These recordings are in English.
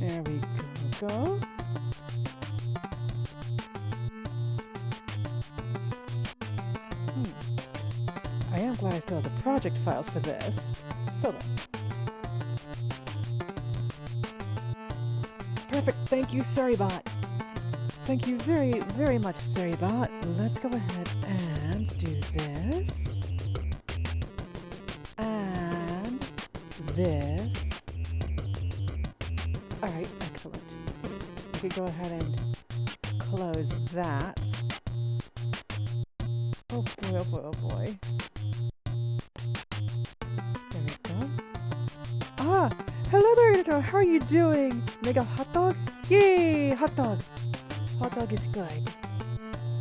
There we go. I am glad I still have the project files for this. Still though. Perfect, thank you, Surrybot. Thank you very, very much, Surrybot. Let's go ahead and do this. And this. Alright, excellent. We could go ahead and close that. Oh boy, oh boy, oh boy. There we go. Ah! Hello there, Editor! How are you doing? Mega hot dog? Yay! Hot dog! Hot dog is good.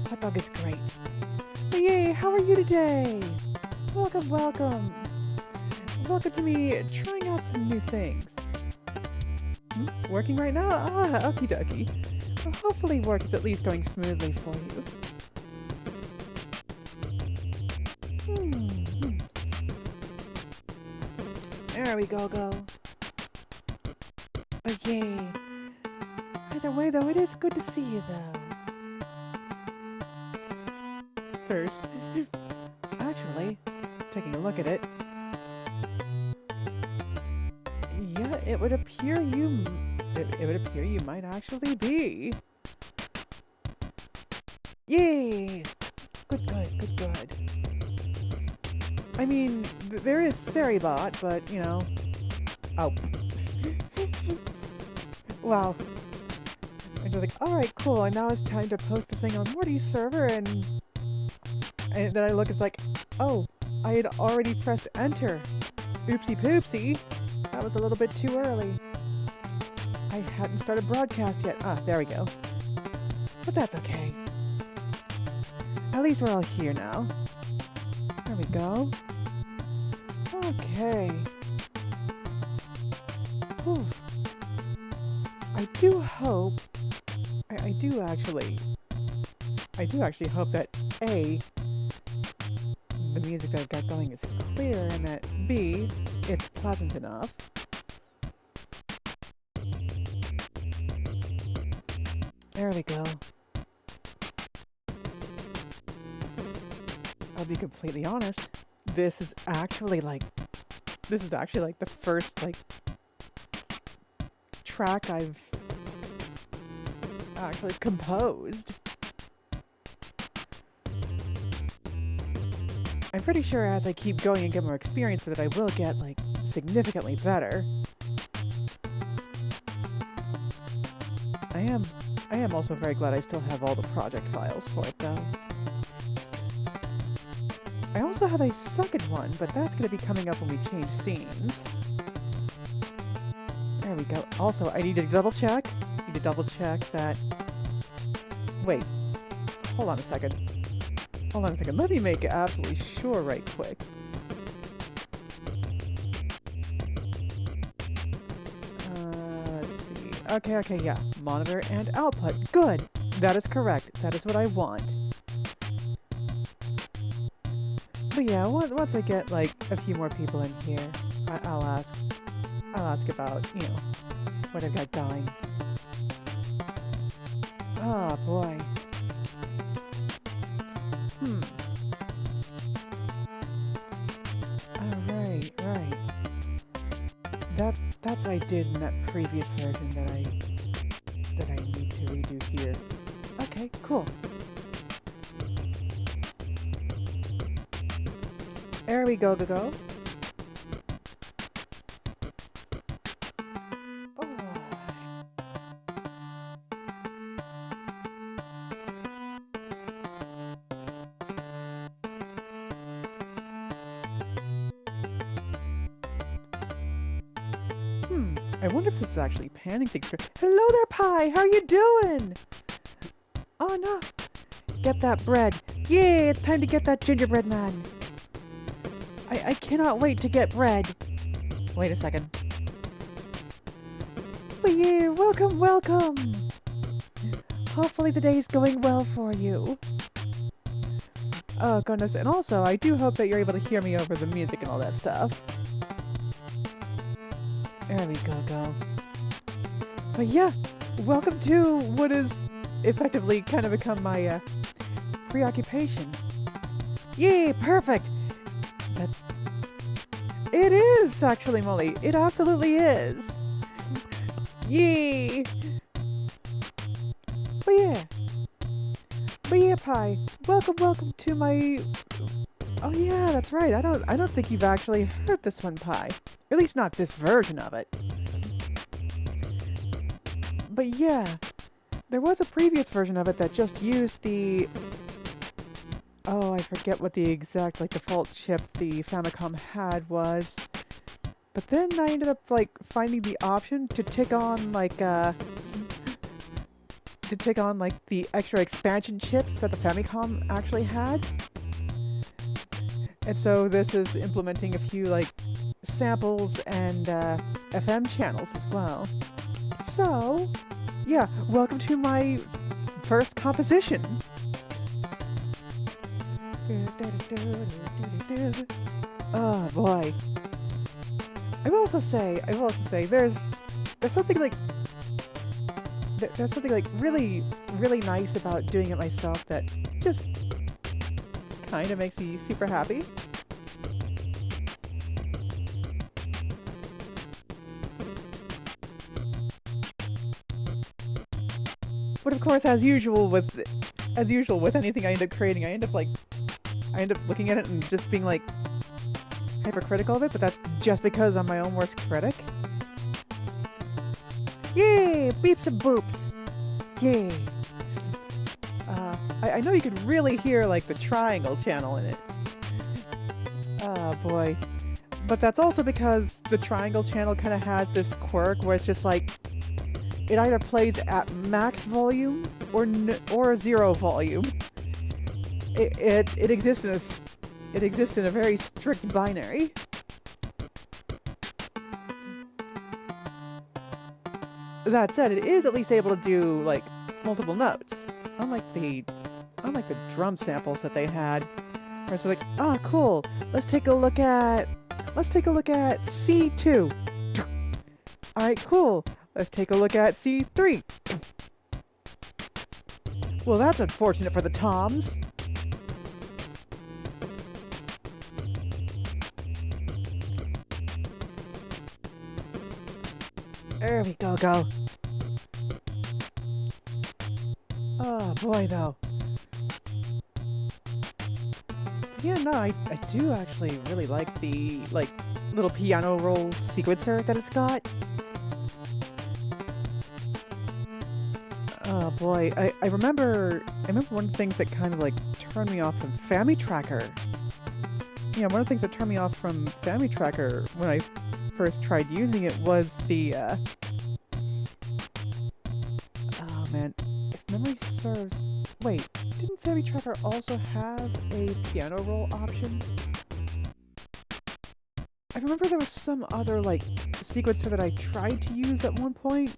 Hot dog is great. Yay! How are you today? Welcome, welcome. Welcome to me trying out some new things. Working right now? Ah, okie dokie. Well, hopefully work is at least going smoothly for you. There we go. Oh, yay. Either way, though, it is good to see you, though. First, actually, taking a look at it, yeah, it would appear you might actually be. Yay! Good. I mean, there is Surrybot, but, you know... Oh. Wow. And just like, alright, cool, and now it's time to post the thing on Morty's server, and then I look, it's like, oh, I had already pressed enter. Oopsie poopsie. That was a little bit too early. I hadn't started broadcast yet. Ah, there we go. But that's okay. At least we're all here now. There we go. Okay. Whew. I do hope... I do actually hope that A, the music that I've got going is clear, and that B, it's pleasant enough. There we go. I'll be completely honest. This is actually like the first track I've actually composed. I'm pretty sure as I keep going and get more experience with it, I will get significantly better. I am also very glad I still have all the project files for it, though. I also have a second one, but that's going to be coming up when we change scenes. There we go. Also, I need to double check. That... Wait. Hold on a second. Let me make absolutely sure right quick. Let's see. Okay, yeah. Monitor and output. Good! That is correct. That is what I want. But yeah, once I get a few more people in here, I'll ask about, what I've got going. Oh boy. Right. That's what I did in that previous version that I need to redo here. Okay, cool. There we go. I wonder if this is actually panning things for... Hello there, Pie! How are you doing? Oh, no. Get that bread. Yay, it's time to get that gingerbread man. I cannot wait to get bread. Wait a second. Oh, yeah, welcome. Hopefully the day's going well for you. Oh, goodness. And also, I do hope that you're able to hear me over the music and all that stuff. There we go. But yeah, welcome to what is effectively kind of become my preoccupation. Yay, perfect! That, it is, actually, Molly. It absolutely is. Yay! But yeah. But yeah, Pi. Welcome to my... Oh yeah, that's right. I don't think you've actually heard this one, Pi. At least not this version of it. But yeah, there was a previous version of it that just used the... Oh, I forget what the exact, like, default chip the Famicom had was. But then I ended up, like, finding the option to tick on, like, the extra expansion chips that the Famicom actually had. And so this is implementing a few, like, samples and FM channels as well. So, yeah, welcome to my first composition. Oh boy. I will also say, there's something like really nice about doing it myself that just kind of makes me super happy. But of course, as usual with anything I end up creating, I end up looking at it and just being like hypercritical of it, but that's just because I'm my own worst critic. Yay! Beeps and boops! Yay! I know you can really hear, like, the triangle channel in it. Oh boy. But that's also because the triangle channel kind of has this quirk where it's just like, it either plays at max volume or zero volume. It exists in a very strict binary. That said, it is at least able to do, like, multiple notes. Unlike the drum samples that they had. Where it's like, ah, cool. Let's take a look at C2. Alright, cool. Let's take a look at C3. Well, that's unfortunate for the toms. There we go. Oh boy, though. Yeah, no, I do actually really like the, like, little piano roll sequencer that it's got. Oh boy, I remember one of the things that kind of, like, turned me off from FamiTracker. Yeah, one of the things that turned me off from FamiTracker when I first tried using it was the, oh man, if memory serves... Wait, didn't FamiTracker also have a piano roll option? I remember there was some other, like, sequencer that I tried to use at one point.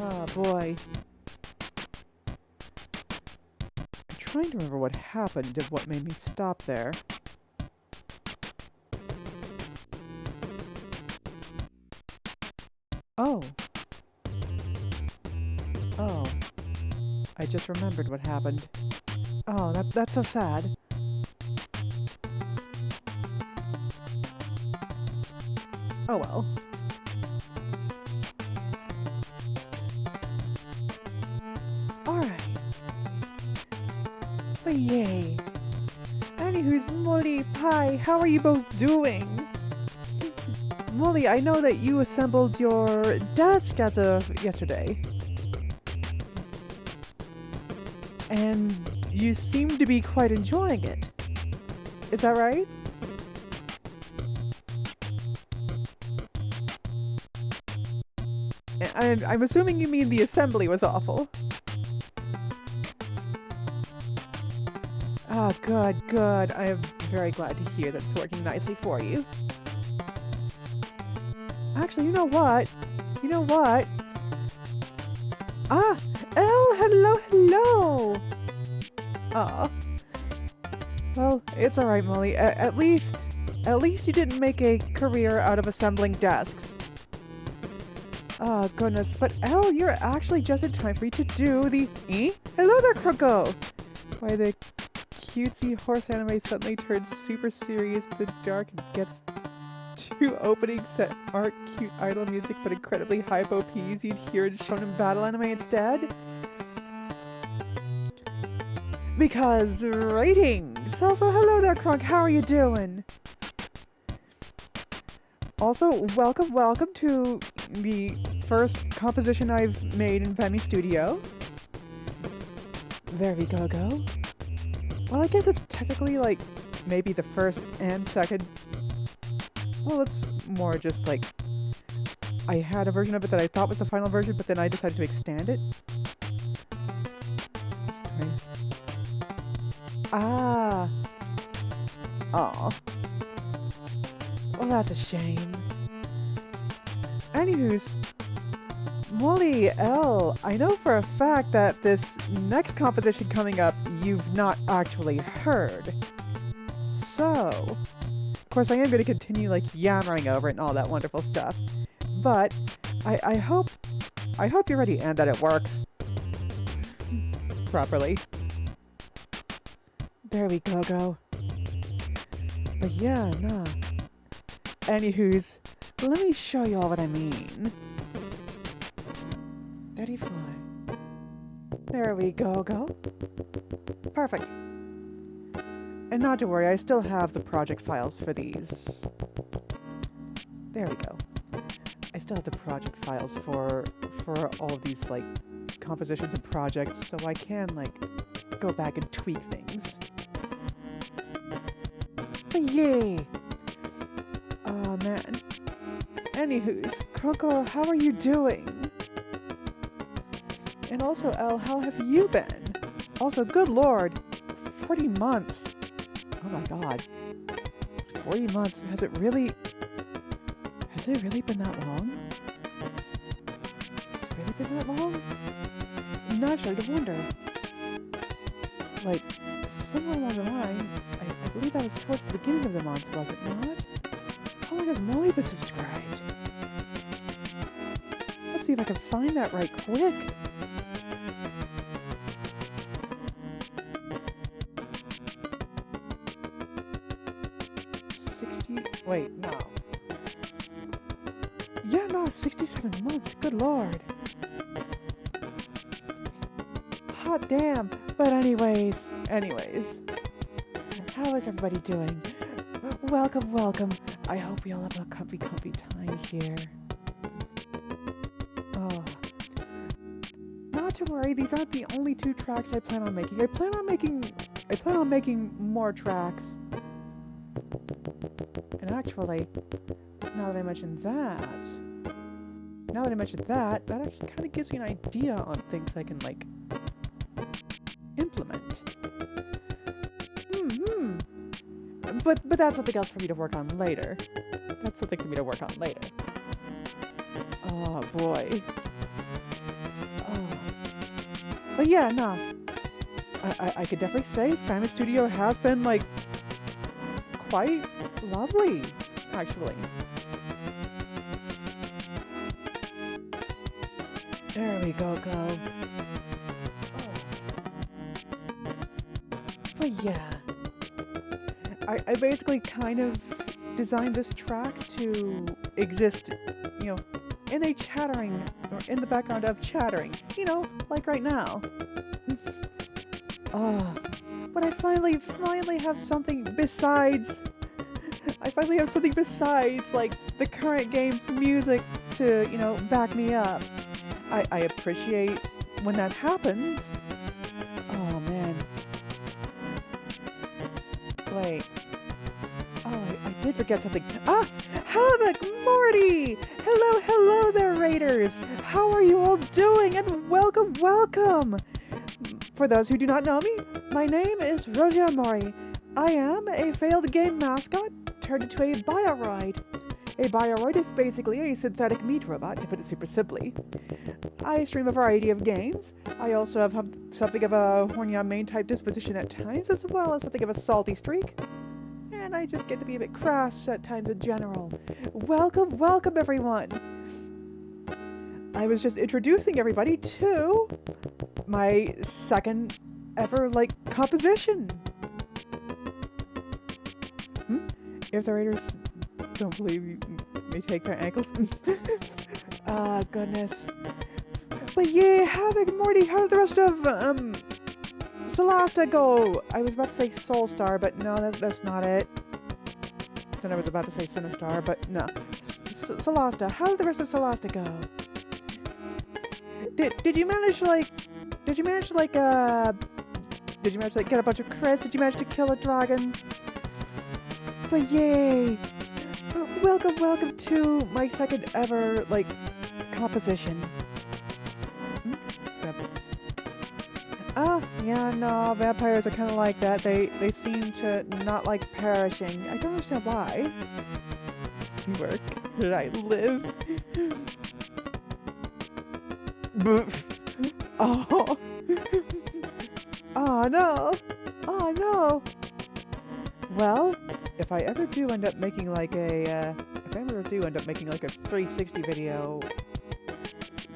Oh boy. I'm trying to remember what happened and what made me stop there. Oh. Oh. I just remembered what happened. Oh, that's so sad. Oh well. Alright. But yay. Anywho's Molly, Pi, how are you both doing? Molly, I know that you assembled your desk as of yesterday. And you seem to be quite enjoying it. Is that right? And I'm assuming you mean the assembly was awful. Ah, good. I am very glad to hear that it's working nicely for you. Actually, you know what? Ah! Elle, hello! Aw. Well, it's alright, Molly. At least you didn't make a career out of assembling desks. Oh, goodness. But, Elle, you're actually just in time for me to do the... Hello there, Krunko! Why the cutesy horse anime suddenly turns super serious in the dark and gets two openings that aren't cute idol music but incredibly hype OPs you'd hear in shonen battle anime instead? Because ratings! Also, hello there, Krunk, how are you doing? Also, welcome to the first composition I've made in Femi Studio. There we go. Well, I guess it's technically like maybe the first and second. Well, it's more just like I had a version of it that I thought was the final version, but then I decided to extend it. That's nice. Ah. Aw. Well, that's a shame. Anywho's, Molly L, I know for a fact that this next composition coming up you've not actually heard. So, of course I am going to continue like yammering over it and all that wonderful stuff. But I hope you're ready and that it works properly. There we go. But yeah, nah. Anywho's, let me show you all what I mean. 35. There we go. Perfect. And not to worry, I still have the project files for these. There we go. I still have the project files for all of these, like, compositions and projects, so I can, like, go back and tweak things. But yay! Oh, man. Anywho's, Kroko, how are you doing? And also, Elle, how have you been? Also, good lord, 40 months. Oh my god. 40 months. Has it really been that long? Has it really been that long? Naturally to wonder. Like, somewhere along the line, I believe that was towards the beginning of the month, was it not? How long has Molly been subscribed? Let's see if I can find that right quick. Wait, no. Yeah, no, 67 months. Good lord. Hot damn. But anyways. How is everybody doing? Welcome. I hope we all have a comfy time here. Oh. Not to worry, these aren't the only 2 tracks I plan on making. I plan on making more tracks. And actually, now that I mentioned that, that actually kind of gives me an idea on things I can, like, implement. But that's something else for me to work on later. Oh, boy. Oh. But yeah, no. I could definitely say Femi Studio has been, like, quite lovely, actually. There we go. Oh. But yeah, I basically kind of designed this track to exist, you know, in a chattering, or in the background of chattering, you know, like right now. But I finally have something besides like the current game's music to, you know, back me up. I appreciate when that happens. Oh man. Wait. Oh, I did forget something. Ah! Havoc! Morty! Hello there, Raiders! How are you all doing? And welcome! For those who do not know me, my name is Roger Mori. I am a failed game mascot turned into a bioroid. A bioroid is basically a synthetic meat robot, to put it super simply. I stream a variety of games. I also have something of a horny-on-main type disposition at times, as well as something of a salty streak. And I just get to be a bit crass at times in general. Welcome everyone! I was just introducing everybody to my second ever, like, composition. If the Raiders don't believe you may take their ankles. Ah, goodness. But yeah, Havoc and Morty, how did the rest of, Solasta go? I was about to say Soulstar, but no, that's not it. Then I was about to say Sinistar, but no. Solasta, how did the rest of Solasta go? Did you manage to like get a bunch of crits? Did you manage to kill a dragon? But yay! Welcome to my second ever, like, composition. Oh, yeah, no, vampires are kind of like that. They seem to not like perishing. I don't understand why. Where could I live? Oh. Oh, no. Oh, no. Well, if I ever do end up making like a 360 video,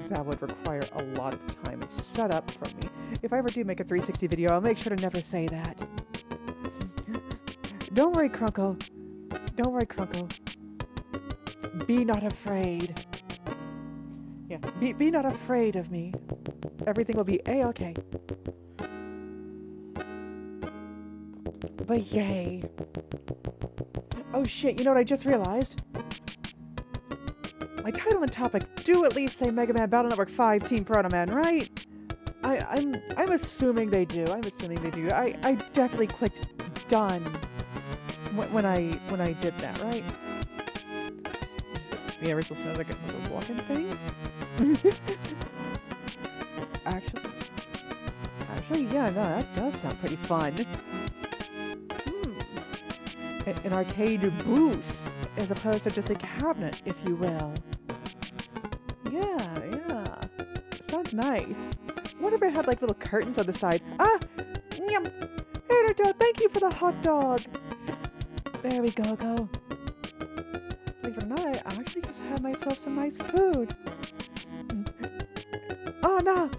that would require a lot of time and setup from me. If I ever do make a 360 video, I'll make sure to never say that. Don't worry, Krunko. Don't worry, Krunko. Be not afraid. Yeah, be not afraid of me. Everything will be A-okay. But yay. Oh shit, you know what I just realized? My title and topic do at least say Mega Man Battle Network 5 Team Protoman, right? I'm assuming they do. I'm assuming they do. I definitely clicked done when I did that, right? The original snow like it was a walking thing? Actually, yeah, no, that does sound pretty fun. An arcade booth, as opposed to just a cabinet, if you will. Yeah. Sounds nice. I wonder if it had like little curtains on the side. Ah! Yum! Hey, thank you for the hot dog! There we go. Believe it or not, I actually just had myself some nice food. Oh no!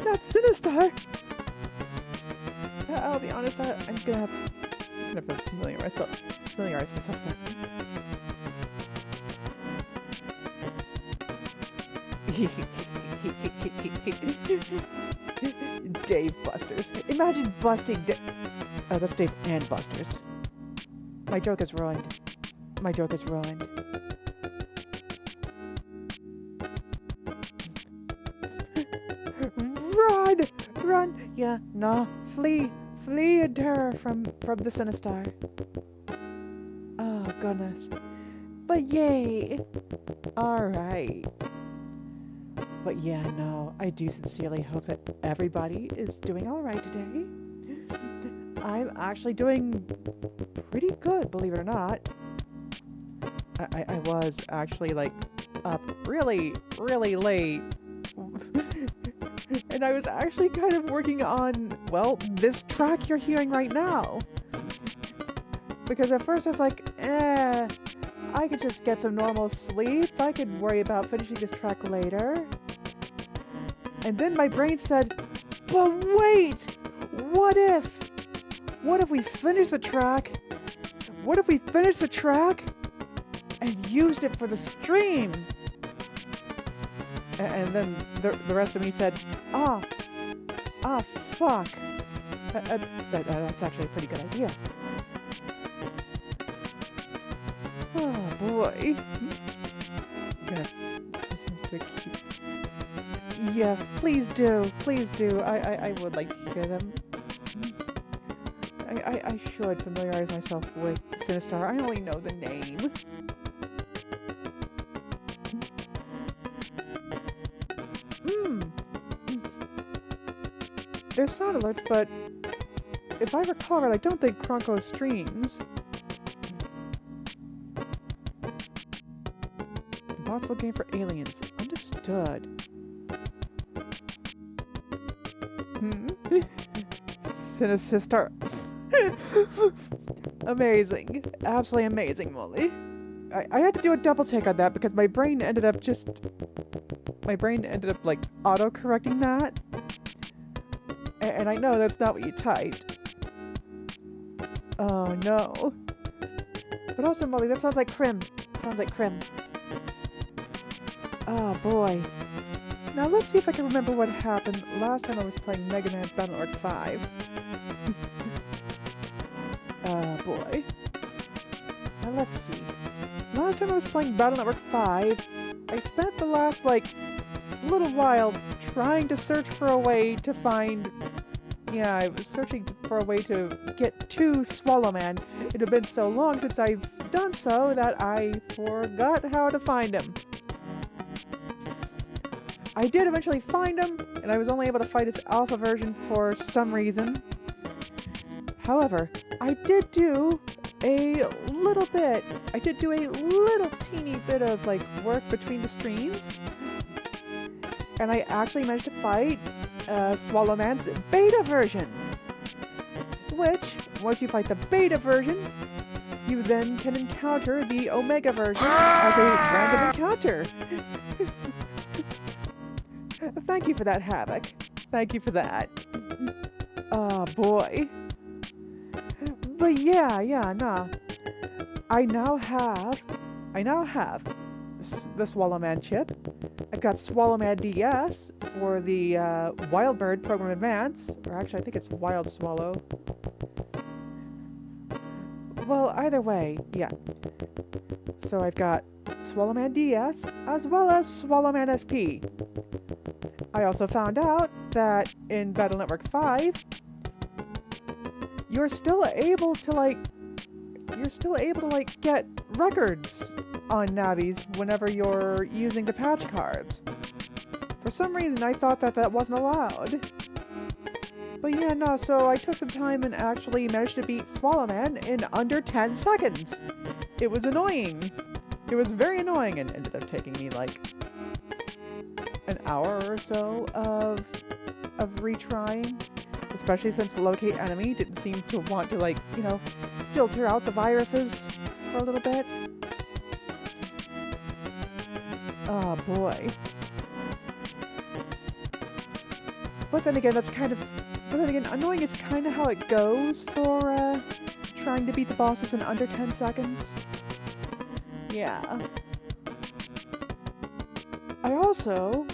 Not Sinistar! I'll be honest, I'm gonna have to familiarize myself with that. Dave Busters. Imagine busting oh, that's Dave and Busters. My joke is ruined. Run! Yeah, no, flee in terror from the Sinistar. Oh, goodness. But yay! Alright. But yeah, no, I do sincerely hope that everybody is doing alright today. I'm actually doing pretty good, believe it or not. I was actually, like, up really late. And I was actually kind of working on, well, this track you're hearing right now. Because at first I was like, I could just get some normal sleep. I could worry about finishing this track later. And then my brain said, but wait! What if we finish the track? What if we finish the track and used it for the stream? And then the rest of me said, fuck. That's actually a pretty good idea. Oh boy. Yes, please do. I would like to hear them. I should familiarize myself with Sinistar. I only know the name. There's sound alerts, but if I recall right, I don't think Krunko streams. Impossible game for aliens. Understood. Sinistar. Amazing. Absolutely amazing, Molly. I had to do a double take on that because my brain ended up like auto-correcting that. And I know that's not what you typed. Oh no. But also, Molly, that sounds like Crim. Sounds like Crim. Oh boy. Now let's see if I can remember what happened last time I was playing Mega Man Battle Network 5. Oh boy. Now let's see. Last time I was playing Battle Network 5, I spent the last, like, little while trying to search for a way to find... Yeah, I was searching for a way to get to Swallow Man. It had been so long since I've done so that I forgot how to find him. I did eventually find him, and I was only able to fight his alpha version for some reason. However, I did do a little teeny bit of like work between the streams, and I actually managed to fight Swallow Man's beta version, which, once you fight the beta version, you then can encounter the Omega version as a random encounter. Thank you for that, Havoc. Thank you for that. Oh boy. But yeah, nah. I now have the Swallow Man chip. I've got Swallow Man DS for the Wild Bird Program Advance, or actually I think it's Wild Swallow. Well, either way, yeah. So I've got Swallow Man DS as well as Swallow Man SP. I also found out that in Battle Network 5, you're still able to get records on Navis whenever you're using the patch cards. For some reason, I thought that wasn't allowed. But yeah, no, so I took some time and actually managed to beat Swallow Man in under 10 seconds. It was annoying. It was very annoying and ended up taking me like an hour or so of retrying. Especially since the locate enemy didn't seem to want to, like, you know, filter out the viruses for a little bit. Oh boy. But then again, annoying is kind of how it goes for trying to beat the bosses in under 10 seconds. Yeah. I also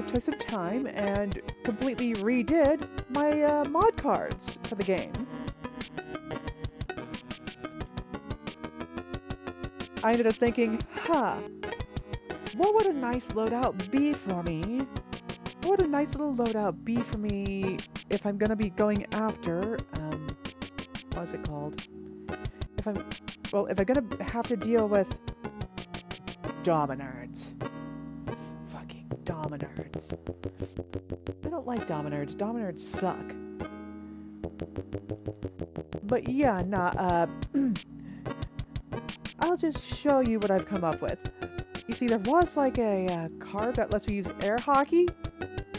took some time and completely redid my mod cards for the game. I ended up thinking, what would a nice loadout be for me? What would a nice little loadout be for me if I'm gonna be going after, what's it called? If I'm gonna have to deal with Dominards. Fucking Dominards. I don't like Dominards. Dominards suck. But yeah, I'll just show you what I've come up with. You see, there was like a card that lets you use air hockey,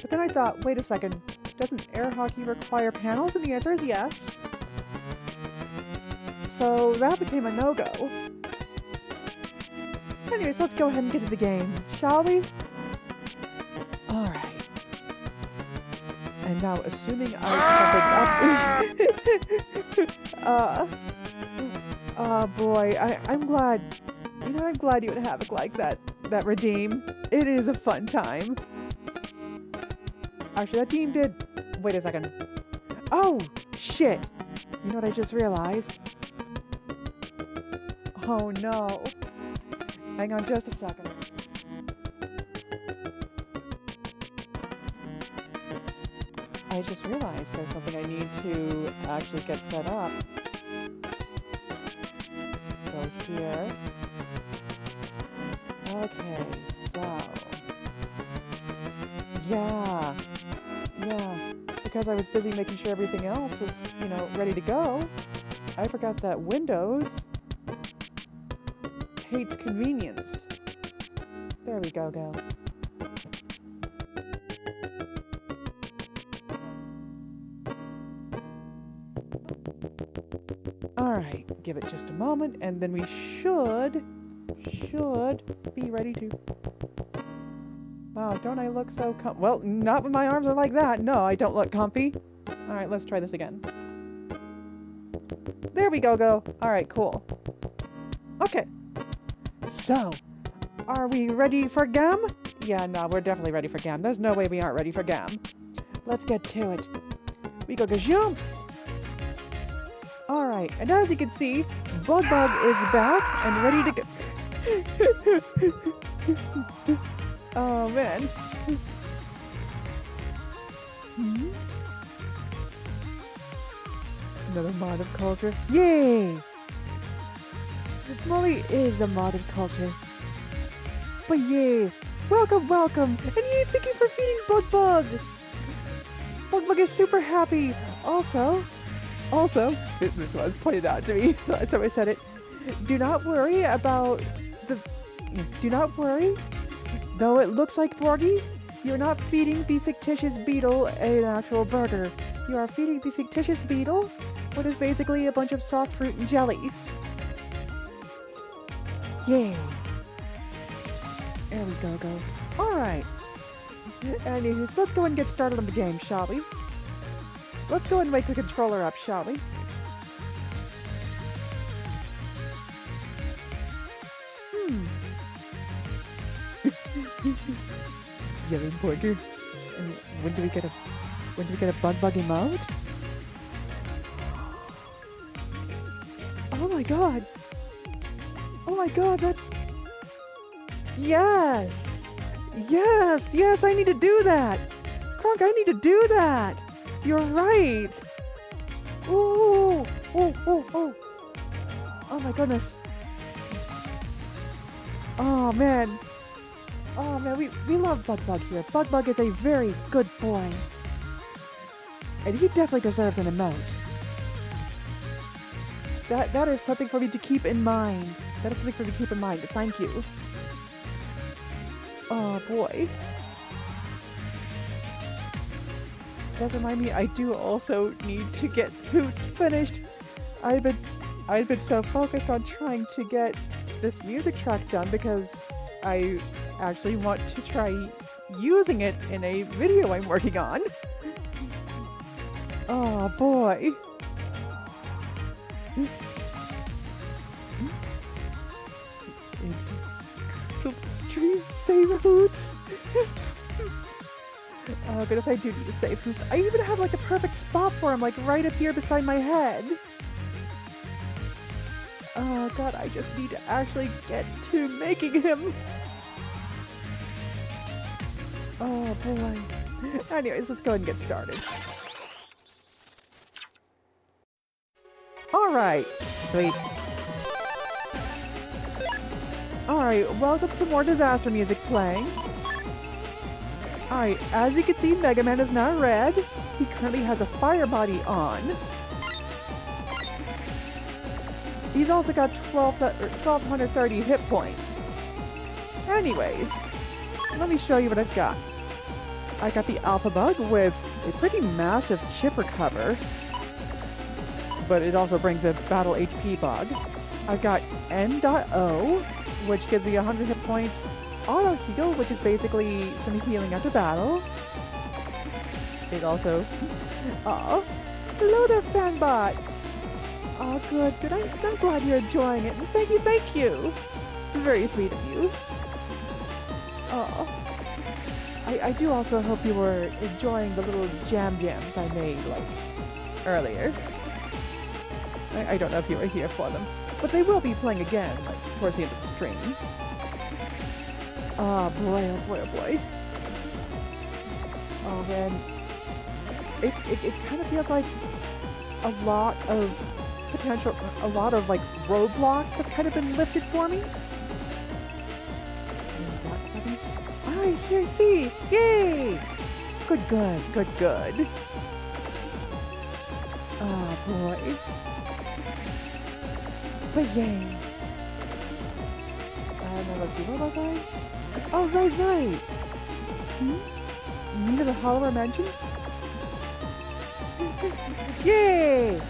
but then I thought, wait a second, doesn't air hockey require panels? And the answer is yes. So that became a no-go. Anyways, let's go ahead and get to the game, shall we? Alright. And now, assuming something's up... oh boy, I'm glad... You know, I'm glad you would have it like that redeem. It is a fun time. Actually, that team did... Wait a second. Oh, shit! You know what I just realized? Oh no. Hang on just a second. I just realized there's something I need to actually get set up. Go here. Okay, so... Yeah. Because I was busy making sure everything else was, you know, ready to go, I forgot that Windows hates convenience. There we go. Alright, give it just a moment, and then we should should be ready to... Wow, don't I look so well, not when my arms are like that. No, I don't look comfy. Alright, let's try this again. There we go. Alright, cool. Okay. So, are we ready for GAM? Yeah, no, we're definitely ready for GAM. There's no way we aren't ready for GAM. Let's get to it. We go gajumps! Alright, and as you can see, Bug is back and ready to go. Oh, man. Another mod of culture. Yay! Molly is a mod of culture. But yay! Welcome! And yay, thank you for feeding Bug! Bug is super happy! Also, this was pointed out to me last time I said it. Do not worry. Though it looks like Borgie, you're not feeding the fictitious beetle an actual burger. You are feeding the fictitious beetle what is basically a bunch of soft fruit and jellies. Yay! There we go. Alright. Anyways, let's go and get started on the game, shall we? Let's go and wake the controller up, shall we? Jelly burger. And when do we get a bug emote? Oh my god! That... Yes, I need to do that! Kronk, I need to do that! You're right! Ooh! Oh my goodness. Oh man, we love Bug here. Bug is a very good boy. And he definitely deserves an emote. That is something for me to keep in mind. Thank you. Oh boy. Does remind me, I do also need to get Hoots finished. I've been so focused on trying to get this music track done because I actually want to try using it in a video I'm working on. Oh boy. Stream save Hoots. Oh goodness, I do need to save Hoots. I even have like a perfect spot for him, like right up here beside my head. Oh god, I just need to actually get to making him. Oh boy. Anyways, let's go ahead and get started. Alright, sweet. Alright, welcome to more disaster music playing. Alright, as you can see, Mega Man is now red. He currently has a fire body on. He's also got 1,230 hit points. Anyways, let me show you what I've got. I got the Alpha Bug with a pretty massive chipper cover, but it also brings a battle HP bug. I've got N.O, which gives me 100 hit points. Auto heal, which is basically some healing after battle. It also... Oh, hello there, Fanbot! Oh, good. I'm glad you're enjoying it. Thank you! Very sweet of you. Oh. I do also hope you were enjoying the little jams I made, like, earlier. I don't know if you were here for them, but they will be playing again, like, towards the end of the stream. Oh boy, oh boy. Oh man. It kind of feels like a lot of like roadblocks have kind of been lifted for me. I see. Yay! Good. Oh boy. But yay. Now let's see, where was I? Oh, right. Nina the Hollower mentioned? Yay!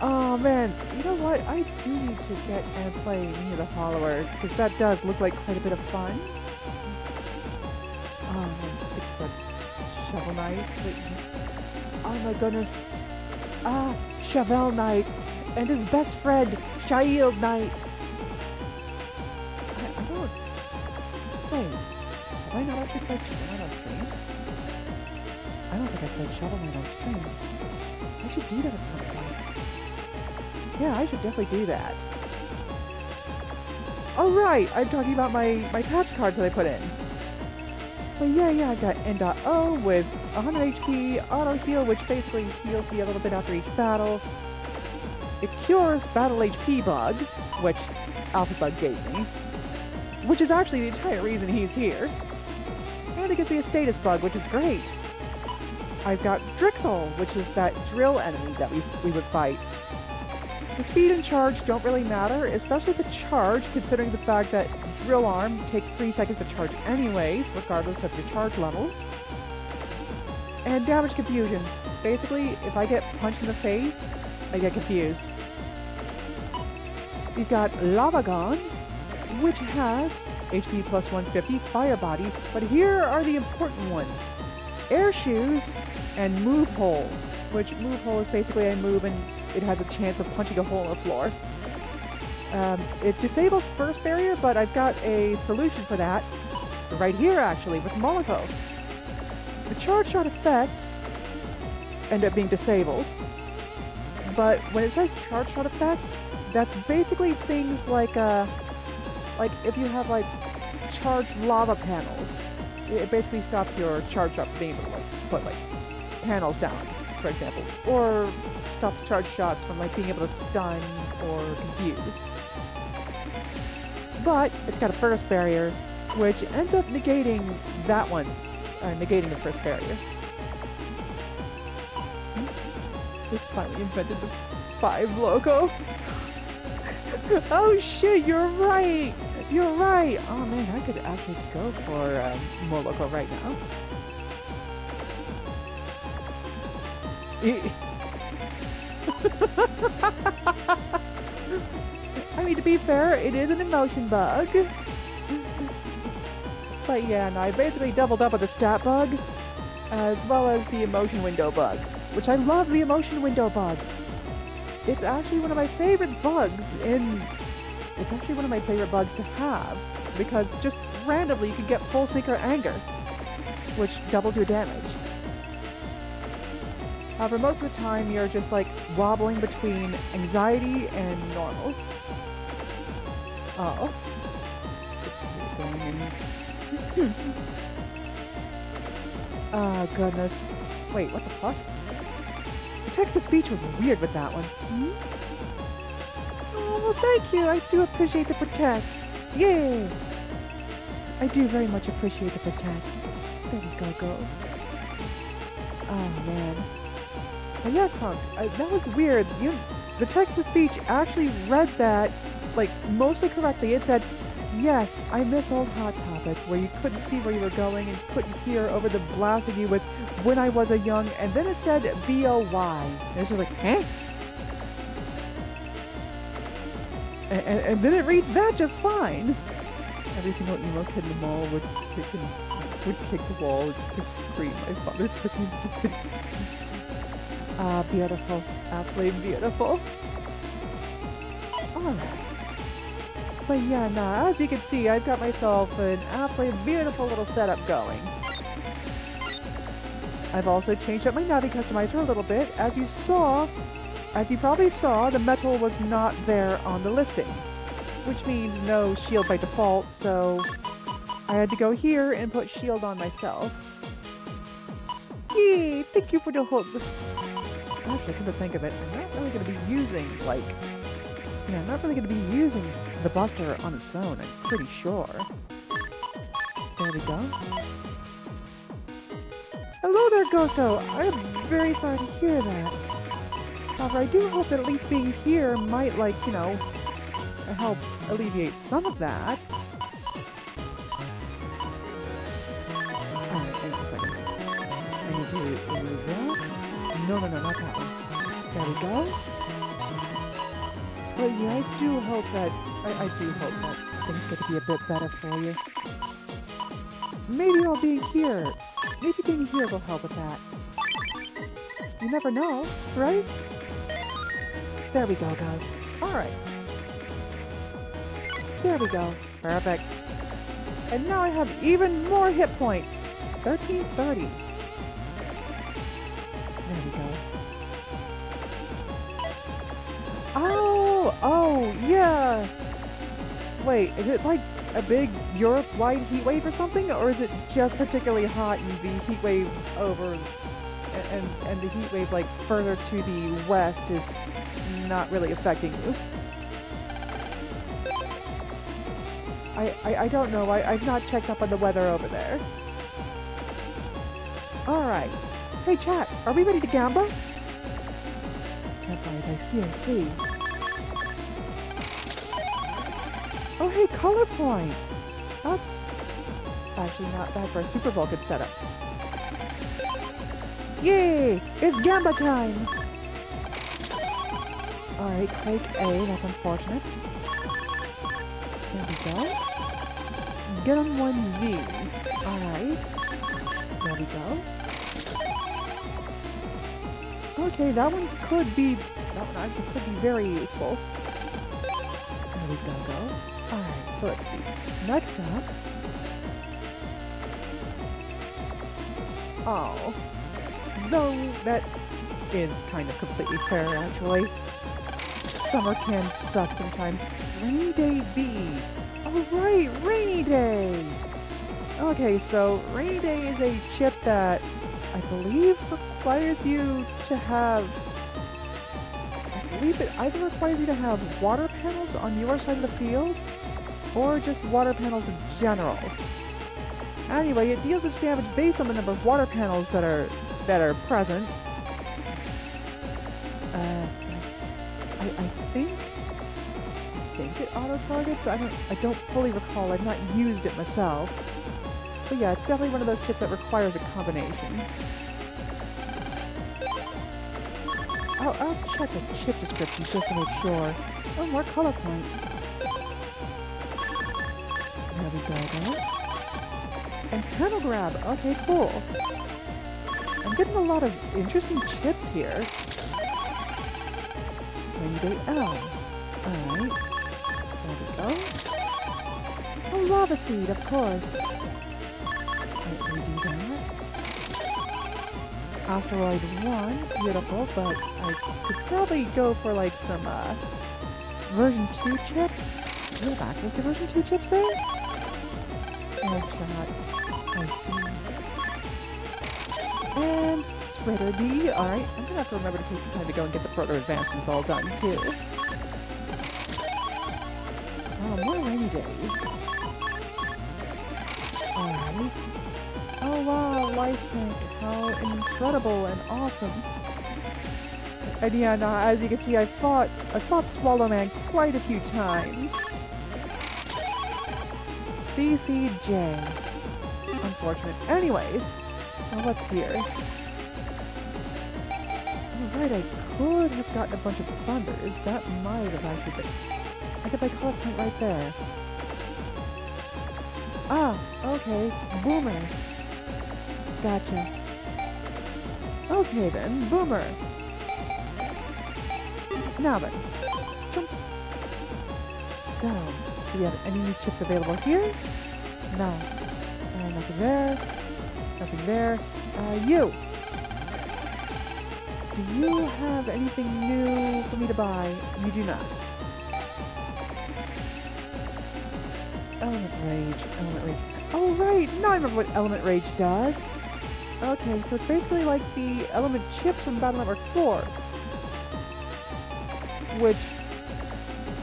Oh man, you know what? I do need to get and play Near the Follower, because that does look like quite a bit of fun. It's the Shovel Knight. Wait, oh my goodness. Shovel Knight and his best friend, Shield Knight. I don't... Wait, have I not actually played Shovel Knight on stream? I don't think I played Shovel Knight on stream. I should do that at some point. Yeah, I should definitely do that. Oh right, I'm talking about my patch cards that I put in. But yeah, I got N.O with 100 HP, auto heal, which basically heals me a little bit after each battle. It cures battle HP bug, which Alpha Bug gave me, which is actually the entire reason he's here. And it gives me a status bug, which is great. I've got Drixel, which is that drill enemy that we would fight. The speed and charge don't really matter, especially the charge, considering the fact that Drill Arm takes 3 seconds to charge anyways, regardless of your charge level. And Damage Confusion. Basically, if I get punched in the face, I get confused. We've got Lavagon, which has HP plus 150, Fire Body, but here are the important ones. Air Shoes and Move Hole, which Move Hole is basically I move and it has a chance of punching a hole in the floor. It disables First Barrier, but I've got a solution for that right here actually with Moloko. The Charge Shot effects end up being disabled, but when it says Charge Shot effects, that's basically things like if you have like charged lava panels, it basically stops your charge shot from being able to like put like panels down, for example, or stops charge shots from like being able to stun or confuse. But it's got a First Barrier, which ends up negating that one, negating the First Barrier. They finally invented the 5 logo. Oh shit, you're right! You're right! Oh man, I could actually go for more loco right now. I mean, to be fair, it is an emotion bug. But yeah, no, I basically doubled up with the stat bug, as well as the emotion window bug, which I love the emotion window bug. It's actually one of my favorite bugs it's actually one of my favorite bugs to have, because just randomly you can get Full Synchro Anger, which doubles your damage. However, most of the time you're just like wobbling between anxiety and normal. Oh. Oh goodness. Wait, what the fuck? The text-to-speech was weird with that one. Oh, well thank you. I do appreciate the protect. Yeah. I do very much appreciate the protect. There we go. Oh man. But yeah, Crunk, that was weird. The text-to-speech actually read that, like, mostly correctly. It said, yes, I miss old Hot Topic, where you couldn't see where you were going and couldn't hear over the blasting you with when I was a young, and then it said B-O-Y. And it's just like, eh? And then it reads that just fine. Every single emo kid in the mall would kick the wall and just scream, my father took me to the city. Ah, beautiful. Absolutely beautiful. Alright. But yeah, nah, as you can see, I've got myself an absolutely beautiful little setup going. I've also changed up my Navi customizer a little bit. As you probably saw, the metal was not there on the listing, which means no shield by default, so I had to go here and put shield on myself. Yay! Thank you for the hook. Actually, come to think of it, I'm not really going to be using, I'm not really going to be using the Buster on its own, I'm pretty sure. There we go. Hello there, Ghosto! I am very sorry to hear that. However, I do hope that at least being here might, help alleviate some of that. Alright, wait a second. I need to remove that. No, not that one. There we go. But yeah, I do hope that things get to be a bit better for you. Maybe being here will help with that. You never know, right? There we go, guys. Alright. There we go. Perfect. And now I have even more hit points. 1330. There we go. Oh, yeah. Wait, is it like a big Europe-wide heat wave or something? Or is it just particularly hot and the heat wave over and the heat wave like further to the west is not really affecting you? I don't know. I've not checked up on the weather over there. Alright. Hey chat, are we ready to gamble? Templars, I see. Oh hey, color point! That's actually not bad for a Super Vulcan setup. Yay! It's Gamba time! Alright, Quake A, that's unfortunate. There we go. Get on 1Z. Alright. There we go. Okay, that one actually could be very useful. There we go. Alright, so let's see. Next up. Oh. Though that is kind of completely fair, actually. Summer can suck sometimes. Rainy Day B. Oh right, Rainy Day! Okay, so Rainy Day is a chip that I believe requires you to have... I believe it either requires you to have water panels on your side of the field, or just water panels in general. Anyway, it deals its damage based on the number of water panels that are present. I think it auto-targets. I don't fully recall. I've not used it myself. But yeah, it's definitely one of those chips that requires a combination. I'll check the chip description just to make sure. Oh, more color point. There we go. And panel grab. Okay, cool. I'm getting a lot of interesting chips here. Rainy Day L. Alright. There we go. A lava seed, of course. Alright, so we do that. Asteroid 1. Beautiful, but I could probably go for like some version 2 chips. Do you have access to version 2 chips there? Headshot. I see. And Spreader D. Alright, I'm gonna have to remember to take the time to go and get the Proto Advances all done too. Oh, more rainy days. Alright. Oh wow, Life Sync. How incredible and awesome. And yeah, no, as you can see, I fought Swallow Man quite a few times. CCJ. Unfortunate. Anyways, well, what's here? Alright, I could have gotten a bunch of thunders. That might have actually been... I get my color point right there. Ah, okay. Boomers. Gotcha. Okay then, Boomer. Now then. Jump. So, do we have any new chips available here? No. Nothing there. Nothing there. You! Do you have anything new for me to buy? You do not. Element Rage. Oh right! Now I remember what Element Rage does! Okay, so it's basically like the element chips from Battle Network 4. Which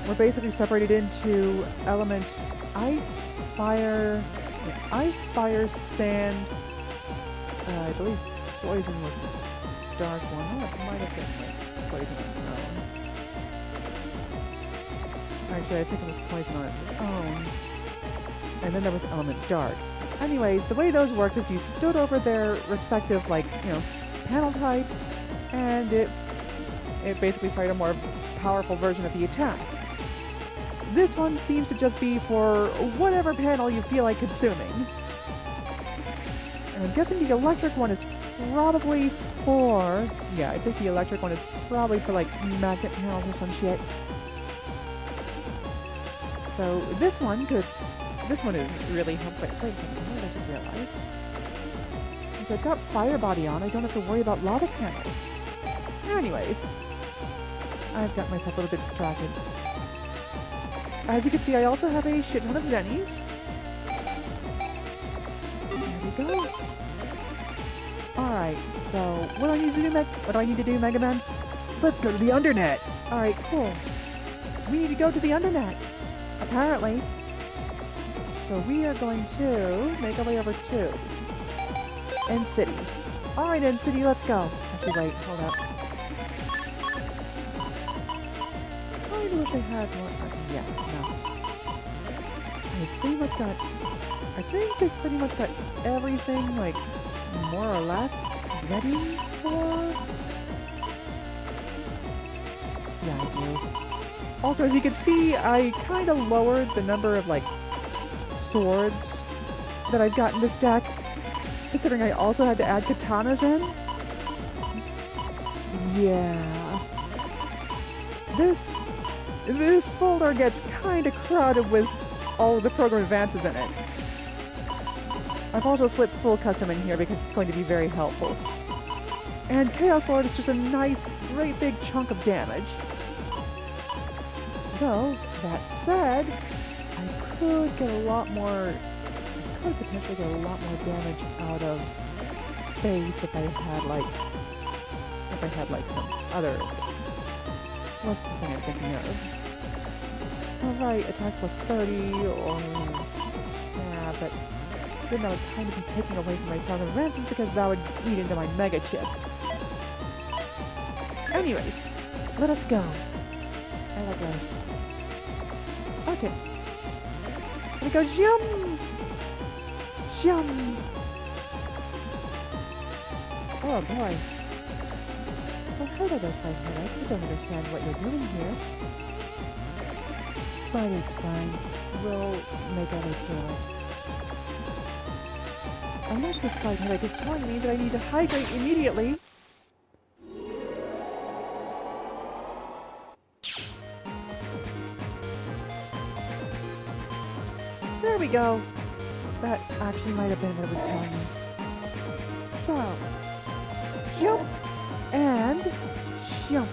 were basically separated into element ice, fire, sand, I believe poison was the dark one. Oh, it might have been like poison on its own. Actually, I think it was poison on its own. And then there was element dark. Anyways, the way those worked is you stood over their respective, like, you know, panel types, and it basically fired a more powerful version of the attack. This one seems to just be for whatever panel you feel like consuming. And I'm guessing the electric one is probably for... Yeah, I think the electric one is probably for like magnet panels or some shit. So this one could... This one is really helpful. Wait a second, what did I just realize? Since I've got fire body on, I don't have to worry about lava panels. Anyways, I've got myself a little bit distracted. As you can see, I also have a shit ton of zennies. There we go. Alright, so what do I need to do, Mega Man? Let's go to the Undernet! Alright, cool. We need to go to the Undernet, apparently. So we are going to make our way over to End City. Alright, End City, let's go. Actually, wait, hold up. I wish I had more. Yeah, no. I think I've pretty much got everything, like, more or less ready for... Yeah, I do. Also, as you can see, I kind of lowered the number of, like, swords that I've got in this deck, considering I also had to add katanas in. Yeah. This folder gets kind of crowded with all of the program advances in it. I've also slipped full custom in here because it's going to be very helpful. And Chaos Lord is just a nice, great big chunk of damage. Though, that said, I could get a lot more... I could potentially get a lot more damage out of base if I had, like... some other... What's the thing I'm thinking of? Alright, attack plus 30, or... Yeah, but... then that would kind of be taking away from my program advances because that would eat into my mega chips. Anyways, let us go. I like this. Okay. So we go jump! Jump! Oh boy. Well, hello there, Slidehead. I don't understand what you're doing here. But it's fine. We'll make our way through it. Unless this Slidehead is telling me that I need to hydrate immediately. There we go. That actually might have been what it was telling me. So, jump and jump.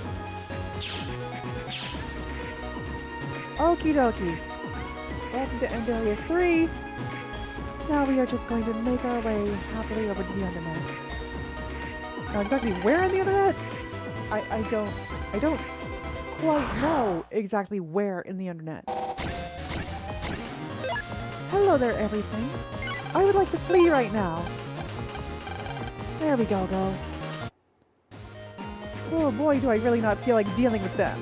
Okie dokie. Welcome to End Area 3. Now we are just going to make our way happily over to the Undernet. Now exactly where in the Undernet? I don't quite know exactly where in the Undernet. Hello there, everything. I would like to flee right now. There we go. Oh boy, do I really not feel like dealing with them.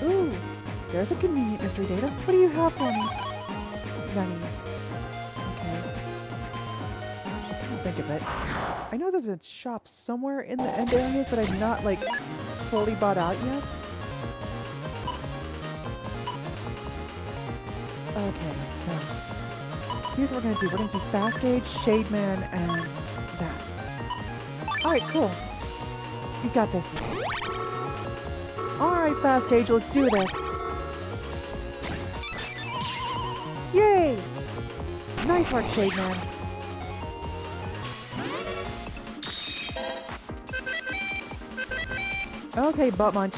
Ooh, there's a convenient mystery data. What do you have for me? Zennies. Okay. Actually, I can't think of it. I know there's a shop somewhere in the end areas that I've not, like, fully bought out yet. Okay, so here's what we're gonna do. We're gonna do Fast Gauge, Shade Man, and that. Alright, cool. You got this. Alright, Fast Gauge, let's do this. Yay! Nice work, Shade Man. Okay, butt munch.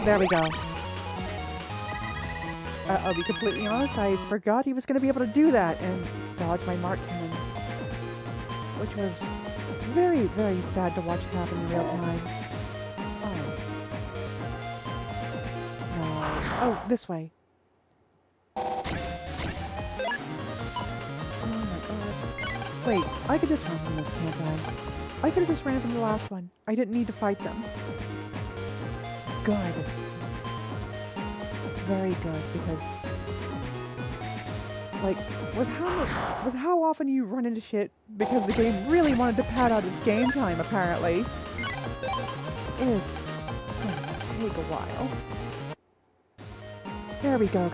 There we go. I'll be completely honest, I forgot he was going to be able to do that and dodge my Mark Cannon. Which was very, very sad to watch happen in real time. Oh. No. Oh, this way. Oh my god. Wait, I could just run from this, can't I? I could have just ran from the last one. I didn't need to fight them. Good. Very good, because, like, with how often you run into shit because the game really wanted to pad out its game time, apparently, it's gonna take a while. There we go.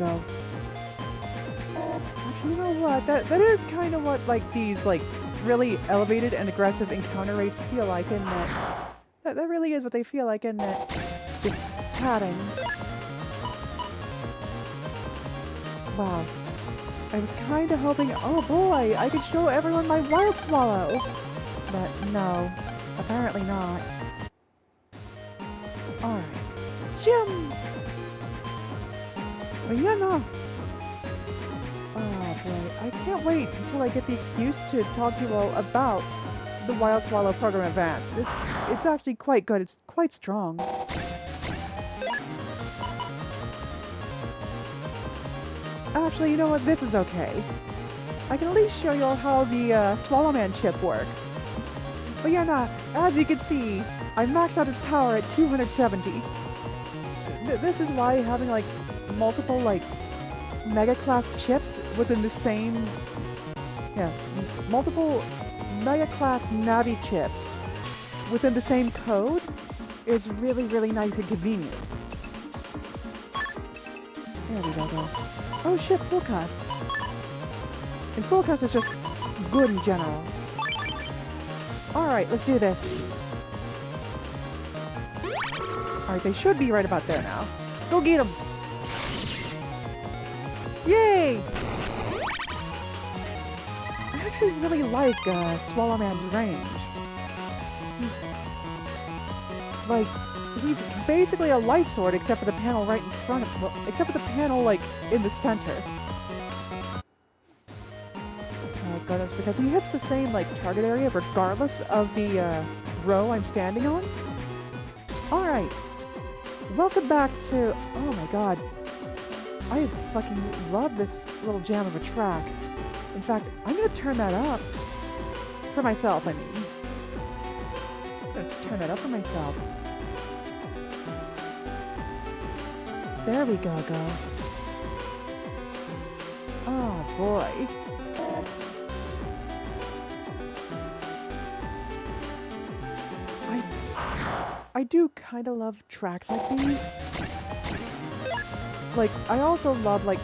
Actually, you know what? That is kind of what like these like really elevated and aggressive encounter rates feel like, isn't it? That really is what they feel like, isn't it? Just padding. Wow. I was kind of hoping, oh boy, I could show everyone my wild swallow. But no, apparently not. Alright. Jim! But yeah, no. Oh boy, I can't wait until I get the excuse to talk to you all about the Wild Swallow Program Advance. It's actually quite good. It's quite strong. Actually, you know what? This is okay. I can at least show you all how the Swallowman chip works. But yeah, nah, as you can see, I maxed out its power at 270. This is why having like multiple like Mega Class chips within the same... Yeah, multiple Mega Class Navi chips within the same code is really, really nice and convenient. There we go. Oh shit, Fullcast. And Fullcast is just good in general. Alright, let's do this. Alright, they should be right about there now. Go get them! Yay! I actually really like Swallowman's range. He's basically a life sword except for the panel right in front of... Well, except for the panel, like, in the center. Oh goodness, because he hits the same, like, target area regardless of the, row I'm standing on. Alright. Welcome back to... Oh my god. I fucking love this little jam of a track. In fact, I'm gonna turn that up. For myself, I mean. I'm gonna turn that up for myself. There we go. Oh boy. I do kind of love tracks like these. Like, I also love, like,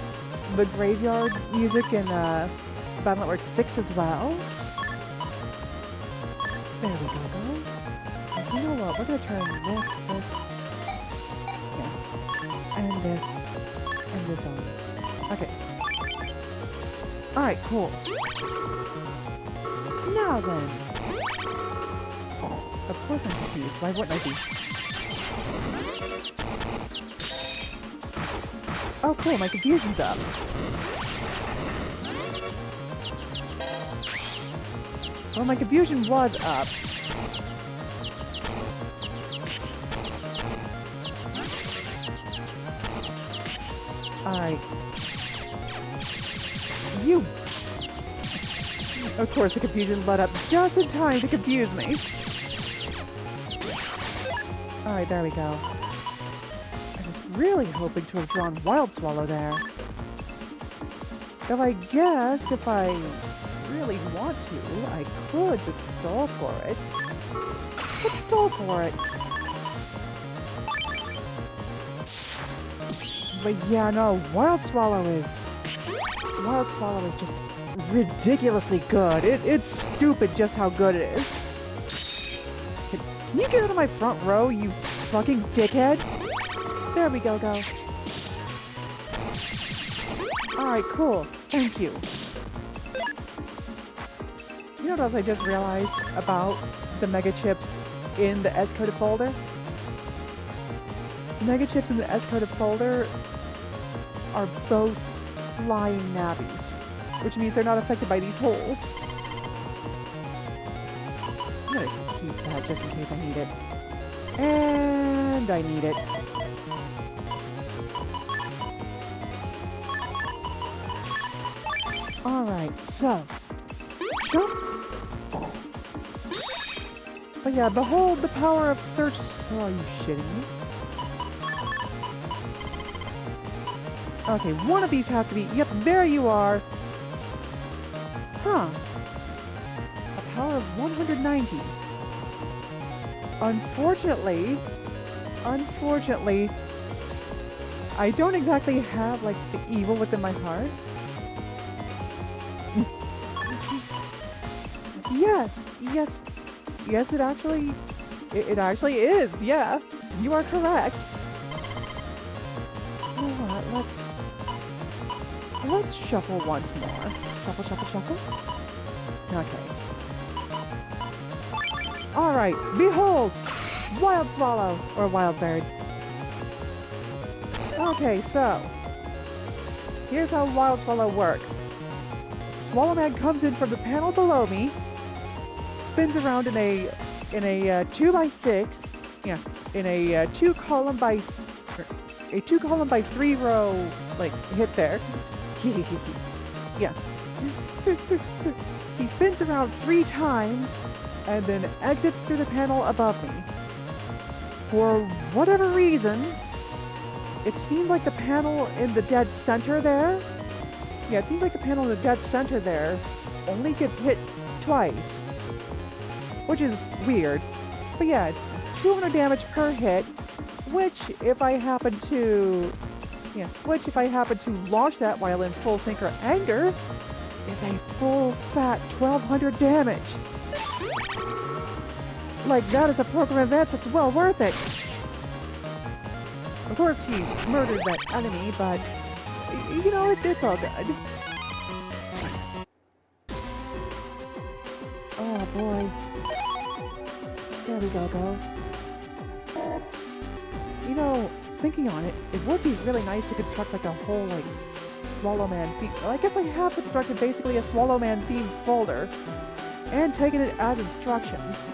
the graveyard music in Battle Network 6 as well. There we go. And you know what? We're gonna turn this, yeah, and this on. Okay. Alright, cool. Now then. Of course I'm confused. Why wouldn't I be? Oh, cool. My confusion's up. Well, my confusion was up. Alright. You! Of course, the confusion let up just in time to confuse me. Alright, there we go. I was really hoping to have drawn Wild Swallow there. Though I guess if I really want to, I could just stall for it. Let's stall for it. But yeah, no, Wild Swallow is just ridiculously good. It's stupid just how good it is. Can you get out of my front row, you fucking dickhead? There we go. Alright, cool. Thank you. You know what else I just realized about the Mega Chips in the S-coded folder? Mega Chips in the S-coded folder are both flying navies, which means they're not affected by these holes. I'm gonna keep that just in case I need it. And I need it. Alright, so... jump! But yeah, behold the power of search... Oh, are you shitting me? Okay, one of these has to be... Yep, there you are! Huh. A power of 190. Unfortunately, unfortunately, I don't exactly have, like, the evil within my heart. Yes, yes, yes, it actually is, yeah. You are correct. You know what, let's shuffle once more. Shuffle, shuffle, shuffle. Okay. Alright, behold! Wild swallow, or wild bird. Okay, so here's how wild swallow works. Swallow Man comes in from the panel below me, spins around in a 2x6, yeah, in a 2 column by 3 row like hit there. Yeah. He spins around 3 times and then exits through the panel above me. For whatever reason, it seems like the panel in the dead center there, yeah, it seems like the panel in the dead center there only gets hit twice, which is weird. But yeah, it's 200 damage per hit, which if I happen to launch that while in full sync or anger, is a full fat 1200 damage. Like, that is a program advance that's well worth it. Of course, he murdered that enemy, but, you know, it's all good. Oh, boy. There we go. You know, thinking on it, it would be really nice to construct, like, a whole, like, Swallow Man theme. Well, I guess I have constructed basically a Swallow Man themed folder and taken it as instructions.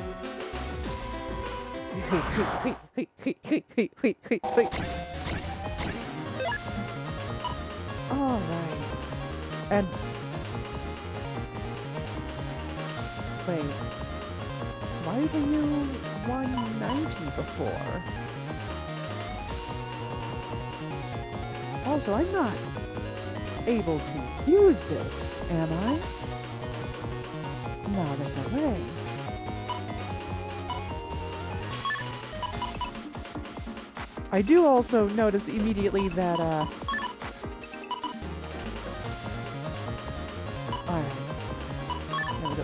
Alright. And... wait. Why were you 190 before? Also, I'm not able to use this, am I? No, there's no way. I do also notice immediately that,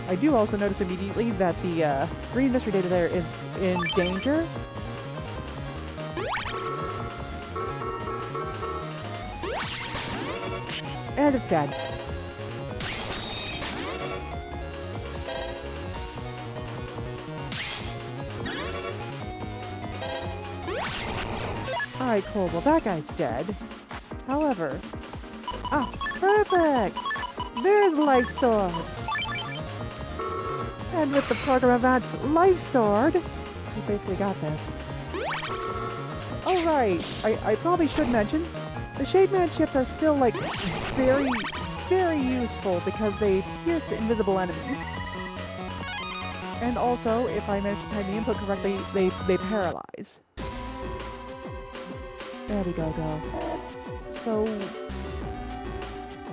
I do also notice immediately that the, green mystery data there is in danger. And it's dead. Alright, cool. Well, that guy's dead. However... ah, perfect! There's Life Sword! And with the Program Advance Life Sword, we basically got this. Alright, I probably should mention, the Shade Man chips are still, like, very, very useful because they pierce invisible enemies. And also, if I manage to time the input correctly, they paralyze. There we go. So,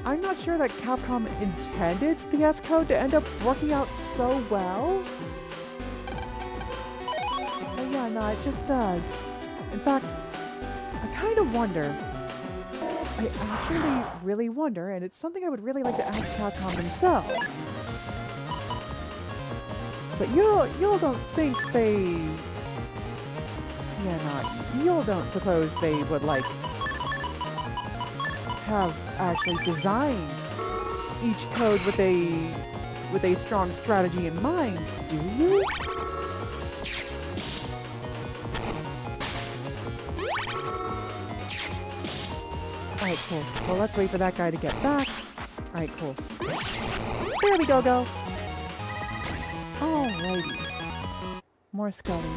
I'm not sure that Capcom intended the S-code to end up working out so well. But yeah, no, it just does. In fact, I kind of wonder. I actually really wonder, and it's something I would really like to ask Capcom themselves. But you'll don't think they... yeah, you'll don't suppose they would, like, have actually designed each code with a strong strategy in mind, do you? Alright, cool. Well, let's wait for that guy to get back. Alright, cool. There we go. Alrighty. More Scully.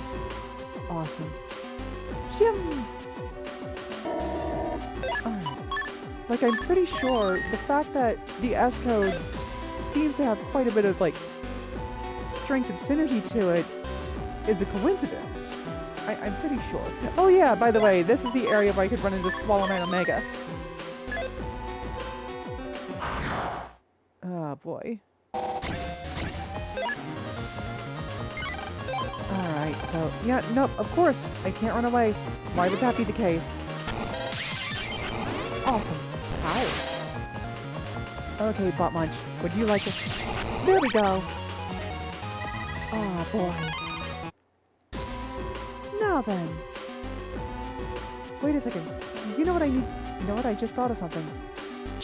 Awesome. Shim! Alright. Like, I'm pretty sure the fact that the S-code seems to have quite a bit of, like, strength and synergy to it is a coincidence. I'm pretty sure. Oh yeah, by the way, this is the area where I could run into Swallow Man Omega. Oh boy. Alright, so, yeah, nope, of course, I can't run away. Why would that be the case? Awesome. Hi. Okay, Bot Munch, would you like to... There we go. Oh, boy. Now then. Wait a second. You know what I need... You know what? I just thought of something.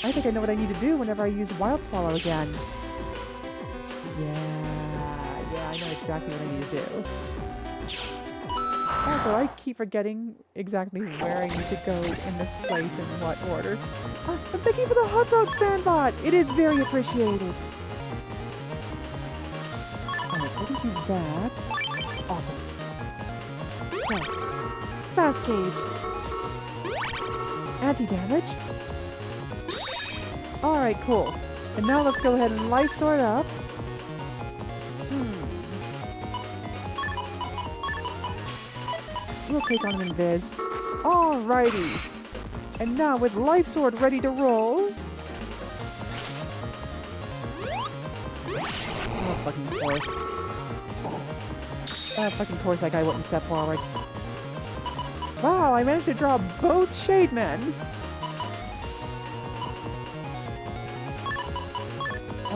I think I know what I need to do whenever I use Wild Swallow again. Yeah, I know exactly what I need to do. Also, I keep forgetting exactly where I need to go in this place and what order. And thank you for the hot dog fanbot! It is very appreciated. Alright, so I can do that. Awesome. So, fast cage. Anti-damage. Alright, cool. And now let's go ahead and life sword up. We'll take on an invis. Alrighty. And now with life sword ready to roll. Oh, fucking course. Fucking course that guy wouldn't step forward. Wow, I managed to draw both Shade Men.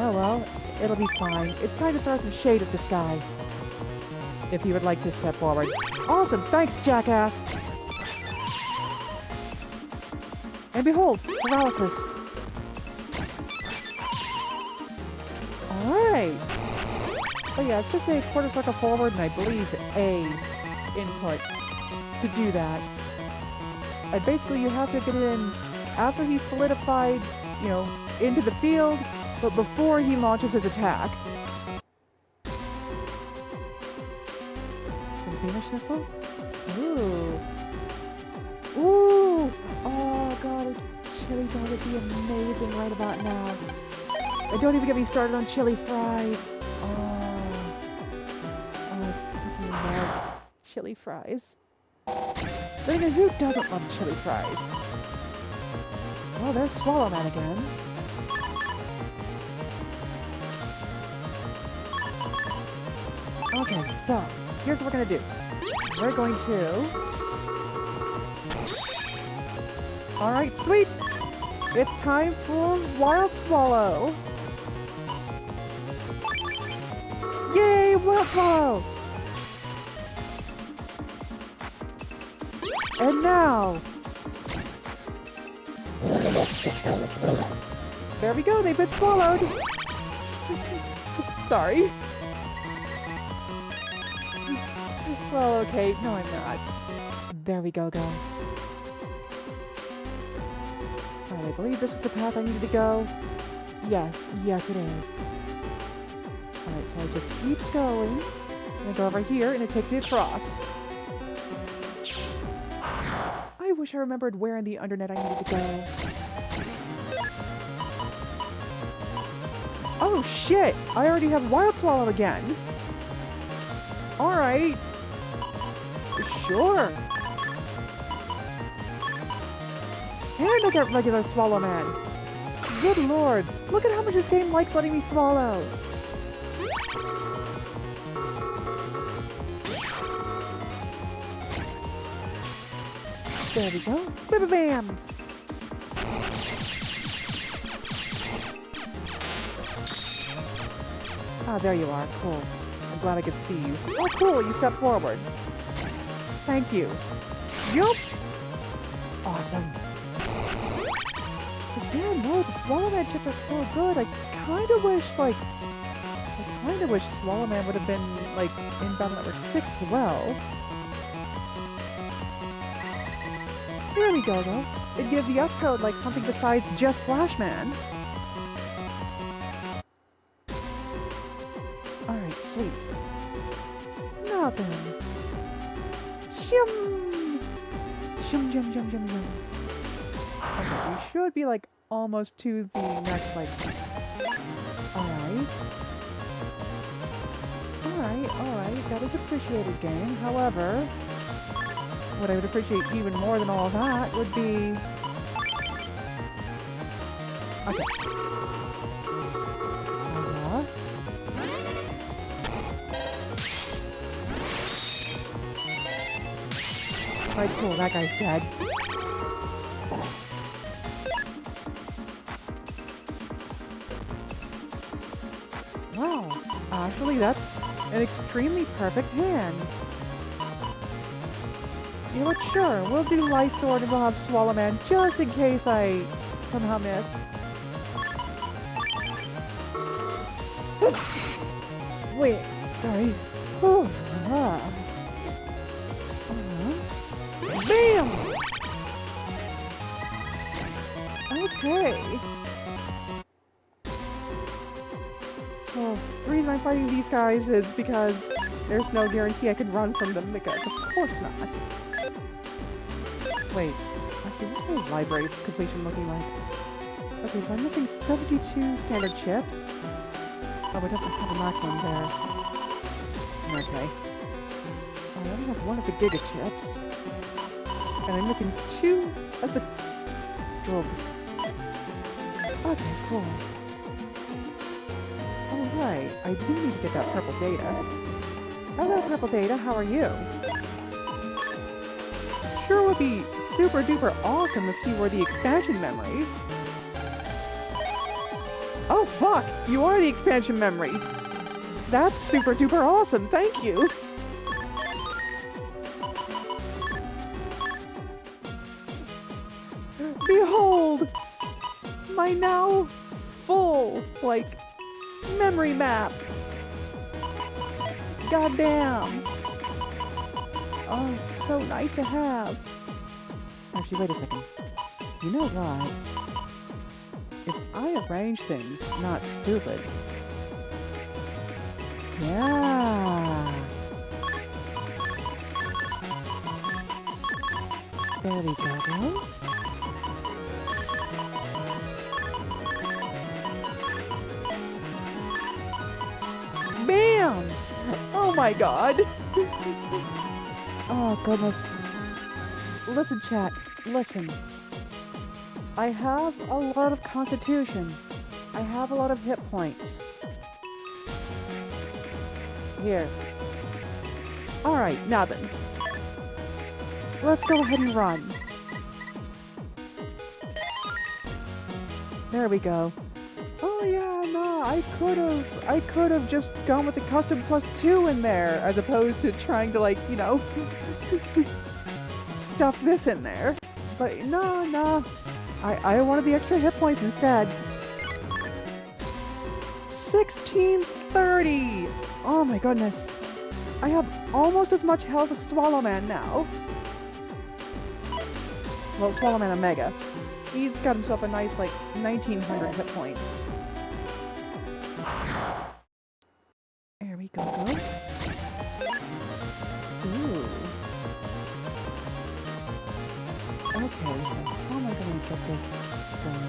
Oh well, it'll be fine. It's time to throw some shade at this guy. If he would like to step forward. Awesome, thanks, jackass! And behold, paralysis. Alright. Oh yeah, it's just a quarter circle forward and I believe A input to do that. And basically you have to get in after he's solidified, you know, into the field, but before he launches his attack. Finish Thistle? Ooh. Ooh! Oh god, a chili dog would be amazing right about now. And don't even get me started on chili fries. Oh, I freaking love chili fries. But I mean, who doesn't love chili fries? Oh, there's Swallow Man again. Okay, so here's what we're gonna do. We're going to... Alright, sweet! It's time for Wild Swallow! Yay, Wild Swallow! And now... There we go, they've been swallowed! Sorry. Well, okay. No, I'm not. There we go, guys. Alright, I believe this was the path I needed to go. Yes, yes it is. Alright, so I just keep going. I go over here, and it takes me across. I wish I remembered where in the undernet I needed to go. Oh, shit! I already have Wild Swallow again! Alright. Sure. And I get regular Swallow Man. Good lord. Look at how much this game likes letting me swallow. There we go. Bam-bams. Ah, there you are. Cool. I'm glad I could see you. Oh, cool. You stepped forward. Thank you. Yup. Awesome. But yeah, no, the Swallow Man chips are so good. I kind of wish, Swallow Man would have been, like, in Battle Network 6 as well. There we go, though. It'd give the S code, like, something besides just /man. Alright, sweet. Now then. Shum! Shum, jum, jum, jum, jum. Okay, we should be, like, almost to the next, like... Alright. Alright. That is appreciated, game. However, what I would appreciate even more than all that would be... Okay. Alright, cool, that guy's dead. Wow, actually that's an extremely perfect hand. You know what, sure, we'll do Life Sword and we'll have Swallow Man just in case I somehow miss. Wait, sorry. Oh, Bam! Okay. Well, the reason I'm fighting these guys is because there's no guarantee I can run from them, because of course not. Wait, actually, what's my library completion looking like? Okay, so I'm missing 72 standard chips. Oh, it doesn't have a maximum there. Okay. Oh, I only have one of the Giga chips. And I'm missing 2 of the drug. Okay, cool. Alright, I do need to get that purple data. Hello, purple data, how are you? Sure would be super duper awesome if you were the expansion memory. Oh fuck! You are the expansion memory! That's super duper awesome, thank you! Behold! My now full, like, memory map! Goddamn! Oh, it's so nice to have! Actually, wait a second. You know what? If I arrange things, not stupid. Yeah! There we go. Bam! Oh my god! Oh goodness. Listen, chat. Listen. I have a lot of constitution. I have a lot of hit points. Here. Alright, now then. Let's go ahead and run. There we go. Oh yeah, no, I could have just gone with the custom +2 in there, as opposed to trying to, like, you know, stuff this in there. But no. I wanted the extra hit points instead. 1630! Oh my goodness. I have almost as much health as Swallow Man now. Well, Swallow Man Omega. He's got himself a nice, like, 1900 hit points. There we go. Ooh. Okay, so how am I going to get this done?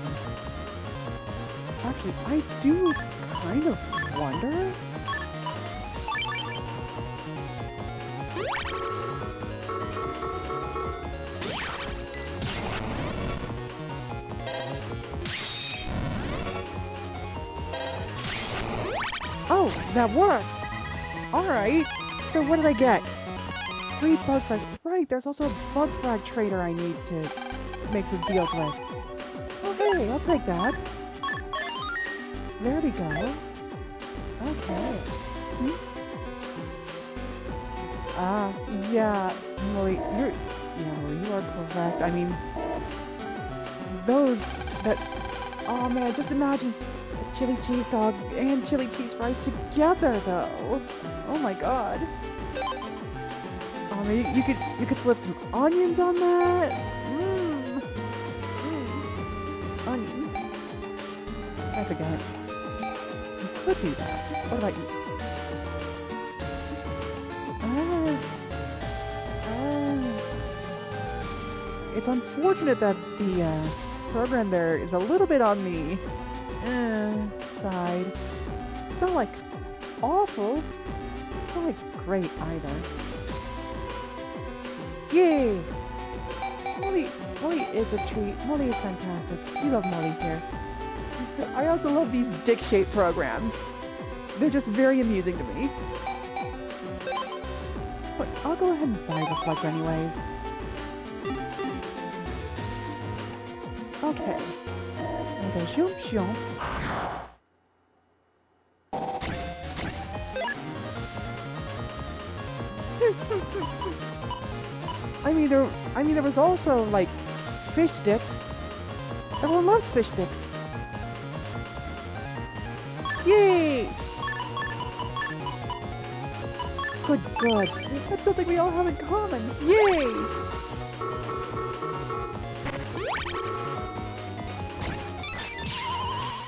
Actually, I do kind of wonder. Oh, that worked! Alright, so what did I get? 3 bug frag. Right, there's also a bug frag trader I need to make some deals with. Oh hey, I'll take that. There we go. Okay. Yeah, Molly, you are correct. I mean, those that, oh man, just imagine a chili cheese dog and chili cheese fries together, though. Oh my god. Oh man, you could slip some onions on that. Onions. I forget. You could do that. What about you? It's unfortunate that the program there is a little bit on the side. It's not like awful. It's not like great either. Yay! Molly is a treat. Molly is fantastic. We love Molly here. I also love these dick-shaped programs. They're just very amusing to me. But I'll go ahead and buy the flex anyways. Okay. There we go. Shoom, shoom. I mean, there was also like fish sticks. Everyone loves fish sticks. Yay! Good, good. That's something we all have in common. Yay!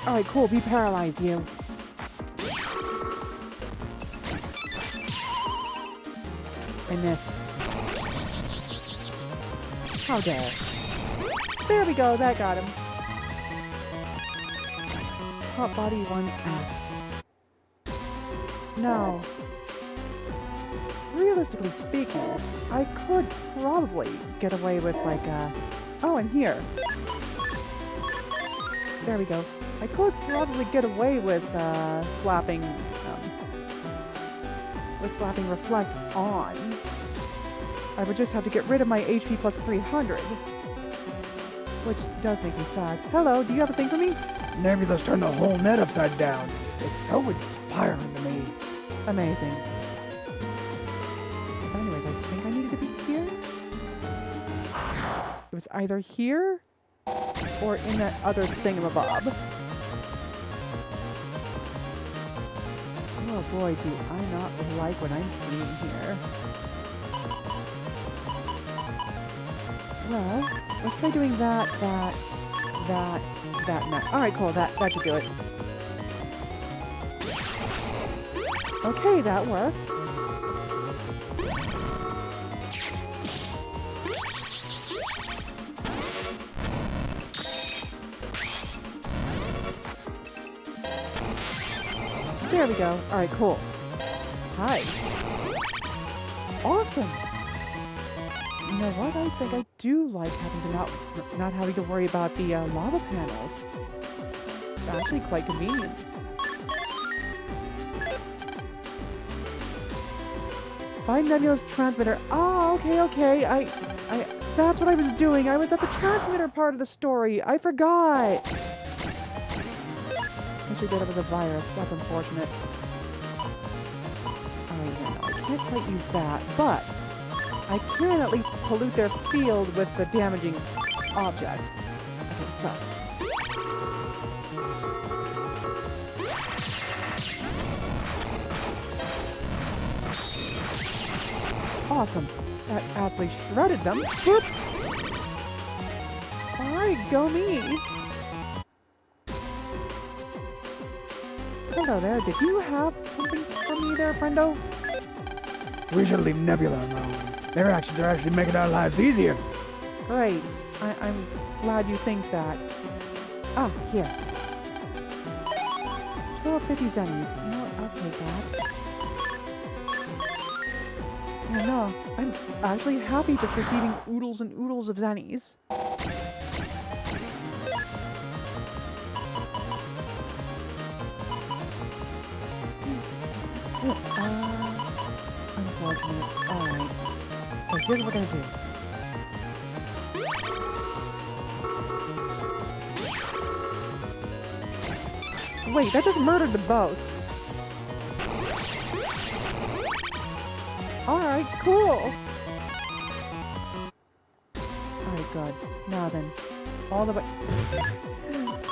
Alright, cool. Be paralyzed, you. I missed. How dare. There we go. That got him. Hot body 1F. Now, realistically speaking, I could probably get away with like oh, and here. There we go. I could probably get away with slapping reflect on. I would just have to get rid of my HP plus 300. Which does make me sad. Hello, do you have a thing for me? Nebula's turned the whole net upside down. It's so inspiring to me. Amazing. Anyways, I think I needed to be here. It was either here or in that other thingamabob. Oh boy, do I not like what I'm seeing here. Well, let's try doing that, now. Alright, cool, that should do it. Okay, that worked. There we go. Alright, cool. Hi. Awesome. You know what? I think I do like having to not having to worry about the lava panels. It's actually quite convenient. Find Nebula's transmitter. Oh, okay. I that's what I was doing. I was at the transmitter part of the story. I forgot. I should get it was a virus. That's unfortunate. Oh, yeah, no, I can't quite use that, but I can at least pollute their field with the damaging object. Okay, so. Awesome. That absolutely shredded them. Boop! Alright, go me! Hello there, did you have something for me there, friendo? We should leave Nebula alone. Their actions are actually making our lives easier. Great. I'm glad you think that. Ah, here. 1250 zennies. You know what? I'll take that. Yeah, no, I'm actually happy just receiving oodles and oodles of zennies. Unfortunate. Alright. So here's what we're gonna do. Wait, that just murdered them both. Alright, cool. Alright, good. Now then. All the way.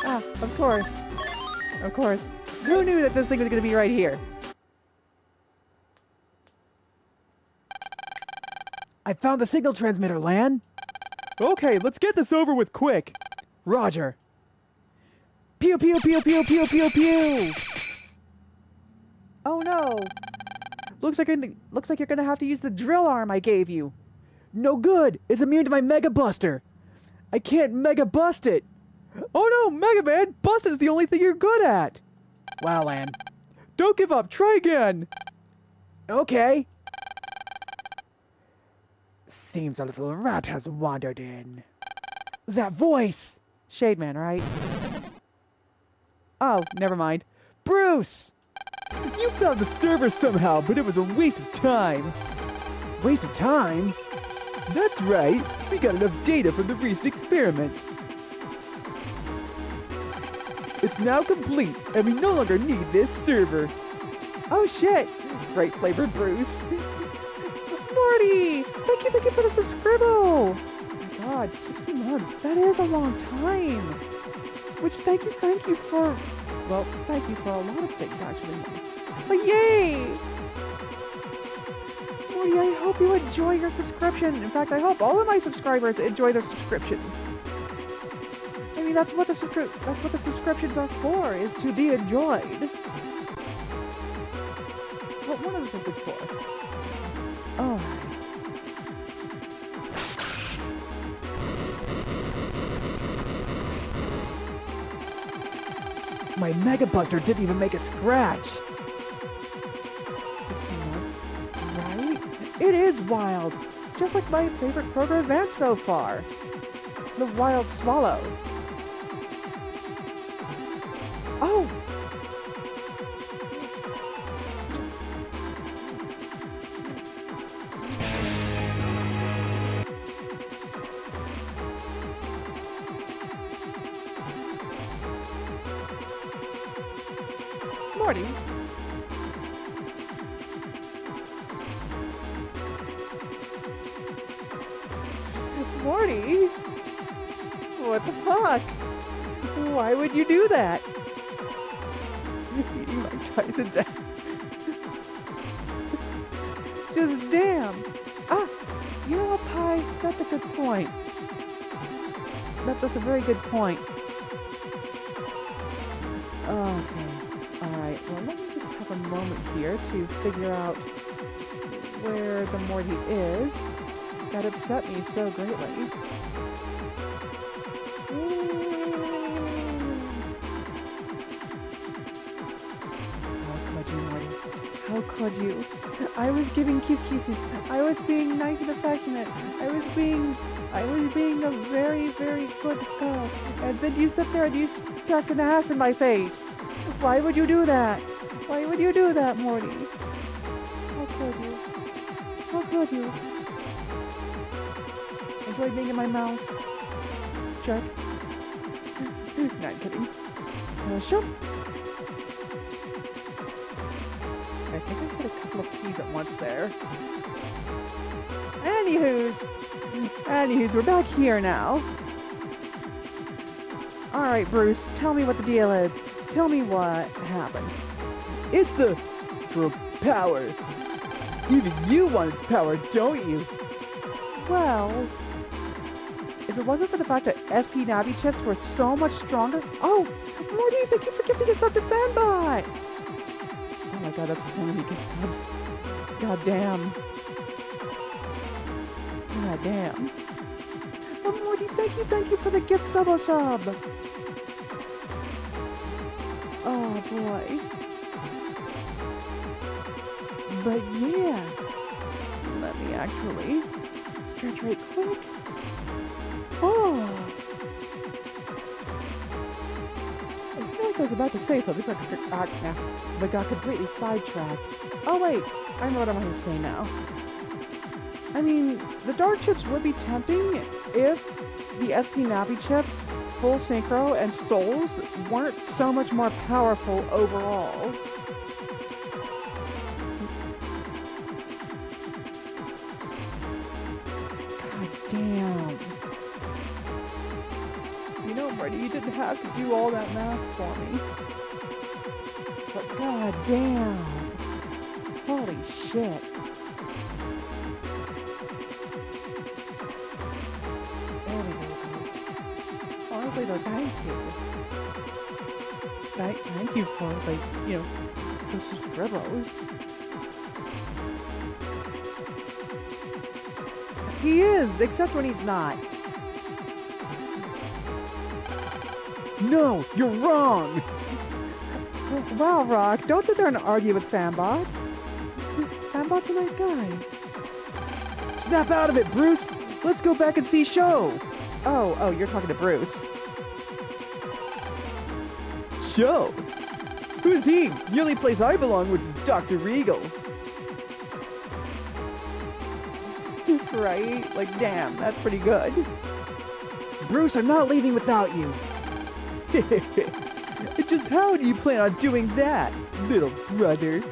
Ah, of course. Of course. Who knew that this thing was gonna be right here? I found the signal transmitter, Lan. Okay, let's get this over with quick. Roger. Pew pew pew pew pew pew pew. Oh no. Looks like you're gonna have to use the drill arm I gave you. No good. It's immune to my Mega Buster. I can't Mega Bust it. Oh no, Mega Man! Busted is the only thing you're good at. Wow, Lan. Don't give up. Try again. Okay. Seems a little rat has wandered in. That voice! Shademan, right? Oh, never mind. Bruce! You found the server somehow, but it was a waste of time. Waste of time? That's right. We got enough data from the recent experiment. It's now complete, and we no longer need this server. Oh shit! Great flavored Bruce. Morty! Thank you for the subscribe! Oh my god, 60 months. That is a long time. Which thank you for, well, thank you for a lot of things actually. But yay! Morty, I hope you enjoy your subscription. In fact, I hope all of my subscribers enjoy their subscriptions. I mean, that's what the subscriptions are for, is to be enjoyed. Well, one of the things it's for. Alright. My Mega Buster didn't even make a scratch. 16 months, right? It is wild. Just like my favorite Kroger advance so far. The Wild Swallow. Oh! Morty. Morty? What the fuck? Why would you do that? Eating Mike Tyson's ass. Just damn. Ah, you know what, Pi? That's a good point. That's a very good point. Okay. Alright, well, let me just have a moment here to figure out where the Morty is. That upset me so greatly. How could you, Morty? How could you? I was giving kisses. I was being nice and affectionate. I was being a very, very good girl. And then you sit there and you stuck an ass in my face. Why would you do that? Why would you do that, Morty? How could you? How could you? Enjoy being in my mouth. Jerk. No, I'm kidding. Sure. I think I hit a couple of keys at once there. Anywho's, we're back here now. Alright, Bruce, tell me what the deal is. Tell me what happened. It's the power. Even you want its power, don't you? Well, if it wasn't for the fact that SP Navi chips were so much stronger... Oh, Morty, thank you for gifting us up to Fanbot! Oh my god, that's so many gift subs. God damn. God damn. Oh, Morty, thank you for the gift sub. Oh boy. But yeah, let me actually stretch right quick. Oh, I feel like I was about to say something, but got completely sidetracked. Oh wait, I know what I'm going to say now. I mean, the dark chips would be tempting if the SP Navi chips, Full Synchro, and Souls weren't so much more powerful overall. God damn. You know, Brady, you didn't have to do all that math for me. But god damn. Holy shit. There we go. Honestly though, thank you. Thank you for, like, you know, the subscribers. He is, except when he's not. No, you're wrong! Wow, Rock, don't sit there and argue with Fanbot. Fanbot's a nice guy. Snap out of it, Bruce! Let's go back and see show! Oh, you're talking to Bruce. Show? Who's he? The only place I belong with is Dr. Regal. Right? Like, damn, that's pretty good. Bruce, I'm not leaving without you. Just how do you plan on doing that, little brother?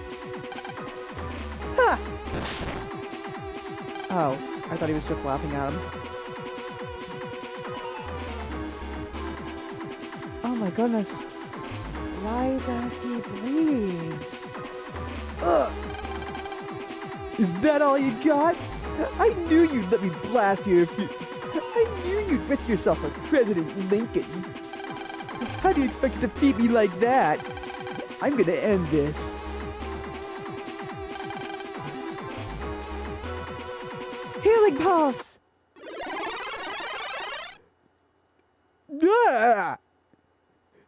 Ha! Oh, I thought he was just laughing at him. Oh my goodness. Lies as he breathes. Ugh. Is that all you got? I knew you'd let me blast you if you... I knew you'd risk yourself for President Lincoln. How do you expect to defeat me like that? I'm gonna end this. Healing pulse! Ah!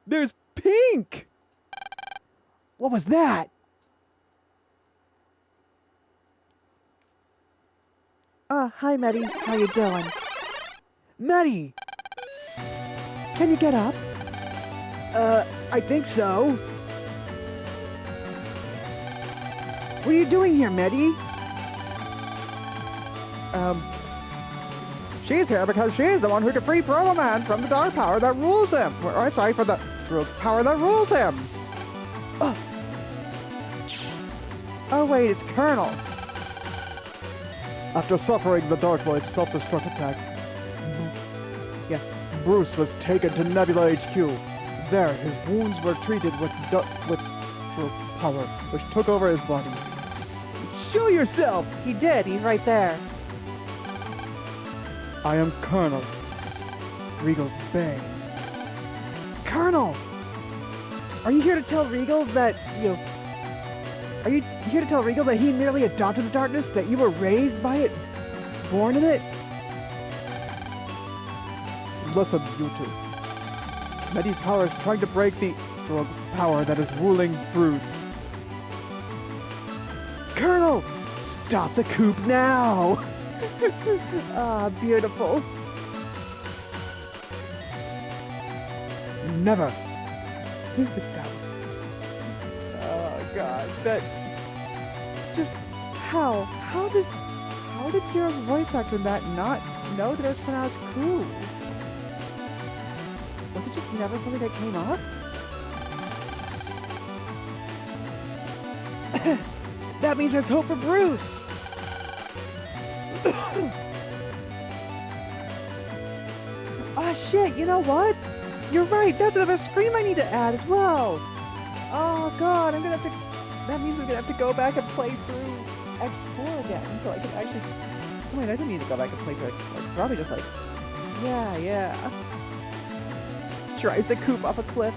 There's pink! What was that? Hi, Maddie. How you doing? Maddie! Can you get up? I think so. What are you doing here, Maddie? She's here because she's the one who can free Protoman from the dark power that rules him. Or, sorry, for the true power that rules him. Oh wait, it's Colonel. After suffering the Dark Void's self-destruct attack, Bruce was taken to Nebula HQ. There, his wounds were treated with true power, which took over his body. Show yourself! He did, he's right there. I am Colonel. Regal's Bane. Colonel! Are you here to tell Regal that, Are you here to tell Regal that he merely adopted the darkness, that you were raised by it, born in it? Listen, you two. Medi's power is trying to break the drug power that is ruling Bruce. Colonel! Stop the coup now! Beautiful. Never. Who is that? Oh god, that... Just how? How did Zero's voice actor that not know that it was pronounced coup? Was it just never something that came up? That means there's hope for Bruce! Ah shit, you know what? You're right, that's another scream I need to add as well! Oh god, I'm gonna have to... That means I'm gonna have to go back and play through X4 again, so I can actually... Oh wait, I don't need to go back and play through X4. Probably just like... Yeah. Drives the coupe off a cliff.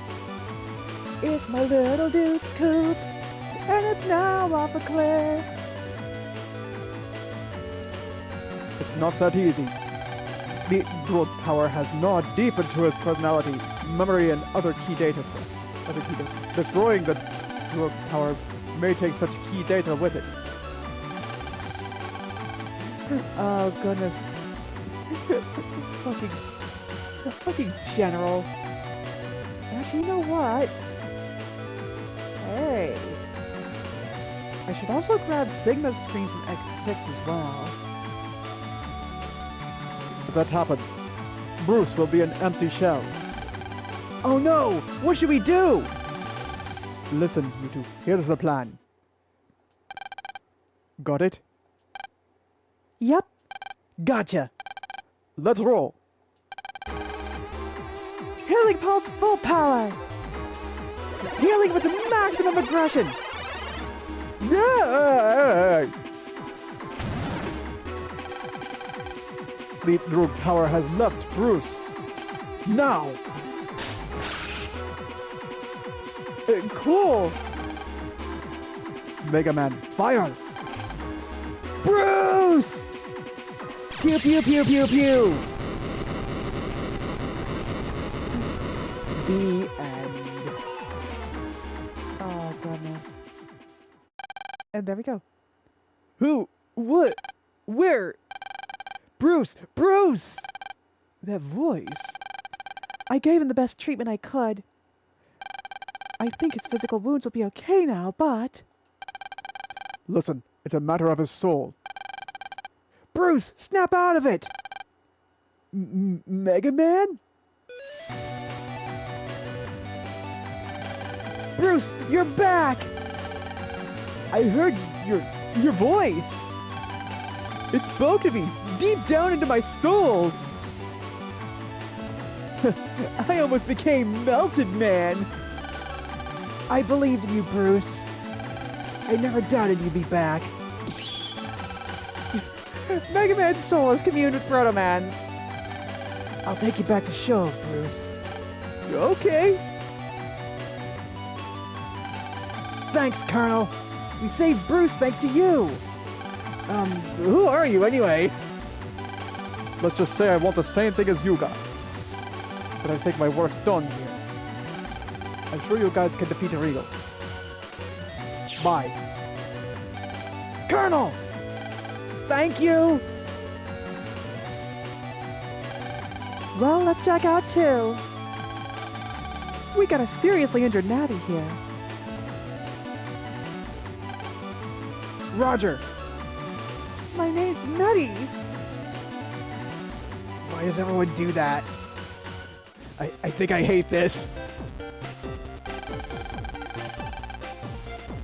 It's my little deuce coupe, and it's now off a cliff. It's not that easy. The drug power has gnawed deep into his personality, memory, and other key data. Destroying the drug power may take such key data with it. Oh goodness. fucking general. Actually, you know what? Hey. I should also grab Sigma's screen from X6 as well. If that happens, Bruce will be an empty shell. Oh no! What should we do? Listen, you two. Here's the plan. Got it? Yep. Gotcha. Let's roll. Healing pulse full power. Healing with the maximum aggression. Yeah! The drug power has left Bruce. Now! Cool. Mega Man, fire! Bruce! Pew pew pew pew pew. The end. Oh goodness. And there we go. Who? What? Where? Bruce! Bruce! That voice. I gave him the best treatment I could. I think his physical wounds will be okay now, but... Listen, it's a matter of his soul. Bruce, snap out of it! Mega Man? Bruce, you're back! I heard your voice! It spoke to me, deep down into my soul! I almost became melted, man! I believed in you, Bruce. I never doubted you'd be back. Mega Man's soul is communed with Protoman's. I'll take you back to show, Bruce. Okay. Thanks, Colonel. We saved Bruce thanks to you. Who are you anyway? Let's just say I want the same thing as you guys. But I think my work's done here. I'm sure you guys can defeat Regal. Bye. Colonel! Thank you! Well, let's check out too. We got a seriously injured Natty here. Roger! My name's Natty. Why does everyone do that? I think I hate this.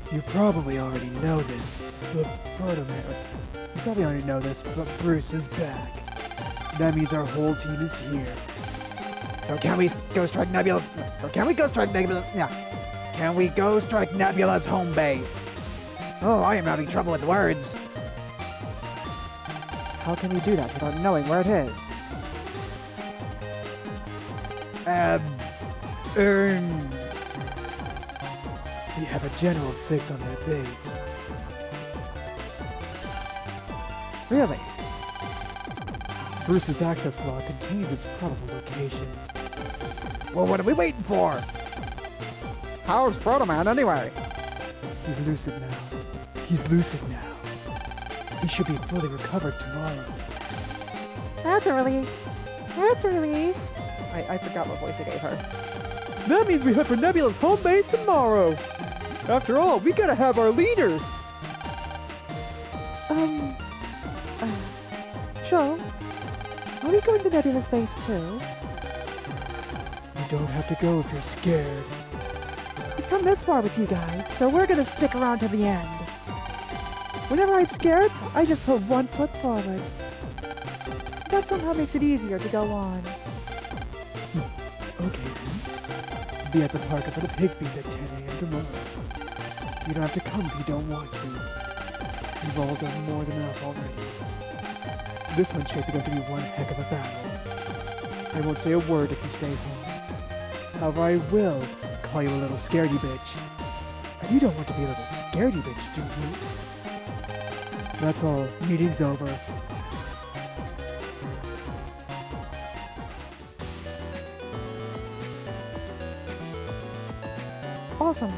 You probably already know this, but Protoman. You probably already know this, but Bruce is back. That means our whole team is here. So can we go strike Nebula's? Or can we go strike Nebula's? Yeah. Can we go strike Nebula's home base? Oh, I am having trouble with words. How can we do that without knowing where it is? We have a general fix on that base. Really? Bruce's access log contains its probable location. Well, what are we waiting for? How's Protoman anyway? He's lucid now. He's lucid now. He should be fully recovered tomorrow. That's a relief. That's a relief. I forgot what voice I gave her. That means we head for Nebula's home base tomorrow. After all, we gotta have our leader. Sure. Are we going to Nebula's base too? You don't have to go if you're scared. We've come this far with you guys, so we're gonna stick around to the end. Whenever I'm scared, I just put one foot forward. That somehow makes it easier to go on. Okay then. Be at the park in front of Higsby's at 10 a.m. tomorrow. You don't have to come if you don't want to. You've all done more than enough already. This one's shaping up to be one heck of a battle. I won't say a word if you stay home. However, I will call you a little scaredy bitch. And you don't want to be a little scaredy bitch, do you? That's all. Meeting's over. Awesome.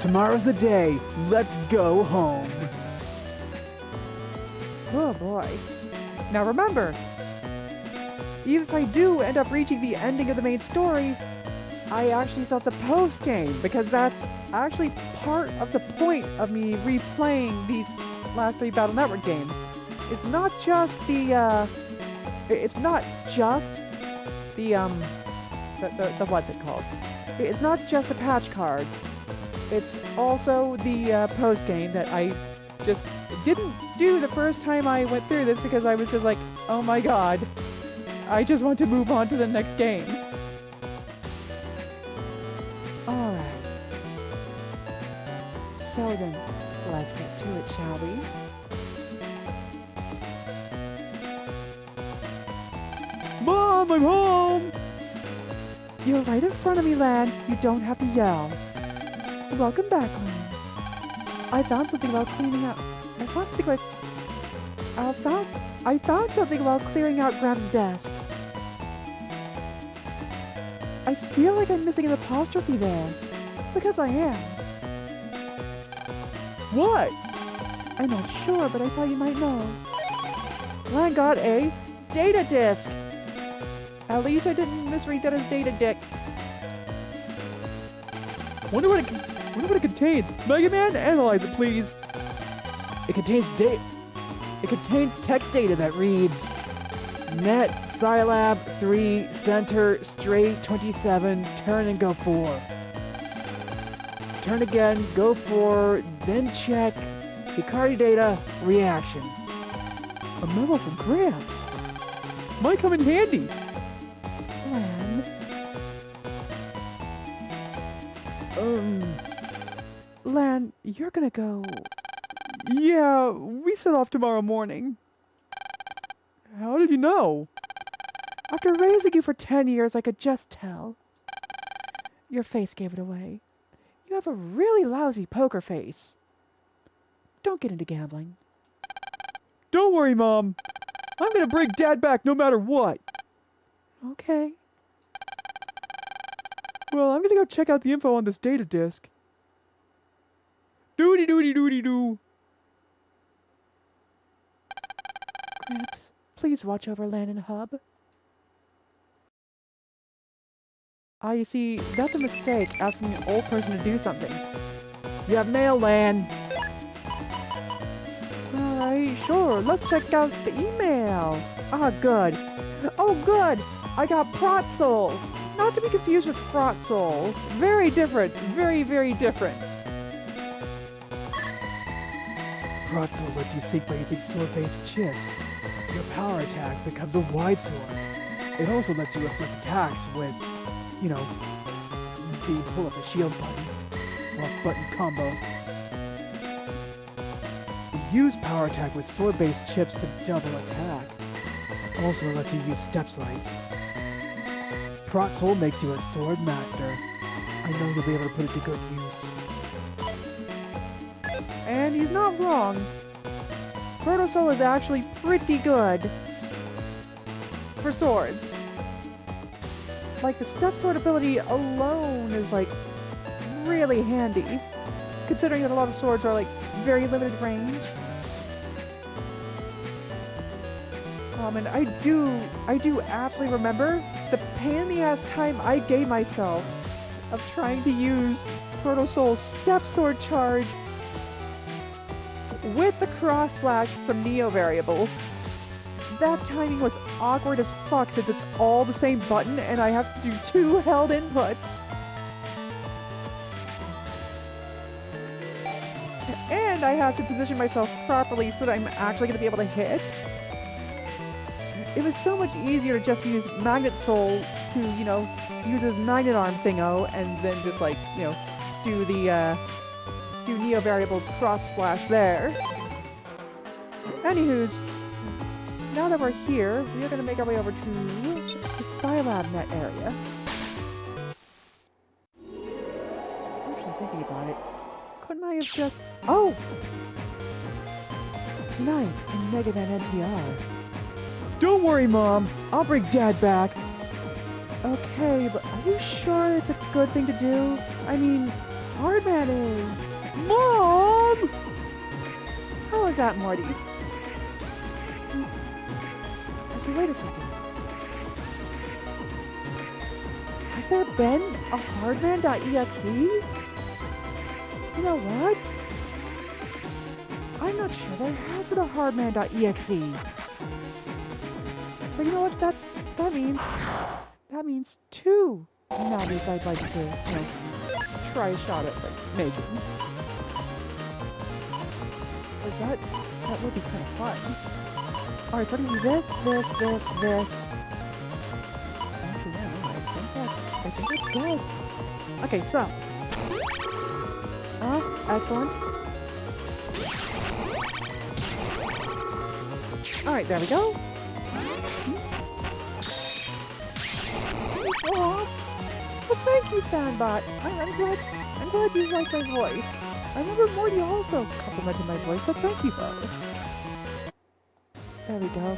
Tomorrow's the day. Let's go home. Oh boy. Now remember, even if I do end up reaching the ending of the main story, I actually still have the post game, because that's actually part of the point of me replaying these last 3 Battle Network games. It's not just the what's it called? It's not just the patch cards. It's also the post game that I just didn't do the first time I went through this, because I was just like, oh my god, I just want to move on to the next game. Alright. So then, let's get to it, shall we? Mom, I'm home! You're right in front of me, Lan. You don't have to yell. Welcome back, Lan. I found something while cleaning out. I found something while clearing out Gramps' desk. I feel like I'm missing an apostrophe there. Because I am. What? I'm not sure, but I thought you might know. Lan got a data disk. At least I didn't misread that as data dick. Wonder what it contains. Mega Man, analyze it, please. It contains text data that reads Net Scilab 3 Center Straight 27 Turn and Go 4. Return again, go for, then check. Hikari data, reaction. A memo from Gramps. Might come in handy. Lan. Lan, you're gonna go. Yeah, we set off tomorrow morning. How did you know? After raising you for 10 years, I could just tell. Your face gave it away. You have a really lousy poker face. Don't get into gambling. Don't worry, Mom. I'm gonna bring Dad back no matter what. Okay. Well, I'm gonna go check out the info on this data disk. Doody doody doody doo. Gramps, please watch over Lan and Hub. You see, that's a mistake, asking an old person to do something. You have mail, Lan. Alright, sure. Let's check out the email. Ah, good. Oh, good. I got Protzel. Not to be confused with Frotzel. Very different. Very, very different. Protoman lets you sink by using sword-based chips. Your power attack becomes a wide sword. It also lets you reflect attacks with, you know, the pull up the shield button, or button combo. Use power attack with sword-based chips to double attack. Also lets you use step slice. Prot Soul makes you a sword master. I know you'll be able to put it to good use. And he's not wrong. Protosoul is actually pretty good for swords. Like, the step sword ability alone is, like, really handy, considering that a lot of swords are, like, very limited range. And I do absolutely remember the pain in the ass time I gave myself of trying to use Protosoul's step sword charge with the cross slash from Neo variable. That timing was awkward as fuck since it's all the same button and I have to do 2 held inputs. And I have to position myself properly so that I'm actually going to be able to hit. It was so much easier to just use Magnet Soul to, you know, use his Magnet Arm thingo and then just, like, you know, do the, do Neo variables cross slash there. Anywho's, now that we're here, we are going to make our way over to the Scilab net area. Actually thinking about it, couldn't I have just... Oh! Tonight in Mega Man NTR. Don't worry, Mom. I'll bring Dad back. Okay, but are you sure it's a good thing to do? I mean, Hardman is... Mom! How is that, Morty? Actually, wait a second. Has there been a Hardman.exe? You know what? I'm not sure there has been a Hardman.exe. So you know what that means? That means 2 Nabbies I'd like to, you know, try a shot at, like, making. Because that would be kind of fun. Alright, so I'm gonna do this. Actually, no, I think that's good. Okay, so. Excellent. Alright, there we go. Oh, well, thank you, Fanbot. I'm glad you liked my voice. I remember Morty also complimented my voice, so thank you both. There we go.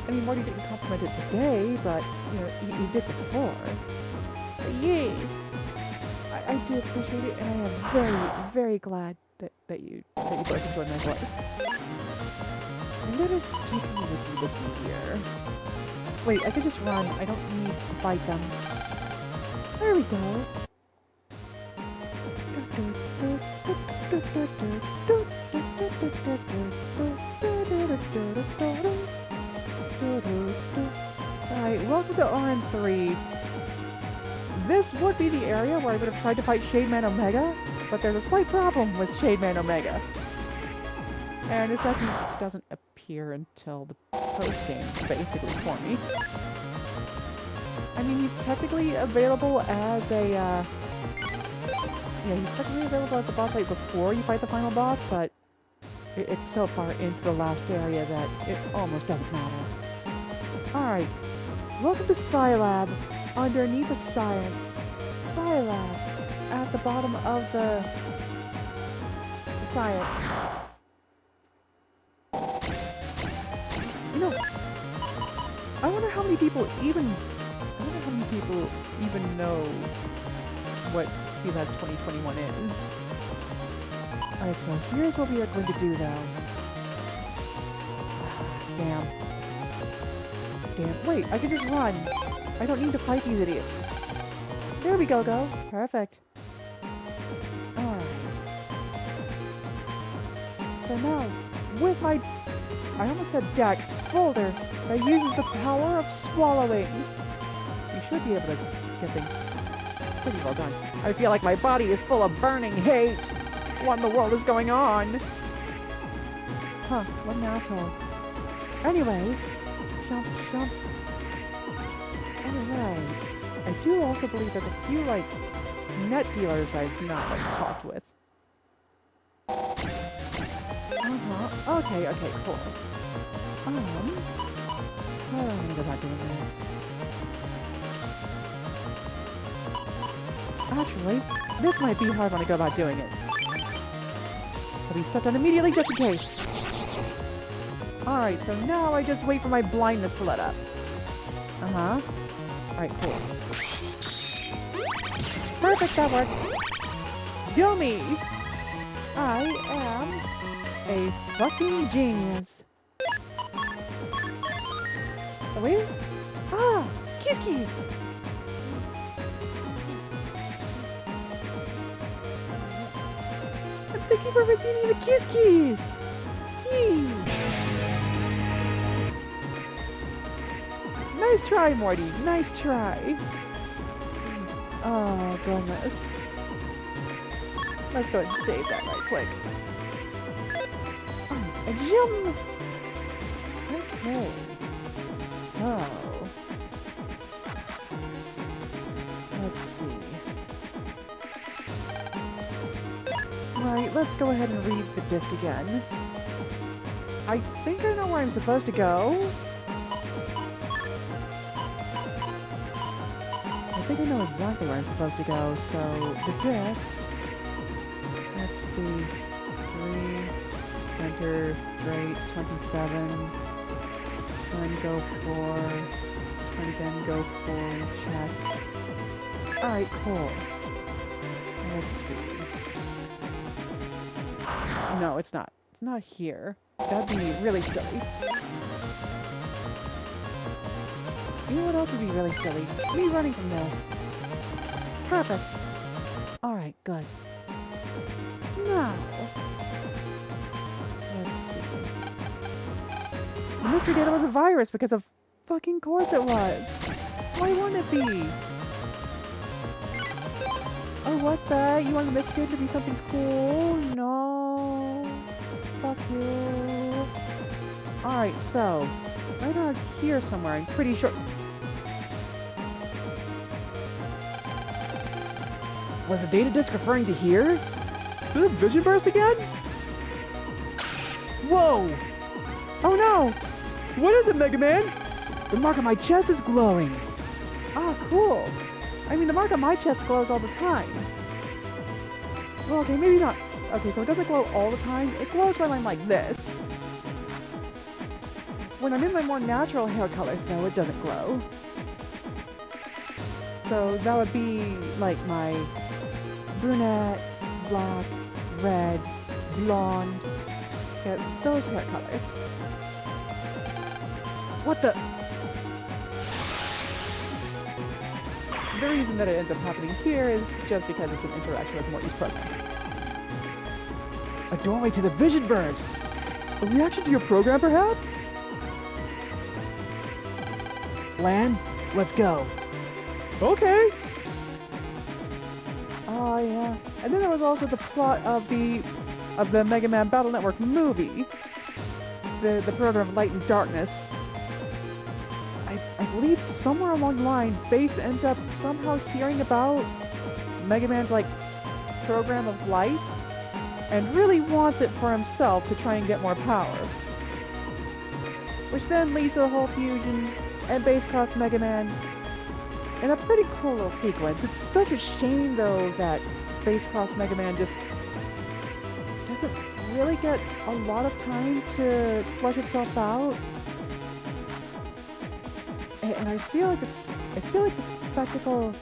I mean, Morty didn't compliment it today, but, you know, he did before. But yay! I do appreciate it, and I am very, very glad that you both enjoyed my voice. Let us take a look here. Wait, I can just run. I don't need to fight them. There we go. Alright, welcome to RM3. This would be the area where I would have tried to fight Shade Man Omega, But there's a slight problem with Shademan Omega. And his second doesn't appear until the post-game, basically, for me. I mean, he's technically available as a, yeah, he's technically available as a boss fight before you fight the final boss, but it's so far into the last area that it almost doesn't matter. Alright, welcome to Scilab, underneath the science. Scilab, at the bottom of the science. You know, I wonder how many people even know what Scilab 2021 is. Alright, so here's what we are going to do though. Damn. Wait, I can just run. I don't need to fight these idiots. There we go. Perfect. Alright. So now, with my, I almost said deck, folder, that uses the power of swallowing. You should be able to get things pretty well done. I feel like my body is full of burning hate. What in the world is going on? Huh, what an asshole. Anyways, jump. Alright. I do also believe there's a few, like, net dealers I've not, like, talked with. Okay, cool. How am I gonna go about doing this? Actually, this might be hard when I go about doing it. So we step down immediately just in case. Alright, so now I just wait for my blindness to let up. Alright, cool. Perfect, that worked. Yummy! I am a fucking genius. Oh, wait? Ah! Keys! Thank you for redeeming the keys! Yee! Nice try, Morty. Nice try. Oh, goodness. Let's go ahead and save that right quick. Oh, a gem! Okay. So... let's see. Right, let's go ahead and read the disc again. I think I know where I'm supposed to go. I think I know exactly where I'm supposed to go, so the disc... let's see... 3, center, straight, 27, then go 4, 20, then go 4, check. Alright, cool. Let's see... no, it's not. It's not here. That'd be really silly. You know what else would be really silly? Me running from this. Perfect. Alright, good. Now... let's see. The mystery data was a virus because of fucking course it was. Why wouldn't it be? Oh, what's that? You want the mystery data to be something cool? No. Fuck you. Alright, so... right out here somewhere, I'm pretty sure... was the data disk referring to here? Did a vision burst again? Whoa! Oh no! What is it, Mega Man? The mark on my chest is glowing. Ah, cool. I mean, the mark on my chest glows all the time. Well, okay, maybe not. Okay, so it doesn't glow all the time. It glows when I'm like this. When I'm in my more natural hair colors, though, it doesn't glow. So that would be like my brunette, black, red, blonde. Yeah, those hair colors. What the? The reason that it ends up happening here is just because it's an interaction with Morty's program. A doorway to the vision burst! A reaction to your program, perhaps? Lan, let's go. Okay. Oh yeah. And then there was also the plot of the Mega Man Battle Network movie, the program Light and Darkness. I believe somewhere along the line, Base ends up somehow hearing about Mega Man's like program of light, and really wants it for himself to try and get more power. Which then leads to the whole fusion and Base cross Mega Man in a pretty cool little sequence. It's such a shame though that Base cross Mega Man just doesn't really get a lot of time to flesh itself out. And I feel like the spectacle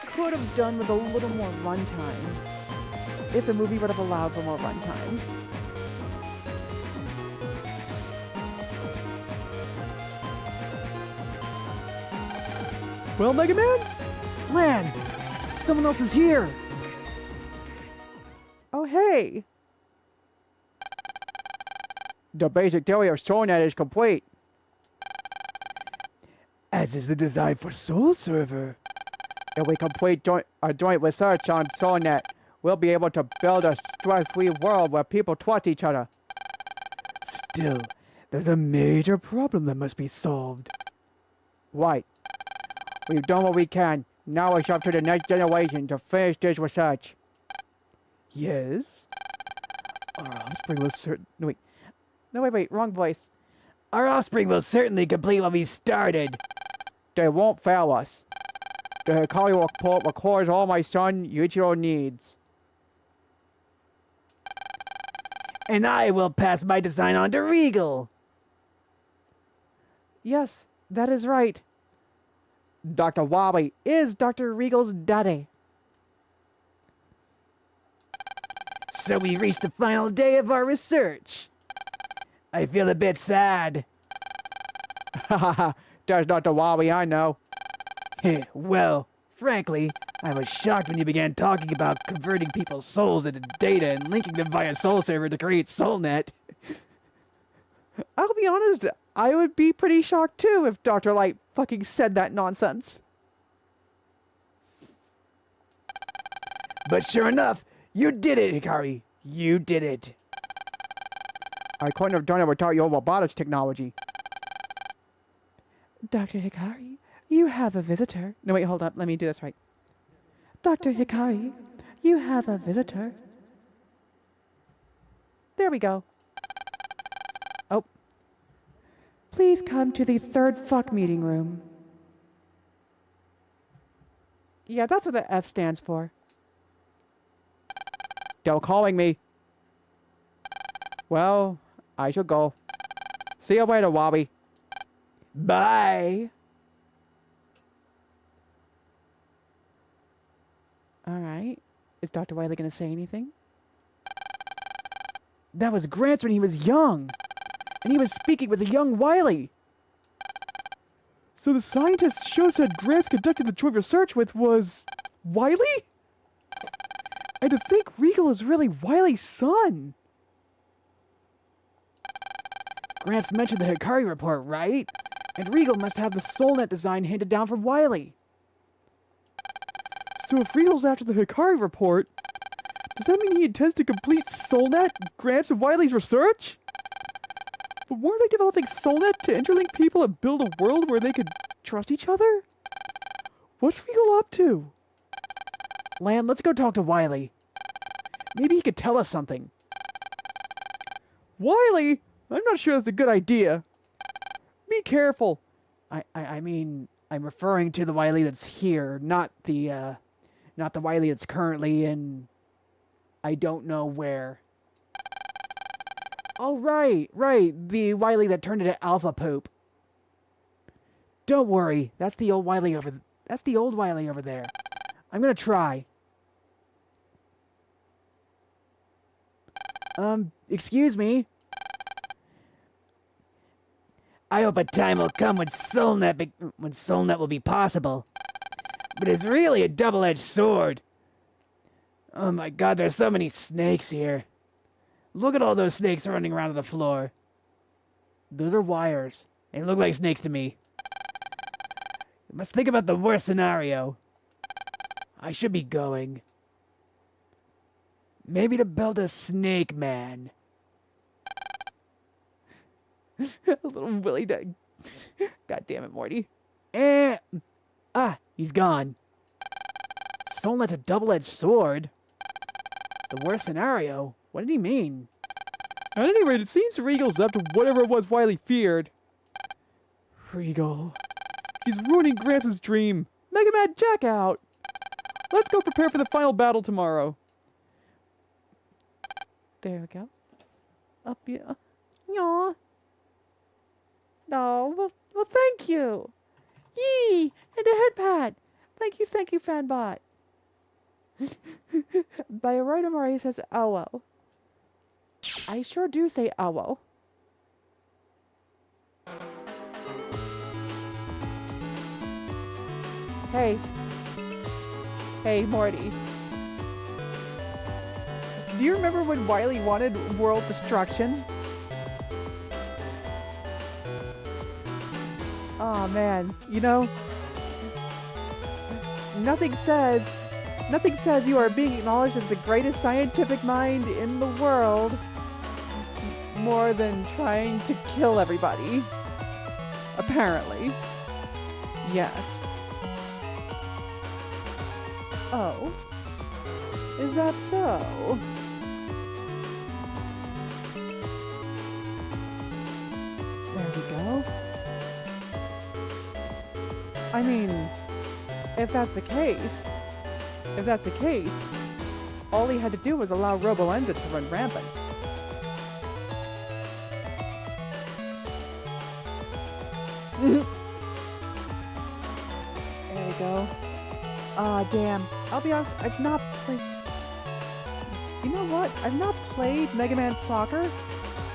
could have done with a little more runtime if the movie would have allowed for more runtime. Well, Mega Man? Lan! Someone else is here! Oh hey! The basic theory of SoulNet is complete. As is the design for Soul Server. If we complete a joint research on SoulNet, we'll be able to build a stress-free world where people trust each other. Still, there's a major problem that must be solved. Right. We've done what we can. Now it's up to the next generation to finish this research. Yes? Our offspring will certainly... No, wait, wrong voice. Our offspring will certainly complete what we started. They won't fail us. The Hikari report records all my son Yuichiro needs. And I will pass my design on to Regal. Yes, that is right. Dr. Wally is Dr. Regal's daddy. So we reached the final day of our research. I feel a bit sad. Hahaha, there's Dr. Wally I know. Well, frankly, I was shocked when you began talking about converting people's souls into data and linking them via Soul Server to create SoulNet. I'll be honest, I would be pretty shocked too if Dr. Light fucking said that nonsense. But sure enough, you did it, Hikari. You did it. I couldn't have done it without your robotics technology. Dr. Hikari, you have a visitor. No, wait, hold up. Let me do this right. Dr. Hikari, you have a visitor. There we go. Oh. Please come to the third fuck meeting room. Yeah, that's what the F stands for. They're calling me. Well, I should go. See you later, Wobby. Bye. Alright. Is Dr. Wily going to say anything? That was Grant when he was young. And he was speaking with a young Wily. So the scientist shows that Grant conducted the joint research with was... Wily? And to think Regal is really Wily's son. Gramps mentioned the Hikari report, right? And Regal must have the SoulNet design handed down from Wily. So if Regal's after the Hikari report, does that mean he intends to complete SoulNet, Gramps, and Wily's research? But weren't they developing SoulNet to interlink people and build a world where they could trust each other? What's Regal up to? Lan, let's go talk to Wily. Maybe he could tell us something. Wily? I'm not sure that's a good idea. Be careful. I mean, I'm referring to the Wily that's here, not the Wily that's currently in... I don't know where. Oh, right. The Wily that turned into Alpha Poop. Don't worry. That's the old Wily over there. I'm gonna try. Excuse me? I hope a time will come when SoulNet will be possible. But it's really a double-edged sword. Oh my god, there's so many snakes here. Look at all those snakes running around on the floor. Those are wires. They look like snakes to me. You must think about the worst scenario. I should be going. Maybe to build a snake man. Little Willy dog. God damn it, Morty. He's gone. Someone that's a double-edged sword. The worst scenario? What did he mean? At any rate, it seems Regal's up to whatever it was Wily feared. Regal. He's ruining Gramps' dream. Mega Man, check out! Let's go prepare for the final battle tomorrow. There we go. Up here. Yaw. No, well, thank you. Yee! And a head pat. Thank you, fanbot. By right Amari says owo. I sure do say owo. Hey. Hey, Morty. Do you remember when Wily wanted world destruction? Oh man, you know, nothing says you are being acknowledged as the greatest scientific mind in the world more than trying to kill everybody. Apparently. Yes. Oh. Is that so? There we go. I mean, if that's the case, all he had to do was allow Robo-Enza to run rampant. There we go. Ah, damn. I'll be honest, I've not played... You know what? I've not played Mega Man Soccer.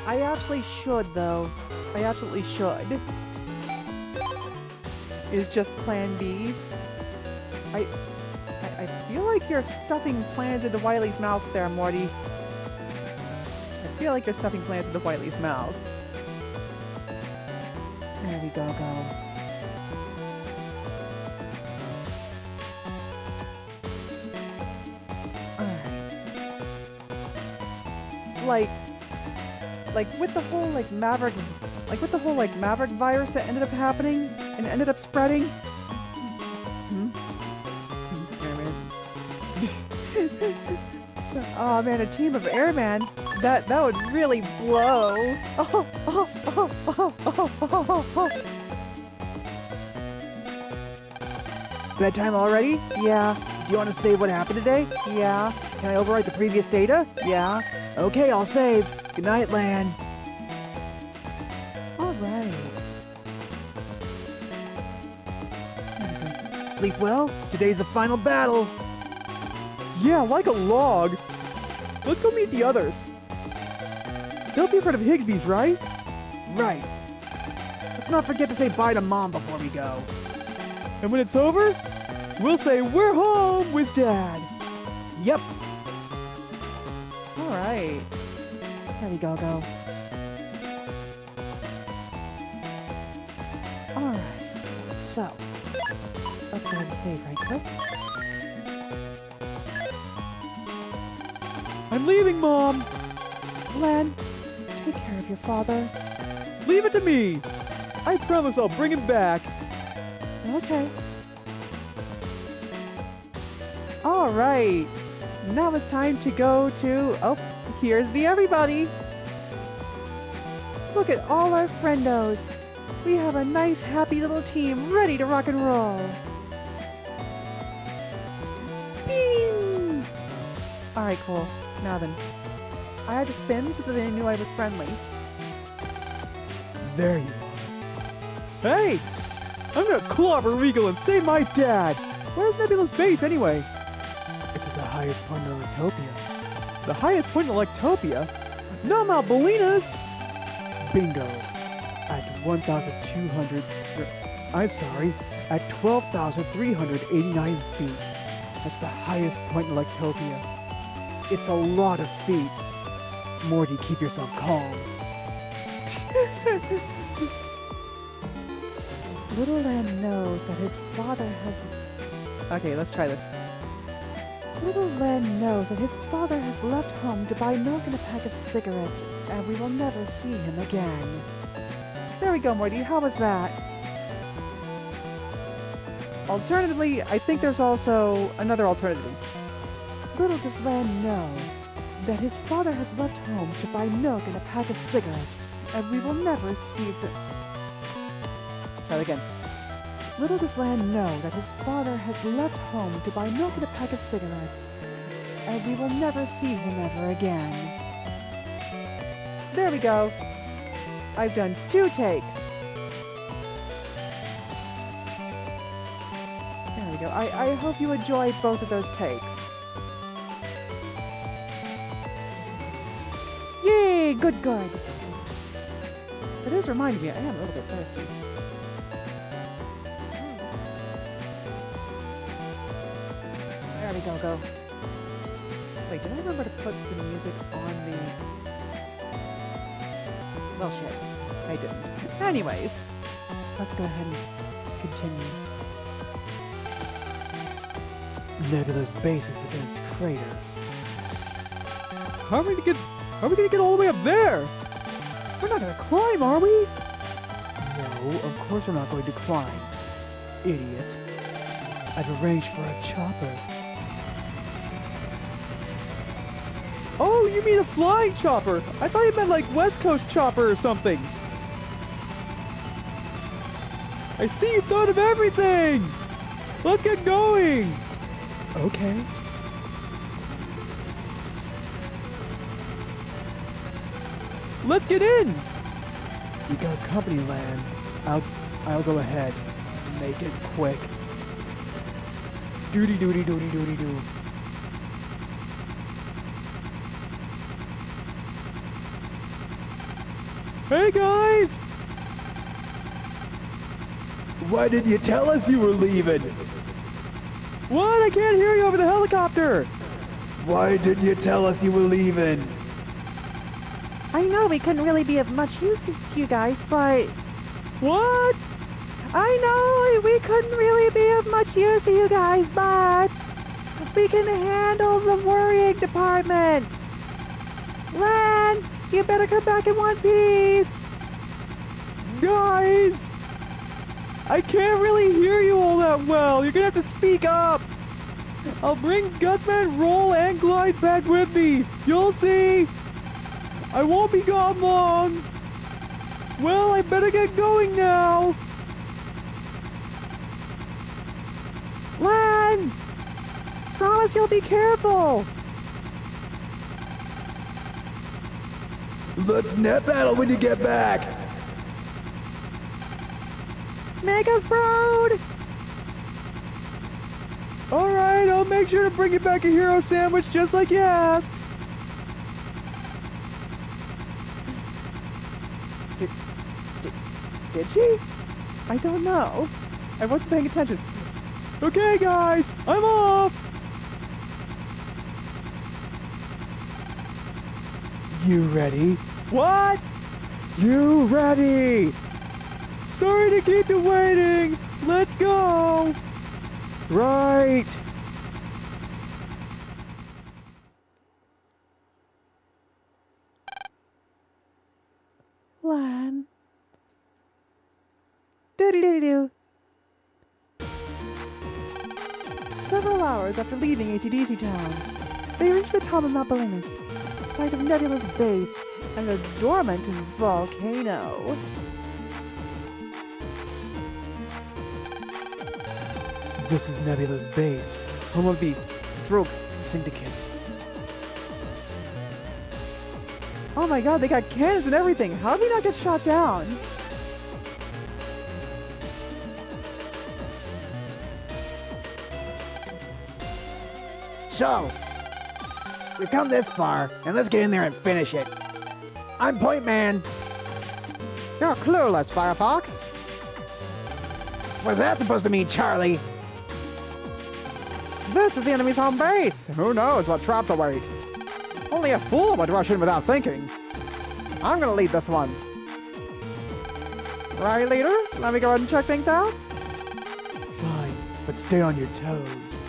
I actually should, though. I absolutely should. Is just Plan B. I feel like you're stuffing plans into Wily's mouth there, Morty. I feel like you're stuffing plans into Wily's mouth. There we go. Alright. Like with the whole Maverick virus that ended up happening and ended up spreading. Oh man, a team of airmen. That would really blow. Bedtime already? Yeah. Do you want to save what happened today? Yeah. Can I overwrite the previous data? Yeah. Okay, I'll save. Good night, Lan. Alright. Sleep well? Today's the final battle. Yeah, like a log. Let's go meet the others. They'll be in front of Higsby's, right? Right. Let's not forget to say bye to Mom before we go. And when it's over, we'll say we're home with Dad. Yep. Alright. There we go. Alright. So, let's go ahead and save right quick. I'm leaving, Mom. Lan, take care of your father. Leave it to me. I promise I'll bring him back. Okay. Alright. Now it's time to go to... Oh, here's the everybody. Look at all our friendos. We have a nice, happy little team ready to rock and roll. Spin! Alright, cool. Now then. I had to spin so that they knew I was friendly. There you are. Hey! I'm gonna clobber Regal and save my dad! Where's Nebula's base, anyway? It's at the highest point in Electopia. The highest point in Electopia? No, Malbolinas! Bingo. At 1,200... I'm sorry, at 12,389 feet. That's the highest point in Electopia. It's a lot of feet. Morty, keep yourself calm. Little Lan knows that his father has... Okay, let's try this. Little Len knows that his father has left home to buy milk and a pack of cigarettes, and we will never see him again. There we go, Morty. How was that? Alternatively, I think there's also another alternative. Little does Len know that his father has left home to buy milk and a pack of cigarettes, and we will never see the... Try that again. Little does Len know that his father has left home to buy milk and a pack of cigarettes, and we will never see him ever again. There we go. I've done 2 takes. There we go. I hope you enjoyed both of those takes. Yay! Good, good. It is reminding me, I am a little bit thirsty. There we go. Wait, did I remember to put the music on the... Well, shit. I didn't. Anyways, let's go ahead and continue. Nebula's base is within its crater. How are we gonna get all the way up there? We're not gonna climb, are we? No, of course we're not going to climb. Idiot. I've arranged for a chopper. Oh, you mean a flying chopper? I thought you meant like West Coast chopper or something. I see you thought of everything! Let's get going! Okay. Let's get in! You got company land. I'll go ahead. Make it quick. Doody doody doody doody doo. Hey guys! Why didn't you tell us you were leaving? What? I can't hear you over the helicopter! Why didn't you tell us you were leaving? I know we couldn't really be of much use to you guys, but... What? I know we couldn't really be of much use to you guys, but... we can handle the worrying department! Len, you better come back in one piece! Guys! I can't really hear you all that well. You're gonna have to speak up. I'll bring Gutsman, Roll, and Glide back with me. You'll see. I won't be gone long. Well, I better get going now. Len! Promise you'll be careful! Let's net battle when you get back. Make us proud! Alright, I'll make sure to bring you back a hero sandwich just like you asked. Did she? I don't know. I wasn't paying attention. Okay, guys, I'm off. You ready? What? You ready? Sorry to keep you waiting. Let's go. Right. Lan. Doodly-doo. Several hours after leaving ACDC Town, they reached the top of Mount Belinus, the site of Nebula's base and a dormant volcano. This is Nebula's base, home of the Stroke Syndicate. Oh my god, they got cannons and everything. How did we not get shot down? So, we've come this far, and let's get in there and finish it. I'm Point Man. You're clueless, Firefox. What's that supposed to mean, Charlie? This is the enemy's home base. Who knows what traps await? Only a fool would rush in without thinking. I'm gonna lead this one. Right, leader? Let me go ahead and check things out. Fine, but stay on your toes.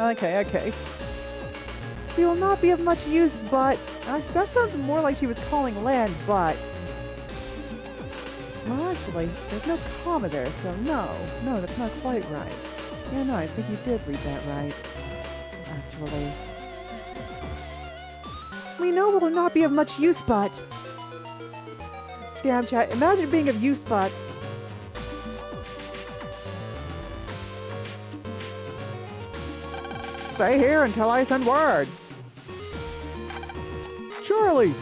Okay. She will not be of much use, but... that sounds more like she was calling land, but... Well, actually, there's no comma there, so no. No, that's not quite right. Yeah, no, I think you did read that right. Actually. We know it will not be of much use, but... Damn, chat. Imagine being of use, but... Stay here until I send word. Charlie!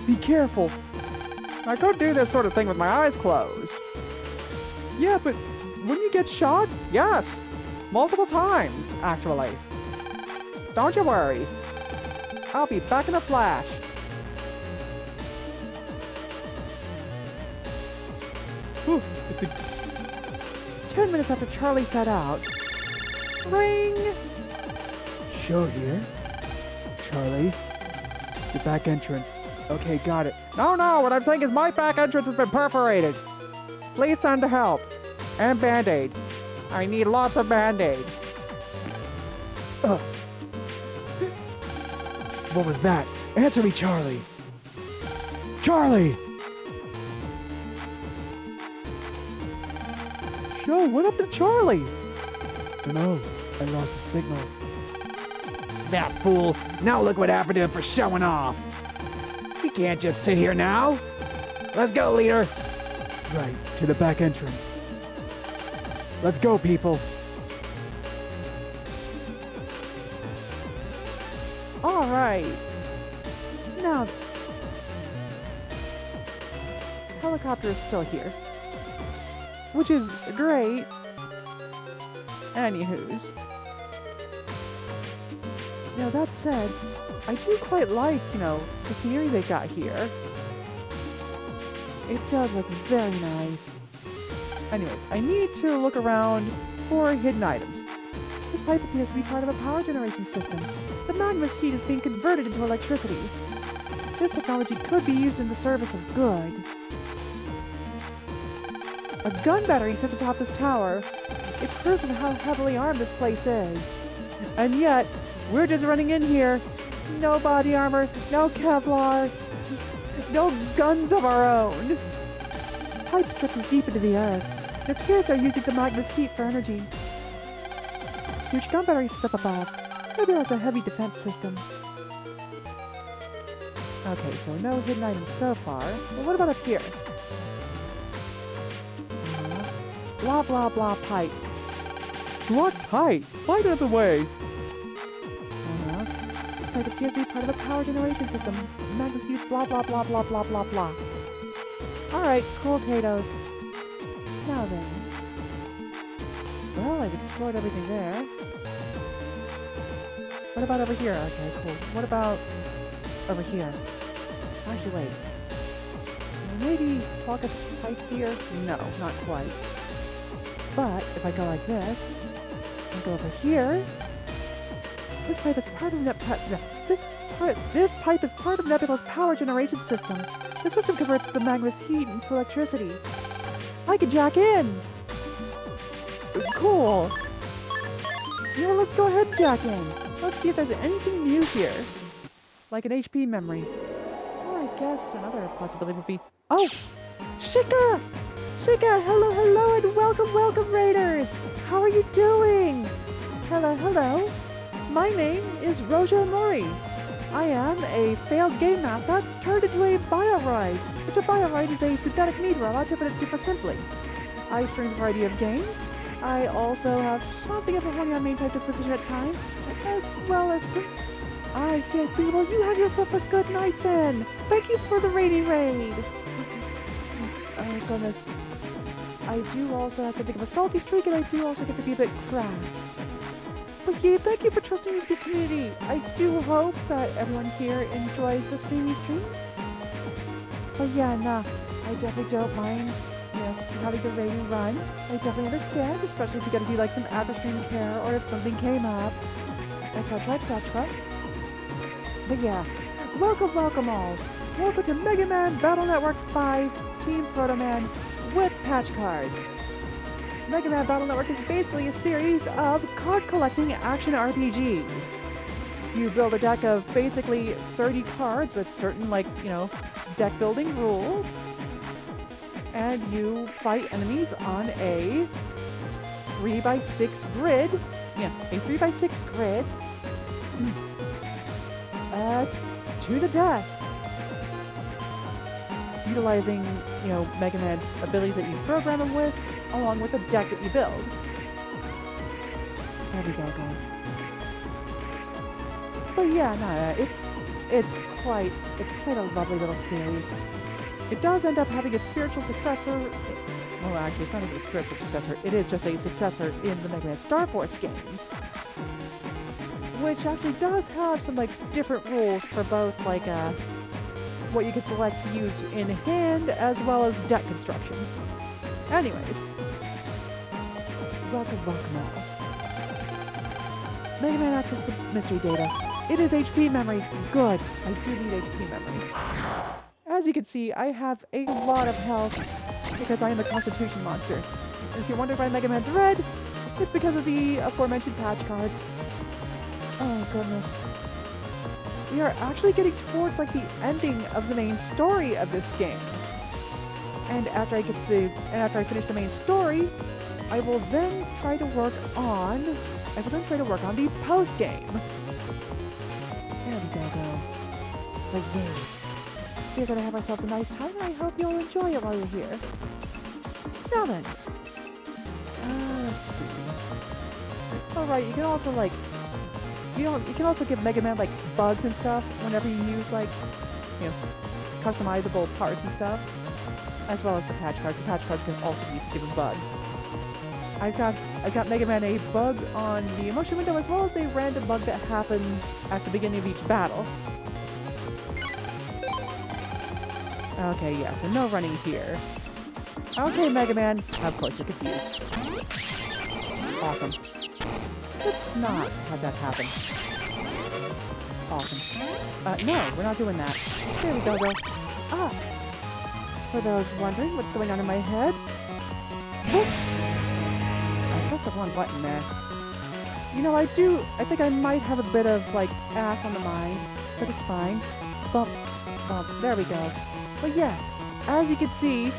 Be careful. I could do this sort of thing with my eyes closed. Yeah, but when you get shot? Yes! Multiple times, actually. Don't you worry. I'll be back in a flash. Whew, it's a... 10 minutes after Charlie set out. Ring! Show here. Charlie, the back entrance. Okay, got it. No, what I'm saying is my back entrance has been perforated. Please send help. And Band-Aid. I need lots of Band-Aid. What was that? Answer me, Charlie. Charlie! Show, what up to Charlie? No, I lost the signal. That fool! Now look what happened to him for showing off! We can't just sit here now! Let's go, leader! Right, to the back entrance. Let's go, people. Alright. Now... Helicopter is still here. Which is great. Anywho's. Now that said, I do quite like, the scenery they got here. It does look very nice. Anyways, I need to look around for hidden items. This pipe appears to be part of a power generation system. The magma's heat is being converted into electricity. This technology could be used in the service of good. A gun battery sits atop this tower. It's proof of how heavily armed this place is. And yet, we're just running in here. No body armor, no Kevlar, no guns of our own. Pipe stretches deep into the earth. It appears they're using the magma's heat for energy. Huge gun battery sits up above. Maybe that's a heavy defense system. Okay, so no hidden items so far. But what about up here? Blah blah blah pipe. Block tight. Fight out of the way. This pipe appears to be part of a power generation system. Magnus use blah blah blah blah blah blah blah. Alright, cool potatoes. Now then. Well, I've explored everything there. What about over here? Okay, cool. What about over here? Actually, wait. Maybe talk a pipe here? No, not quite. But if I go like this, and go over here, this pipe is part of this pipe is part of Nebula's power generation system. The system converts the magma's heat into electricity. I can jack in. Cool. Let's go ahead and jack in. Let's see if there's anything new here, like an HP memory. Or I guess another possibility would be, oh, Shika. Shika, hello, and welcome, Raiders! How are you doing? Hello. My name is Roja Mori. I am a failed game mascot turned into a Bioroid, which a Bioroid is a synthetic meat robot, to put it super simply. I stream a variety of games. I also have something of a horny on main type disposition at times, as well as... I see. Well, you have yourself a good night then. Thank you for the raid. Oh, goodness. I do also have something of a salty streak, and I do also get to be a bit crass. But yeah, thank you for trusting me with your community. I do hope that everyone here enjoys this mini stream. But yeah, nah, I definitely don't mind, having the rating run. I definitely understand, especially if you gotta do like some after-stream care, or if something came up, etc. But yeah, welcome all. Welcome to Mega Man Battle Network 5 Team Protoman with patch cards. Mega Man Battle Network is basically a series of card collecting action RPGs. You build a deck of basically 30 cards with certain, like, you know, deck building rules. And you fight enemies on a 3x6 grid. Yeah, a 3x6 grid. To the death. Utilizing, you know, Mega Man's abilities that you program him with, along with the deck that you build. There we go, guys. But yeah, no, it's quite a lovely little series. It does end up having a spiritual successor. Well, actually, it's not even a spiritual successor. It is just a successor in the Mega Man Star Force games, which actually does have some like different rules for both like what you can select to use in hand as well as deck construction. Anyways, welcome all. Mega Man access the mystery data. It is HP memory. Good. I do need HP memory. As you can see, I have a lot of health because I am a Constitution monster. And if you're wondering why Mega Man's red, it's because of the aforementioned patch cards. Oh goodness. We are actually getting towards like the ending of the main story of this game. And after I finish the main story, I will then try to work on the post game. There we go. But yay. We're gonna have ourselves a nice time, and I hope you'll enjoy it while you're here. Now then. Let's see. Alright, you can also like you can also give Mega Man like bugs and stuff whenever you use like, you know, customizable parts and stuff. As well as the patch cards. The patch cards can also be used to give him bugs. I've got Mega Man a bug on the emotion window as well as a random bug that happens at the beginning of each battle. Okay, yeah, so no running here. Okay, Mega Man. Of course you're confused. Awesome. Let's not have that happen. Awesome. No, we're not doing that. There we go, though. Ah! For those wondering what's going on in my head, whoop! I pressed the wrong button there. You know, I think I might have a bit of, like, ass on the mind, but it's fine. Bump, bump, there we go. But yeah, as you can see,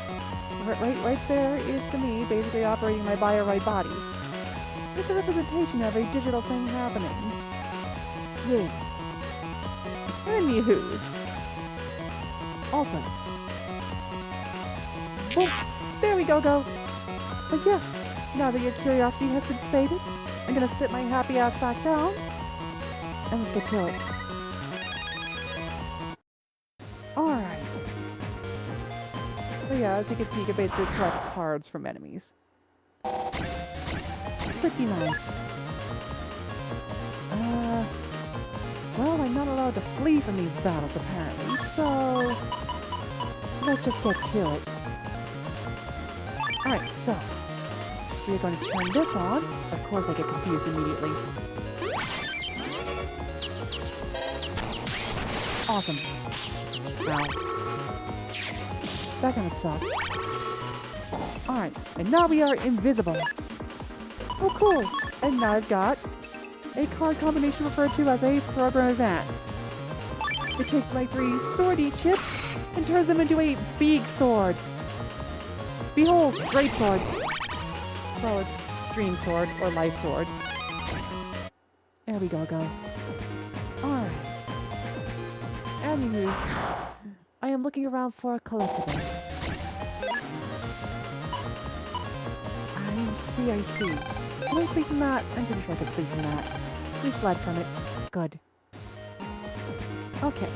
right there is to me basically operating my bio-right body. It's a representation of a digital thing happening. Yay. Anywho's. Also. Boom. There we go. But yeah, now that your curiosity has been sated, I'm gonna sit my happy ass back down, and let's get to it. Alright. So yeah, as you can see, you can basically collect cards from enemies. Pretty nice. Well, I'm not allowed to flee from these battles, apparently, so let's just get to it. Alright, so we're going to turn this on. Of course, I get confused immediately. Awesome. Ow. That kind of sucks. Alright, and now we are invisible. Oh, cool. And now I've got a card combination referred to as a Program Advance. It takes my 3 swordy chips and turns them into a big sword. Behold, Great Sword. Well, it's Dream Sword or Life Sword. There we go. Alright. Anywho's, I am looking around for collectibles. I see. Can I flee from that? I'm pretty sure I could flee from that. We fled from it. Good. Okay.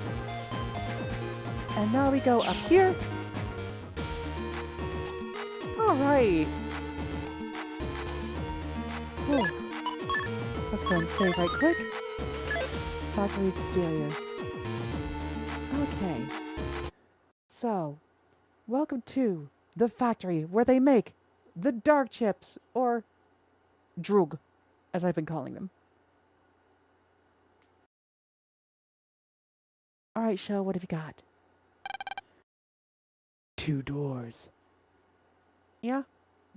And now we go up here. Alright. Let's go and save right quick. Factory exterior. Okay. So, welcome to the factory where they make the dark chips, or Droog, as I've been calling them. Alright, show, what have you got? 2 doors. Yeah?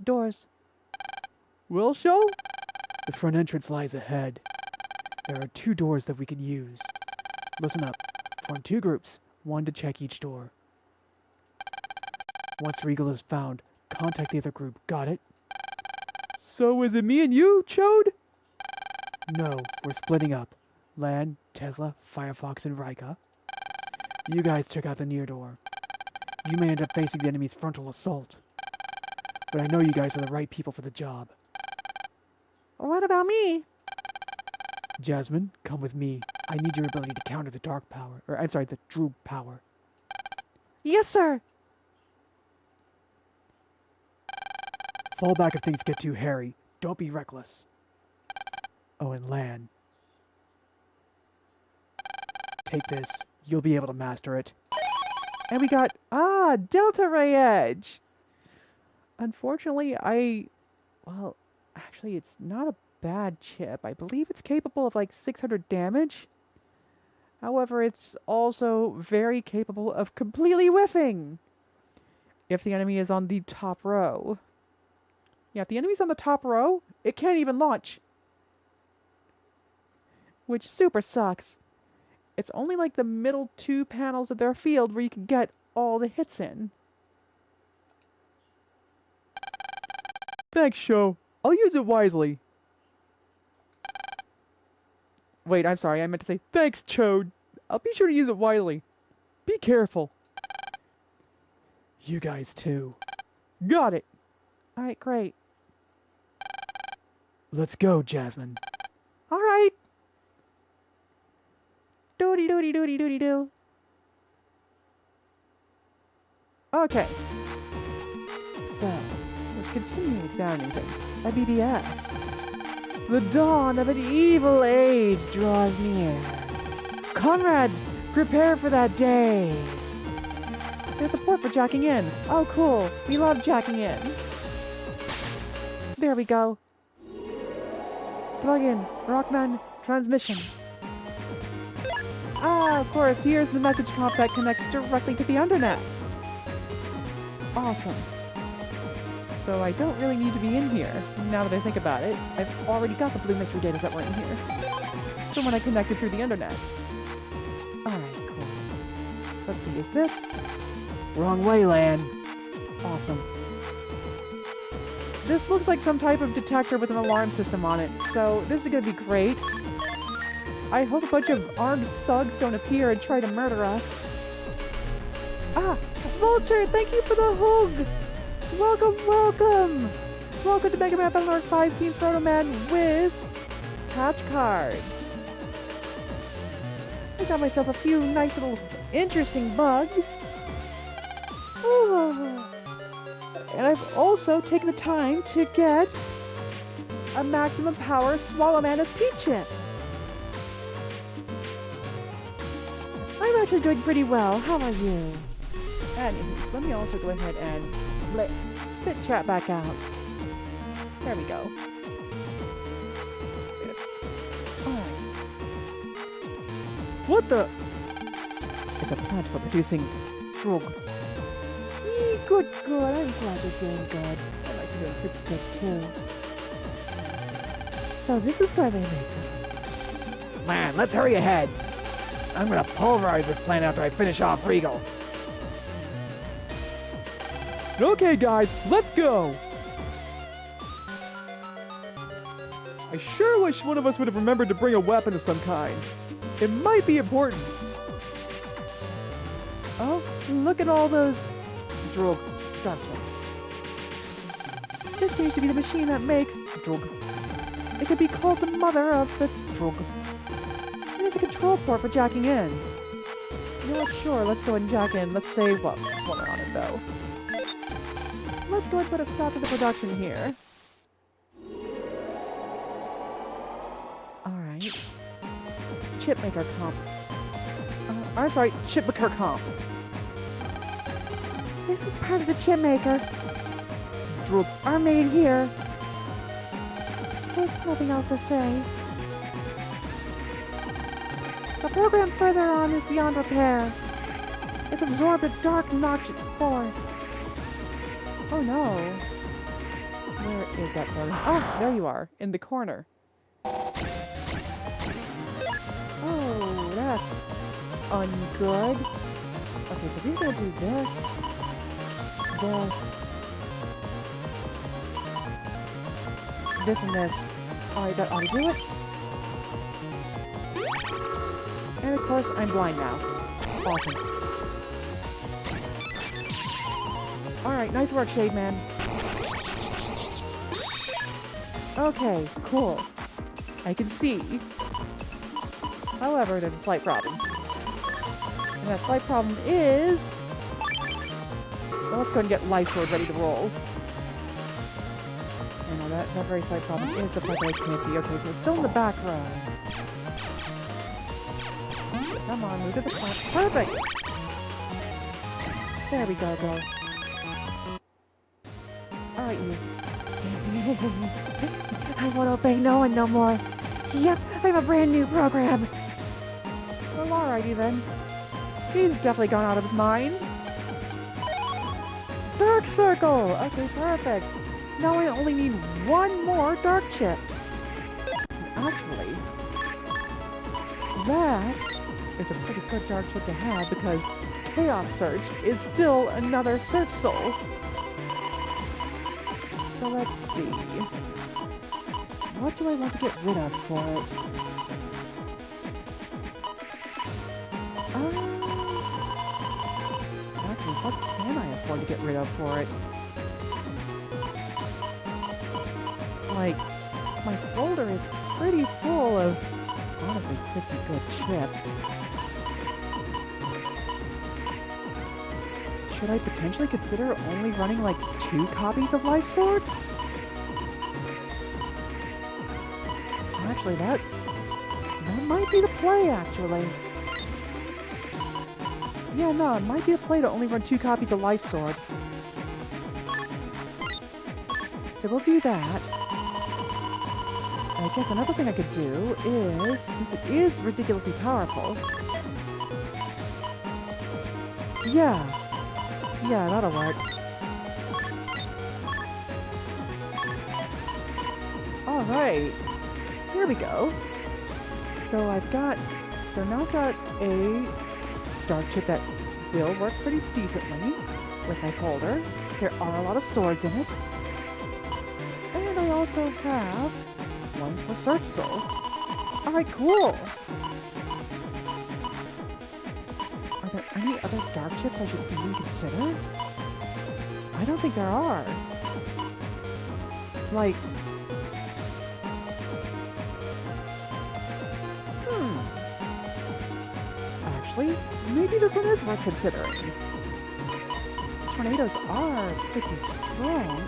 Doors. We'll show? The front entrance lies ahead. There are 2 doors that we can use. Listen up. Form 2 groups, 1 to check each door. Once Regal is found, contact the other group. Got it? So is it me and you, Chode? No, we're splitting up. Lan, Tesla, Firefox, and Rika. You guys check out the near door. You may end up facing the enemy's frontal assault. But I know you guys are the right people for the job. What about me? Jasmine, come with me. I need your ability to counter the dark power. Or, I'm sorry, the Droog power. Yes, sir. Fall back if things get too hairy. Don't be reckless. Oh, and Lan. Take this. You'll be able to master it. And we got, Delta Ray Edge. Unfortunately, well, actually, it's not a bad chip. I believe it's capable of like 600 damage. However, it's also very capable of completely whiffing if the enemy is on the top row. Yeah, if the enemy's on the top row, it can't even launch. Which super sucks. It's only like the middle 2 panels of their field where you can get all the hits in. Thanks, Sho. I'll use it wisely. Wait, I'm sorry. I meant to say thanks, Chode. I'll be sure to use it wisely. Be careful. You guys too. Got it. All right, great. Let's go, Jasmine. All right. Doody doody doody doody doo. Okay. So, let's continue examining things. A BBS. The dawn of an evil age draws near. Comrades, prepare for that day. There's a port for jacking in. Oh, cool. We love jacking in. There we go. Plug in. Rockman transmission. Of course, here's the message comp that connects directly to the internet. Awesome. So I don't really need to be in here, now that I think about it. I've already got the blue mystery data that were in here. So when I connected through the internet. Alright, cool. So let's see, is this? Wrong way, Lan. Awesome. This looks like some type of detector with an alarm system on it, so this is gonna be great. I hope a bunch of armed thugs don't appear and try to murder us. Vulture, thank you for the hug! Welcome, welcome! Welcome to Mega Man Battle Arc 5 Team Protoman with patch cards. I got myself a few nice little interesting bugs. Oh. And I've also taken the time to get a maximum power Swallow Man SP chip. I'm actually doing pretty well. How are you? Anyways, let me also go ahead and spit chat back out. There we go. Alright. What the? It's a plant for producing drug. Good, good. I'm glad you're doing good. I like to do pretty good too. So this is where they make them. Man, let's hurry ahead. I'm gonna pulverize this plant after I finish off Regal. Okay, guys, let's go. I sure wish one of us would have remembered to bring a weapon of some kind. It might be important. Oh, look at all those drug gadgets. This seems to be the machine that makes drug. It could be called the mother of the drug. There's a control port for jacking in. You know what? Sure, let's go and jack in. Let's save up while we're on it, though. Let's go and put a stop to the production here. Alright. Chipmaker comp. I'm sorry, chipmaker comp. This is part of the chipmaker. Drug. Are made here. There's nothing else to say. The program further on is beyond repair. It's absorbed a dark, noxious force. Oh no. Where is that program? Ah, there you are, in the corner. Oh, that's ungood. Okay, so we're gonna do this, and this. Alright, that ought to do it. And of course, I'm blind now. Awesome. Alright, nice work, Shade Man. Okay, cool. I can see. However, there's a slight problem. And that slight problem is... Well, let's go and get Life Sword ready to roll. And that very slight problem is the fact that I can't see. Okay, so it's still in the back row. Come on, move to the front. Perfect! There we go, girl. Alright, you. I won't obey no one no more. Yep, I have a brand new program. Well, alrighty then. He's definitely gone out of his mind. Dark Circle! Okay, perfect. Now I only need one more Dark Chip. Actually, that is a pretty good Dark Chip to have because Chaos Search is still another Search Soul. So let's see. What do I want to get rid of for it? Actually, what can I afford to get rid of for it? Like, my folder is pretty full of, honestly, pretty good chips. Should I potentially consider only running like 2 copies of Life Sword? Actually, that might be the play, actually. Yeah, no, it might be the play to only run 2 copies of Life Sword. So we'll do that. I guess another thing I could do is, since it is ridiculously powerful... Yeah, that'll work. Alright. Here we go. So now I've got a Dark Chip that will work pretty decently with my folder. There are a lot of swords in it. And I also have one for Search Soul. Alright, cool! Are there any other Dark Chips I should even consider? I don't think there are. Like... Actually, maybe this one is worth considering. Tornadoes are pretty strong.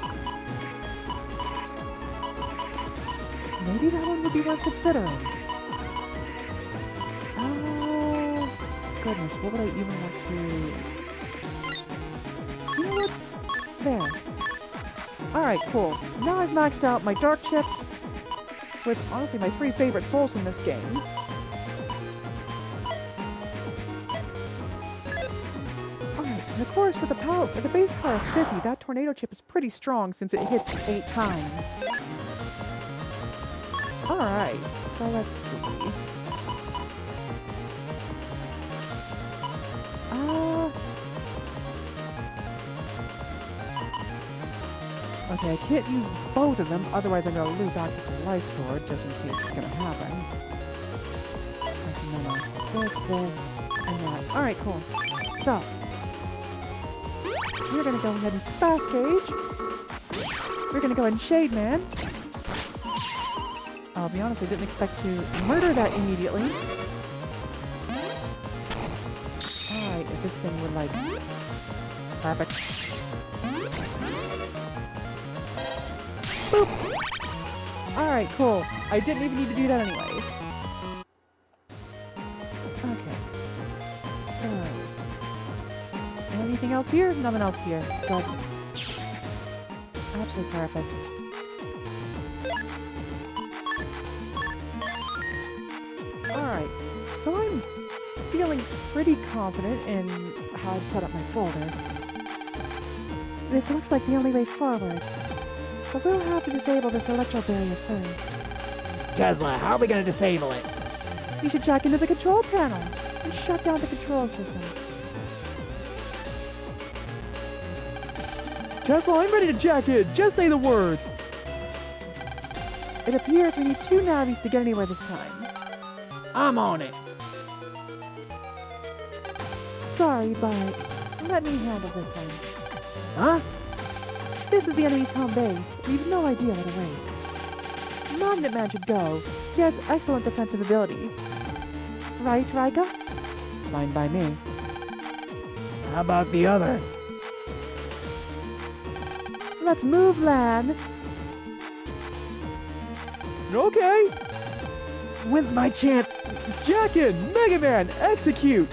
Maybe that one would be worth considering. Goodness, what would I even want to... You know what? There. Alright, cool. Now I've maxed out my Dark Chips with, honestly, my 3 favorite souls from this game. Alright, and of course, with the base power of 50, that Tornado Chip is pretty strong since it hits 8 times. Alright, so let's see. Okay, I can't use both of them, otherwise I'm going to lose access to the Life Sword, just in case it's going to happen. This, and that. Alright, cool. So, we're going to go ahead and Fast Cage. We're going to go ahead and Shade Man. I'll be honest, I didn't expect to murder that immediately. Alright, if this thing would like... Perfect. Boop! Alright, cool. I didn't even need to do that anyways. Okay. So... Anything else here? Nothing else here. Good. Absolutely perfect. Alright, so I'm feeling pretty confident in how I've set up my folder. This looks like the only way forward. But we'll have to disable this electro barrier first. Tesla, how are we gonna disable it? We should jack into the control panel and shut down the control system. Tesla, I'm ready to jack in. Just say the word. It appears we need 2 navies to get anywhere this time. I'm on it. Sorry, but let me handle this one. Huh? This is the enemy's home base. We've no idea what awaits. Magnet Man should go. He has excellent defensive ability. Right, Rika? Fine by me. How about the other? Let's move, Lan. Okay. When's my chance? Jack in. Mega Man, execute.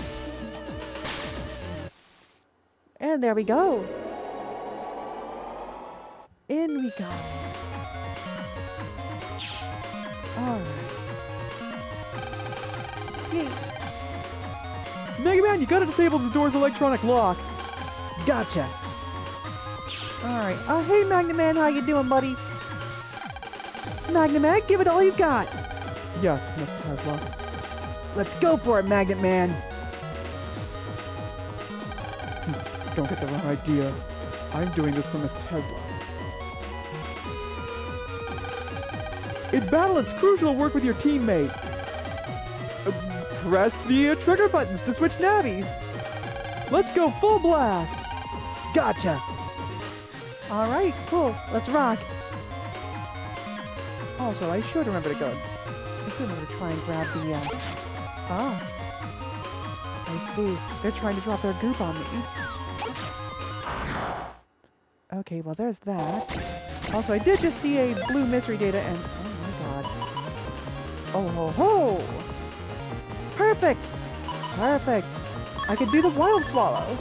And there we go. In we go. Alright. Yay. Mega Man, you gotta disable the door's electronic lock. Gotcha. Alright. Hey, Magnet Man, how you doing, buddy? Magnet Man, give it all you got. Yes, Miss Tesla. Let's go for it, Magnet Man. Don't get the wrong idea. I'm doing this for Miss Tesla. In battle, it's crucial to work with your teammate. Press the trigger buttons to switch navies. Let's go full blast. Gotcha. Alright, cool. Let's rock. Also, I should remember to go. I should remember to try and grab the, Ah. I see. They're trying to drop their goop on me. Okay, well, there's that. Also, I did just see a blue mystery data and... Oh my god. Oh ho ho! Perfect! Perfect! I could do the Wild Swallow.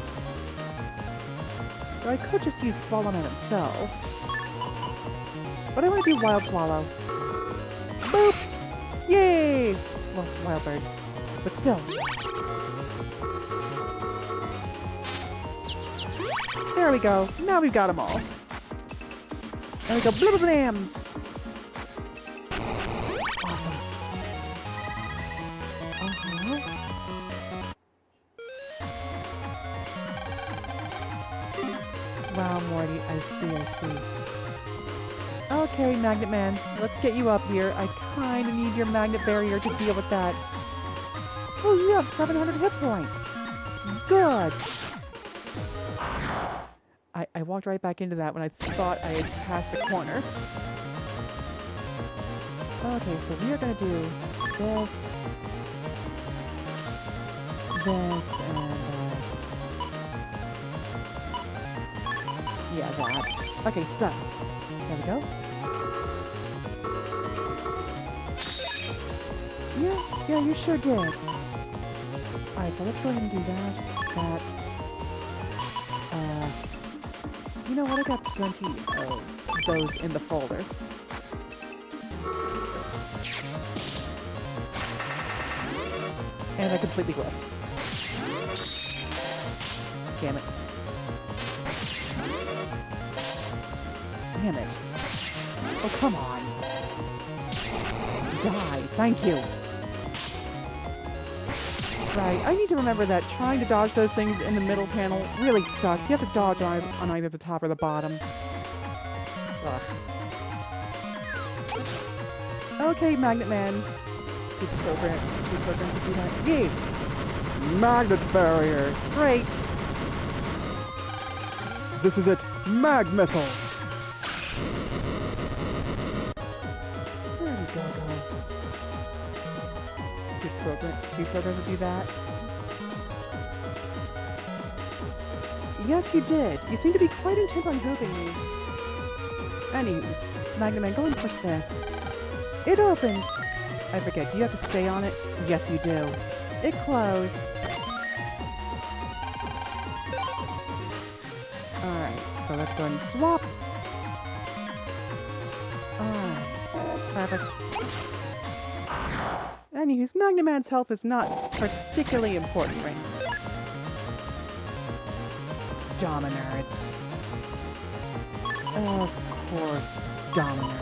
Or I could just use Swallow Man himself. But I want to do Wild Swallow. Boop! Yay! Well, Wild Bird. But still. There we go. Now we've got them all. There we go. Blibba blams! Awesome. Wow, Morty. I see. Okay, Magnet Man. Let's get you up here. I kinda need your magnet barrier to deal with that. Oh, you have 700 hit points. Good. I walked right back into that when I thought I had passed the corner. Okay, so we are going to do this, and yeah, that. Okay, so, there we go. Yeah, you sure did. Alright, so let's go ahead and do that. You know what? I got plenty of those in the folder. And I completely whiffed. Damn it. Damn it. Oh, come on. Die. Thank you. Right, I need to remember that trying to dodge those things in the middle panel really sucks. You have to dodge on either the top or the bottom. Ugh. Okay, Magnet Man. Good program to do that. Yay! Magnet barrier. Great! This is it. Mag missile. There we go. Good program. 2 programs to do that. Yes, you did. You seem to be quite intent on gooping me. Anywho's, Magnet Man, go and push this. It opened. I forget, do you have to stay on it? Yes, you do. It closed. Alright, so let's go ahead and swap. Alright, perfect. Anywho's, Magnet Man's health is not particularly important right now. Dominards. Of course, Dominers.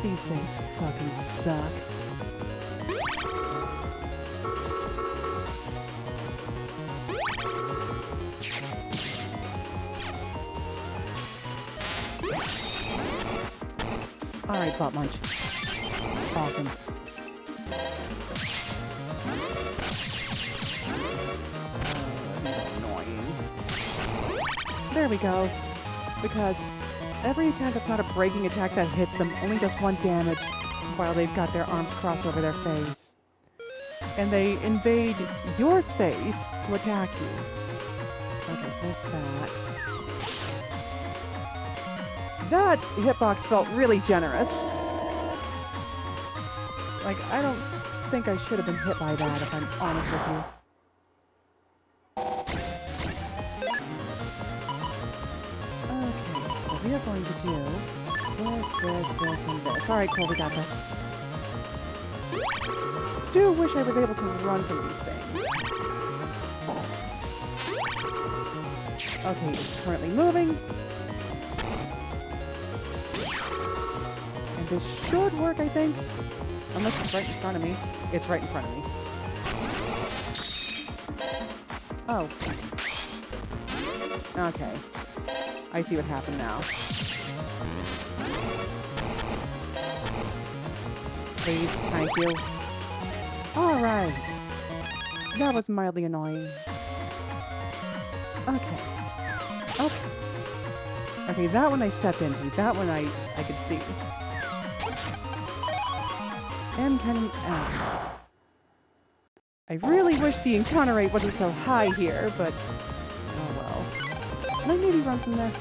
These things fucking suck. Alright, Butt Munch. Awesome. There we go. Because every attack that's not a breaking attack that hits them only does 1 damage while they've got their arms crossed over their face. And they invade your space to attack you. Okay, so there's that. That hitbox felt really generous. Like, I don't think I should have been hit by that, if I'm honest with you. Okay, so we are going to do this, and this. Alright, cool, we got this. Do wish I was able to run from these things. Okay, it's currently moving. And this should work, I think. Unless it's right in front of me. It's right in front of me. Oh. Okay. I see what happened now. Please, thank you. Alright. That was mildly annoying. Okay. Okay. Okay, that one I stepped into. That one I could see. M cannon F. I really wish the encounter rate wasn't so high here, but oh well. Can I maybe run from this?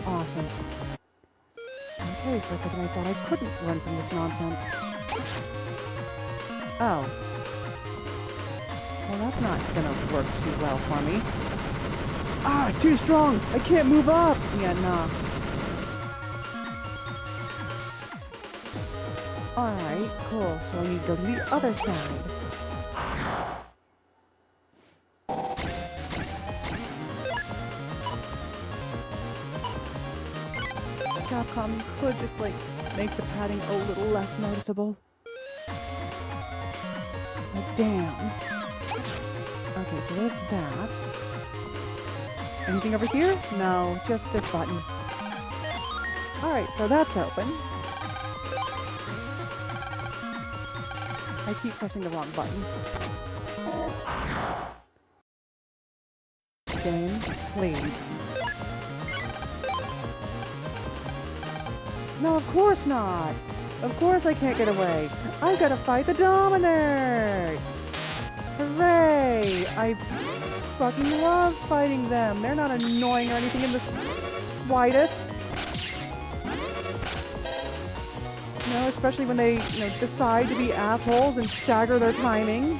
Awesome. Okay, for a second I thought I couldn't run from this nonsense. Oh. Well, that's not gonna work too well for me. Ah, too strong! I can't move up! Yeah, nah. Alright, cool. So I need to go to the other side. Capcom could just, like, make the padding a little less noticeable. But damn. Okay, so there's that. Anything over here? No, just this button. Alright, so that's open. I keep pressing the wrong button. Game, please. No, of course not! Of course I can't get away! I've got to fight the Dominers! Hooray! I fucking love fighting them! They're not annoying or anything in the slightest. No, especially when they, decide to be assholes and stagger their timing.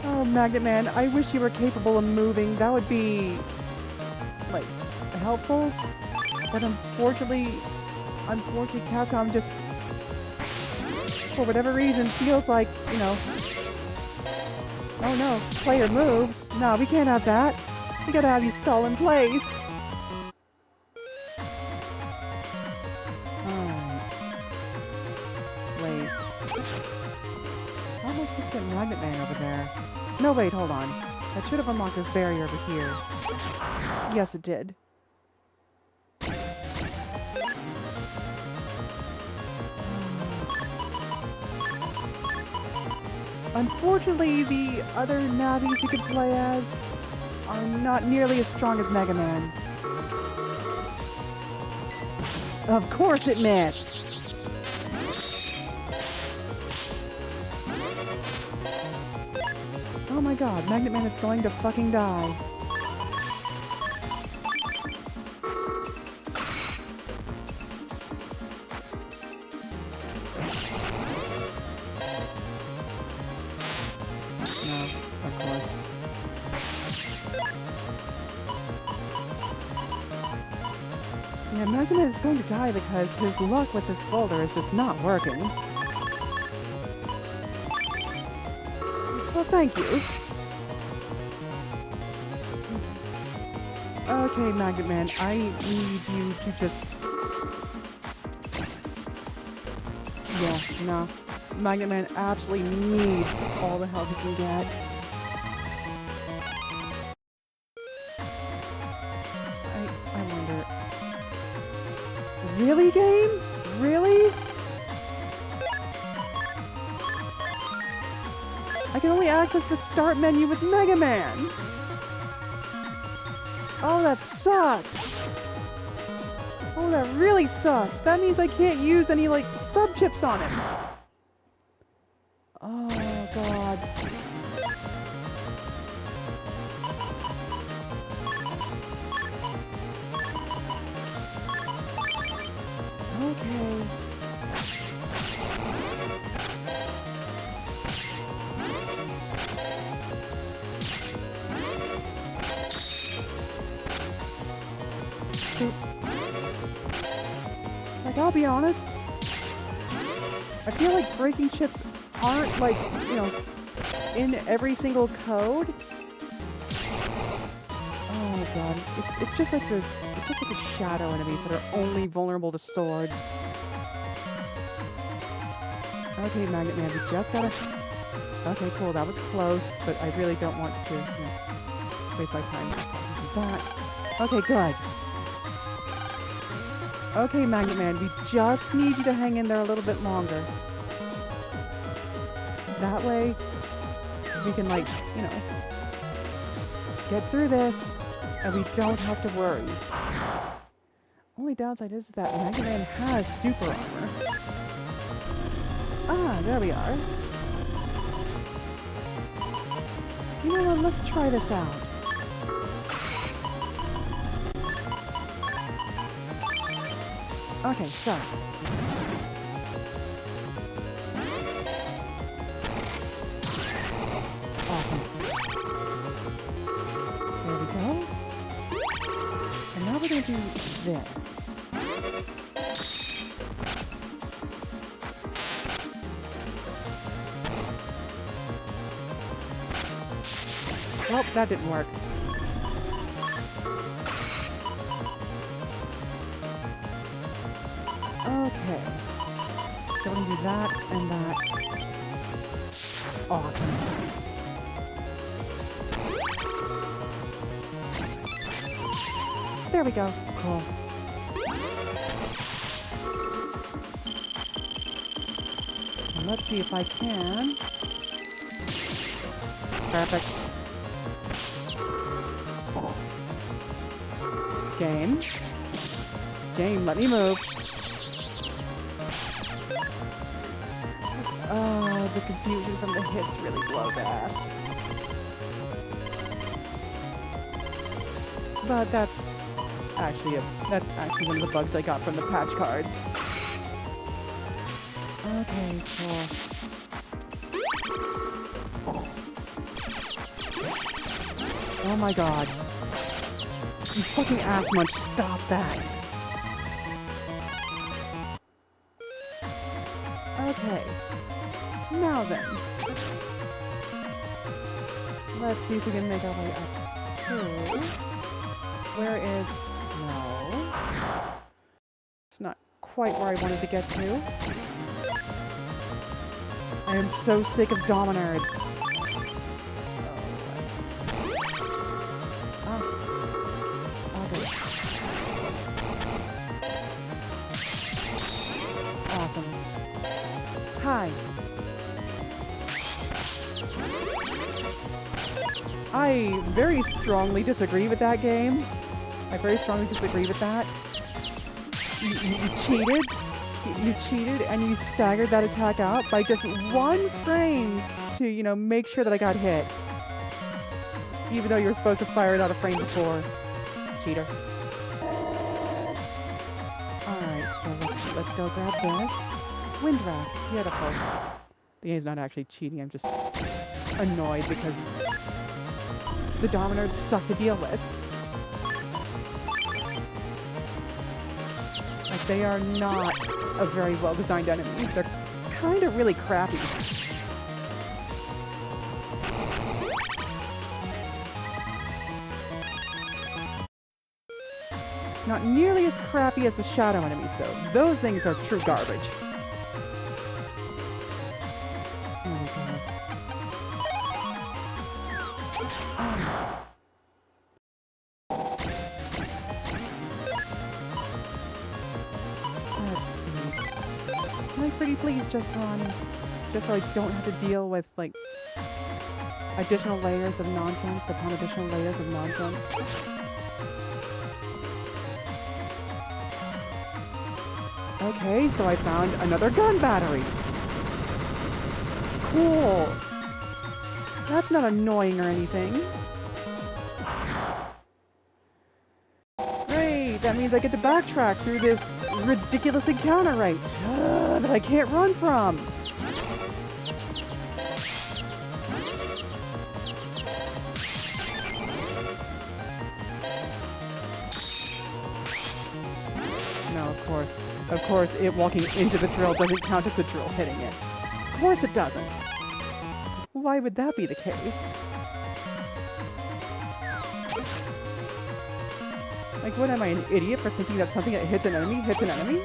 Oh, Magnet Man, I wish you were capable of moving. That would be, like, helpful. But unfortunately, Capcom just, for whatever reason, feels like, oh no, player moves. No, we can't have that. We gotta have you stall in place. Alright. Wait. How am I supposed to get Magnet Man over there? No, wait, hold on. That should have unlocked this barrier over here. Yes, it did. Unfortunately, the other Navis you could play as are not nearly as strong as Mega Man. Of course it missed! Oh my god, Magnet Man is going to fucking die. Yeah, Mega Man is going to die because his luck with this folder is just not working. Well, thank you. Okay, Magnet Man, I need you to just... Yeah, no. Magnet Man absolutely needs all the help he can get. I wonder... Really, game? Really? I can only access the start menu with Mega Man! Oh, that sucks! Oh, that really sucks! That means I can't use any, like, sub-chips on him! Oh, God. Okay. Like, I'll be honest, I feel like breaking chips aren't, like, you know, in every single code. Oh god, it's just like the shadow enemies that are only vulnerable to swords. Okay, Magnet Man, we just gotta... Okay, cool, that was close, but I really don't want to, you know, waste my time with that. Okay, good. Okay, Magnet Man, we just need you to hang in there a little bit longer. That way, we can, like, you know, get through this, and we don't have to worry. Only downside is that Mega Man has super armor. Ah, there we are. You know what, let's try this out. Okay, so. Awesome. There we go. And now we're going to do this. Well, that didn't work. Okay. So we're going to do that and that. Awesome. There we go. Cool. And let's see if I can. Perfect. Game. Game, let me move. Oh, the confusion from the hits really blows ass. But that's actually one of the bugs I got from the patch cards. Okay, cool. Oh my god. You fucking ass munch, stop that. Okay. Now then. Let's see if we can make our way up to... Where is... No. It's not quite where I wanted to get to. I am so sick of Dominards. Awesome. Hi. I very strongly disagree with that game. I very strongly disagree with that. You cheated. You cheated and you staggered that attack out by just one frame to, you know, make sure that I got hit. Even though you were supposed to fire it out a frame before. Cheater. Alright, so let's go grab this. Wind Raft. Beautiful. The game's not actually cheating, I'm just annoyed because the Dominards suck to deal with. they are not a very well-designed enemy. They're kind of really crappy. Not nearly as crappy as the shadow enemies, though. Those things are true garbage. Oh my god. Let's see. Can I pretty please just run? Just so I don't have to deal with, like, additional layers of nonsense upon additional layers of nonsense. Okay, so I found another gun battery. Cool. That's not annoying or anything. Great, that means I get to backtrack through this ridiculous encounter right that I can't run from. No, of course. Of course, it walking into the drill doesn't count as the drill hitting it. Of course it doesn't. Why would that be the case? Like, what am I, an idiot for thinking that something that hits an enemy hits an enemy?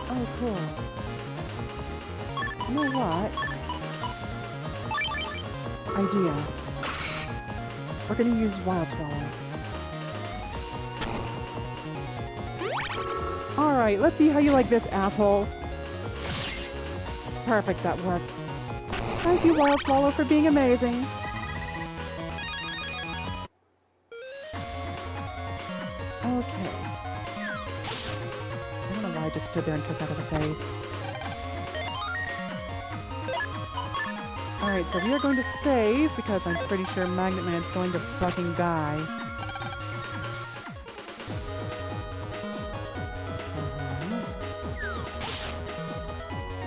Oh, cool. You know what? Idea. We're gonna use Wild Swallow. Alright, let's see how you like this, asshole. Perfect, that worked. Thank you, Wild Swallow, for being amazing. Okay. I don't know why I just stood there and took that to the face. Alright, so we are going to save, because I'm pretty sure Magnet Man's going to fucking die.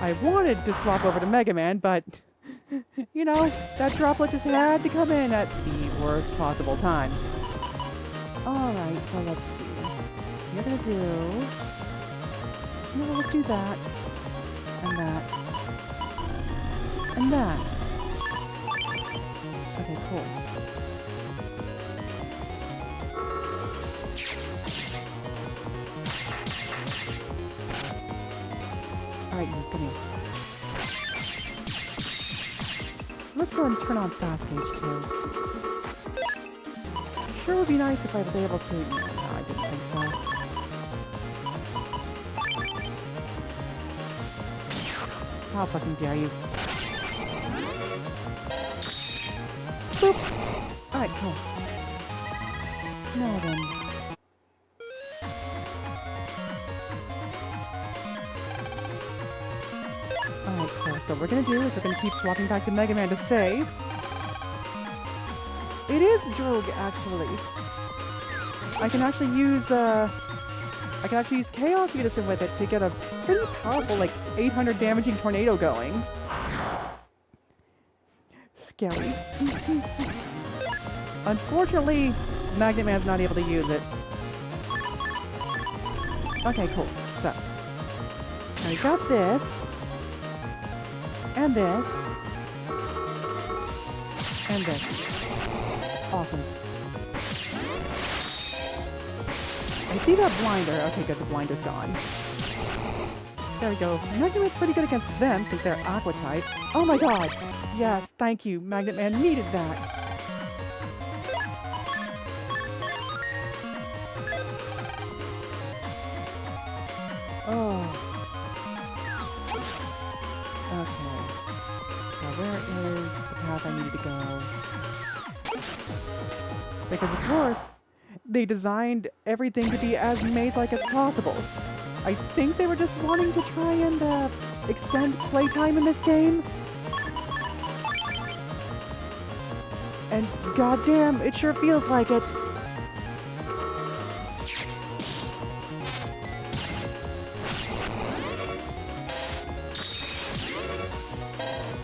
I wanted to swap over to Mega Man, but, you know, that droplet just had to come in at the worst possible time. Alright, so let's see. You're gonna do... No, let's do that. And that. And that. Okay, cool. Alright, come here. Let's go and turn on Fast Gauge too. Sure would be nice if I was able to... No, I didn't think so. How fucking dare you. Boop! Alright, cool. Now then. Alright, cool. So what we're gonna do is we're gonna keep swapping back to Mega Man to save. It is Droog, actually. I can actually use Chaos Unison with it to get a pretty powerful, like, 800 damaging tornado going. Scary. Unfortunately, Magnet Man's not able to use it. Okay, cool. So, I got this. And this. And this. Awesome. I see that blinder. Okay, good. The blinder's gone. There we go. Magnet Man's pretty good against them since they're Aqua type. Oh my god! Yes, thank you. Magnet Man needed that. Oh. Okay. Now where is the path I needed to go? Because of course, they designed everything to be as maze-like as possible. I think they were just wanting to try and extend playtime in this game. And goddamn, it sure feels like it.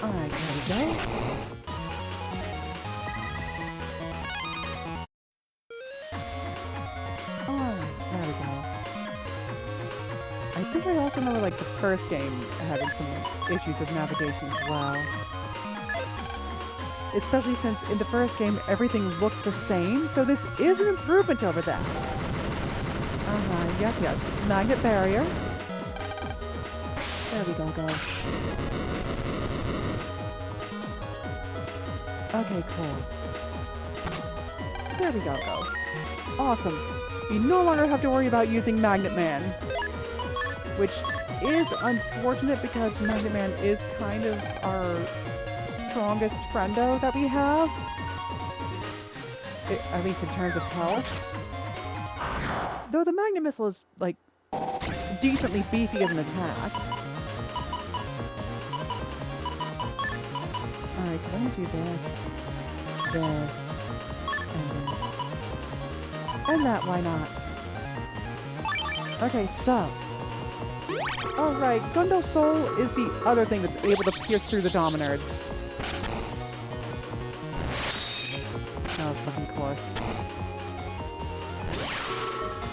Alright, there we go. also remember like the first game having some issues with navigation as well. Especially since in the first game everything looked the same, so this is an improvement over that. Yes, yes. Magnet barrier. There we go. Okay, cool. There we go. Awesome. You no longer have to worry about using Magnet Man. Which is unfortunate because Magnet Man is kind of our strongest friendo that we have. At least in terms of health. Though the Magnet Missile is, like, decently beefy as an attack. Alright, so let me do this, and this. And that, why not? Okay, so. Alright, Gundo Soul is the other thing that's able to pierce through the Dominards. Oh, fucking course.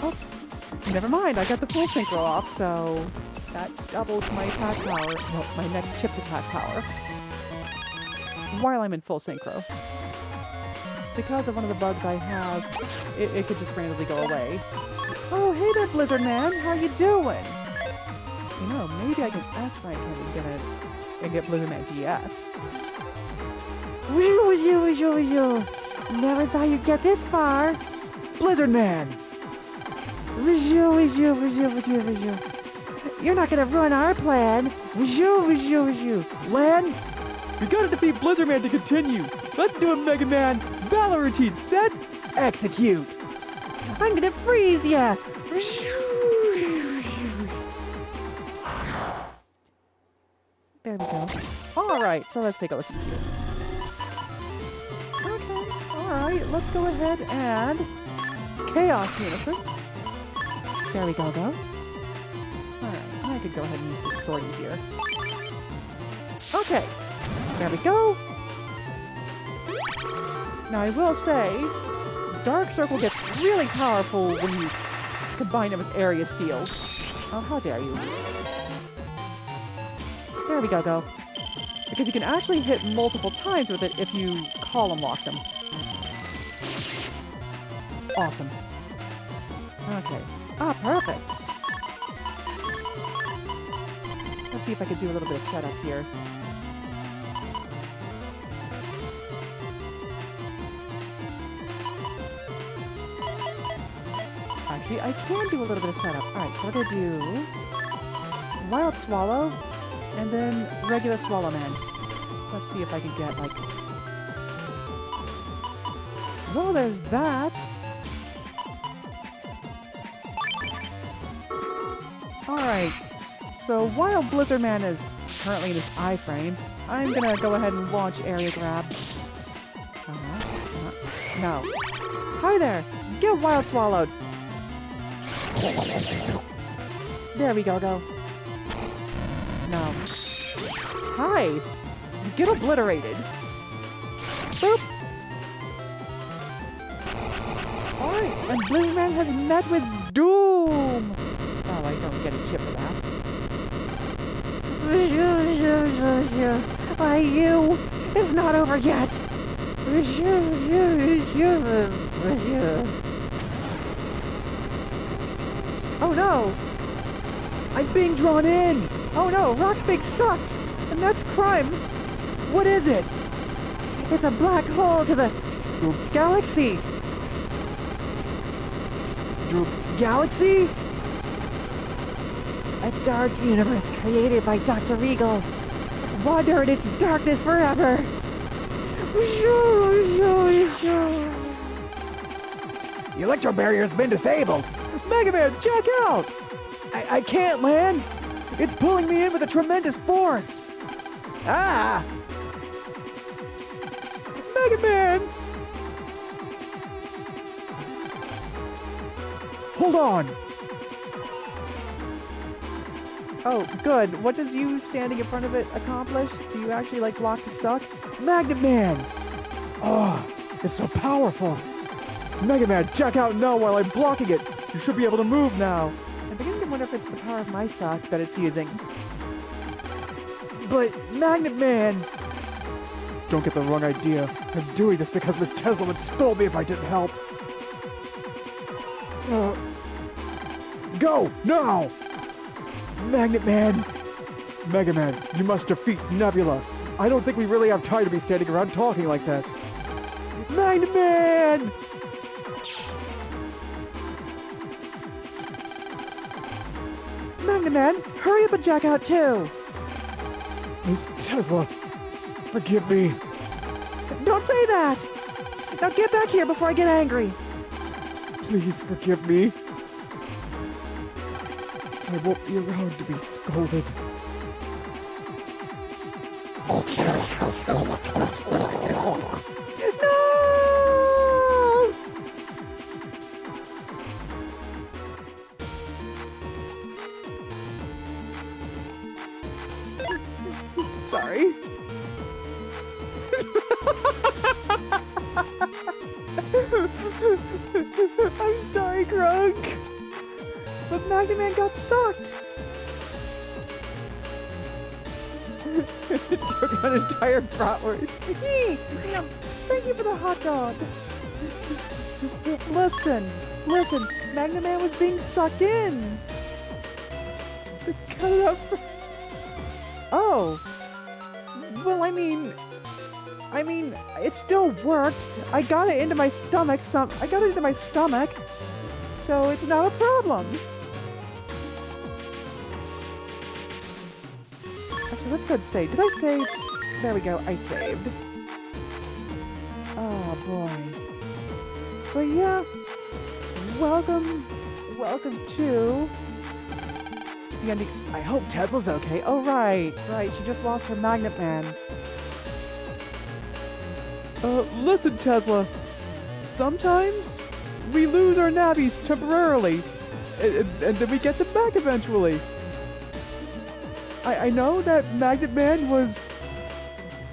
Oh, never mind, I got the full synchro off, so that doubles my attack power. No, my next chip's attack power. While I'm in full synchro. Because of one of the bugs I have, it could just randomly go away. Oh, hey there, Blizzard Man, how you doing? You know, maybe I can ask Frank and get Blizzard Man DS. Woo. Never thought you'd get this far. Blizzard Man! You're not gonna ruin our plan. Lan, we gotta defeat Blizzard Man to continue. Let's do it, Mega Man. Battle routine set, execute. I'm gonna freeze ya! There we go. Alright, so let's take a look at you. Okay, alright, let's go ahead and Chaos Unison. There we go. Alright, I could go ahead and use this sortie here. Okay, there we go. Now I will say, Dark Circle gets really powerful when you combine it with Area Steel. Oh, how dare you. There we go. Because you can actually hit multiple times with it if you column lock them. Awesome. Okay. Ah, perfect. Let's see if I can do a little bit of setup here. Actually, I can do a little bit of setup. Alright, so we're gonna do Wild Swallow, and then regular Swallow Man. Let's see if I can get, like... Well, there's that. Alright, so while Blizzard Man is currently in his iframes, I'm gonna go ahead and launch Area Grab. No. Hi there! Get Wild Swallowed! There we go. No. Hi! Get obliterated! Boop! Alright, and Blizzard Man has met with doom! Oh, I don't get a chip for that. Why, you! It's not over yet! Oh no! I'm being drawn in! Oh no, Rockspeak sucked! And that's crime! What is it? It's a black hole to the galaxy! Galaxy? A dark universe created by Dr. Regal. Wander in its darkness forever! The electro barrier's been disabled. Mega Man, check out! I can't land! It's pulling me in with a tremendous force! Ah! Mega Man! Hold on! Oh, good. What does you standing in front of it accomplish? Do you actually, like, block the suck? Magnet Man! Oh, it's so powerful! Mega Man, check out now while I'm blocking it! You should be able to move now! I'm beginning to wonder if it's the power of my sock that it's using. But, Magnet Man! Don't get the wrong idea. I'm doing this because Miss Tesla would scold me if I didn't help. Go! Now! Magnet Man! Mega Man, you must defeat Nebula. I don't think we really have time to be standing around talking like this. Magnet Man! Magnet Man, hurry up and jack out too! Miss Tesla, forgive me. Don't say that! Now get back here before I get angry! Please forgive me. I won't be around to be scolded. No! Sorry. I'm sorry, Grunk! But Magnet Man got sucked! Took an entire bratwurst. Thank you for the hot dog! Listen! Magnet Man was being sucked in! Cut it up for... Oh! Well, I mean, it still worked. I got it into my stomach. So it's not a problem. Actually, let's go to save. Did I save? There we go. I saved. Oh boy. But yeah, welcome to the ending. I hope Tesla's okay. Oh right. She just lost her Magnet Man. Listen, Tesla. Sometimes we lose our nabbies temporarily, and then we get them back eventually. I know that Magnet Man was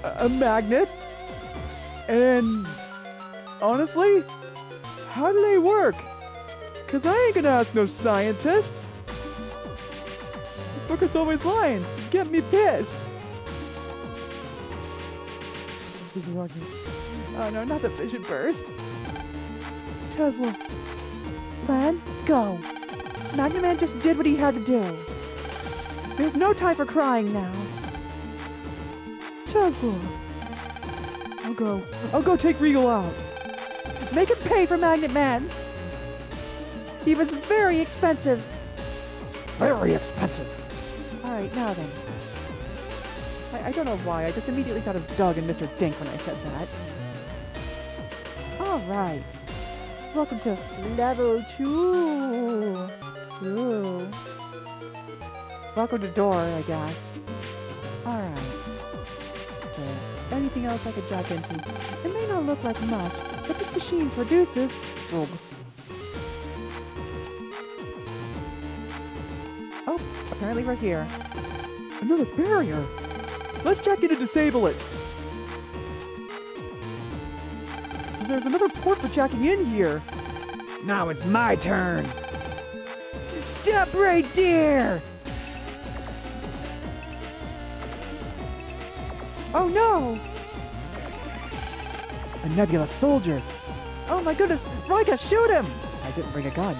a magnet, and honestly, how do they work? 'Cause I ain't gonna ask no scientist. The fucker's always lying. Get me pissed. Oh no, not the vision burst. Tesla. Lan, go. Magnet Man just did what he had to do. There's no time for crying now. Tesla. I'll go take Regal out. Make him pay for Magnet Man. He was very expensive. Very expensive. Alright, now then. I don't know why, I just immediately thought of Doug and Mr. Dink when I said that. Alright. Welcome to level 2. Ooh. Welcome to door, I guess. Alright. So, anything else I could jack into? It may not look like much, but this machine produces... Oh, apparently we're here. Another barrier. Let's jack in to disable it. There's another port for jacking in here. Now it's my turn. Stop right there! Oh no! A Nebula soldier. Oh my goodness! Rika, shoot him! I didn't bring a gun.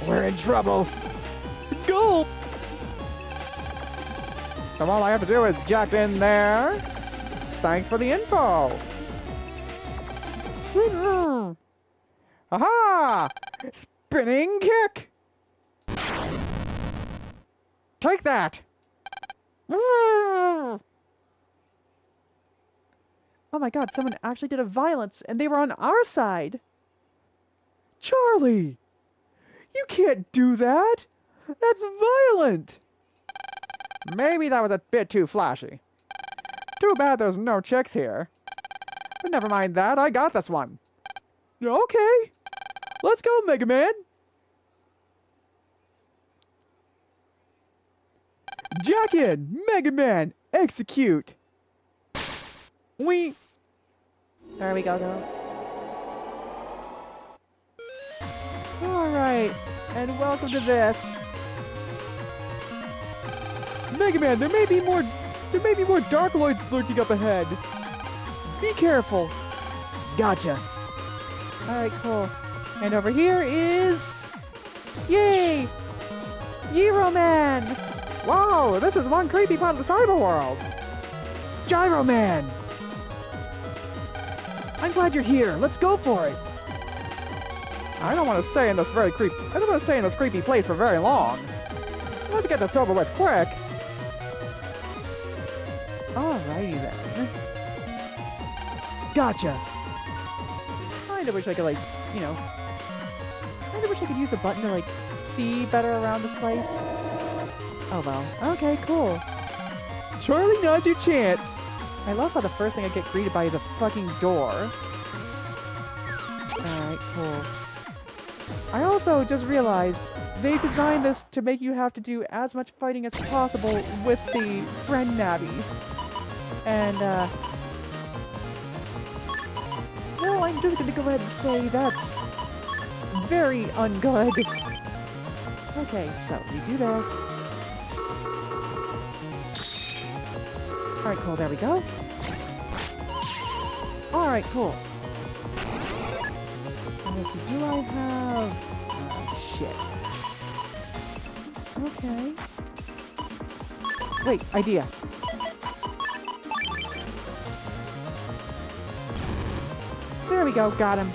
We're in trouble. Go! So all I have to do is jack in there. Thanks for the info. Aha! Spinning kick! Take that! Oh my god, someone actually did a violence and they were on our side! Charlie! You can't do that! That's violent! Maybe that was a bit too flashy. Too bad there's no chicks here. But never mind that, I got this one. Okay. Let's go, Mega Man. Jack in, Mega Man, execute. We... There we go, girl. Alright, and welcome to this. Mega Man, there may be more Darkloids lurking up ahead. Be careful. Gotcha. Alright, cool. And over here is... Yay! Gyro Man! Wow, this is one creepy part of the cyber world. Gyro Man! I'm glad you're here. Let's go for it. I don't want to stay in this creepy place for very long. Let's get this over with quick. Alrighty then. Gotcha. Kinda wish I could, like, you know... Kinda wish I could use the button to, like, see better around this place. Oh well. Okay, cool. Charlie, now's your chance. I love how the first thing I get greeted by is a fucking door. Alright, cool. I also just realized they designed this to make you have to do as much fighting as possible with the friend nabbies. And, well, I'm just gonna go ahead and say that's very ungood. Okay, so we do this. Alright, cool, there we go. Alright, cool. Let's see, do I have... shit. Okay. Wait, idea. There we go, got him.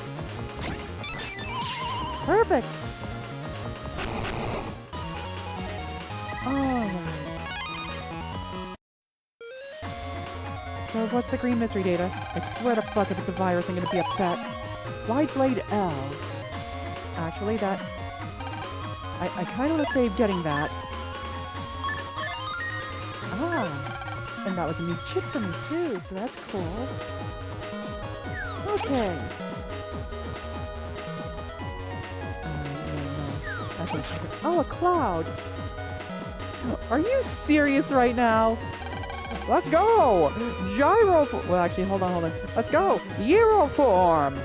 Perfect! Alright. So what's the green mystery data? I swear to fuck if it's a virus I'm gonna be upset. Wide Blade L. Actually, that... I kinda wanna save getting that. Ah! And that was a new chip for me too, so that's cool. Okay. Oh, a cloud! Are you serious right now? Let's go! Well, actually, hold on. Let's go! Gyroform!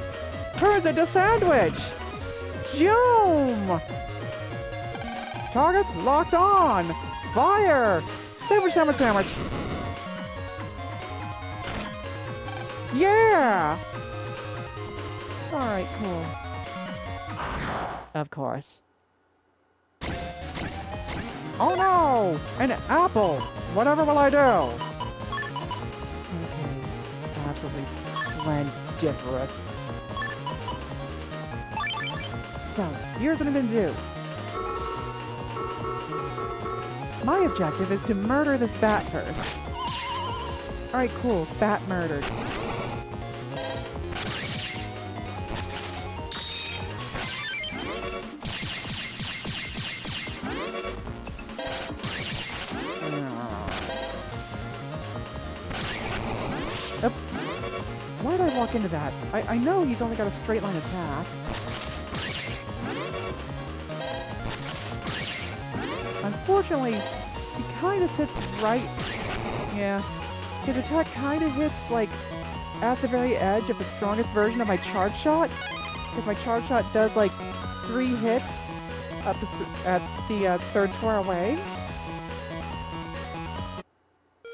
Turns into sandwich! Zoom! Target locked on! Fire! Sandwich! Yeah! Alright, cool. Of course. Oh no! An apple! Whatever will I do? Okay. Absolutely splendiferous. So, here's what I'm gonna do. My objective is to murder this bat first. Alright, cool. Bat murdered. Why did I walk into that? I know he's only got a straight line attack. Unfortunately, he kind of sits right... Yeah. His attack kind of hits, like, at the very edge of the strongest version of my charge shot. Because my charge shot does, like, 3 hits at the third square away.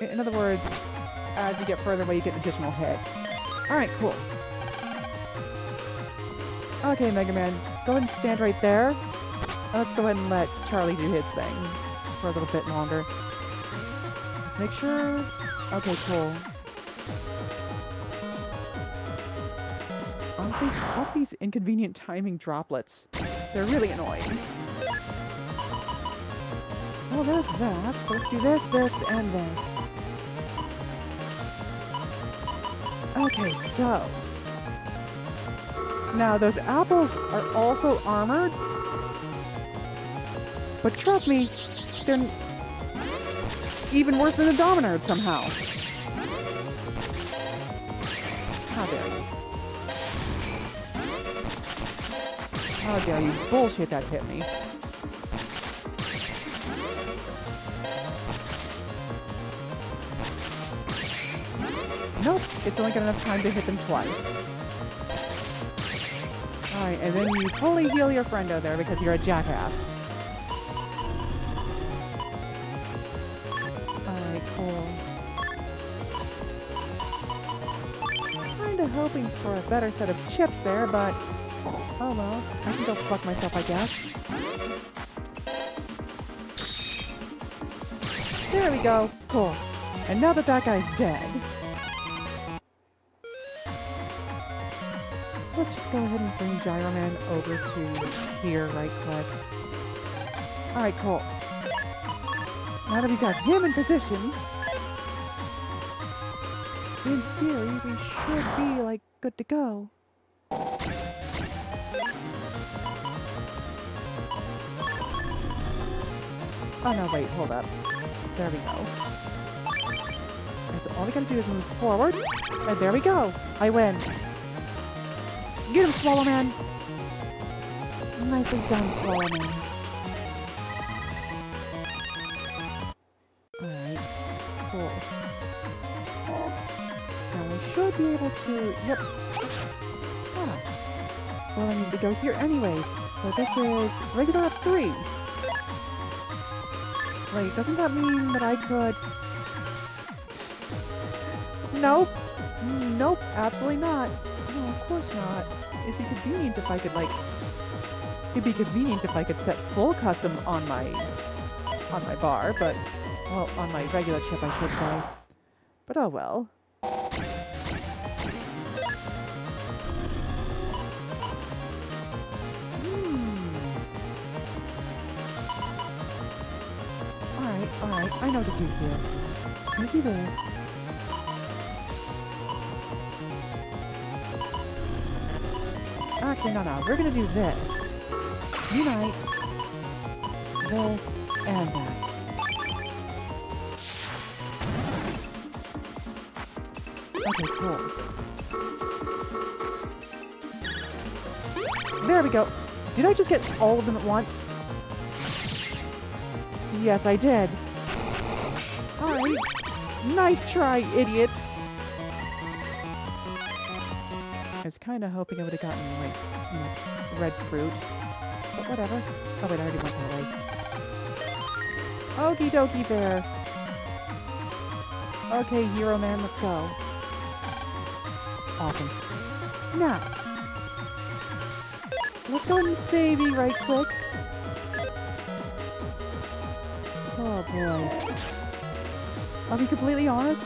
In other words, as you get further away, you get an additional hit. Alright, cool. Okay, Mega Man, go ahead and stand right there. Let's go ahead and let Charlie do his thing for a little bit longer. Let's make sure... Okay, cool. Honestly, fuck these inconvenient timing droplets. They're really annoying. Oh, there's that. So let's do this, this, and this. Okay, so... Now, those apples are also armored. But trust me, they're even worse than the Dominard somehow. How dare you? How dare you bullshit that hit me. Nope. it's only got enough time to hit them twice. Alright, and then you totally heal your friendo there because you're a jackass. Alright, cool. Kinda hoping for a better set of chips there, but oh well, I can go fuck myself, I guess. There we go. Cool. And now that that guy's dead, let's just go ahead and bring Gyroman over to here, right click. Alright, cool. Now that we got him in position, in theory, we should be, like, good to go. Oh no, wait, hold up. There we go. And so all we gotta do is move forward, and there we go! I win! Get him, Swallow Man! Nicely done, Swallow Man. Alright, cool. Now we should be able to... Yep. Ah. Well, I need to go here anyways. So this is regular up 3. Wait, doesn't that mean that I could... Nope. Nope, absolutely not. No, of course not. It'd be convenient if I could, like... It'd be convenient if I could set full custom on my bar, but... Well, on my regular chip, I should say. But oh well. Alright, I know what to do here. I'm gonna do this. Actually, no, we're gonna do this. Unite. This, and that. Okay, cool. There we go. Did I just get all of them at once? Yes, I did. Alright. Nice try, idiot. I was kind of hoping I would have gotten, like, you know, red fruit. But whatever. Oh, wait, I already went that way. Okie dokie, bear. Okay, Hero Man, let's go. Awesome. Now, let's go ahead and save you right quick. Oh boy. I'll be completely honest.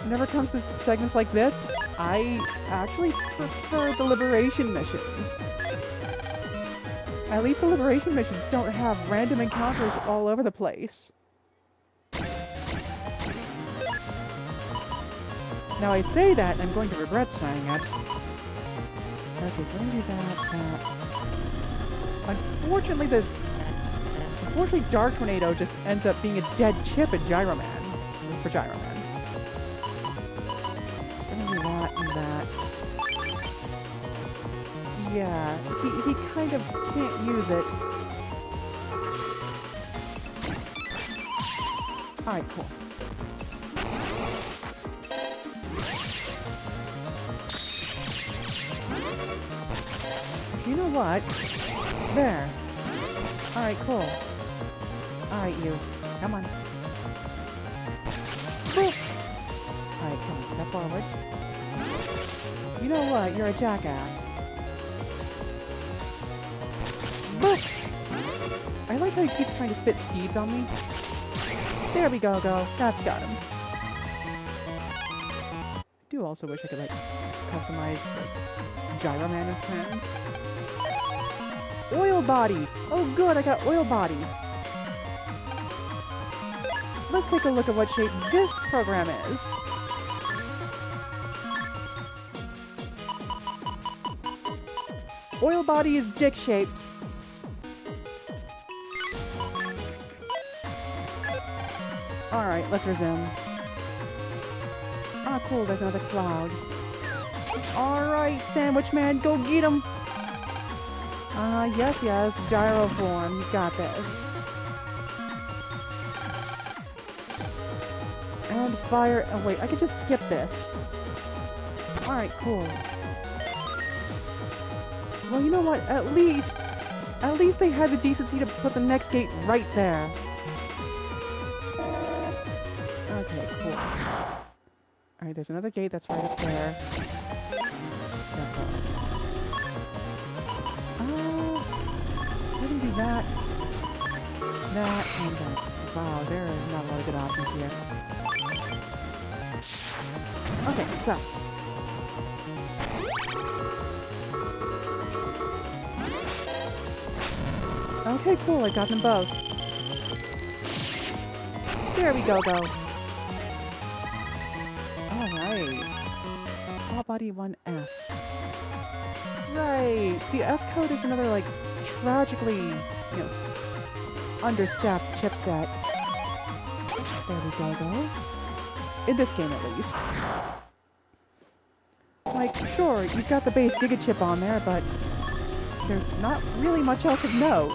Whenever it comes to segments like this, I actually prefer the Liberation missions. At least the Liberation missions don't have random encounters all over the place. Now I say that, and I'm going to regret saying it. Okay, so we're gonna do that. Unfortunately, Dark Tornado just ends up being a dead chip at Gyroman. For Gyroman. I'm gonna do that and that. Yeah, he kind of can't use it. Alright, cool. You know what? There. Alright, cool. Alright, you. Come on. Alright, come on, step forward. You know what? You're a jackass. I like how he keeps trying to spit seeds on me. There we go. That's got him. I do also wish I could, like, customize, like, Gyroman and friends. Oil body! Oh good, I got oil body. Let's take a look at what shape this program is. Oil body is dick shaped. Alright, let's resume. Ah, cool, there's another cloud. Alright, Sandwich Man, go get him! Yes, gyro form, you got this. And fire. Oh wait, I could just skip this. Alright, cool. Well, you know what? At least they had the decency to put the next gate right there. Okay, cool. Alright, there's another gate that's right up there. I can do that, and that. Wow, there are not a lot of good options here. Okay, so. Okay, cool, I got them both. There we go, though. Alright. All body 1F. Right, the F code is another, like, tragically, you know, understaffed chipset. There we go. In this game, at least. Like, sure, you've got the base Giga chip on there, but there's not really much else of note.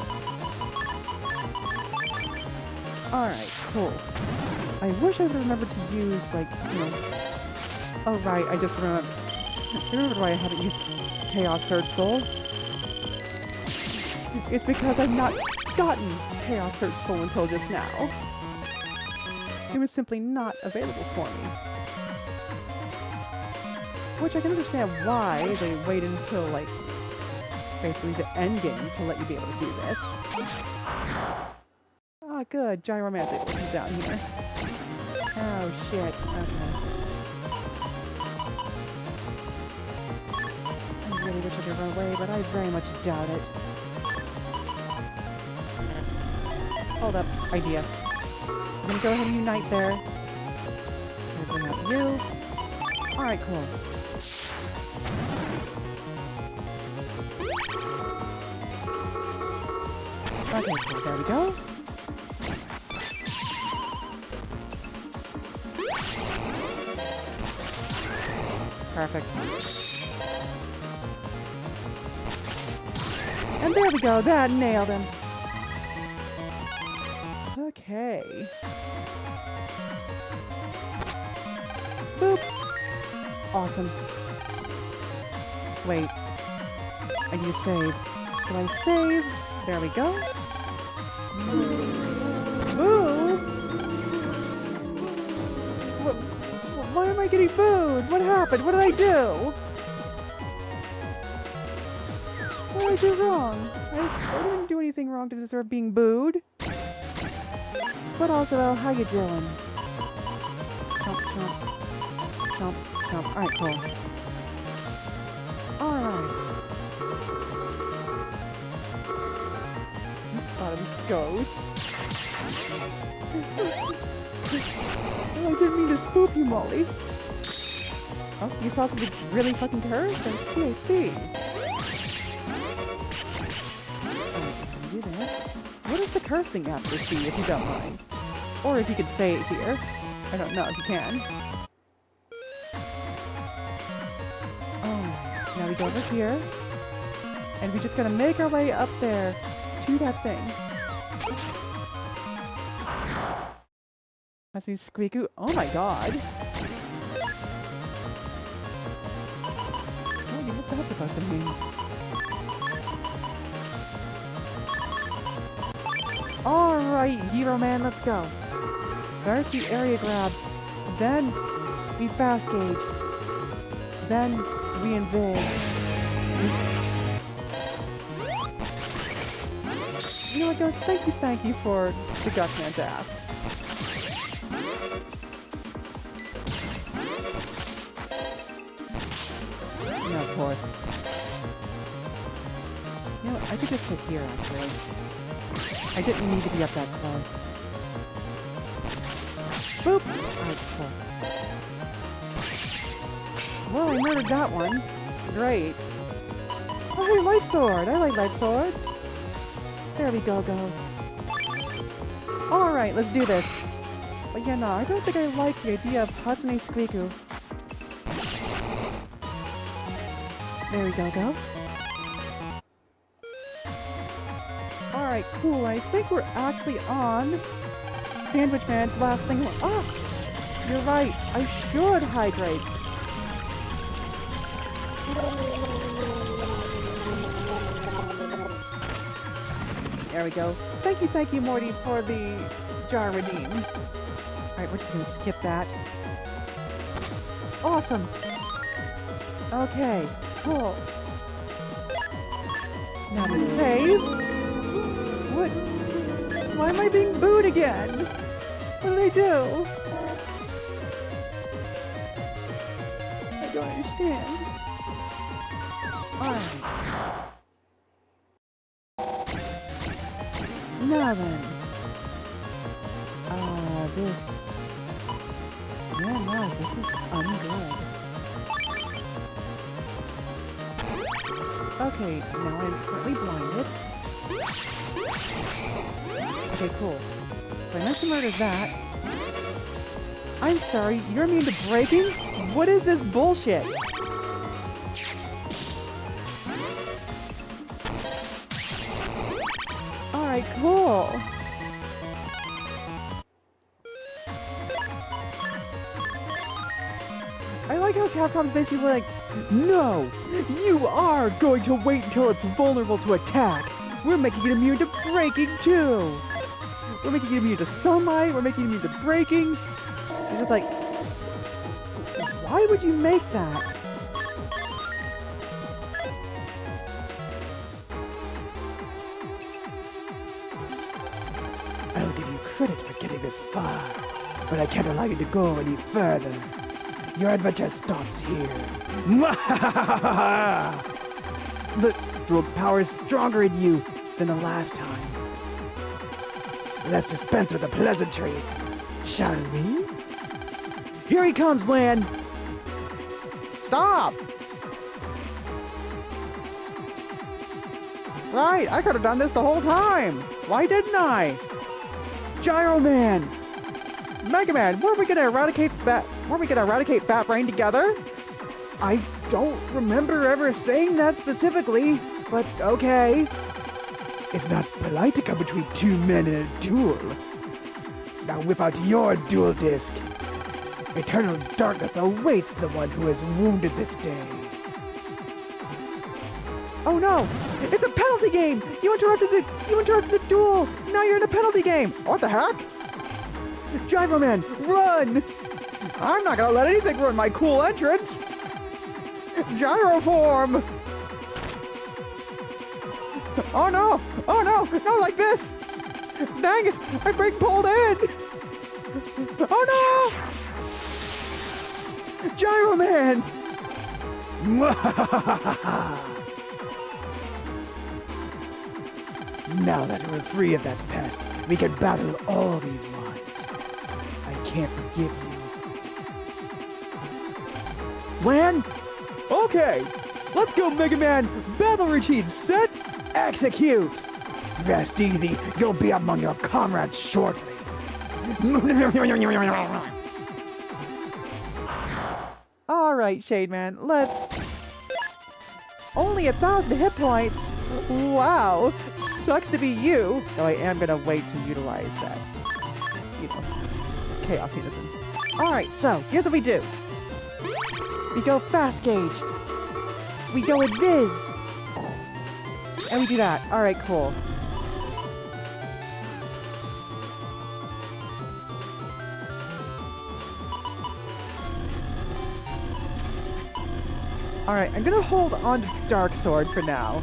Alright, cool. I wish I would have remembered to use, like, you know... Oh, right, I just remembered why I haven't used Chaos Surge Soul. It's because I've not gotten Chaos Surge Soul until just now. It was simply not available for me. Which I can understand why they waited until, like, basically the end game to let you be able to do this. Ah, good. Gyromantic is down here. Oh, shit. Okay. I really wish I could run away, but I very much doubt it. Hold up. Idea. I'm gonna go ahead and unite there. I'm gonna bring out you. Alright, cool. Okay, cool. There we go. Perfect. And there we go. That nailed him. Okay. Boop. Awesome. Wait. I need to save. So I save. There we go. Ooh! Why am I getting booed? What happened? What did I do? What did I do wrong? I didn't do anything wrong to deserve being booed. But also, how you doing? Chomp, chomp. Chomp, chomp. Alright, cool. Alright. Bottom goes. Oh, I didn't mean to spook you, Molly. Oh, you saw something really fucking cursed? I see. Alright, do this. What does the curse thing have to see, if you don't mind? Or if you could say it here. I don't know if you can. Oh, now we go over here. And we just gotta make our way up there to that thing. I see Squeaku. Oh my god. What's that supposed to mean? Alright, Hero Man, let's go. First we area grab, then we fast gauge, then we invade. You know what, guys? Thank you for the Duckman's ass. No, of course. You know what, I could just sit here, actually. I didn't need to be up that close. Boop! Alright, cool. Well, I murdered that one. Great. Oh, hey, Light Sword! I like Light Sword. There we go. Alright, let's do this. But yeah, no, I don't think I like the idea of Hatsune Squeaku. There we go. Alright, cool. I think we're actually on Sandwich Man's last thing. Ah! You're right. I should hydrate. There we go. Thank you, Morty, for the jar redeem. Alright, we're just gonna skip that. Awesome. Okay, cool. Now to save. What? Why am I being booed again? What did I do? I don't understand. Alright. Now then. This... Yeah, no, this is ungood. Okay, now I'm currently blinded. Okay, cool. So I meant to murder that. I'm sorry, you're immune to breaking? What is this bullshit? Alright, cool. I like how Capcom's basically like, no, you are going to wait until it's vulnerable to attack. We're making it immune to breaking too. We're making it immune to sunlight. We're making it immune to breaking. It's just like, why would you make that? I'll give you credit for getting this far, but I can't allow you to go any further. Your adventure stops here. The drug power is stronger in you than the last time. Let's dispense with the pleasantries, shall we? Here he comes, Lan! Stop! Right, I could have done this the whole time. Why didn't I? Gyro Man! Mega Man, weren't we gonna eradicate Bat Brain together? I don't remember ever saying that specifically, but okay. It's not polite to come between two men in a duel. Now whip out your dual disc. Eternal darkness awaits the one who has wounded this day. Oh no! It's a penalty game! You interrupted the duel! Now you're in a penalty game! What the heck? Gyro Man, run! I'm not gonna let anything ruin my cool entrance! Gyro form! Oh no! Oh no! Not like this! Dang it! I'm being pulled in! Oh no! Gyro Man! Now that we're free of that pest, we can battle all we want. I can't forgive you. Lan? Okay, let's go, Mega Man. Battle routine set, execute. Rest easy, you'll be among your comrades shortly. Alright, Shade Man, let's... Only 1,000 hit points? Wow! Sucks to be you! Though I am gonna wait to utilize that. You know, Chaos Unison. Alright, so, here's what we do. We go Fast Gauge. We go Invis. And we do that. Alright, cool. Alright, I'm gonna hold on to Dark Sword for now.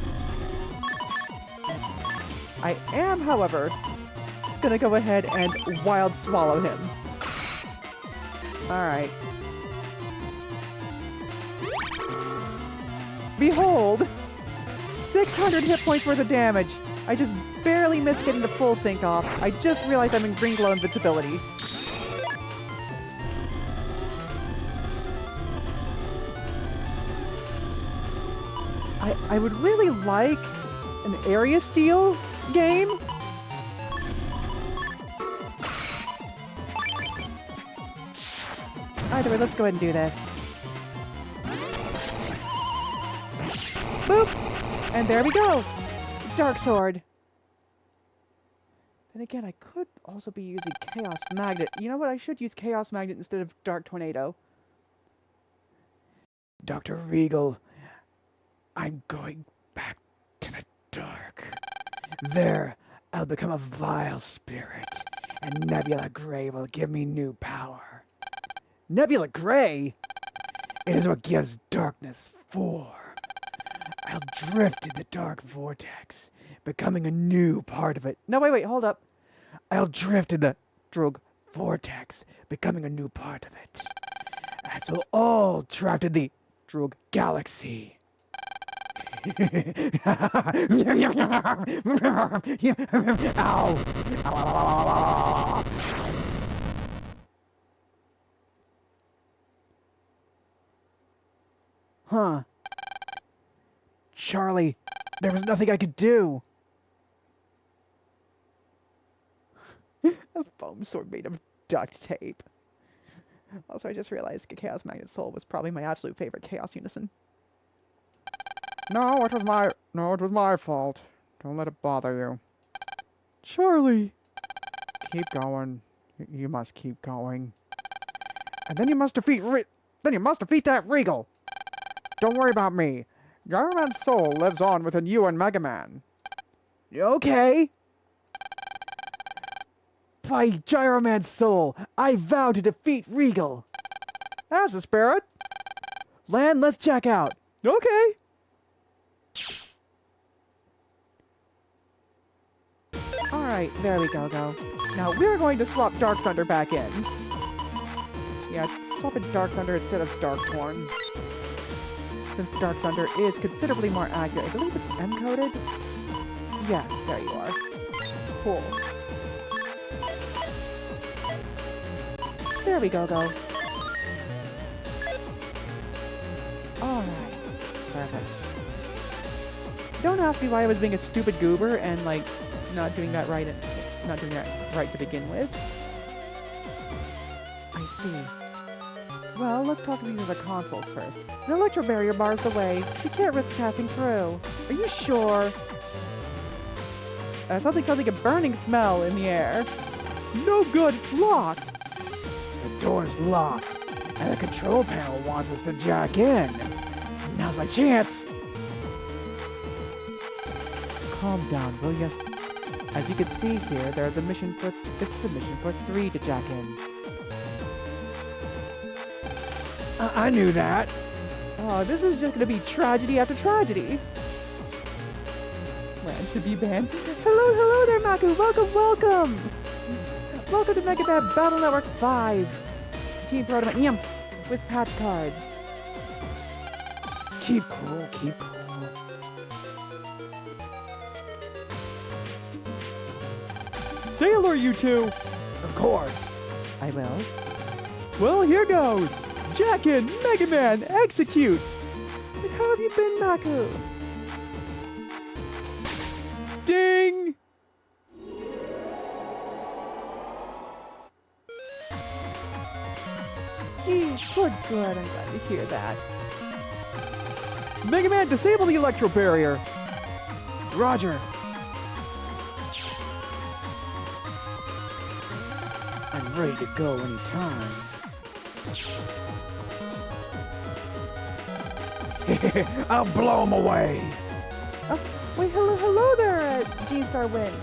I am, however, gonna go ahead and Wild Swallow him. Alright. Behold! 600 hit points worth of damage! I just barely missed getting the full sync off. I just realized I'm in Green Glow Invincibility. I would really like an area steal game. Either way, let's go ahead and do this. Boop! And there we go! Dark Sword. Then again, I could also be using Chaos Magnet. You know what? I should use Chaos Magnet instead of Dark Tornado. Dr. Regal, I'm going back to the dark. There, I'll become a vile spirit, and Nebula Gray will give me new power. Nebula Gray? It is what gives darkness form. I'll drift in the dark vortex, becoming a new part of it. No, wait, hold up. I'll drift in the Drug vortex, becoming a new part of it. As we'll all trapped in the Drug galaxy. Ow! Huh. Charlie, there was nothing I could do. A foam sword made of duct tape. Also, I just realized Chaos Magnet Soul was probably my absolute favorite Chaos Unison. No, it was my fault. Don't let it bother you. Charlie! Keep going. You must keep going. And then you must defeat that Regal. Don't worry about me. Gyro Man's soul lives on within you and Mega Man. Okay. By Gyro Man's soul, I vow to defeat Regal. That's the spirit. Lan, let's check out. Okay. Alright, there we go. Now we're going to swap Dark Thunder back in. Yeah, swap in Dark Thunder instead of Dark Horn. Since Dark Thunder is considerably more accurate. I believe it's encoded? Yes, there you are. Cool. There we go. Alright. Perfect. Don't ask me why I was being a stupid goober and, like, not doing that right to begin with. I see. Well, let's talk to these other consoles first. An electro barrier bars the way. You can't risk passing through. Are you sure? Something sounds like a burning smell in the air. No good, it's locked. The door's locked, and the control panel wants us to jack in. Now's my chance. Calm down, will ya? As you can see here, this is a mission for 3 to jack in. I knew that. Oh, this is just gonna be tragedy after tragedy. Land should be banned. Hello there, Maku. Welcome. Welcome to Mega Man Battle Network 5. Team Protoman, with patch cards. Keep cool. Stay alert, you two. Of course. I will. Well, here goes. Jack in, Mega Man, execute. And how have you been, Maku? Ding. Good. I'm glad to hear that. Mega Man, disable the electro barrier. Roger. I'm ready to go anytime. I'll blow him away. Oh, wait, hello there, G-Star Wind.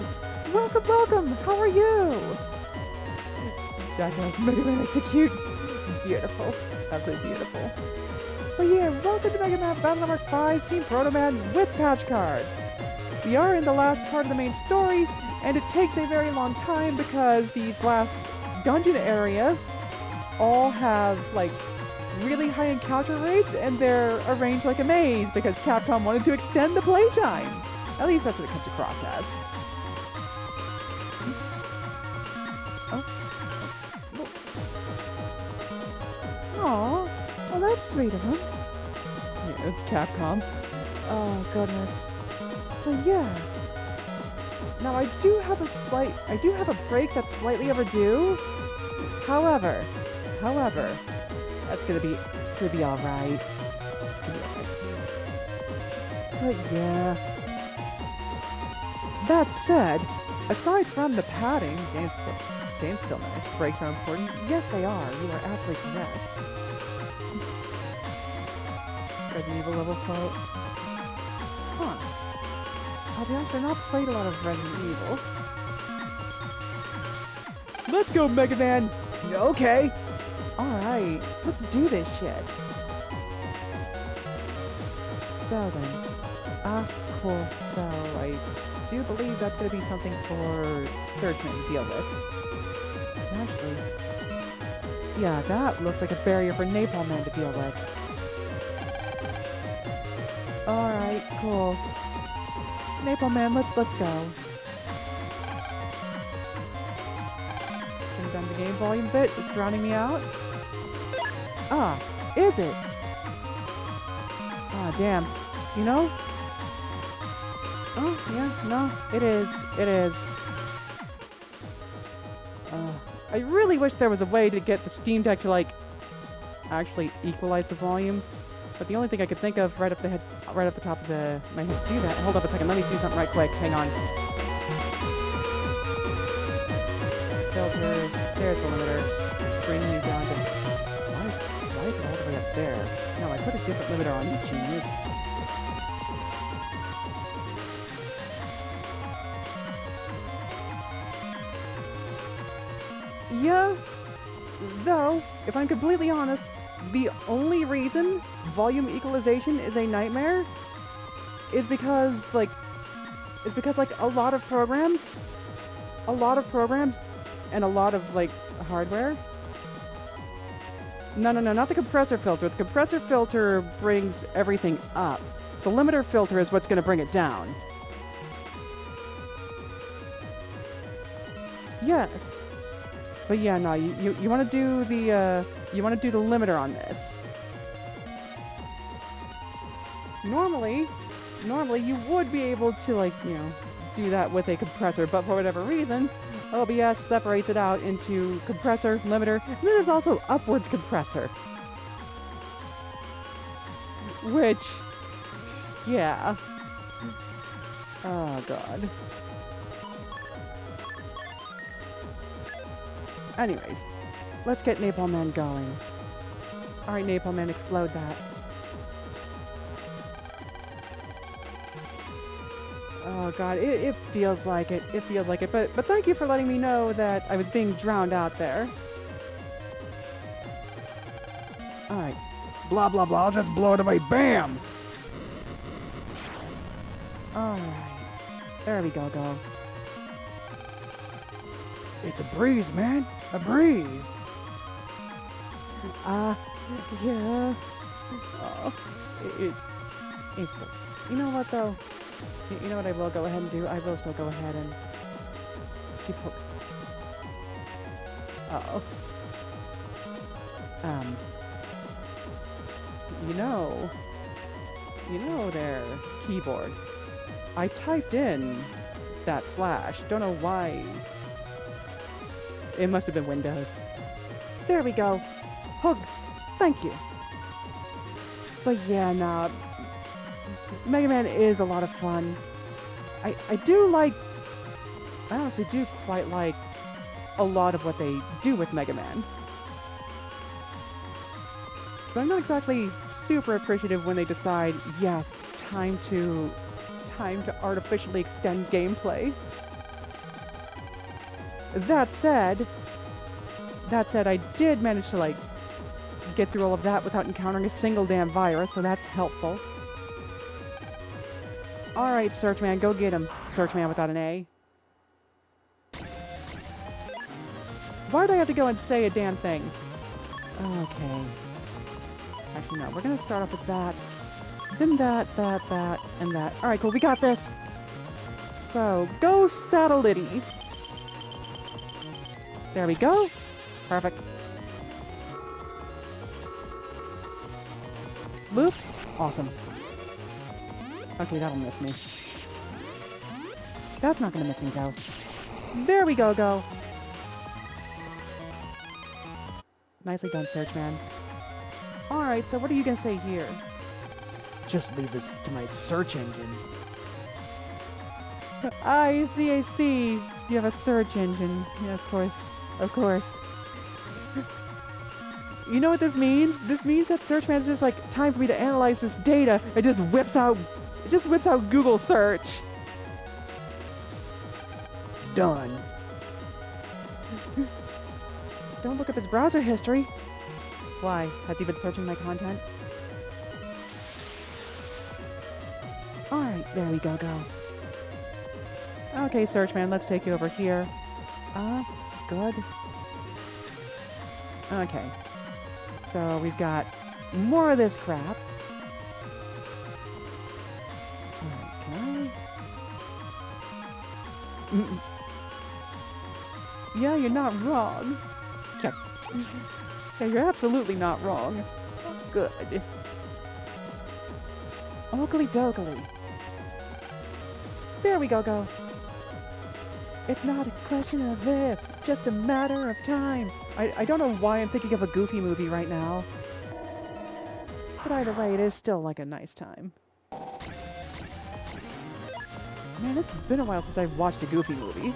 Welcome. How are you? Jackass, Mega Man execute. Beautiful. Absolutely beautiful. But yeah, welcome to Mega Man Battle Network 5 Team Protoman with patch cards. We are in the last part of the main story, and it takes a very long time because these last dungeon areas all have, like, really high encounter rates, and they're arranged like a maze because Capcom wanted to extend the playtime. At least that's what it comes across as. Aw, well that's sweet of him. Yeah, it's Capcom. Oh, goodness. But yeah. Now I do have a break that's slightly overdue. However, it's gonna be alright. But yeah. That said, aside from the padding, game's still nice. Breaks are important. Yes, they are. You are absolutely correct. Resident Evil level quote. Huh. I'll be honest, I've not played a lot of Resident Evil. Let's go, Mega Man! Okay. Alright, let's do this shit. So then. Cool. So I do believe that's going to be something for Searchman to deal with. Actually, yeah, that looks like a barrier for Napalm Man to deal with. Alright, cool. Napalm Man, let's go. Turn down the game volume a bit. It's drowning me out. Ah, is it? Ah, damn. You know? Oh, yeah, no, it is. It is. I really wish there was a way to get the Steam Deck to, like, actually equalize the volume. But the only thing I could think of right up the top of my head to do that. Hold up a second, let me do something right quick. Hang on. Filters. There's the limiter. Bring you down to... Why is it all the way up there? No, I put a different limiter on, you genius. Yeah, though, if I'm completely honest, the only reason volume equalization is a nightmare is because, like, a lot of programs and a lot of, like, hardware. No, not the compressor filter. The compressor filter brings everything up. The limiter filter is what's going to bring it down. Yes. But yeah, no, you want to do the limiter on this. Normally you would be able to, like, you know, do that with a compressor, but for whatever reason, OBS separates it out into compressor, limiter, and then there's also upwards compressor. Which, yeah. Oh god. Anyways, let's get Napalm Man going. Alright, Napalm Man, explode that. Oh god, it feels like it. It feels like it. But thank you for letting me know that I was being drowned out there. Alright. Blah, blah, blah. I'll just blow it away. Bam! Alright. There we go. It's a breeze, man. A breeze. Yeah. Oh, it's... You know what, though? You know what I will go ahead and do? I will still go ahead and keep hooks. Uh-oh. You know there, keyboard. I typed in that slash. Don't know why. It must have been Windows. There we go. Hugs. Thank you. But yeah, nah. Mega Man is a lot of fun. I honestly do quite like a lot of what they do with Mega Man. But I'm not exactly super appreciative when they decide, yes, time to artificially extend gameplay. That said, I did manage to, like, get through all of that without encountering a single damn virus, so that's helpful. Alright, Searchman, go get him. Searchman without an A. Why'd I have to go and say a damn thing? Okay. Actually, no, we're gonna start off with that. Then that, and that. Alright, cool, we got this! So, go Satellitty. There we go. Perfect. Boop. Awesome. Okay, that'll miss me. That's not gonna miss me, though. There we go. Nicely done, Searchman. Alright, so what are you gonna say here? Just leave this to my search engine. I see. You have a search engine. Yeah, of course. Of course. You know what this means? This means that Search Manager's like, time for me to analyze this data. It just whips out Google search. Done. Don't look up his browser history. Why? Has he been searching my content? Alright, there we go. Okay, Searchman, let's take you over here. Good. Okay. So we've got more of this crap. Okay. Yeah, you're not wrong. Yeah, you're absolutely not wrong. Good. Oakley dokley. There we go. It's not a question of if, just a matter of time. I don't know why I'm thinking of a Goofy movie right now. But either way, it is still like a nice time. Man, it's been a while since I've watched a Goofy movie.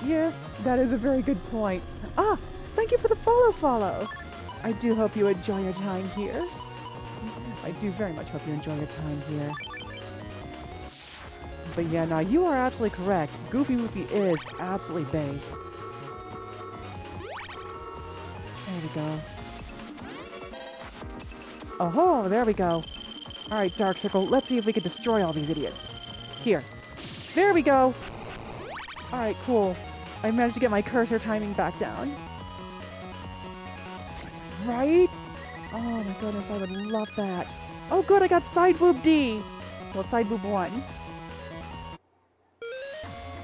Yeah, that is a very good point. Ah, thank you for the follow. I do hope you enjoy your time here. I do very much hope you enjoy your time here. But yeah, no, you are absolutely correct. Goofy movie is absolutely based. There we go. Oh, there we go. Alright, Dark Circle, let's see if we can destroy all these idiots. Here. There we go! Alright, cool. I managed to get my cursor timing back down. Right? Oh my goodness, I would love that. Oh good, I got side boob D! Well, side boob 1.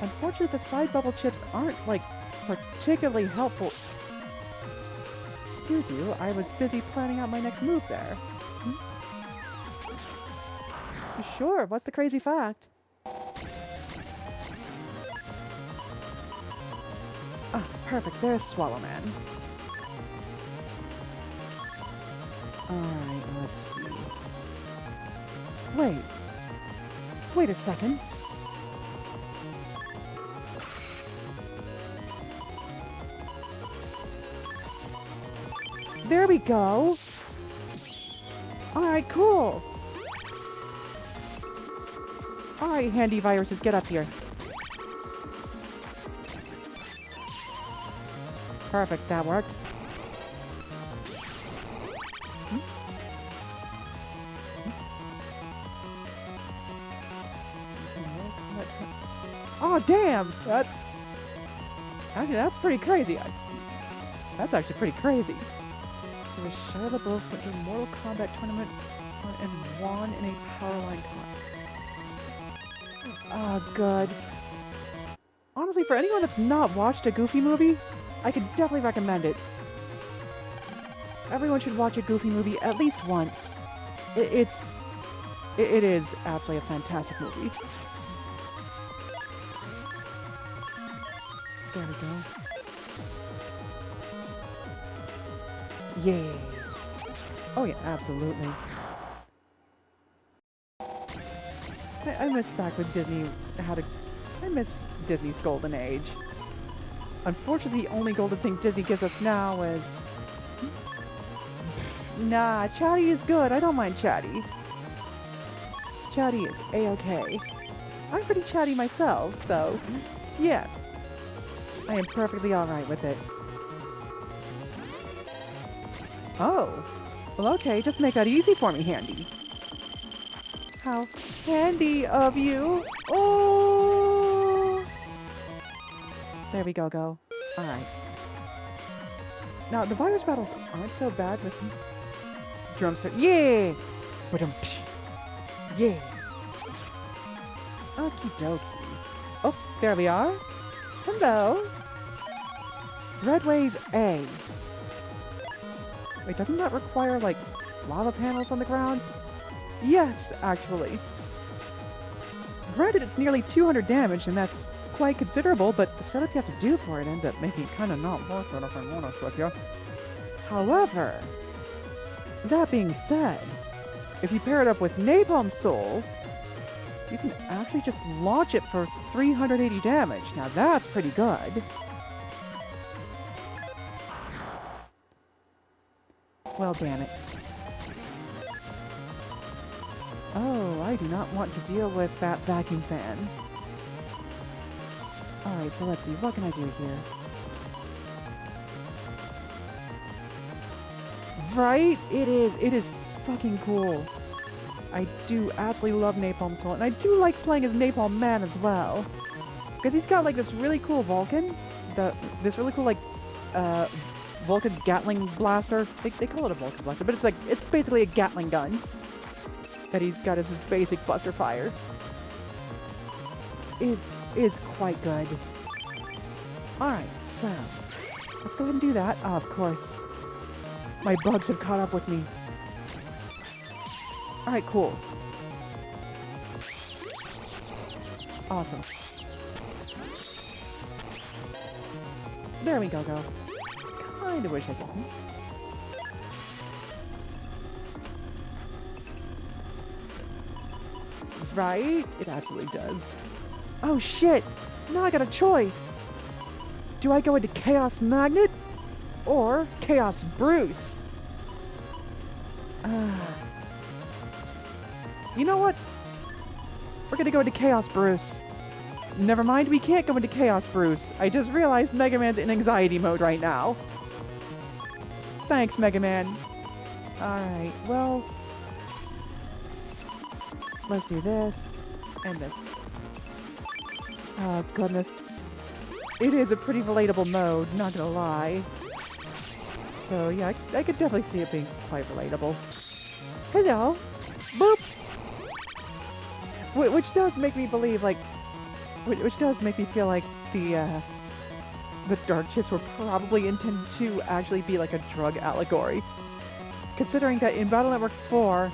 Unfortunately, the side bubble chips aren't, like, particularly helpful. Excuse you, I was busy planning out my next move there. Sure, what's the crazy fact? Ah, perfect, there's Swallow Man. Alright, let's see. Wait a second. There we go. Alright, cool. Alright, handy viruses, get up here. Perfect, that worked. Oh, damn! Actually, that's pretty crazy. That's actually pretty crazy. It was Shia LaBeouf went to a Mortal Kombat tournament and won in a Powerline contest. Oh, good. Honestly, for anyone that's not watched a Goofy movie, I could definitely recommend it. Everyone should watch a Goofy movie at least once. It is absolutely a fantastic movie. There we go. Yeah. Oh yeah, absolutely. I miss back when Disney had I miss Disney's golden age. Unfortunately, the only golden thing Disney gives us now is... Nah, Chatty is good. I don't mind Chatty. Chatty is A-okay. I'm pretty chatty myself, so... Yeah. I am perfectly alright with it. Oh. Well, okay, just make that easy for me, Handy. How handy of you. Oh! There we go. Alright. Now, the virus battles aren't so bad with Drumster. Yeah! Yeah! Okie dokie. Oh, there we are. Hello. Red Wave A. Wait, doesn't that require, like, lava panels on the ground? Yes, actually. Granted, it's nearly 200 damage, and that's quite considerable, but the setup you have to do for it ends up making it kind of not worth it, if I'm honest with you. However, that being said, if you pair it up with Napalm Soul, you can actually just launch it for 380 damage. Now that's pretty good. Well, damn it. Oh, I do not want to deal with that vacuum fan. Alright, so let's see. What can I do here? Right? It is fucking cool. I do absolutely love Napalm Soul, and I do like playing as Napalm Man as well. Because he's got like this really cool Vulcan, this really cool like, Vulcan Gatling blaster. They call it a Vulcan blaster, but it's basically a Gatling gun that he's got as his basic buster fire. It is quite good. Alright, so let's go ahead and do that. Oh, of course. My bugs have caught up with me. Alright, cool. Awesome. There we go. Kinda wish I didn't. Right? It absolutely does. Oh shit! Now I got a choice! Do I go into Chaos Magnet? Or Chaos Bruce? You know what? We're gonna go into Chaos Bruce. Never mind, we can't go into Chaos Bruce. I just realized Mega Man's in anxiety mode right now. Thanks, Mega Man. Alright, well... let's do this, and this. Oh, goodness. It is a pretty relatable mode, not gonna lie. So, yeah, I could definitely see it being quite relatable. Hello! Boop! Which does make me believe, like... Which does make me feel like the dark chips were probably intended to actually be like a drug allegory. Considering that in Battle Network 4,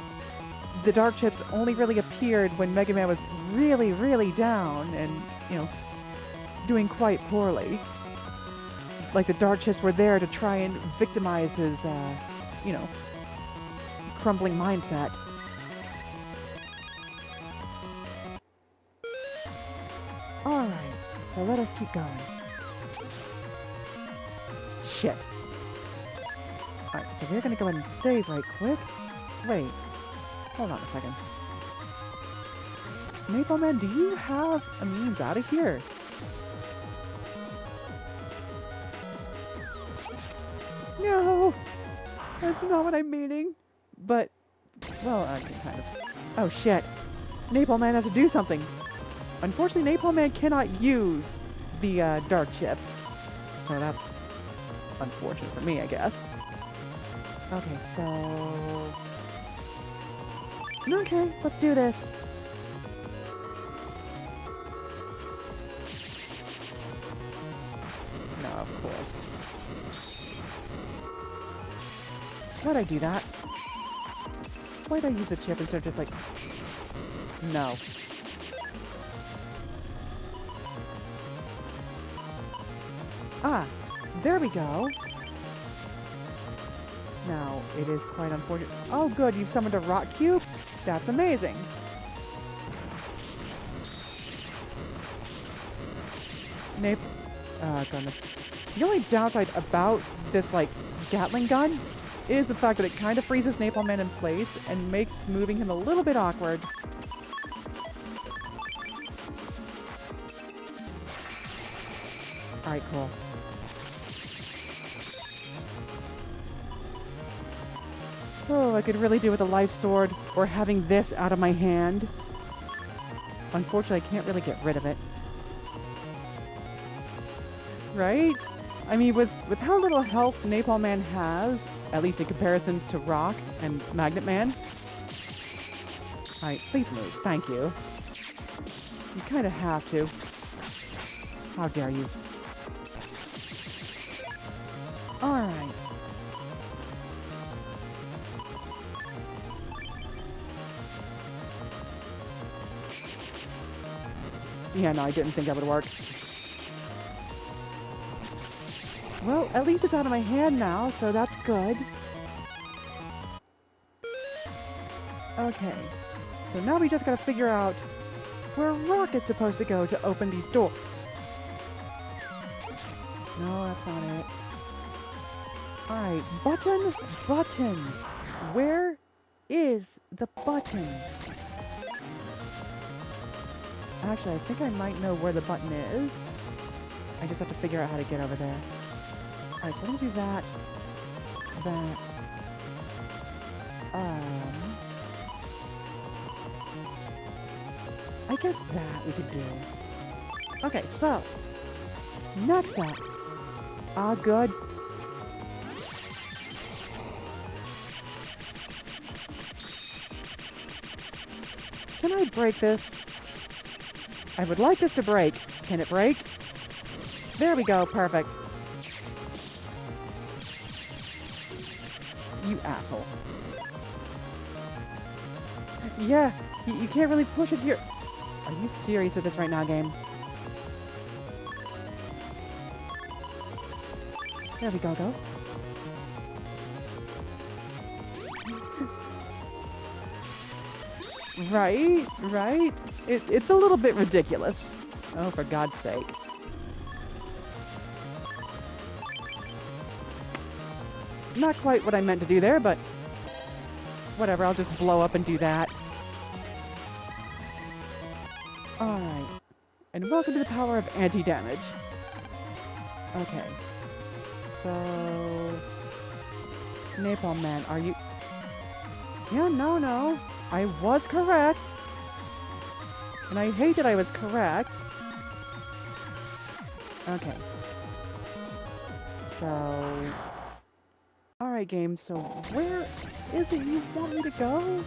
the dark chips only really appeared when Mega Man was really, really down and, you know, doing quite poorly. Like the dark chips were there to try and victimize his, you know, crumbling mindset. Alright, so let us keep going. Shit. Alright, so we're gonna go ahead and save right quick. Wait. Hold on a second. Maple Man, do you have a means out of here? No! That's not what I'm meaning. But, well, I can kind of... Oh, shit. Napalm Man has to do something. Unfortunately, Napalm Man cannot use the dark chips. So that's unfortunate for me, I guess. Okay, so... Okay, let's do this. No, of course. Why'd I do that? Why'd I use the chip instead of just like... No. Ah, there we go. Now, it is quite unfortunate. Oh good, you've summoned a rock cube? That's amazing. Goodness. The only downside about this, like, Gatling gun is the fact that it kind of freezes Napalm Man in place and makes moving him a little bit awkward. Alright, cool. Oh, I could really do with a life sword or having this out of my hand. Unfortunately, I can't really get rid of it. Right? I mean, with how little health Napalm Man has, at least in comparison to Rock and Magnet Man. Alright, please move. Thank you. You kind of have to. How dare you. Alright. Yeah, no, I didn't think that would work. Well, at least it's out of my hand now, so that's good. Okay. So now we just gotta figure out where Rock is supposed to go to open these doors. No, that's not it. Alright, button, button. Where is the button? Actually, I think I might know where the button is. I just have to figure out how to get over there. Alright, so we're gonna do that. That. I guess that we could do. Okay, so. Next up. Ah, good. Can I break this? I would like this to break. Can it break? There we go, perfect. You asshole. Yeah, you can't really push it here. Are you serious with this right now, game? There we go. Right? It's a little bit ridiculous. Oh, for God's sake. Not quite what I meant to do there, but whatever, I'll just blow up and do that. Alright. And welcome to the power of anti-damage. Okay. So... Napalm Man, are you... Yeah, no. I was correct. And I hate that I was correct. Okay. So... Alright, game, so where is it you want me to go?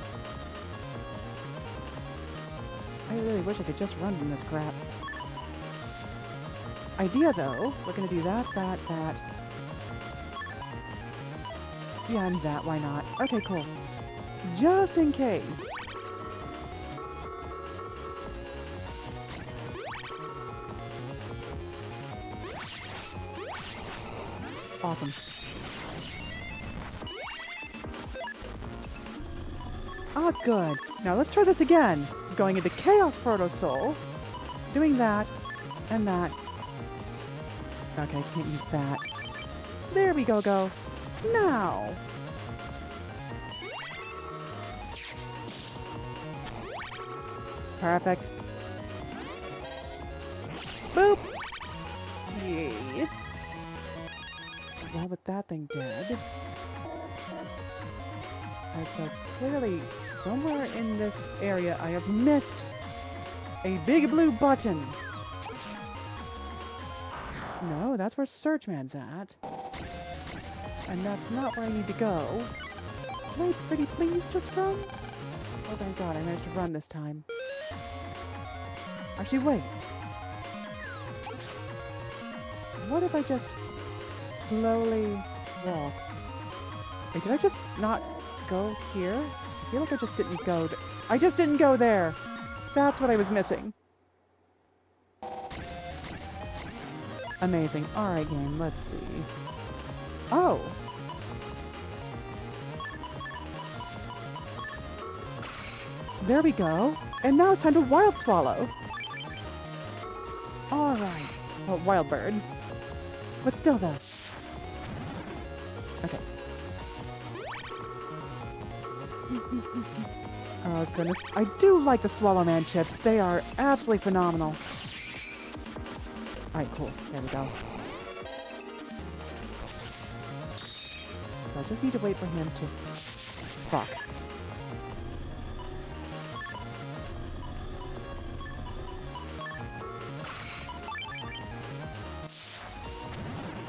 I really wish I could just run from this crap. Idea, though. We're gonna do that. Yeah, and that, why not? Okay, cool. Just in case. Awesome. Ah, good. Now let's try this again. Going into Chaos Proto Soul. Doing that. And that. Okay, can't use that. There we go. Now. Perfect. Boop! Yay. Well, with that thing dead. Alright, so clearly somewhere in this area I have missed a big blue button. No, that's where Searchman's at. And that's not where I need to go. Can I pretty please just run? Oh thank God, I managed to run this time. Actually, wait. What if I just slowly walk? Wait, did I just not go here? I feel like I just didn't go I just didn't go there! That's what I was missing. Amazing. Alright, game, let's see. Oh! There we go. And now it's time to Wild Swallow. Alright. Well, Wild Bird. But still, though. Okay. Oh, goodness. I do like the Swallow Man chips. They are absolutely phenomenal. Alright, cool. There we go. So I just need to wait for him to... Fuck.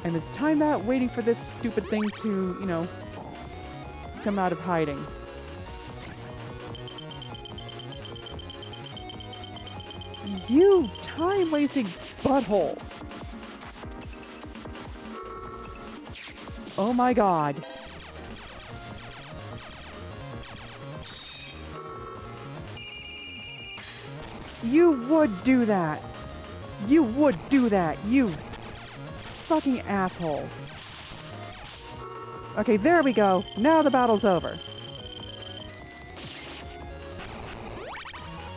And it's time that waiting for this stupid thing to, you know, come out of hiding. You time-wasting butthole! Oh my God. You would do that! You would do that! You fucking asshole. Okay, there we go. Now the battle's over.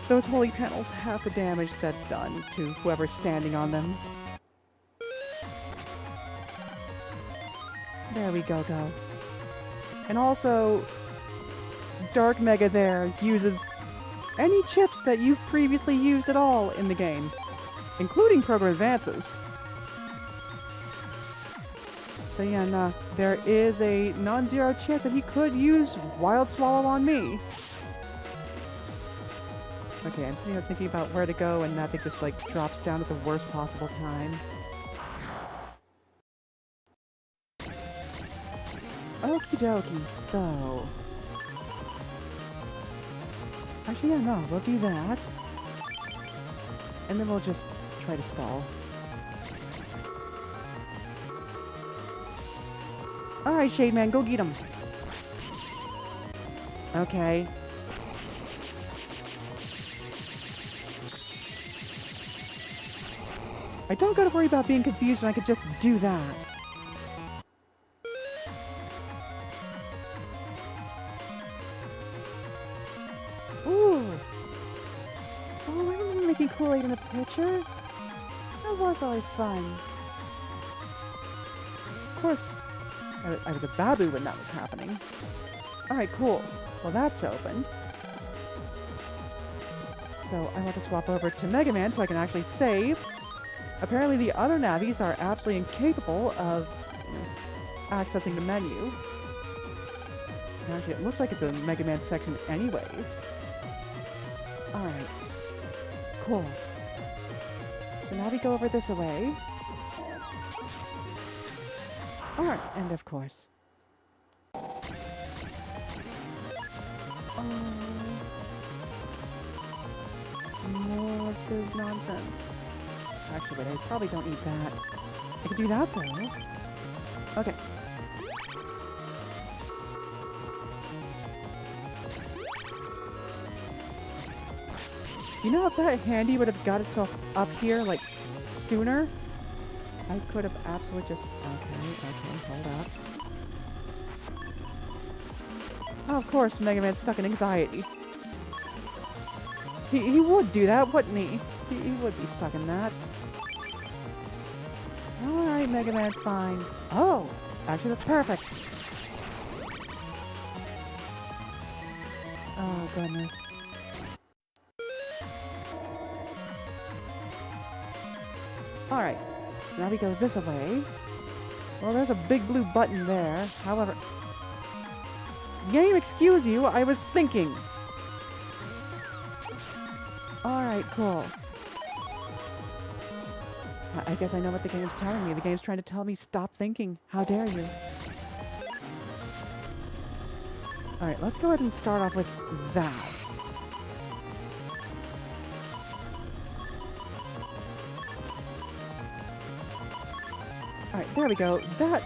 those holy panels half the damage that's done to whoever's standing on them. There we go. And also, Dark Mega there uses any chips that you've previously used at all in the game, including Program Advances. So yeah, nah, there is a non-zero chance that he could use Wild Swallow on me. Okay, I'm sitting here thinking about where to go, and that thing just like drops down at the worst possible time. Okie dokie, so... Actually, yeah, no, we'll do that. And then we'll just try to stall. Alright, Shade Man, go get him. Okay. I don't gotta worry about being confused when I could just do that. Ooh! Oh, I remember making Kool-Aid in a pitcher. That was always fun. Of course, I was a babu when that was happening. Alright, cool. Well, that's opened. So I want to swap over to Mega Man so I can actually save. Apparently the other navis are absolutely incapable of accessing the menu. And actually, it looks like it's a Mega Man section anyways. Alright. Cool. So now we go over this way. Alright, and of course. More of this nonsense. Actually, wait, I probably don't need that. I could do that, though. Okay. You know, if that handy would have got itself up here, like, sooner, I could have absolutely just... Okay, hold up. Oh, of course, Mega Man's stuck in anxiety. He would do that, wouldn't he? He would be stuck in that. Alright, Mega Man, fine. Oh! Actually, that's perfect. Oh, goodness. Alright, so now we go this way. Well, there's a big blue button there. However... Game, excuse you, I was thinking! Alright, cool. I guess I know what the game's telling me. The game's trying to tell me stop thinking. How dare you? Alright, let's go ahead and start off with that. Alright, there we go. That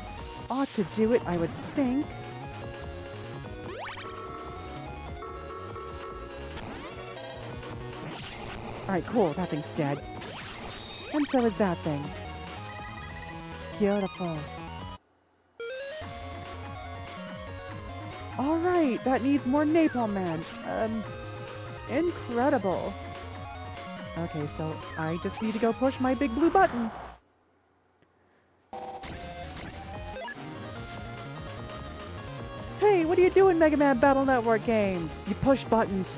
ought to do it, I would think. Alright, cool. That thing's dead. And so is that thing. Beautiful. Alright, that needs more Napalm Man. Incredible. Okay, so I just need to go push my big blue button. Hey, what are you doing, Mega Man Battle Network games? You push buttons.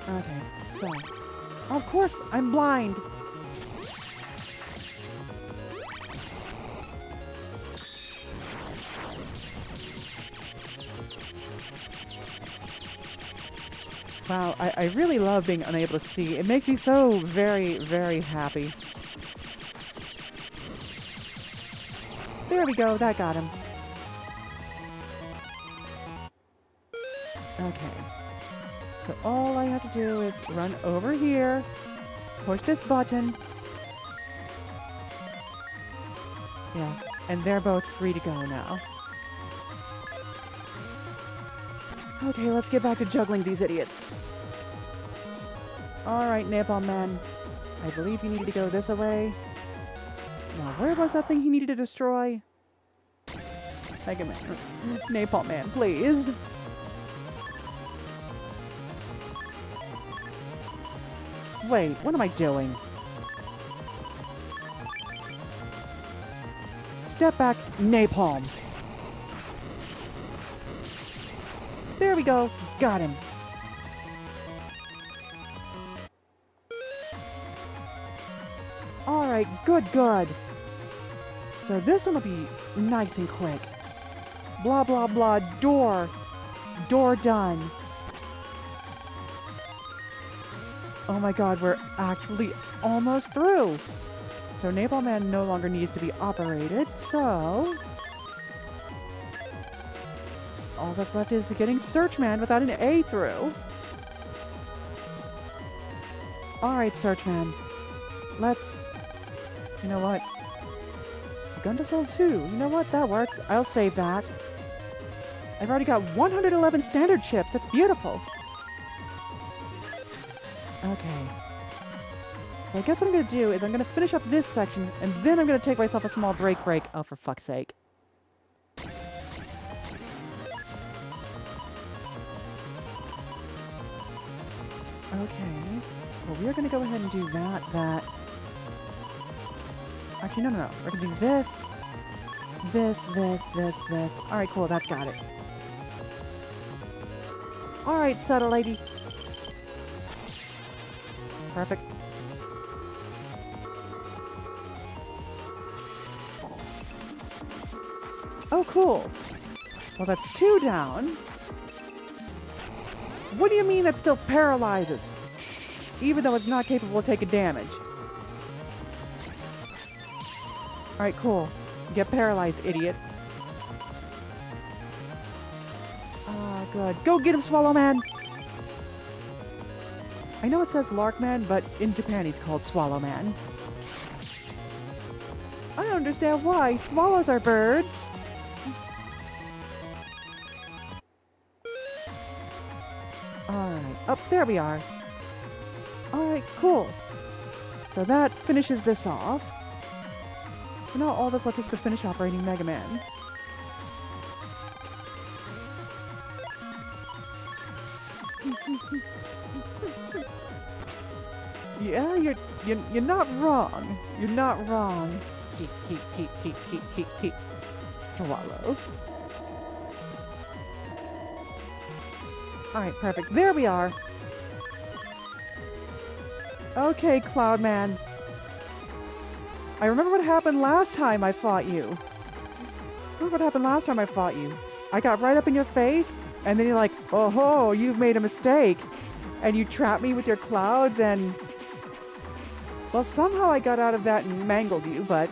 Okay, so... Of course, I'm blind! Wow, I really love being unable to see. It makes me so very, very happy. There we go, that got him. Okay. So all I have to do is run over here, push this button. Yeah, and they're both free to go now. Okay, let's get back to juggling these idiots. Alright, Napalm Man. I believe you needed to go this way. Now, where was that thing he needed to destroy? Mega Man. Napalm Man, please. Wait, what am I doing? Step back, napalm. There we go. Got him. Alright, good. So this one will be nice and quick. Blah, blah, blah. Door. Door done. Oh my god, we're actually almost through. So Napalm Man no longer needs to be operated, so... all that's left is getting Search Man without an A through. Alright, Search Man. Let's... you know what? Gun to Soul 2. You know what? That works. I'll save that. I've already got 111 standard chips. That's beautiful. Okay. So I guess what I'm going to do is I'm going to finish up this section, and then I'm going to take myself a small break. Oh, for fuck's sake. Okay. Well, we're going to go ahead and do that. Actually, no. We're going to do this. This. Alright, cool. That's got it. Alright, subtle lady. Perfect. Oh, cool. Well, that's 2 down. What do you mean that still paralyzes? Even though it's not capable of taking damage. Alright, cool. Get paralyzed, idiot. Ah, good. Go get him, Swallow Man! I know it says Lark Man, but in Japan he's called Swallow Man. I don't understand why. Swallows are birds. Alright. Oh, there we are. Alright, cool. So that finishes this off. So now all that's left is to finish operating Mega Man. Yeah, you're not wrong. You're not wrong. Swallow. Alright, perfect. There we are. Okay, Cloud Man. I remember what happened last time I fought you. I got right up in your face, and then you're like, oh ho, you've made a mistake. And you trapped me with your clouds, and... well, somehow I got out of that and mangled you, but...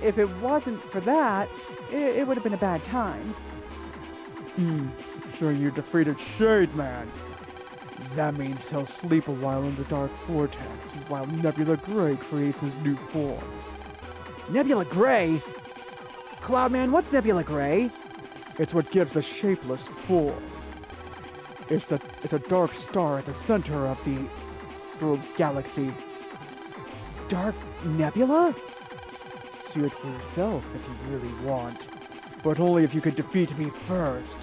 if it wasn't for that, it would have been a bad time. So you defeated Shade Man. That means he'll sleep a while in the Dark Vortex, while Nebula Gray creates his new form. Nebula Gray? Cloudman, what's Nebula Gray? It's what gives the Shapeless form. It's a dark star at the center of the galaxy. Dark Nebula? See it for yourself if you really want. But only if you could defeat me first.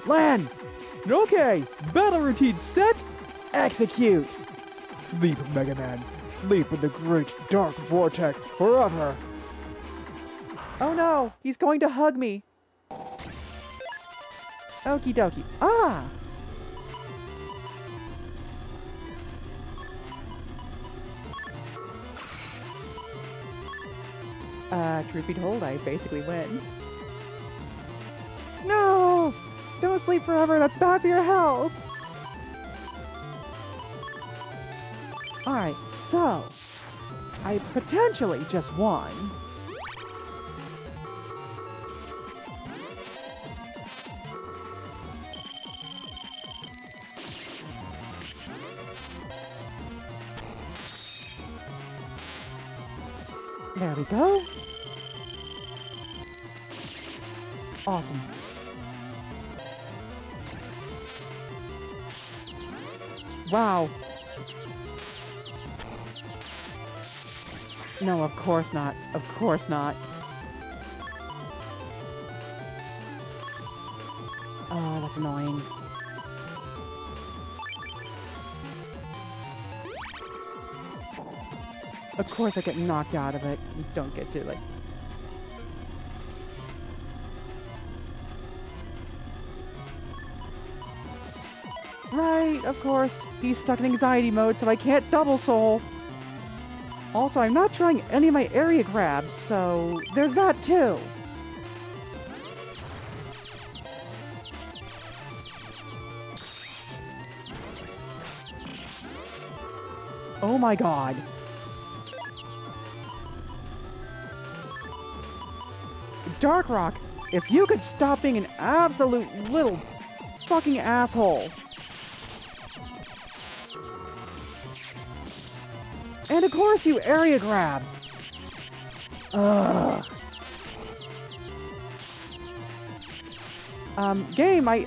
Lan! Okay, battle routine set! Execute! Sleep, Mega Man. Sleep in the great Dark Vortex forever! Oh no, he's going to hug me. Okie dokie. Ah! Truth be told, I basically win. No! Don't sleep forever, that's bad for your health! Alright, so... I potentially just won. There we go. Awesome. Wow. No, of course not. Of course not. Oh, that's annoying. Of course I get knocked out of it. Don't get to, like... Right, of course. He's stuck in anxiety mode, so I can't double soul. Also, I'm not trying any of my area grabs, so there's that too. Oh my god. Dark Rock, if you could stop being an absolute little fucking asshole. And of course you area grab. Ugh. Game, I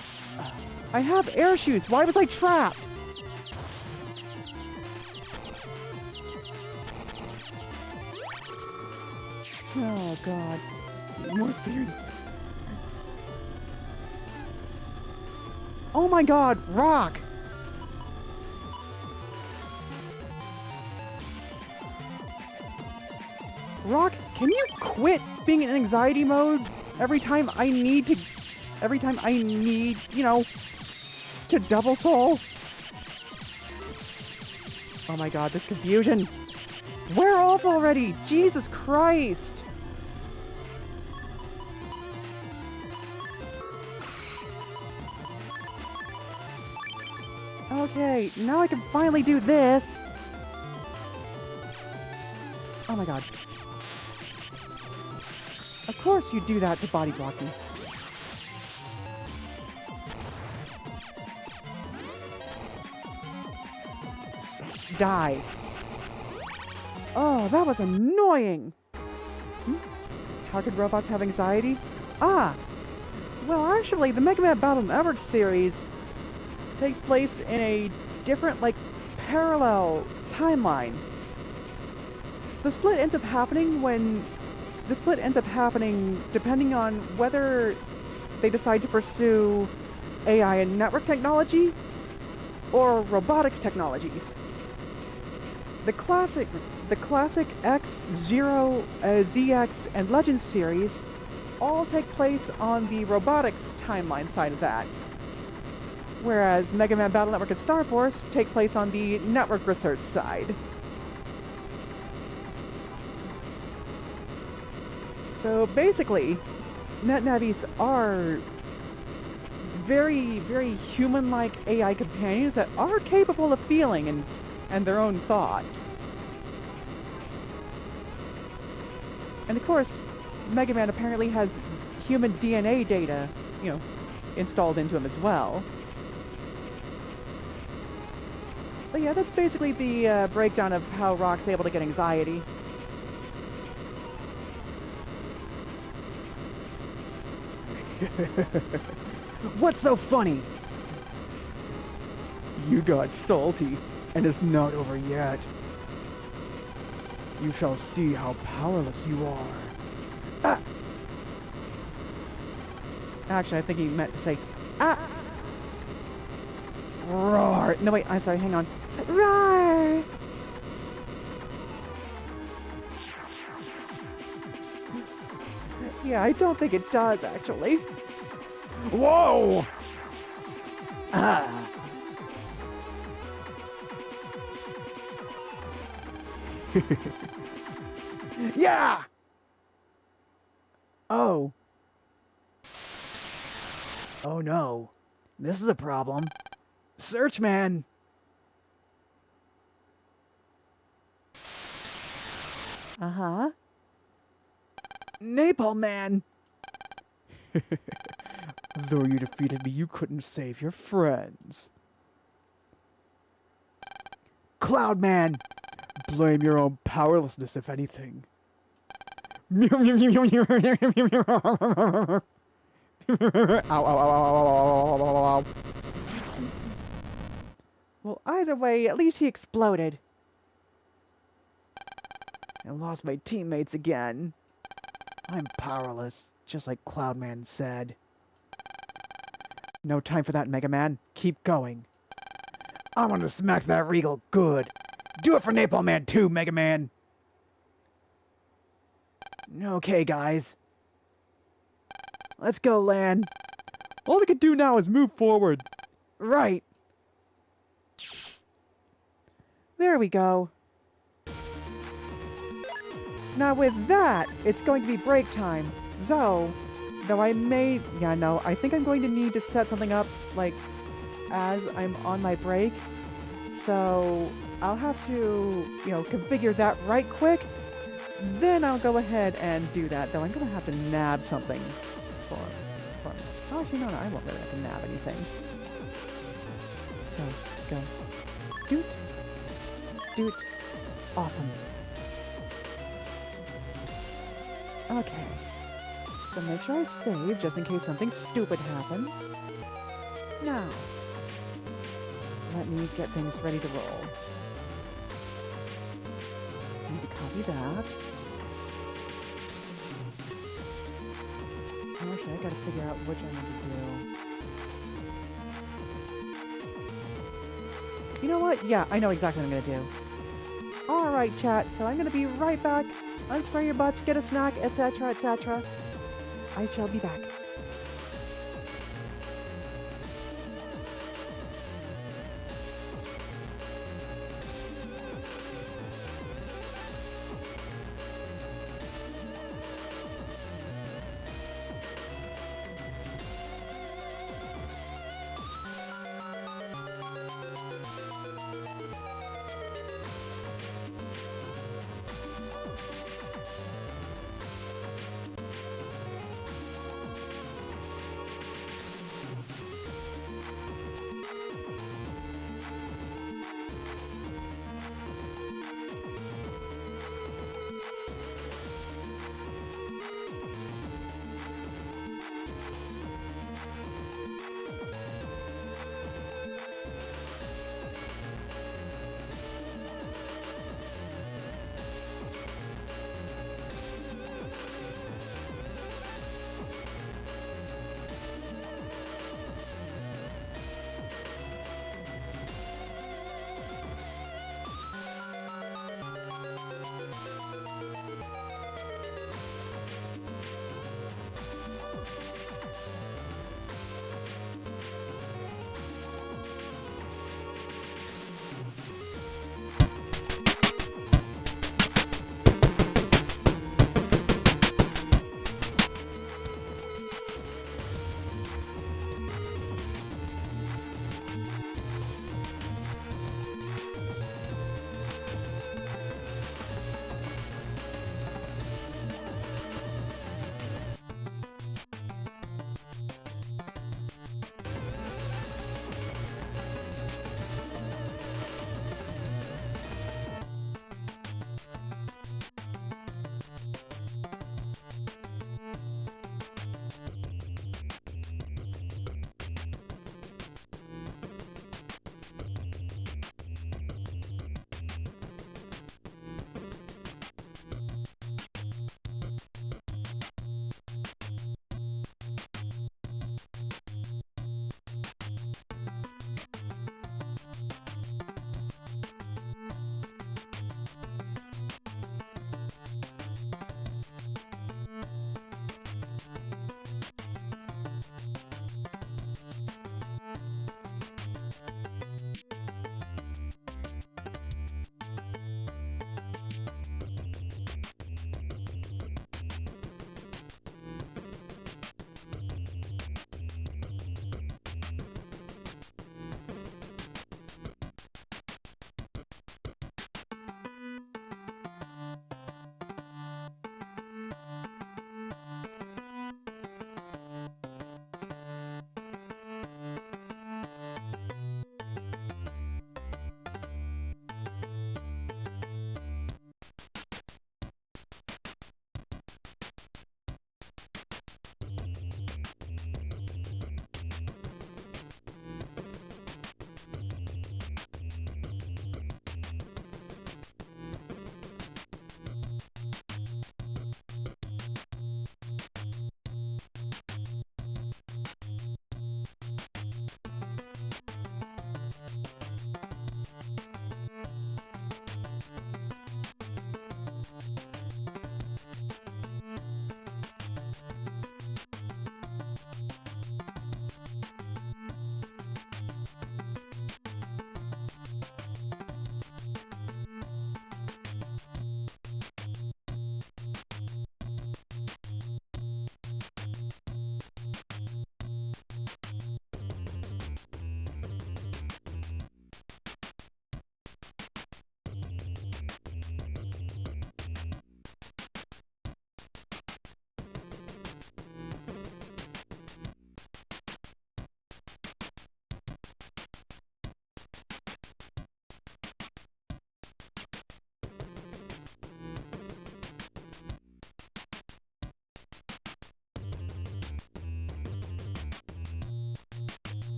have air shoes. Why was I trapped? Oh god. More fears. Oh my god, Rock! Rock, can you quit being in anxiety mode every time I need, you know, to double soul? Oh my god, this confusion. Wear off already! Jesus Christ! Okay, now I can finally do this. Oh my god. Of course you do that to body block me. Die. Oh, that was annoying! How could robots have anxiety? Ah! Well, actually, the Mega Man Battle Network series takes place in a different, like, parallel timeline. The split ends up happening depending on whether they decide to pursue AI and network technology or robotics technologies. The classic X, Zero, ZX, and Legends series all take place on the robotics timeline side of that, whereas Mega Man Battle Network and Star Force take place on the network research side. So basically, NetNavis are very, very human-like AI companions that are capable of feeling and their own thoughts. And of course, Mega Man apparently has human DNA data, you know, installed into him as well. But yeah, that's basically the breakdown of how Rock's able to get anxiety. What's so funny? You got salty, and it's not over yet. You shall see how powerless you are. Ah! Actually, I think he meant to say, ah! Roar! No, wait, I'm sorry, hang on. Roar! Yeah, I don't think it does, actually. Whoa! Ah! Yeah! Oh. Oh no. This is a problem. Search man! Uh-huh. Napalm man! Though you defeated me, you couldn't save your friends. Cloud man! Blame your own powerlessness, if anything. Ow, ow, ow, ow, ow, ow, ow. Well, either way, at least he exploded. I lost my teammates again. I'm powerless, just like Cloudman said. No time for that, Mega Man. Keep going. I'm gonna smack that Regal good. Do it for Napalm Man too, Mega Man. Okay, guys. Let's go, Lan. All we can do now is move forward. Right. There we go. Now with that, it's going to be break time. Though I may... Yeah, no, I think I'm going to need to set something up, like, as I'm on my break. So I'll have to, configure that right quick. Then I'll go ahead and do that. Though I'm going to have to nab something for... Oh, actually, no, I won't really have to nab anything. So, go. Doot. Doot. Awesome. Okay. So make sure I save, just in case something stupid happens. Now, let me get things ready to roll. Need to copy that. Actually, I gotta figure out which I need to do. You know what? Yeah, I know exactly what I'm gonna do. Alright, chat, so I'm gonna be right back. Unspray your butts, get a snack, etc., etc. I shall be back.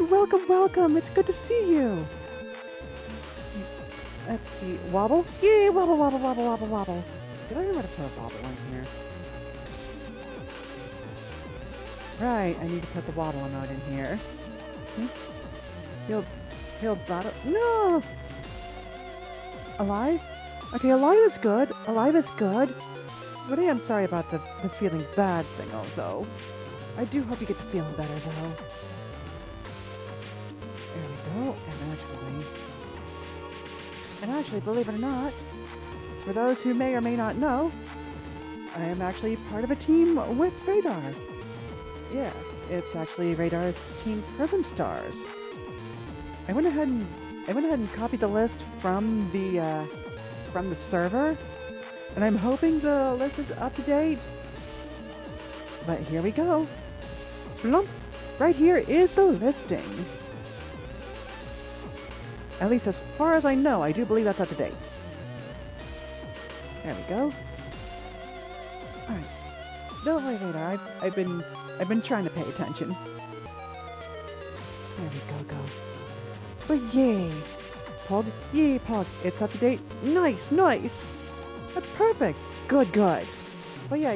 welcome, welcome. It's good to see you. Let's see. Wobble? Yay, wobble, wobble, wobble, wobble, wobble. Did I remember to put a wobble in here? Right, I need to put the wobble emote in here. He'll battle. No! Alive? Okay, alive is good. Alive is good. But I am sorry about the feeling bad thing, although. I do hope you get to feeling better, though. There we go. And actually, believe it or not, for those who may or may not know, I am actually part of a team with Radar. Yeah, it's actually Radar's Team Prism Stars. I went ahead and copied the list from the server, and I'm hoping the list is up to date. But here we go. Plump! Right here is the listing. At least as far as I know, I do believe that's up to date. There we go. Alright. Don't worry, Radar. I've been trying to pay attention. There we go. But yay! Pog, yay, Pog. It's up to date. Nice, nice! That's perfect! Good. But yeah,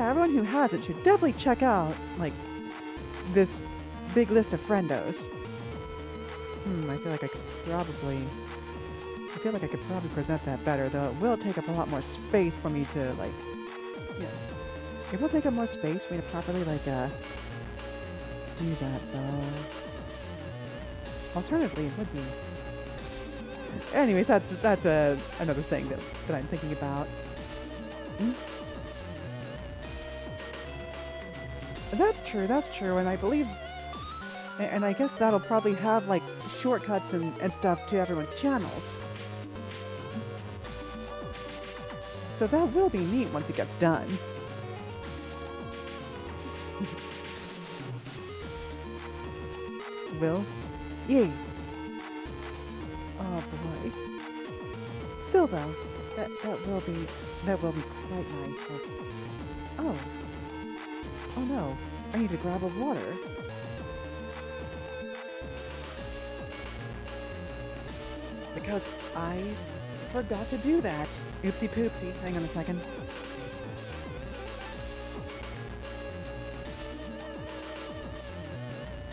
everyone who has it should definitely check out, like, this big list of friendos. I feel like I could probably present that better, though it will take up a lot more space for me to, like, it will take up more space for me to properly, like, do that, though. Alternatively, it would be. Anyways, that's another thing that I'm thinking about. That's true, and I believe, and I guess that'll probably have, like, shortcuts and stuff to everyone's channels. So that will be neat once it gets done. Will? Yay! Oh boy. Still though, that will be quite nice. Oh no! I need to grab a water. Because I forgot to do that. Oopsie poopsie. Hang on a second.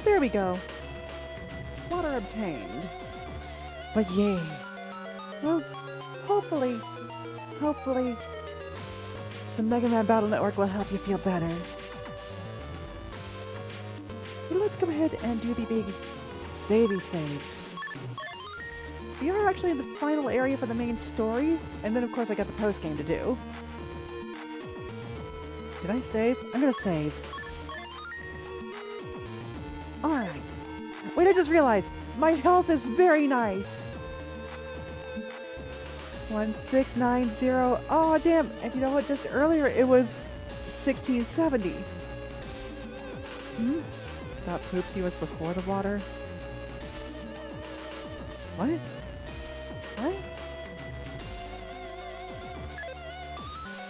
There we go. Water obtained. But yay. Well, hopefully, some Mega Man Battle Network will help you feel better. So let's go ahead and do the big savey save. We are actually in the final area for the main story, and then of course I got the post game to do. Did I save? I'm gonna save. Alright. Wait, I just realized my health is very nice. 1690. Oh damn! And you know what? Just earlier it was 1670. Thought Poopsie was before the water. What? What?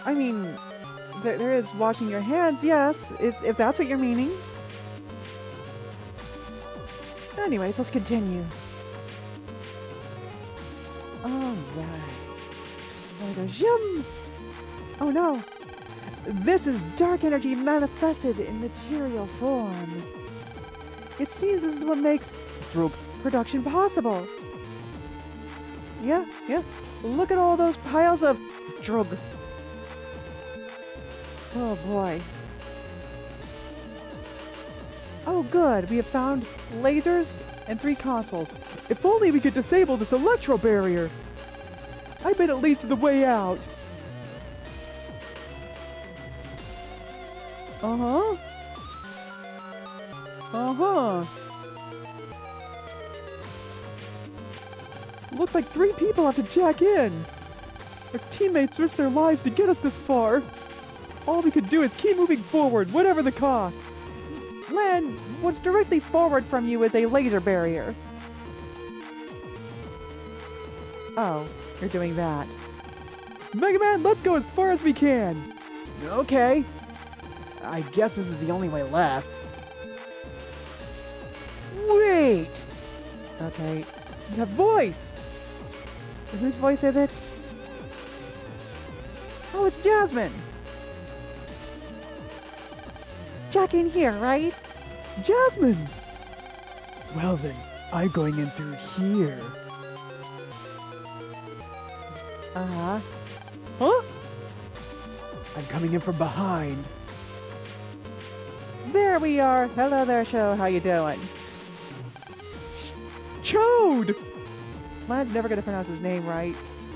I mean, there is washing your hands, yes, if that's what you're meaning. Anyways, let's continue. Alright. There goes Yum! Oh no! This is dark energy manifested in material form. It seems this is what makes drug production possible. Yeah. Look at all those piles of drug. Oh boy. Oh good, we have found lasers and 3 consoles. If only we could disable this electro barrier. I bet it leads to the way out. Looks like 3 people have to jack in. Our teammates risked their lives to get us this far. All we could do is keep moving forward, whatever the cost. Lan, what's directly forward from you is a laser barrier. Oh, you're doing that. Mega Man, let's go as far as we can. Okay. I guess this is the only way left. Wait! Okay, you have voice! Whose voice is it? Oh, it's Jasmine! Jack in here, right? Jasmine! Well then, I'm going in through here. Uh-huh. Huh? I'm coming in from behind. There we are! Hello there, show. How you doing? Chode! Mine's never gonna pronounce his name right.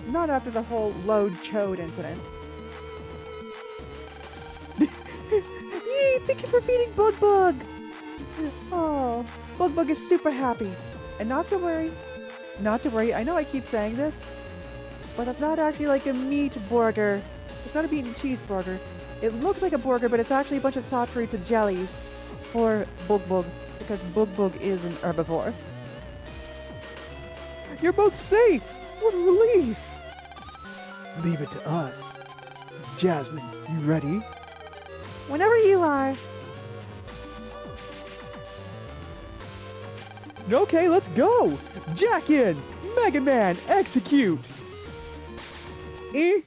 Not after the whole load chode incident. Yay! Thank you for feeding Bug Bug! Oh, Bug Bug is super happy. And not to worry. Not to worry. I know I keep saying this, but it's not actually like a meat burger. It's not a meat and cheeseburger. It looks like a burger, but it's actually a bunch of soft fruits and jellies. For Bug Bug, because Bug Bug is an herbivore. You're both safe! What a relief! Leave it to us. Jasmine, you ready? Whenever you are. Okay, let's go! Jack in! Mega Man, execute! Eh?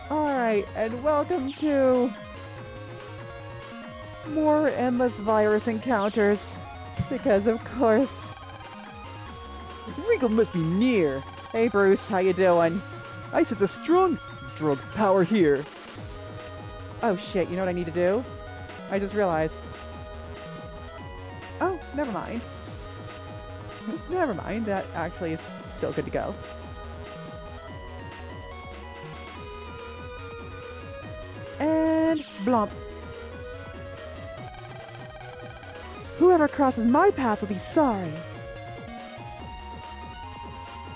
Alright, and welcome to more endless virus encounters. Because of course. Regal must be near. Hey Bruce, how you doing? I sense a strong drug power here. Oh shit, you know what I need to do? I just realized. Oh, never mind. Never mind, that actually is still good to go. And blump. Whoever crosses my path will be sorry.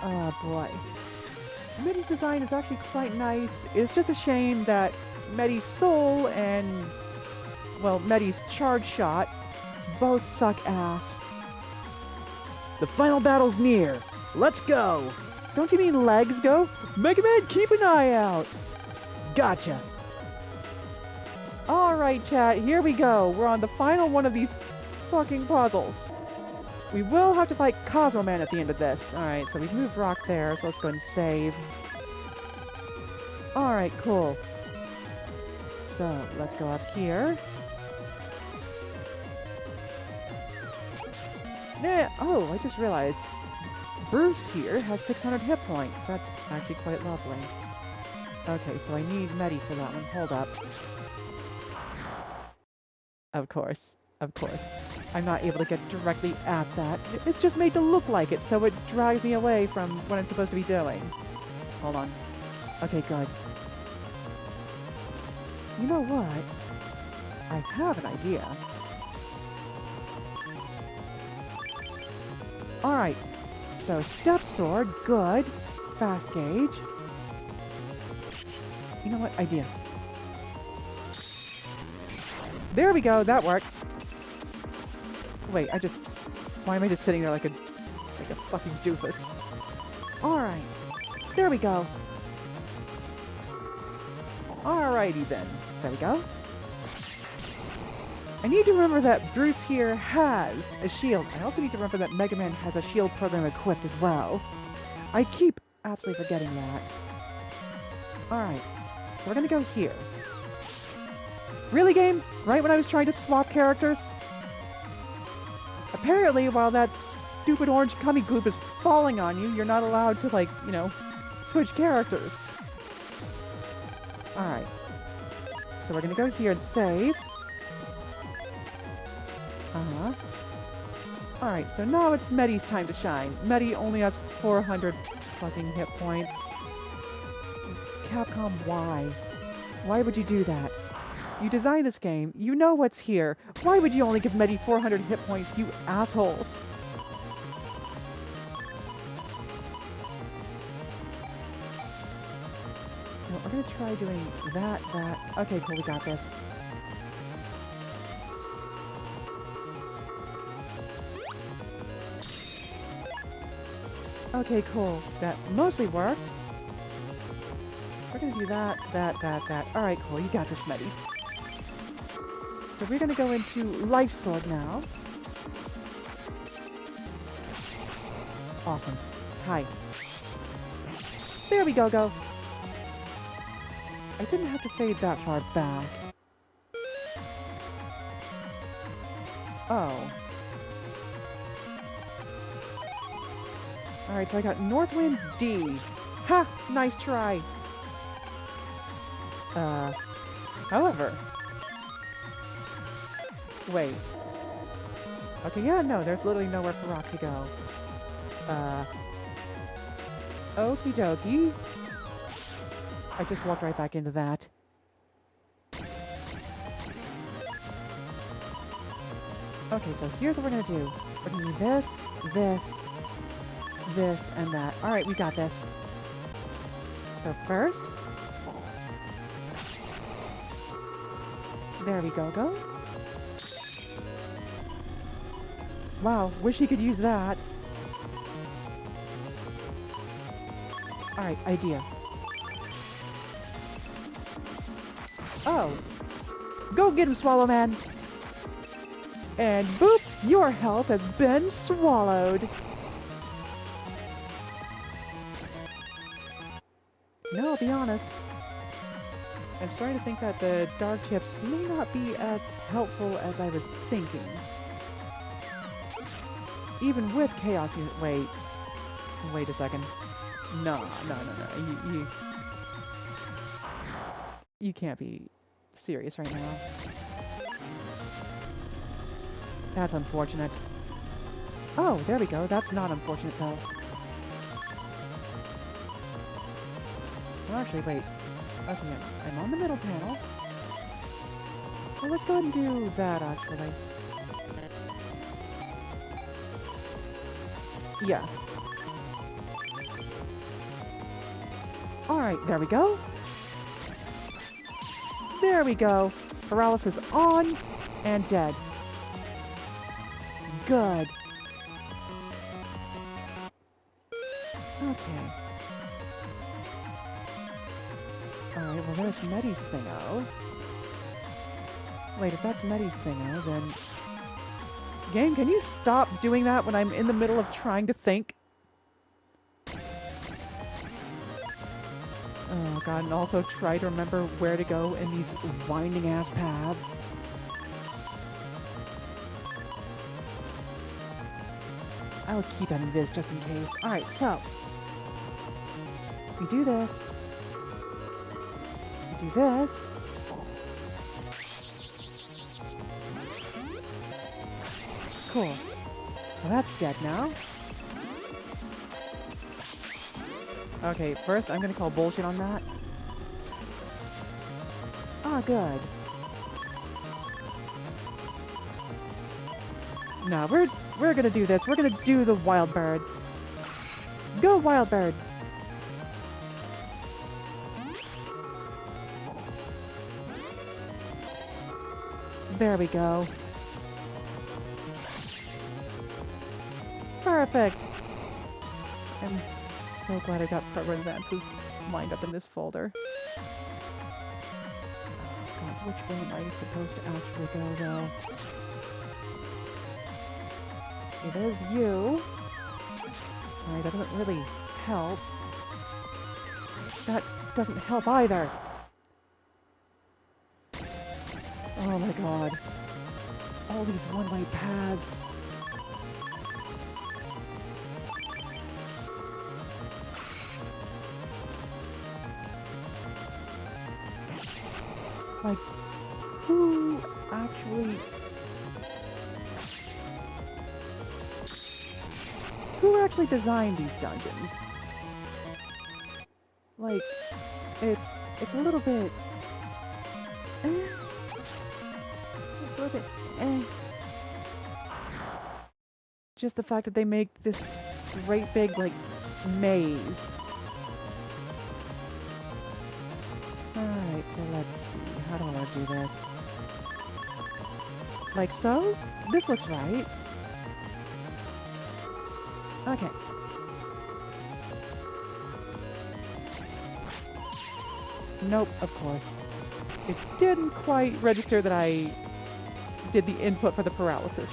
Oh boy. Medi's design is actually quite nice. It's just a shame that Medi's soul and, well, Medi's charge shot both suck ass. The final battle's near. Let's go! Don't you mean legs go? Mega Man, keep an eye out! Gotcha! Alright chat, here we go. We're on the final one of these fucking puzzles. We will have to fight Cosmo Man at the end of this. Alright, so we've moved rock there, so let's go and save. Alright, cool. So, let's go up here. Nah, oh, I just realized. Bruce here has 600 hit points. That's actually quite lovely. Okay, so I need Medi for that one. Hold up. Of course. Of course. I'm not able to get directly at that. It's just made to look like it, so it drags me away from what I'm supposed to be doing. Hold on. Okay, good. You know what? I have an idea. Alright. So, step sword, good. Fast gauge. You know what? Idea. There we go, that worked. Wait, why am I just sitting there like a fucking doofus? Alright. There we go. Alrighty then. There we go. I need to remember that Bruce here has a shield. I also need to remember that Mega Man has a shield program equipped as well. I keep absolutely forgetting that. Alright. So we're gonna go here. Really, game? Right when I was trying to swap characters? Apparently, while that stupid orange gummy goop is falling on you, you're not allowed to, like, you know, switch characters. Alright. So we're gonna go here and save. Uh-huh. Alright, so now it's Medi's time to shine. Medi only has 400 fucking hit points. Capcom, why? Why would you do that? You designed this game. You know what's here. Why would you only give Medi 400 hit points, you assholes? No, we're gonna try doing that. Okay, cool, we got this. Okay, cool. That mostly worked. We're gonna do that. Alright, cool. You got this, Medi. So we're gonna go into Life Sword now. Awesome. Hi. There we go. I didn't have to fade that far back. Oh. Alright, so I got Northwind D. Ha! Nice try. However. Wait. Okay, yeah, no, there's literally nowhere for Rock to go. Okie dokie. I just walked right back into that. Okay, so here's what we're gonna do. We're gonna do this, this, and that. Alright, we got this. So first... There we go. Wow, wish he could use that. Alright, idea. Oh. Go get him, Swallow Man! And boop! Your health has been swallowed! No, I'll be honest. I'm starting to think that the dark chips may not be as helpful as I was thinking. Even with chaos unit. Wait a second. No. You can't be serious right now. That's unfortunate. Oh, there we go. That's not unfortunate though. Well, actually, wait. Okay, I'm on the middle panel. Well, let's go ahead and do that, actually. Yeah. Alright, there we go. There we go. Paralysis on and dead. Good. Okay. Alright, well there's Medi's thingo. Wait, if that's Medi's thingo, then... Game, can you stop doing that when I'm in the middle of trying to think? Oh god, and also try to remember where to go in these winding-ass paths. I'll keep that invis just in case. Alright, so... We do this. We do this. Cool. Well, that's dead now. Okay, first I'm gonna call bullshit on that. Ah, good. No, we're gonna do this. We're gonna do the wild bird. Go, wild bird! There we go. Perfect! I'm so glad I got program advances lined up in this folder. Oh god, which way am I supposed to actually go, though? Okay, there's you. Alright, that doesn't really help. That doesn't help either. Oh my god. All these one-way paths. Like, who actually designed these dungeons? Like, it's a little bit... It's a little bit... Just the fact that they make this great big, like, maze. Alright, so let's see. How do I want to do this? Like so? This looks right. Okay. Nope, of course. It didn't quite register that I did the input for the paralysis.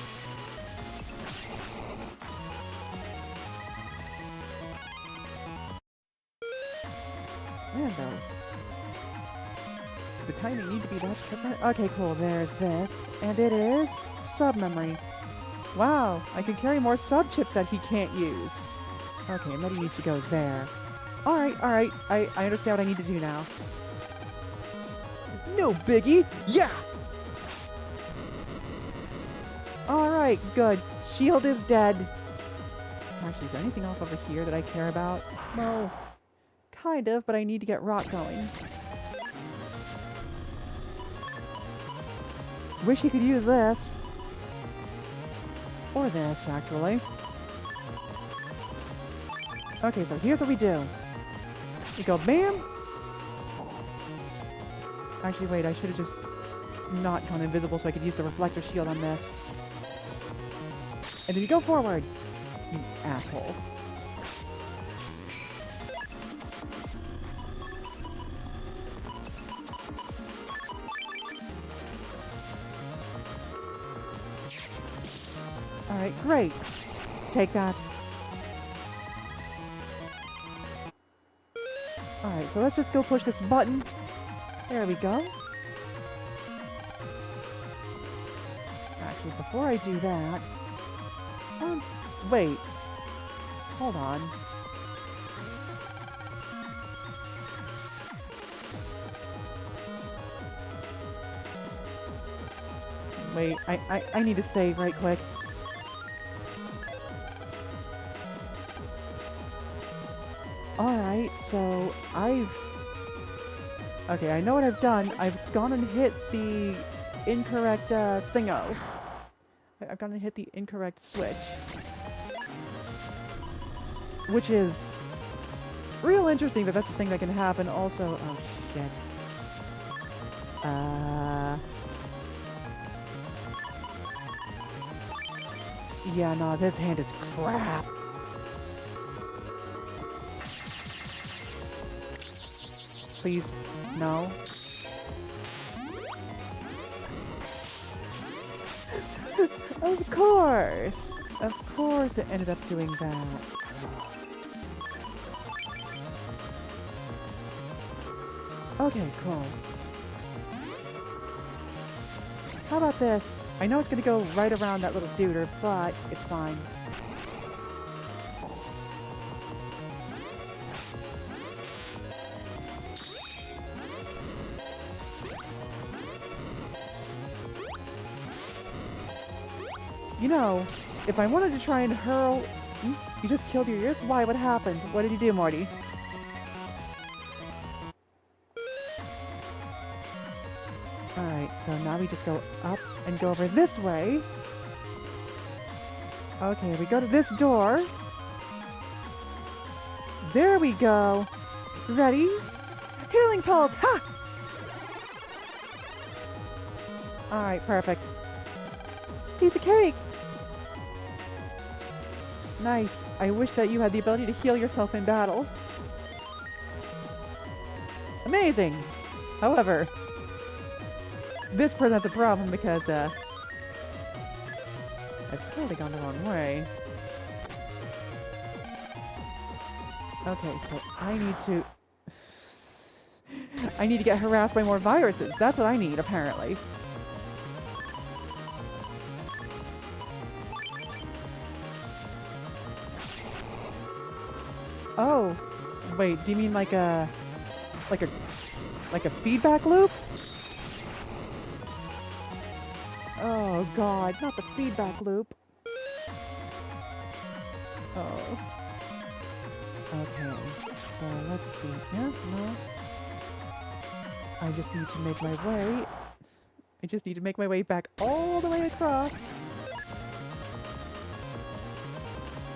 Man, though. The timing need to be that strict. Okay, cool. There's this. And it is sub-memory. Wow, I can carry more sub-chips that he can't use. Okay, Medi needs to go there. Alright, alright. I understand what I need to do now. No biggie. Yeah. Alright, good. Shield is dead. Actually, is there anything else over here that I care about? No. Kind of, but I need to get rock going. Wish he could use this. Or this, actually. Okay, so here's what we do. We go bam! Actually, wait, I should have just not gone invisible so I could use the reflector shield on this. And then you go forward, you asshole. Alright, great. Take that. Alright, so let's just go push this button. There we go. Actually, before I do that... wait. Hold on. Wait, I need to save right quick. Alright, so okay, I know what I've done. I've gone and hit the incorrect thingo. I've gone and hit the incorrect switch. Which is real interesting that that's the thing that can happen also. Oh, shit. Yeah, no, this hand is crap. Please, no. Of course! Of course it ended up doing that. Okay, cool. How about this? I know it's gonna go right around that little duder, but it's fine. You know, if I wanted to try and hurl... You just killed your ears? Why? What happened? What did you do, Morty? Alright, so now we just go up and go over this way. Okay, we go to this door. There we go. Ready? Healing pulse! Ha! Alright, perfect. Piece of cake! Nice. I wish that you had the ability to heal yourself in battle. Amazing! However, this presents a problem because, I've totally gone the wrong way. Okay, so I need to get harassed by more viruses. That's what I need, apparently. Oh, wait, do you mean like a feedback loop? Oh god, not the feedback loop. Oh. Okay, so let's see. Yeah, no. I just need to make my way. I just need to make my way back all the way across.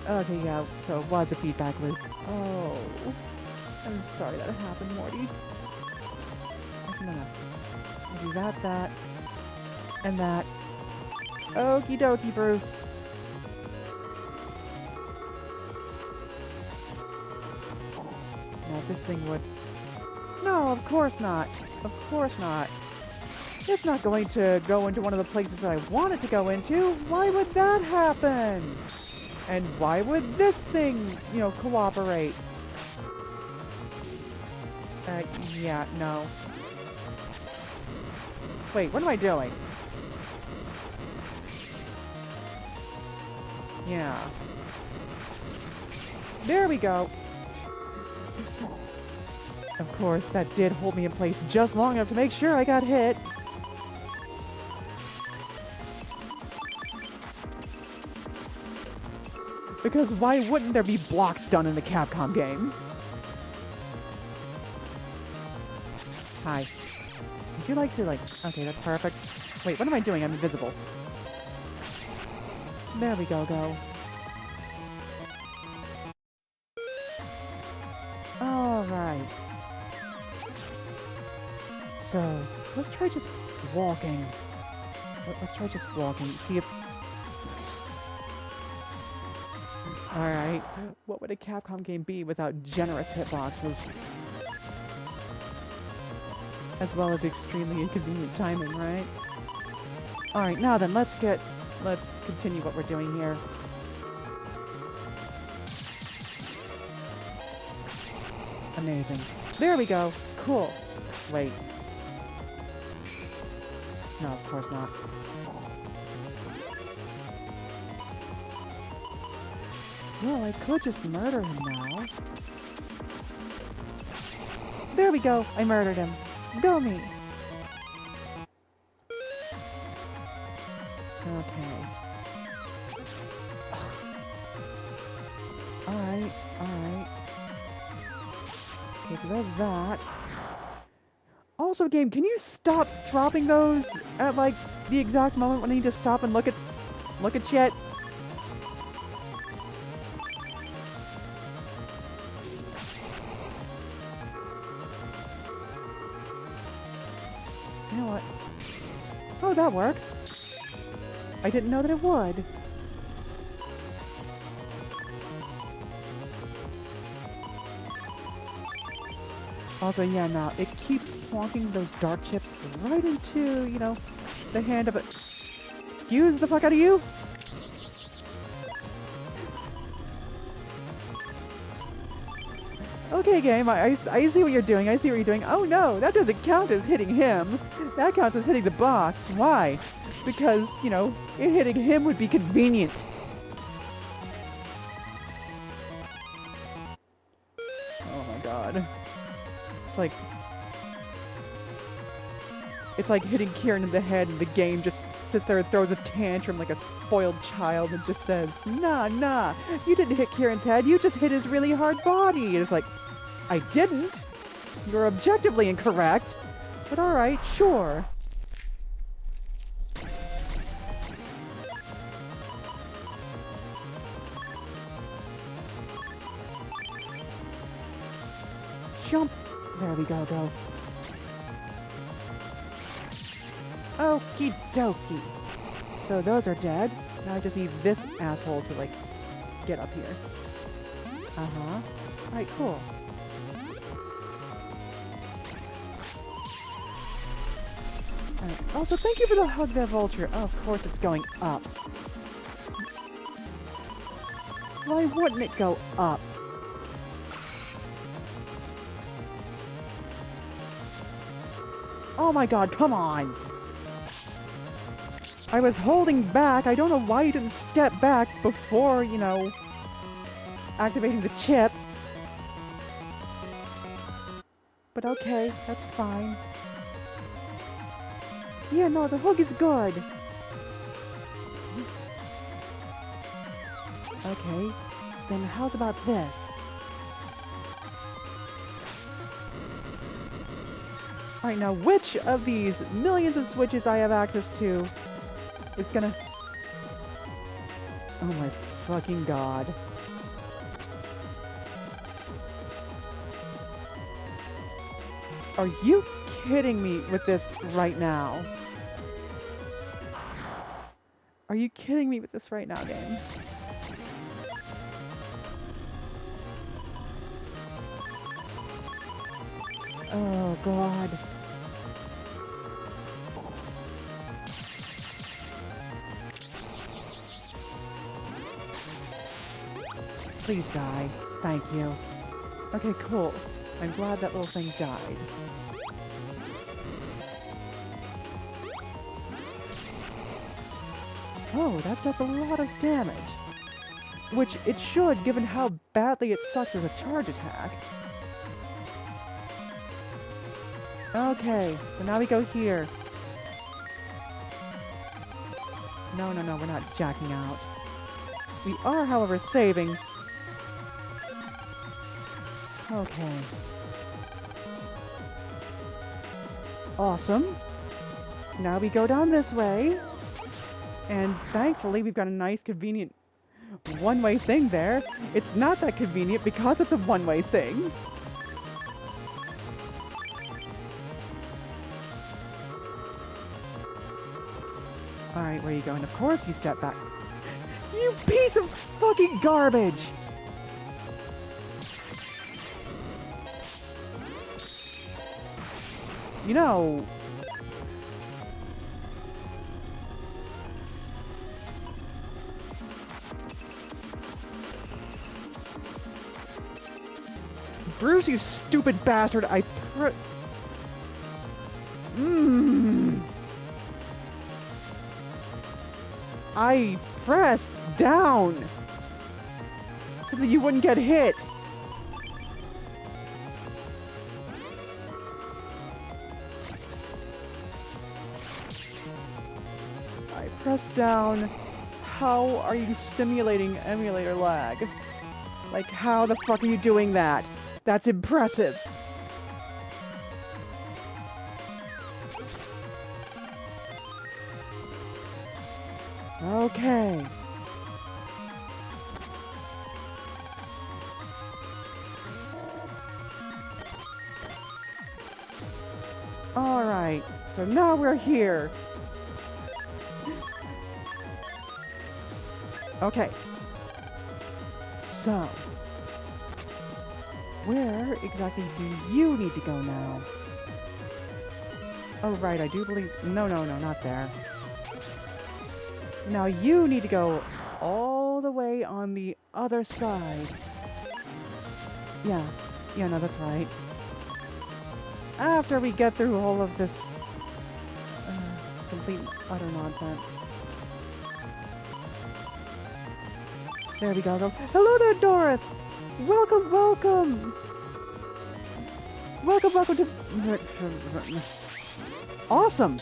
Okay, yeah, so it was a feedback loop. Oh. I'm sorry that happened, Morty. Actually, no. I'll do that, and that. Okie dokie, Bruce. Now, if this thing would... No, of course not. Of course not. It's not going to go into one of the places that I want it to go into. Why would that happen? And why would this thing, you know, cooperate? Yeah, no. Wait, what am I doing? Yeah. There we go. Of course, that did hold me in place just long enough to make sure I got hit. Because why wouldn't there be block stun in the Capcom game? Hi. Would you like to, like... Okay, that's perfect. Wait, what am I doing? I'm invisible. There we go. Alright. So, let's try just walking. Let's try just walking. See if... Alright. What would a Capcom game be without generous hitboxes? As well as extremely inconvenient timing, right? Alright, now then, let's continue what we're doing here. Amazing. There we go. Cool. Wait. No, of course not. Well, I could just murder him now. There we go. I murdered him. Go me. Okay. Alright. Okay, so there's that. Also, game, can you stop dropping those at, like, the exact moment when I need to stop and look at shit? You know what? Oh, that works. I didn't know that it would. Also, yeah, no, it keeps plonking those dark chips right into, you know, the hand of it. Excuse the fuck out of you? Okay, game, I see what you're doing. I see what you're doing. Oh no, that doesn't count as hitting him. That counts as hitting the box. Why? Because, you know, hitting him would be convenient. Oh my god. It's like hitting Kieran in the head and the game just sits there and throws a tantrum like a spoiled child and just says, nah, you didn't hit Kieran's head, you just hit his really hard body. And it's like, I didn't. You're objectively incorrect. But alright, sure. Jump. There we go. Okie dokie. So those are dead. Now I just need this asshole to, like, get up here. Uh-huh. Alright, cool. Alright. Also, thank you for the hug there, Vulture. Oh, of course it's going up. Why wouldn't it go up? Oh my god, come on! I was holding back. I don't know why you didn't step back before, you know, activating the chip. But okay, that's fine. Yeah, no, the hook is good. Okay, then how's about this? Alright, now which of these millions of switches I have access to is gonna... Oh my fucking god. Are you kidding me with this right now? Are you kidding me with this right now, game? Oh god. Please die. Thank you. Okay, cool. I'm glad that little thing died. Oh, that does a lot of damage. Which it should, given how badly it sucks as a charge attack. Okay, so now we go here. No, no, no, we're not jacking out. We are, however, saving. Okay. Awesome. Now we go down this way. And thankfully, we've got a nice, convenient one-way thing there. It's not that convenient because it's a one-way thing. Alright, where are you going? Of course you step back. You piece of fucking garbage! You know... Bruce, you stupid bastard! I pressed down so that you wouldn't get hit. I pressed down. How are you simulating emulator lag? Like, how the fuck are you doing that? That's impressive. Okay. Alright, so now we're here. Okay. So, where exactly do you need to go now? Oh, right, I do believe... No, no, no, not there. Now you need to go all the way on the other side. Yeah, no, that's right. After we get through all of this complete utter nonsense. There we go. Hello there, Dorothy! Welcome, welcome! Welcome to... Awesome!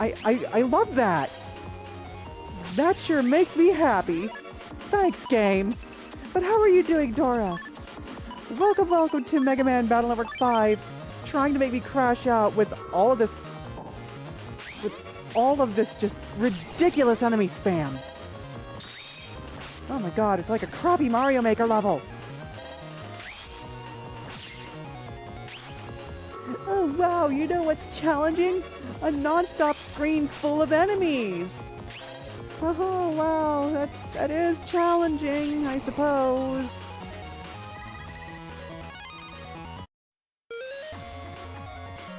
I love that! That sure makes me happy. Thanks, game. But how are you doing, Dora? Welcome to Mega Man Battle Network 5. Trying to make me crash out with all of this... just ridiculous enemy spam. Oh my god, it's like a crappy Mario Maker level. Oh wow, you know what's challenging? A non-stop screen full of enemies. Oh, wow, that is challenging, I suppose.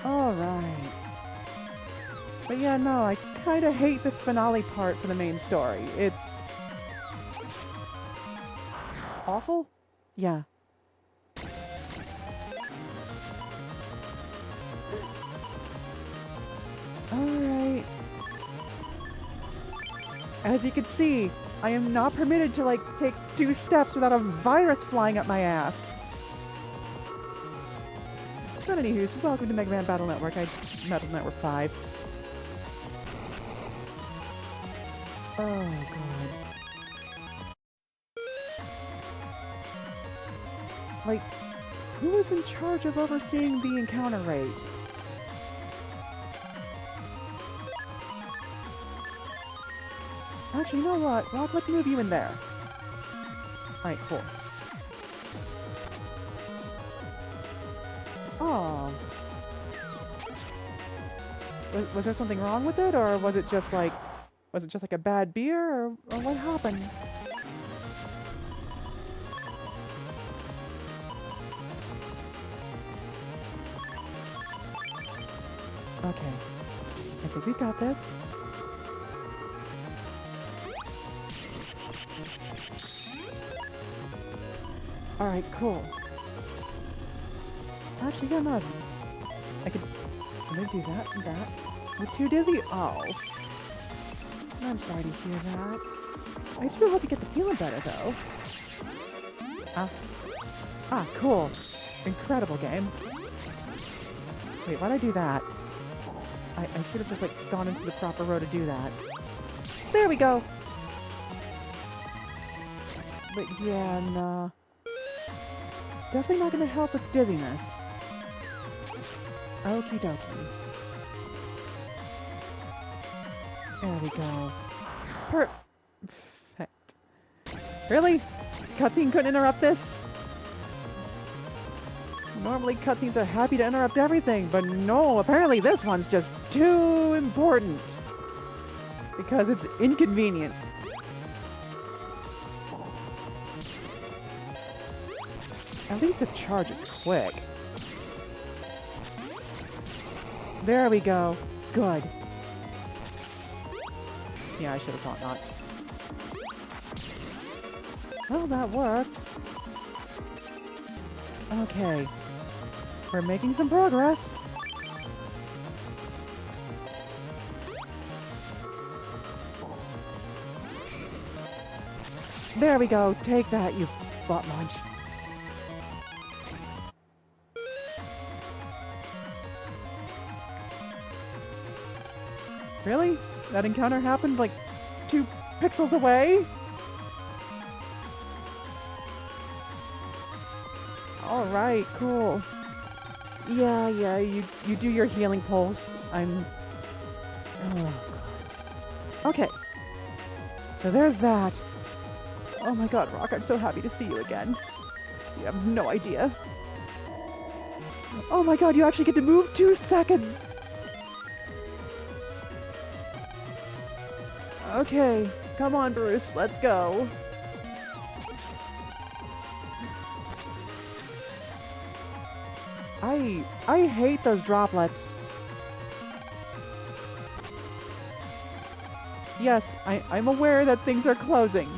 Alright. But yeah, no, I kinda hate this finale part for the main story. It's... awful? Yeah. Alright. As you can see, I am not permitted to, like, take 2 steps without a virus flying up my ass. But anywho, welcome to Mega Man Battle Network. Battle Network 5. Oh, God. Like, who is in charge of overseeing the encounter rate? Actually, you know what? Rock, let's move you in there. Alright, cool. Aw. Was there something wrong with it, or was it just like a bad beer, or what happened? Okay. I think we got this. Alright, cool. Actually, yeah, no. I'm gonna do that and that. We're too dizzy? Oh. I'm sorry to hear that. I do hope you get the feeling better, though. Cool. Incredible game. Wait, why'd I do that? I should have just, like, gone into the proper row to do that. There we go! But yeah, nah. It's definitely not gonna help with dizziness. Okie dokie. There we go. Perfect. Really? Cutscene couldn't interrupt this? Normally cutscenes are happy to interrupt everything, but no, apparently this one's just too important. Because it's inconvenient. At least the charge is quick. There we go. Good. Yeah, I should have thought not. Well, that worked. Okay. We're making some progress. There we go. Take that, you butt munch. Really? That encounter happened like 2 pixels away? Alright, cool. Yeah, you do your healing pulse. Oh, God. Okay. So there's that. Oh my god, Rock, I'm so happy to see you again. You have no idea. Oh my god, you actually get to move 2 seconds! Okay, come on, Bruce, let's go. I hate those droplets. Yes, I'm aware that things are closing.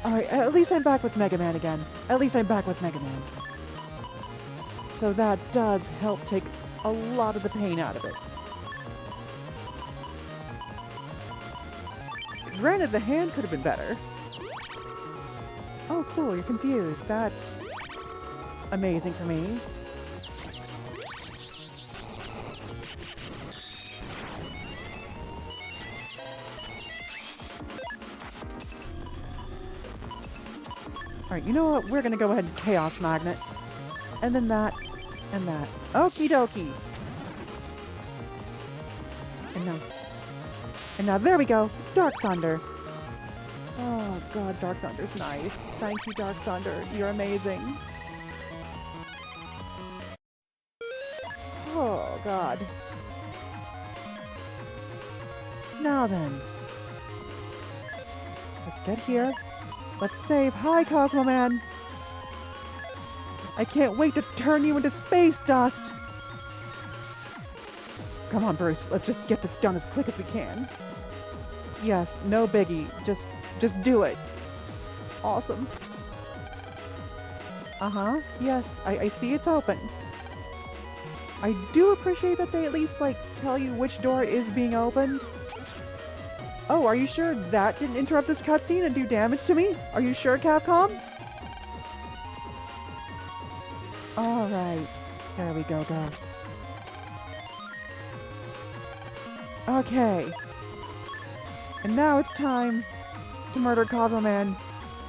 Alright, at least I'm back with Mega Man again. At least I'm back with Mega Man. So that does help take a lot of the pain out of it. Granted, the hand could have been better. Oh, cool, you're confused. That's amazing for me. Alright, you know what? We're gonna go ahead and Chaos Magnet. And then that, and that. Okie dokie! And now there we go! Dark Thunder! Oh god, Dark Thunder's nice. Thank you, Dark Thunder. You're amazing. Oh god. Now then. Let's get here. Let's save. Hi, Cosmo Man! I can't wait to turn you into space dust! Come on, Bruce. Let's just get this done as quick as we can. Yes, no biggie. Just do it. Awesome. Uh-huh. Yes, I see it's open. I do appreciate that they at least, like, tell you which door is being opened. Oh, are you sure that didn't interrupt this cutscene and do damage to me? Are you sure, Capcom? Alright. There we go. Okay. And now it's time to murder Cosmo Man,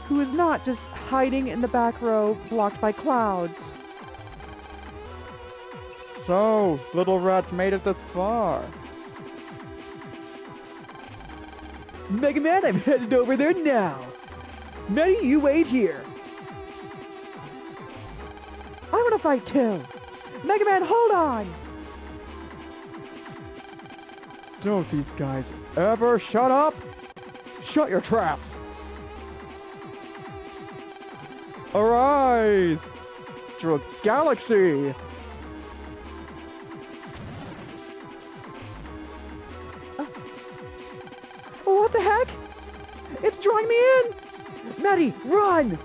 who is not just hiding in the back row blocked by clouds. So, little rats made it this far. Mega Man, I'm headed over there now. Maddie, you wait here. I want to fight too! Mega Man, hold on! Don't these guys ever shut up? Shut your traps! Arise! Drug Galaxy! What the heck? It's drawing me in! Nettie, run!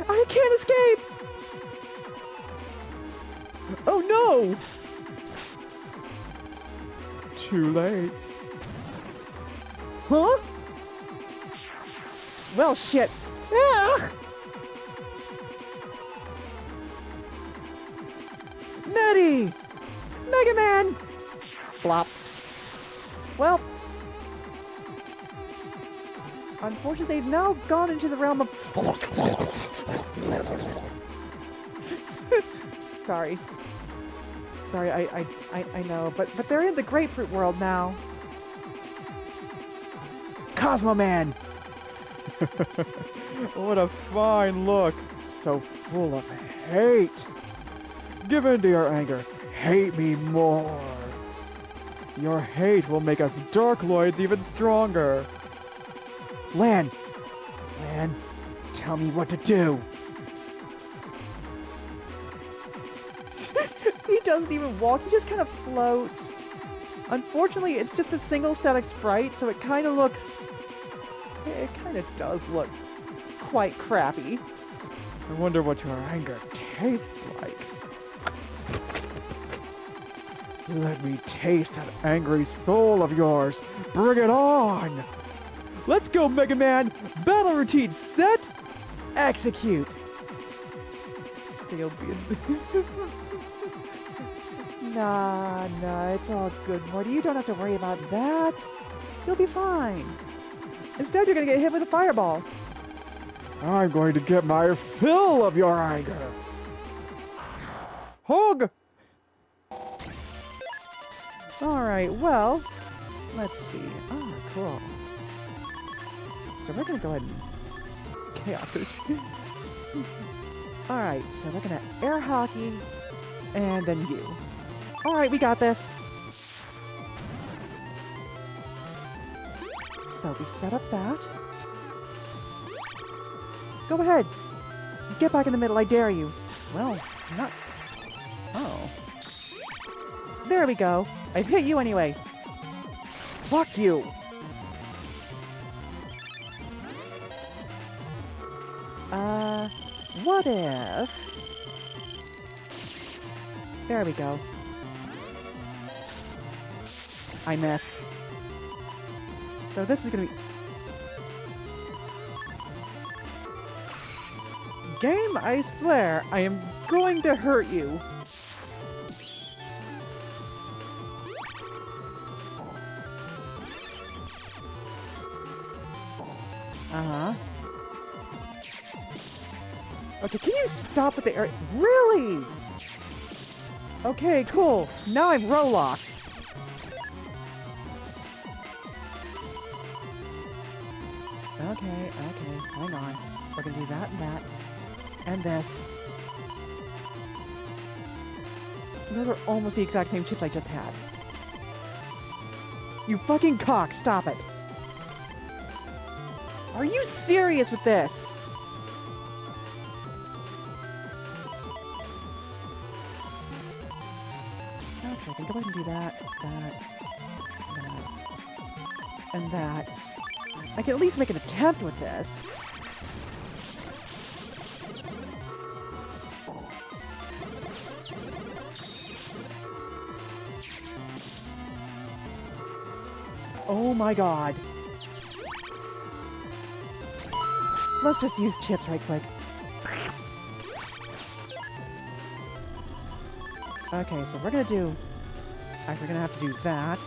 I can't escape! Oh no! Too late. Huh? Well, shit. Ah! Nettie! Mega Man! Flop. Well, unfortunately, they've now gone into the realm of... Sorry. Sorry, I know, but they're in the grapefruit world now. Cosmo Man! What a fine look. So full of hate. Give in to your anger. Hate me more. Your hate will make us Darkloids even stronger. Lan, tell me what to do. He doesn't even walk, he just kind of floats. Unfortunately, it's just a single static sprite, so it kind of looks... It kind of does look quite crappy. I wonder what your anger tastes like. Let me taste that angry soul of yours. Bring it on! Let's go, Mega Man! Battle routine set! Execute. They'll be Nah, it's all good, Morty. You don't have to worry about that. You'll be fine. Instead, you're gonna get hit with a fireball. I'm going to get my fill of your anger. Hug! Alright, well, let's see. Oh, cool. So we're gonna go ahead and chaos search. Alright, so we're gonna air hockey, and then you. Alright, we got this. So we set up that. Go ahead. Get back in the middle, I dare you. Well, not... Oh. There we go. I've hit you anyway. Fuck you. What if... There we go. I missed. So this is gonna be... Game, I swear, I am going to hurt you. Uh-huh. Okay, can you stop with the air? Really? Okay, cool. Now I'm row locked. Okay, hang on. We're gonna do that and that. And this. Those are almost the exact same chips I just had. You fucking cock, stop it. Are you serious with this? Okay, I can go ahead and do that, and that. I can at least make an attempt with this. Oh my god. Let's just use chips right quick. Okay, so we're gonna do... Actually, we're gonna have to do that.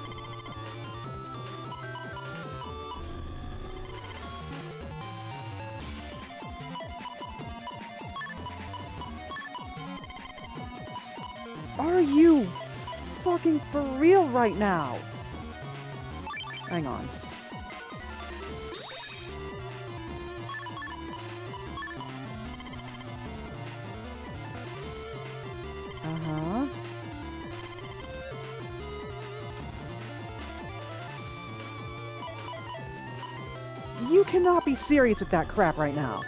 Are you fucking for real right now? Hang on. Uh-huh. You cannot be serious with that crap right now.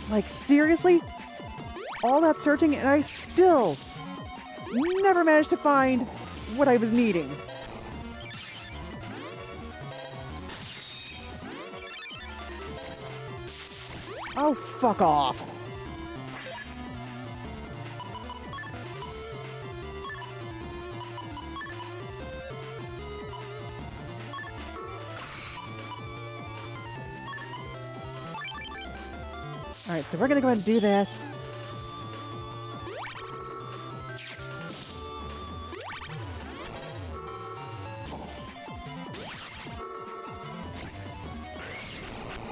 Like, seriously? All that searching and I still never managed to find what I was needing. Oh, fuck off. Alright, so we're gonna go ahead and do this.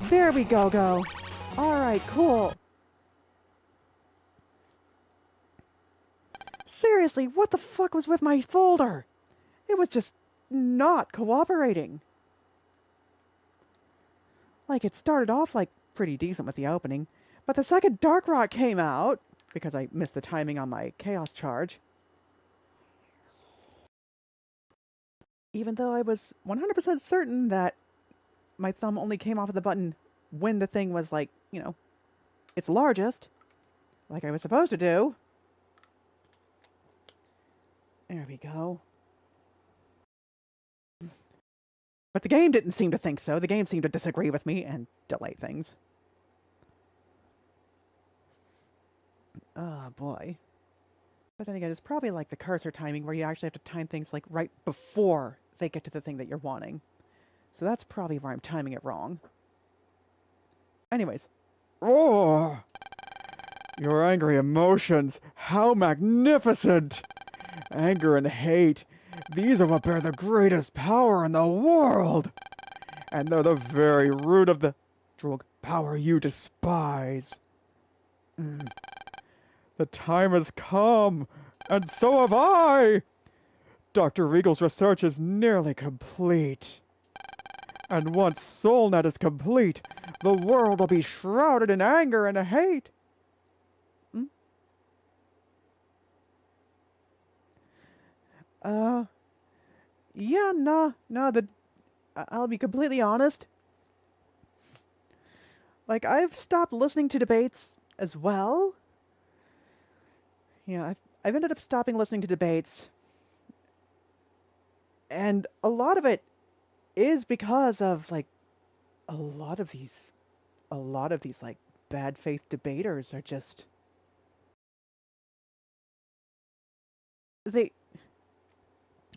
There we go. Alright, cool. Seriously, what the fuck was with my folder? It was just not cooperating. Like, it started off, like, pretty decent with the opening, but the second Dark Rock came out, because I missed the timing on my Chaos Charge, even though I was 100% certain that my thumb only came off of the button when the thing was, like, you know, its largest, like I was supposed to do. There we go. But the game didn't seem to think so. The game seemed to disagree with me and delay things. Oh, boy. But then again, it's probably like the cursor timing where you actually have to time things like right before they get to the thing that you're wanting. So that's probably where I'm timing it wrong. Anyways. Oh! Your angry emotions, how magnificent! Anger and hate, these are what bear the greatest power in the world! And they're the very root of the drug power you despise. The time has come, and so have I! Dr. Regal's research is nearly complete. And once SoulNet is complete, the world will be shrouded in anger and hate. Yeah, no, I'll be completely honest. Like, I've stopped listening to debates as well. Yeah, I've ended up stopping listening to debates. And a lot of it is because of, like, a lot of these, like, bad faith debaters are just...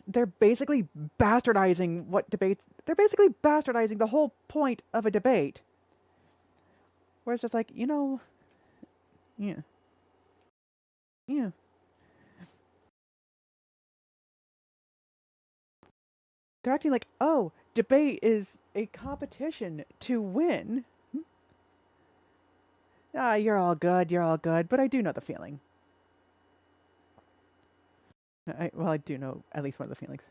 They're basically bastardizing what debates... They're basically bastardizing the whole point of a debate. Where it's just like, you know... Yeah. They're acting like, oh, debate is a competition to win. Ah, you're all good, but I do know the feeling. I do know at least one of the feelings.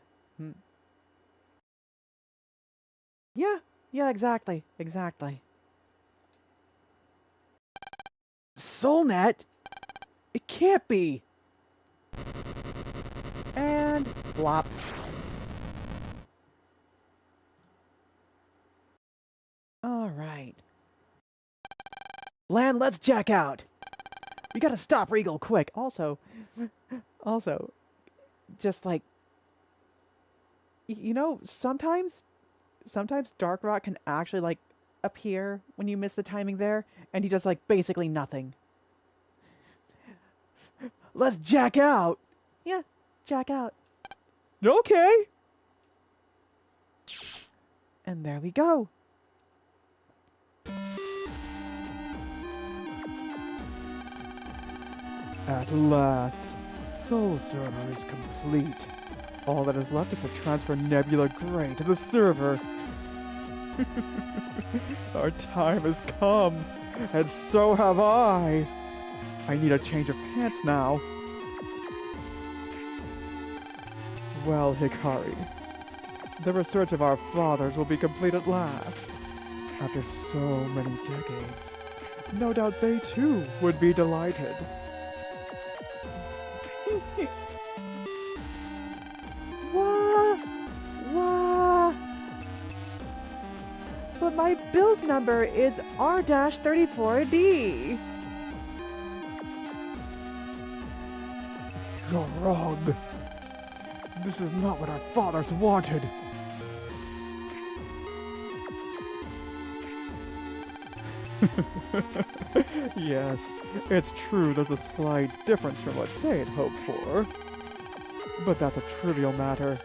Yeah, exactly. SoulNet? It can't be! And blop. Alright. Lan, let's jack out! We gotta stop Regal quick. Also, just like, you know, sometimes Dark Rock can actually, like, appear when you miss the timing there, and he does, like, basically nothing. Let's jack out! Yeah, jack out. Okay! And there we go. At last, Soul Server is complete. All that is left is to transfer Nebula Gray to the server. Our time has come, and so have I. I need a change of pants now. Well, Hikari, the research of our fathers will be complete at last. After so many decades, no doubt they too would be delighted. Wah! But my build number is R-34D. You're wrong. This is not what our fathers wanted. Yes, it's true there's a slight difference from what they had hoped for. But that's a trivial matter.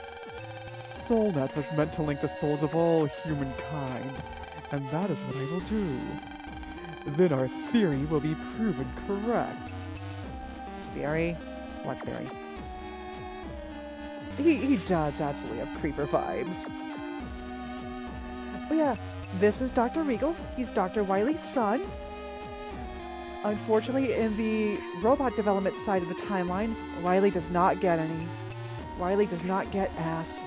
SoulNet was meant to link the souls of all humankind, and that is what I will do. Then our theory will be proven correct. Theory? What theory? He does absolutely have creeper vibes. But yeah, this is Dr. Regal. He's Dr. Wily's son. Unfortunately, in the robot development side of the timeline, Wily does not get any. Wily does not get ass.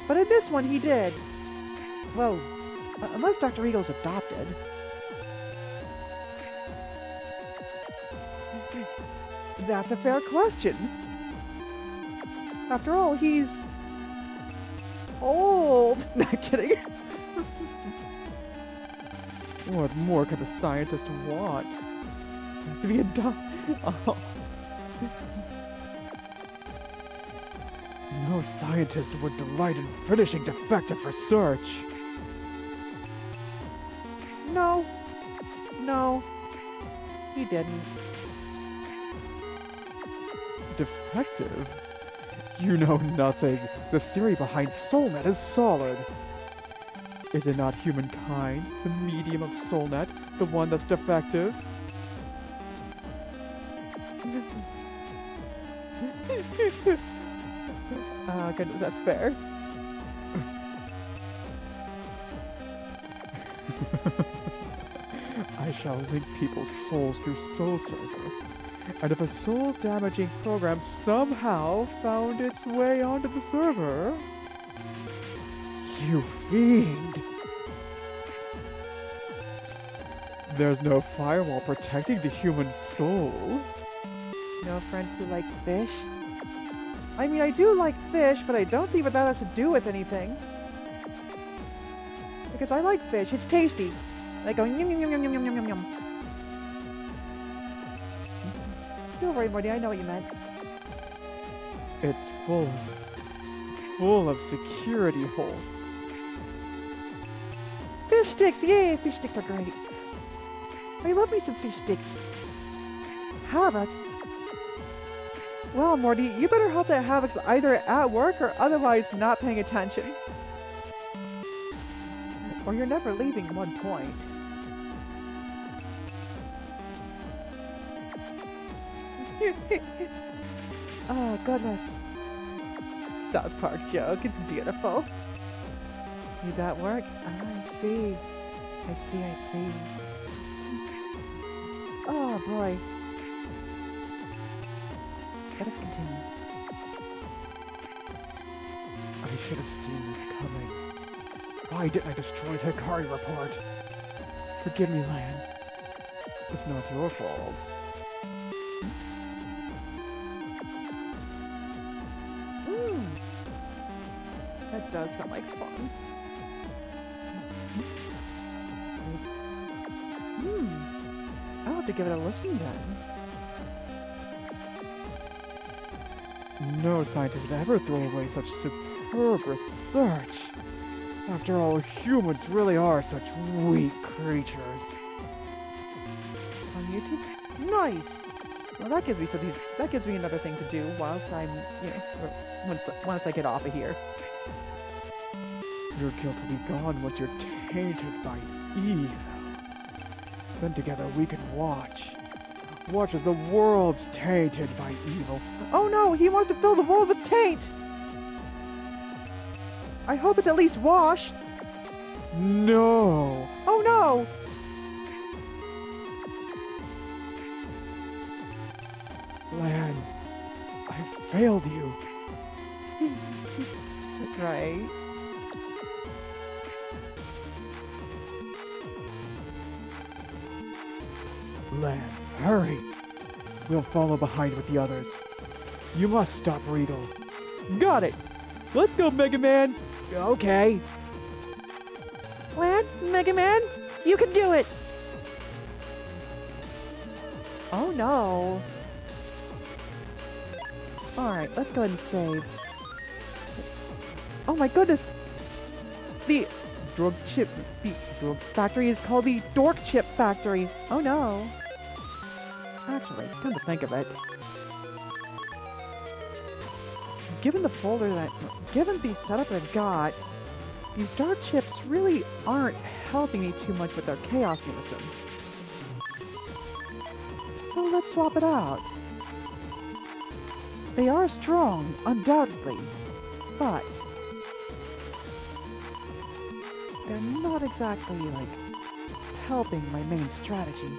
But in this one, he did. Well, unless Dr. Regal's adopted. That's a fair question. After all, he's old. Not kidding. What more could a scientist want? Has to be adopted. Oh. No scientist would delight in finishing defective research. No. No. He didn't. Defective? You know nothing. The theory behind SoulNet is solid. Is it not humankind, the medium of SoulNet, the one that's defective? Oh, goodness, that's fair. I shall link people's souls through Soul Server. And if a soul-damaging program somehow found its way onto the server... You fiend! There's no firewall protecting the human soul. No friend who likes fish? I mean, I do like fish, but I don't see what that has to do with anything. Because I like fish. It's tasty. I go yum yum yum yum yum yum yum yum. Don't worry, Morty. I know what you meant. It's full of security holes. Fish sticks! Yay! Fish sticks are great. I love me some fish sticks. Havoc? Well, Morty, you better hope that Havoc's either at work or otherwise not paying attention. Or you're never leaving one point. Oh, goodness. South Park joke. It's beautiful. He's at work? Ah, I see. I see. Oh, boy. Let us continue. I should have seen this coming. Why didn't I destroy the Hikari report? Forgive me, Lan. It's not your fault. That does sound like fun. I'll have to give it a listen then. No scientist would ever throw away such superb research. After all, humans really are such weak creatures. On YouTube? Nice! Well, that gives me something. That gives me another thing to do whilst I'm, once I get off of here. Your guilt will be gone once you're tainted by evil. Then together we can watch. Watch as the world's tainted by evil. Oh no! He wants to fill the world with taint! I hope it's at least wash! No! Oh no! Lan, I failed you. Right. Lan, hurry! We'll follow behind with the others. You must stop Regal. Got it! Let's go, Mega Man! Okay. Lan, Mega Man, you can do it! Oh no. Alright, let's go ahead and save. Oh my goodness! The Drug Factory is called the Dork Chip Factory. Oh no. Actually, come to think of it, given the setup I've got, these dark chips really aren't helping me too much with their chaos unison. So let's swap it out. They are strong, undoubtedly, but they're not exactly, like, helping my main strategy.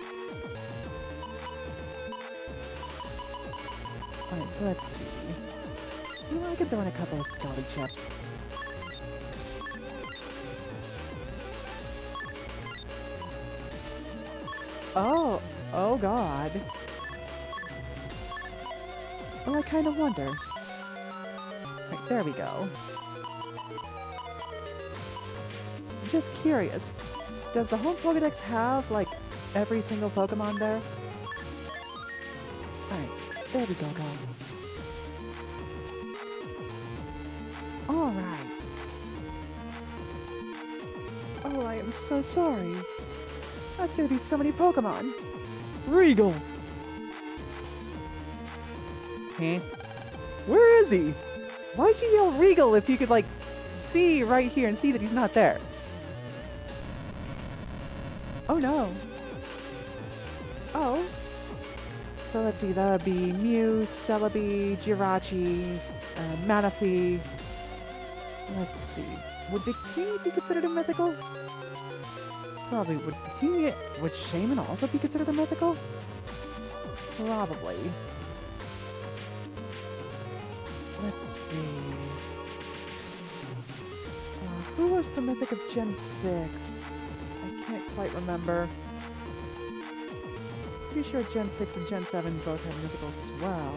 Alright, so let's see. You know, I could throw in a couple of Scully chips. Oh god. Well, I kind of wonder. Right, there we go. Just curious, does the home Pokedex have, like, every single Pokemon there? Alright, there we go. Alright. Oh, I am so sorry. That's gonna be so many Pokemon. Regal! Huh? Where is he? Why'd you yell Regal if you could, like, see right here and see that he's not there? Oh no. Oh. So let's see, that would be Mew, Celebi, Jirachi, Manaphy. Let's see. Would Victini be considered a mythical? Probably. Would Shaman also be considered a mythical? Probably. Let's see. Who was the mythic of Gen 6? I can't quite remember. Pretty sure Gen 6 and Gen 7 both have mythicals as well.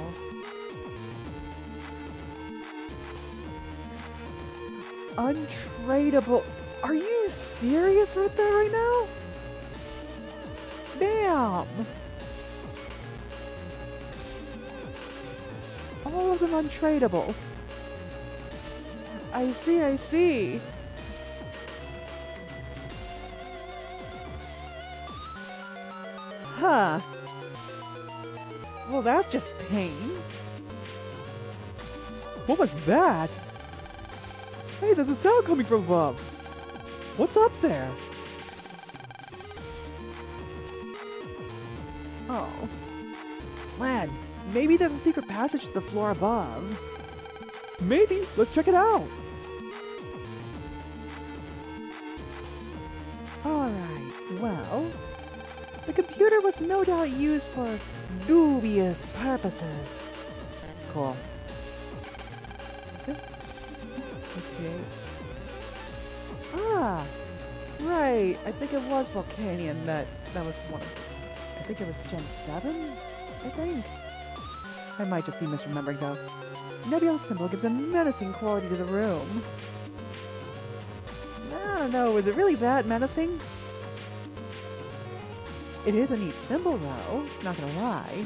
Untradeable. Are you serious right there right now? Damn. All of them untradeable. I see. Huh. Well, that's just pain. What was that? Hey, there's a sound coming from above. What's up there? Oh. Man, maybe there's a secret passage to the floor above. Maybe. Let's check it out. Alright, well, the computer was no doubt used for dubious purposes. Cool. Okay. Ah, right. I think it was Volcanion that was one of them. I think it was Gen 7, I think. I might just be misremembering though. Nebula's symbol gives a menacing quality to the room. I don't know, is it really that menacing? It is a neat symbol though, not gonna lie.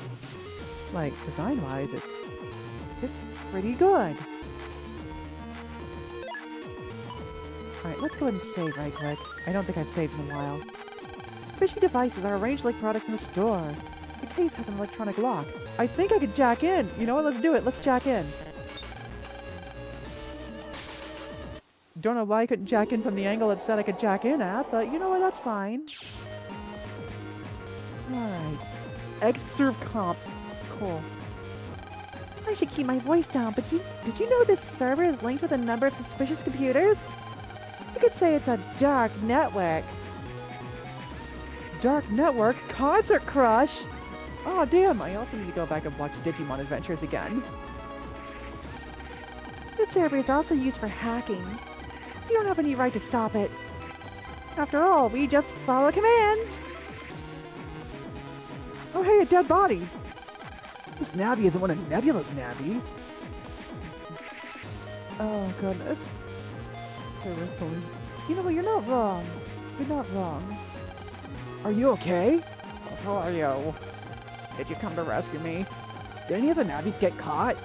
Like, design-wise, it's pretty good. Alright, let's go ahead and save right quick. I don't think I've saved in a while. Fishy devices are arranged like products in a store. The case has an electronic lock. I think I could jack in. You know what? Let's do it. Let's jack in. Don't know why I couldn't jack in from the angle it said I could jack in at, but you know what? That's fine. Alright. Exserve comp. Cool. I should keep my voice down, but did you know this server is linked with a number of suspicious computers? You could say it's a dark network. Dark network? Concert Crush? Oh damn, I also need to go back and watch Digimon Adventures again. This server is also used for hacking. You don't have any right to stop it. After all, we just follow commands. Oh hey, a dead body. This Navi isn't one of Nebula's Navis. Oh goodness. Seriously. You know what, you're not wrong. You're not wrong. Are you okay? How are you? Did you come to rescue me? Did any of the Navis get caught?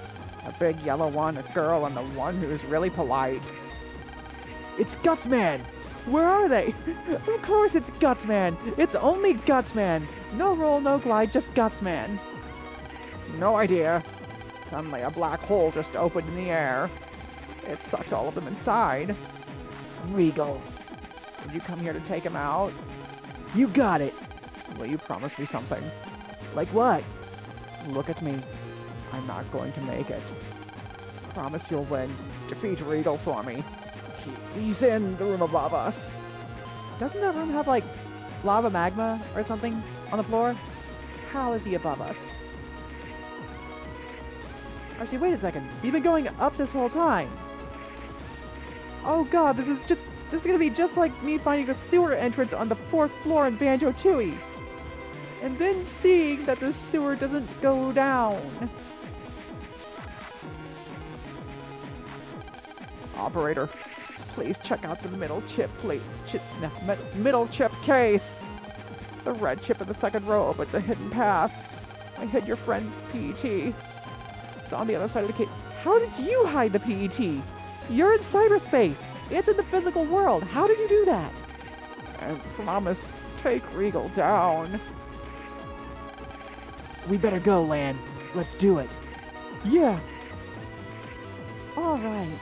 A big yellow one, a girl, and the one who's really polite. It's Gutsman! Where are they? Of course it's Gutsman. It's only Gutsman. No roll, no glide, just Gutsman. No idea. Suddenly a black hole just opened in the air. It sucked all of them inside. Regal, did you come here to take him out? You got it. Will you promise me something? Like what? Look at me. I'm not going to make it. Promise you'll win. Defeat Regal for me. He's in the room above us. Doesn't that room have, like, lava magma or something on the floor? How is he above us? Actually, wait a second. He's been going up this whole time. Oh god, this is gonna be just like me finding the sewer entrance on the 4th floor in Banjo-Tooie. And then seeing that the sewer doesn't go down. Operator, please check out the middle chip middle chip case. The red chip in the second row opens a hidden path. I hid your friend's PET. It's on the other side of the case. How did you hide the PET? You're in cyberspace. It's in the physical world. How did you do that? And promise, take Regal down. We better go, Lan. Let's do it. Yeah. All right.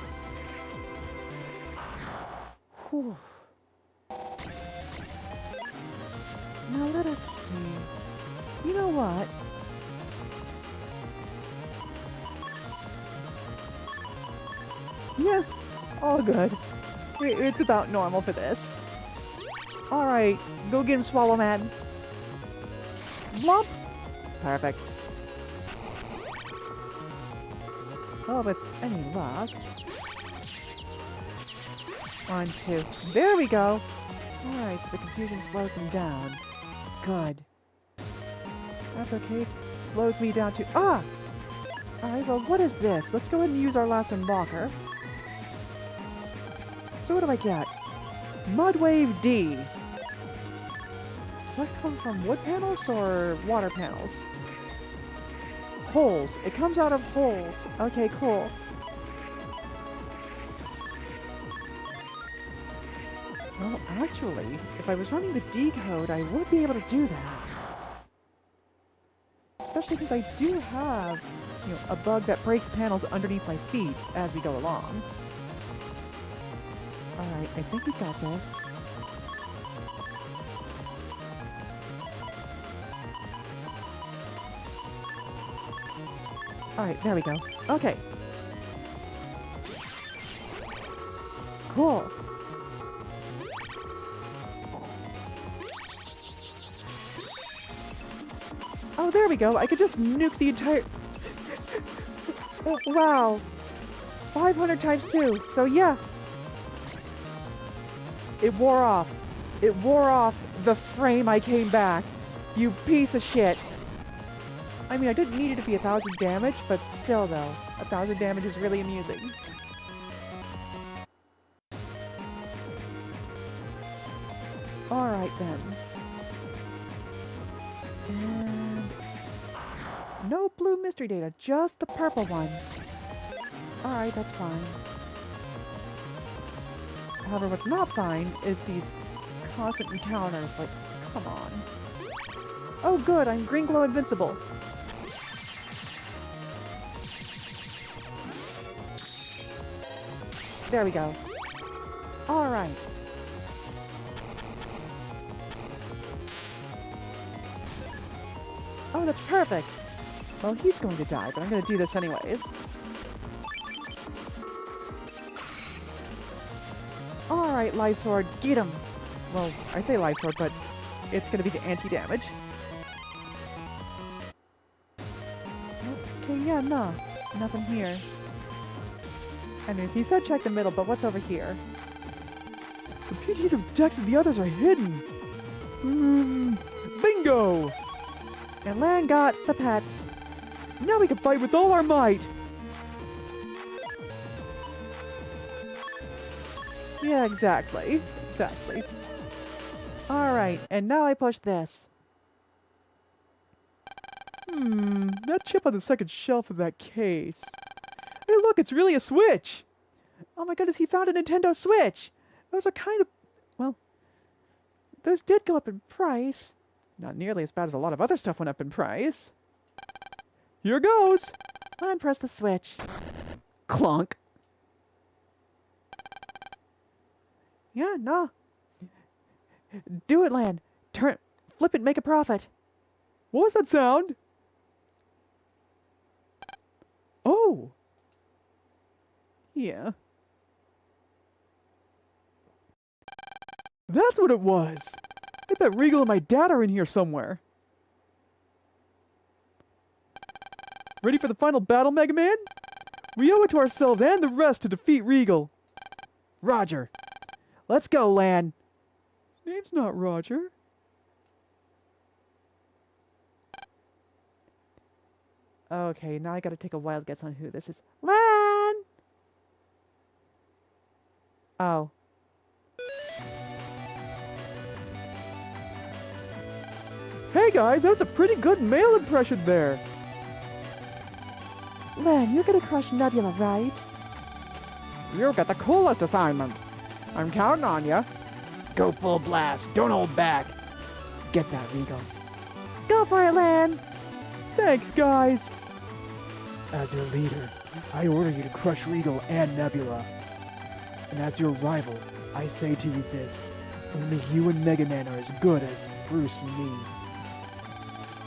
Whew. Now let us see. You know what? Yeah, all good. It's about normal for this. Alright, go get him, Swallow Man. Blop! Perfect. Oh, with any luck. 1, 2. There we go! Alright, so the confusion slows them down. Good. That's okay. It slows me down too. Ah! Alright, well, what is this? Let's go ahead and use our last unlocker. So what do I get? Mudwave D. Does that come from wood panels or water panels? Holes. It comes out of holes. Okay, cool. Well, actually, if I was running the D code, I would be able to do that. Especially since I do have, you know, a bug that breaks panels underneath my feet as we go along. Alright, I think we got this. Alright, there we go. Okay. Cool. Oh, there we go. I could just nuke the entire... Oh, wow. 500 times 2. So, yeah. It wore off. It wore off the frame I came back. You piece of shit. I mean, I didn't need it to be 1,000 damage, but still, though. 1,000 damage is really amusing. Alright, then. And... no blue mystery data, just the purple one. Alright, that's fine. However, what's not fine is these constant encounters. Like, come on. Oh good, I'm green glow invincible. There we go. Alright. Oh, that's perfect. Well, he's going to die, but I'm going to do this anyways. Alright, Life Sword, get him! Well, I say Life Sword, but it's going to be the anti-damage. Okay, yeah, no. Nothing here. Anyways, he said check the middle, but what's over here? The PGs of Dex and the others are hidden. Bingo! And Lan got the pets. Now we can fight with all our might. Yeah, exactly. Exactly. Alright, and now I push this. That chip on the second shelf of that case. Hey, look, it's really a Switch. Oh my goodness, he found a Nintendo Switch! Those are kind of... those did go up in price. Not nearly as bad as a lot of other stuff went up in price. Here goes! And press the switch. Clunk. Yeah, no. Do it, Lan. Flip it, make a profit. What was that sound? Oh! Yeah. That's what it was! I bet Regal and my dad are in here somewhere. Ready for the final battle, Mega Man? We owe it to ourselves and the rest to defeat Regal. Roger. Let's go, Lan. Name's not Roger. Okay, now I gotta take a wild guess on who this is. Lan! Oh. Hey guys, that was a pretty good male impression there. Lan, you're gonna crush Nebula, right? You got the coolest assignment. I'm counting on you. Go full blast. Don't hold back. Get that, Regal. Go for it, Lan! Thanks, guys. As your leader, I order you to crush Regal and Nebula. And as your rival, I say to you this. Only you and Mega Man are as good as Bruce and me.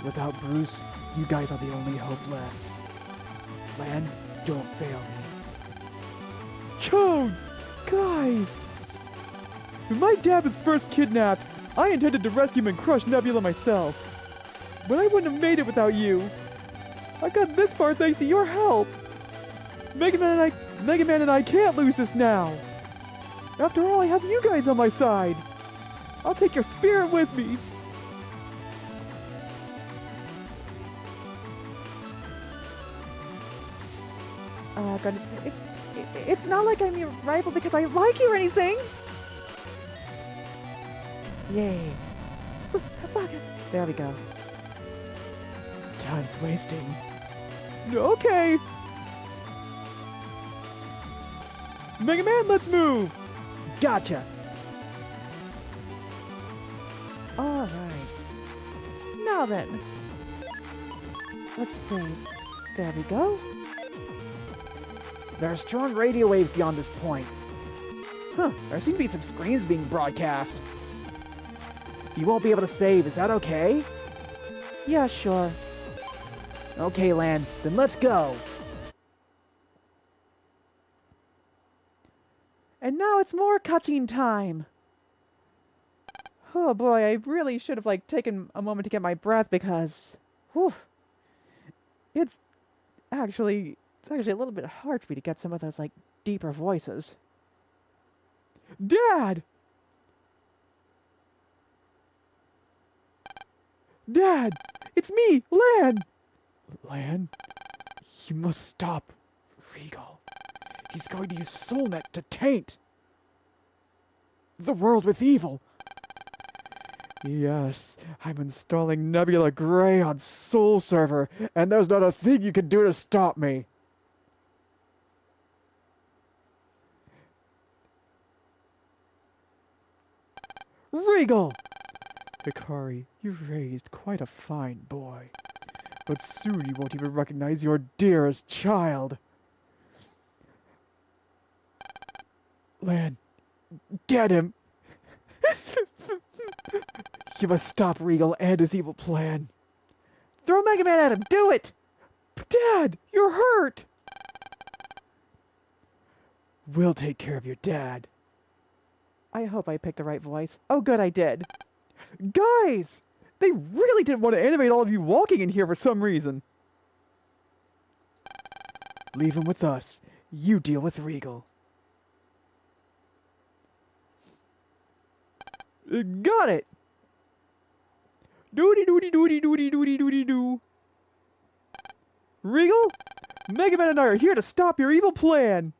Without Bruce, you guys are the only hope left. Lan, don't fail me. Chode! Guys! When my dad was first kidnapped, I intended to rescue him and crush Nebula myself. But I wouldn't have made it without you. I got this far thanks to your help. Mega Man and I can't lose this now. After all, I have you guys on my side. I'll take your spirit with me. Oh, goodness. It's not like I'm your rival because I like you or anything. Yay. There we go. Time's wasting. Okay. Mega Man, let's move. Gotcha. Alright. Now then. Let's see. There we go. There are strong radio waves beyond this point. Huh, there seem to be some screens being broadcast. You won't be able to save, is that okay? Yeah, sure. Okay, Lan, then let's go. And now it's more cutscene time. Oh boy, I really should have taken a moment to get my breath because whew, it's actually a little bit hard for me to get some of those deeper voices. Dad! Dad! It's me, Lan! Lan, you must stop Regal. He's going to use SoulNet to taint the world with evil. Yes, I'm installing Nebula Grey on Soul Server, and there's not a thing you can do to stop me. Regal! Hikari, you raised quite a fine boy. But soon you won't even recognize your dearest child. Lan, get him! You must stop Regal and his evil plan. Throw Mega Man at him! Do it! Dad, you're hurt! We'll take care of your dad. I hope I picked the right voice. Oh good, I did. Guys! They really didn't want to animate all of you walking in here for some reason. Leave him with us. You deal with Regal. Got it! Doody doody doody doody doody doody doo. Regal? Mega Man and I are here to stop your evil plan!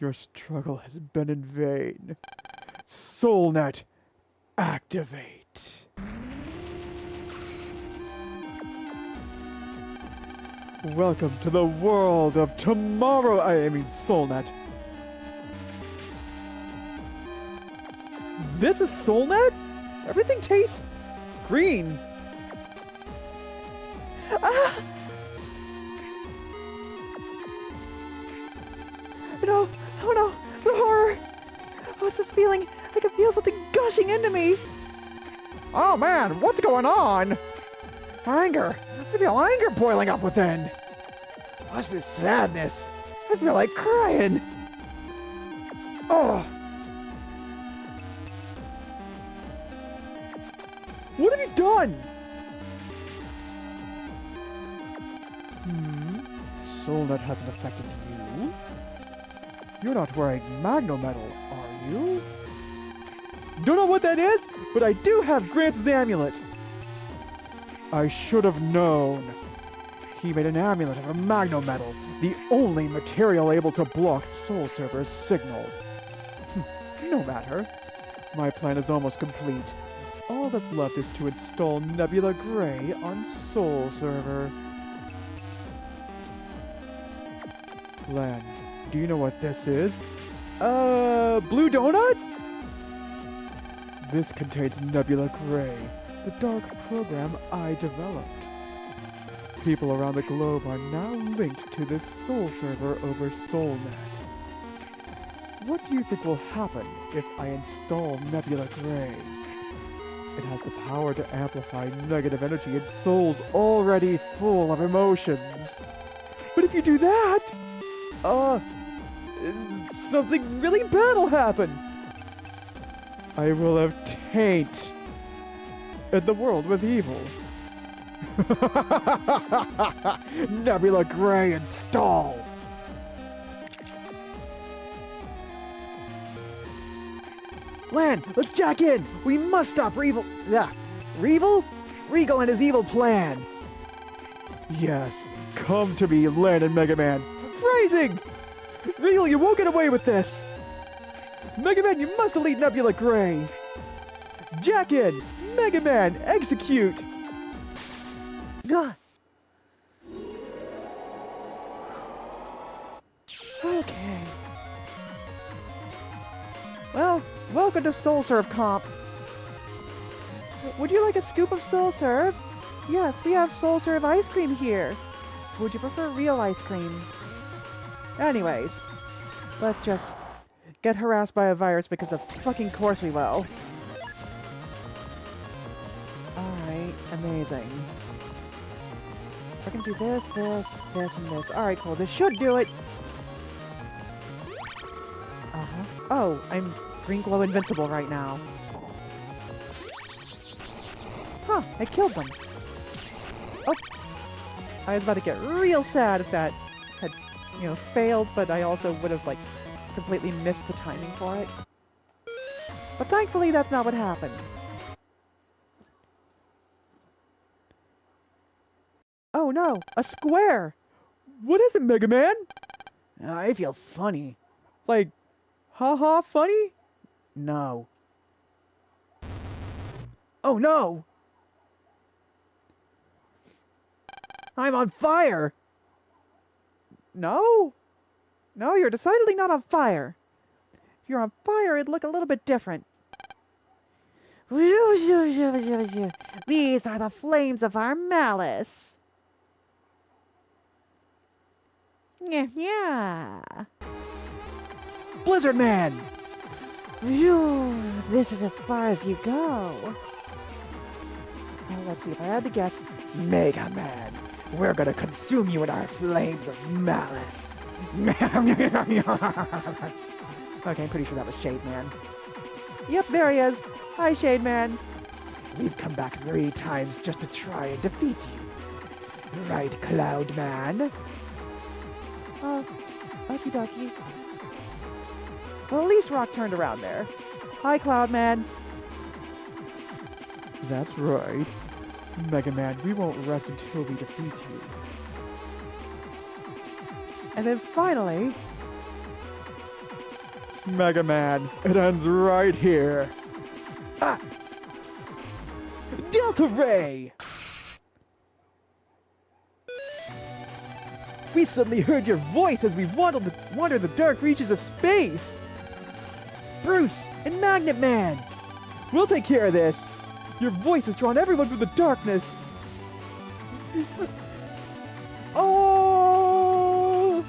Your struggle has been in vain. SoulNet, activate. Welcome to the world of tomorrow. I mean, SoulNet. This is SoulNet? Everything tastes green. Ah! No, oh no, the horror! What's this feeling? I can feel something gushing into me. Oh man, what's going on? Anger. I feel anger boiling up within. What's this sadness? I feel like crying. Oh. What have you done? SoulNet hasn't affected you. You're not wearing Magnometal, are you? Don't know what that is, but I do have Grant's amulet. I should have known. He made an amulet of a Magnometal, the only material able to block Soul Server's signal. No matter. My plan is almost complete. All that's left is to install Nebula Gray on Soul Server. Lan, do you know what this is? Blue Donut? This contains Nebula Gray, the dark program I developed. People around the globe are now linked to this Soul Server over SoulNet. What do you think will happen if I install Nebula Gray? It has the power to amplify negative energy in souls already full of emotions. But if you do that, something really bad will happen. I will have taint in the world with evil. Nebula Gray install. Lan, let's jack in. We must stop Regal and his evil plan. Yes, come to me, Lan and Mega Man. Phrasing! Regal, you won't get away with this. Mega Man, you must delete Nebula Gray. Jack in! Mega Man, execute! Gah. Okay. Well, welcome to Soul Serve Comp. Would you like a scoop of Soul Serve? Yes, we have Soul Serve ice cream here. Would you prefer real ice cream? Anyways, let's just get harassed by a virus because of fucking course we will. Alright, amazing. We're gonna do this, this, and this. Alright, cool. This should do it. Uh-huh. Oh, I'm Green Glow invincible right now. Huh, I killed them. Oh. I was about to get real sad if that had, failed, but I also would have, completely missed the timing for it. But thankfully, that's not what happened. Oh no, a square! What is it, Mega Man? I feel funny. Like, haha funny? No. Oh no! I'm on fire! No? No, you're decidedly not on fire. If you're on fire, it'd look a little bit different. These are the flames of our malice. Yeah. Blizzard Man! Phew, this is as far as you go. Well, let's see, if I had to guess, Mega Man, we're gonna consume you in our flames of malice. okay, I'm pretty sure that was Shade Man. Yep, there he is. Hi, Shade Man. We've come back 3 times just to try and defeat you. Right, Cloud Man? Okie dokie. Well, at least Rock turned around there. Hi, Cloud Man. That's right. Mega Man, we won't rest until we defeat you. And then finally... Mega Man, it ends right here. Ah! Delta Ray! We suddenly heard your voice as we wandered the dark reaches of space. Bruce and Magnet Man! We'll take care of this. Your voice has drawn everyone from the darkness. Oh!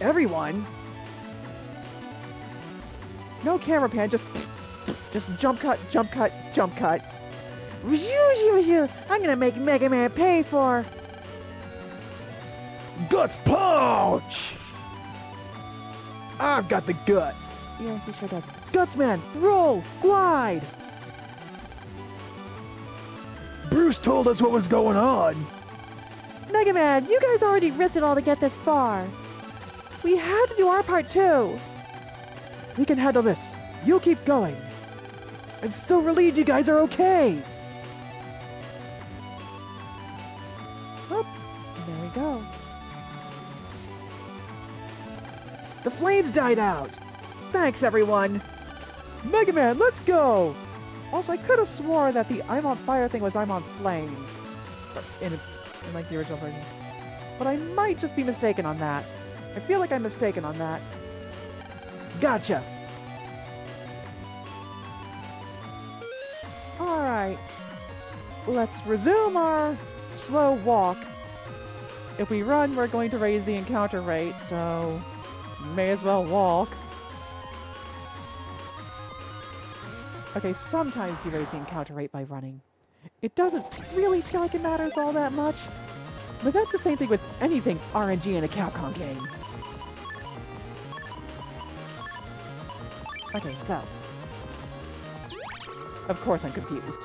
Everyone? No camera pan, just jump cut, jump cut, jump cut. I'm gonna make Mega Man pay for... Guts punch! I've got the guts. Yeah, he sure does. Gutsman, roll, glide! Bruce told us what was going on. Mega Man, you guys already risked it all to get this far. We had to do our part too. We can handle this. You keep going. I'm so relieved you guys are okay. Oh, there we go. The flames died out. Thanks, everyone. Mega Man, let's go. Also, I could have swore that the I'm on fire thing was I'm on flames. In like the original version. But I might just be mistaken on that. I feel like I'm mistaken on that. Gotcha. Alright. Let's resume our slow walk. If we run, we're going to raise the encounter rate, so may as well walk. Okay, sometimes you raise the encounter rate by running. It doesn't really feel like it matters all that much, but that's the same thing with anything RNG in a Capcom game. Okay, so. Of course I'm confused.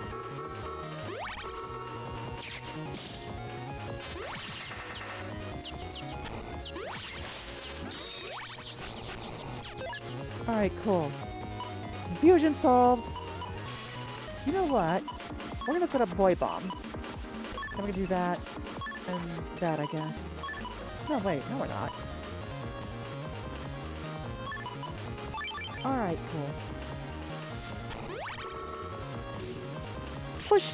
Alright, cool. Confusion solved. You know what? We're gonna set up Boy Bomb. Then we're gonna do that and that, I guess. No, wait, no we're not. Alright, cool. Push!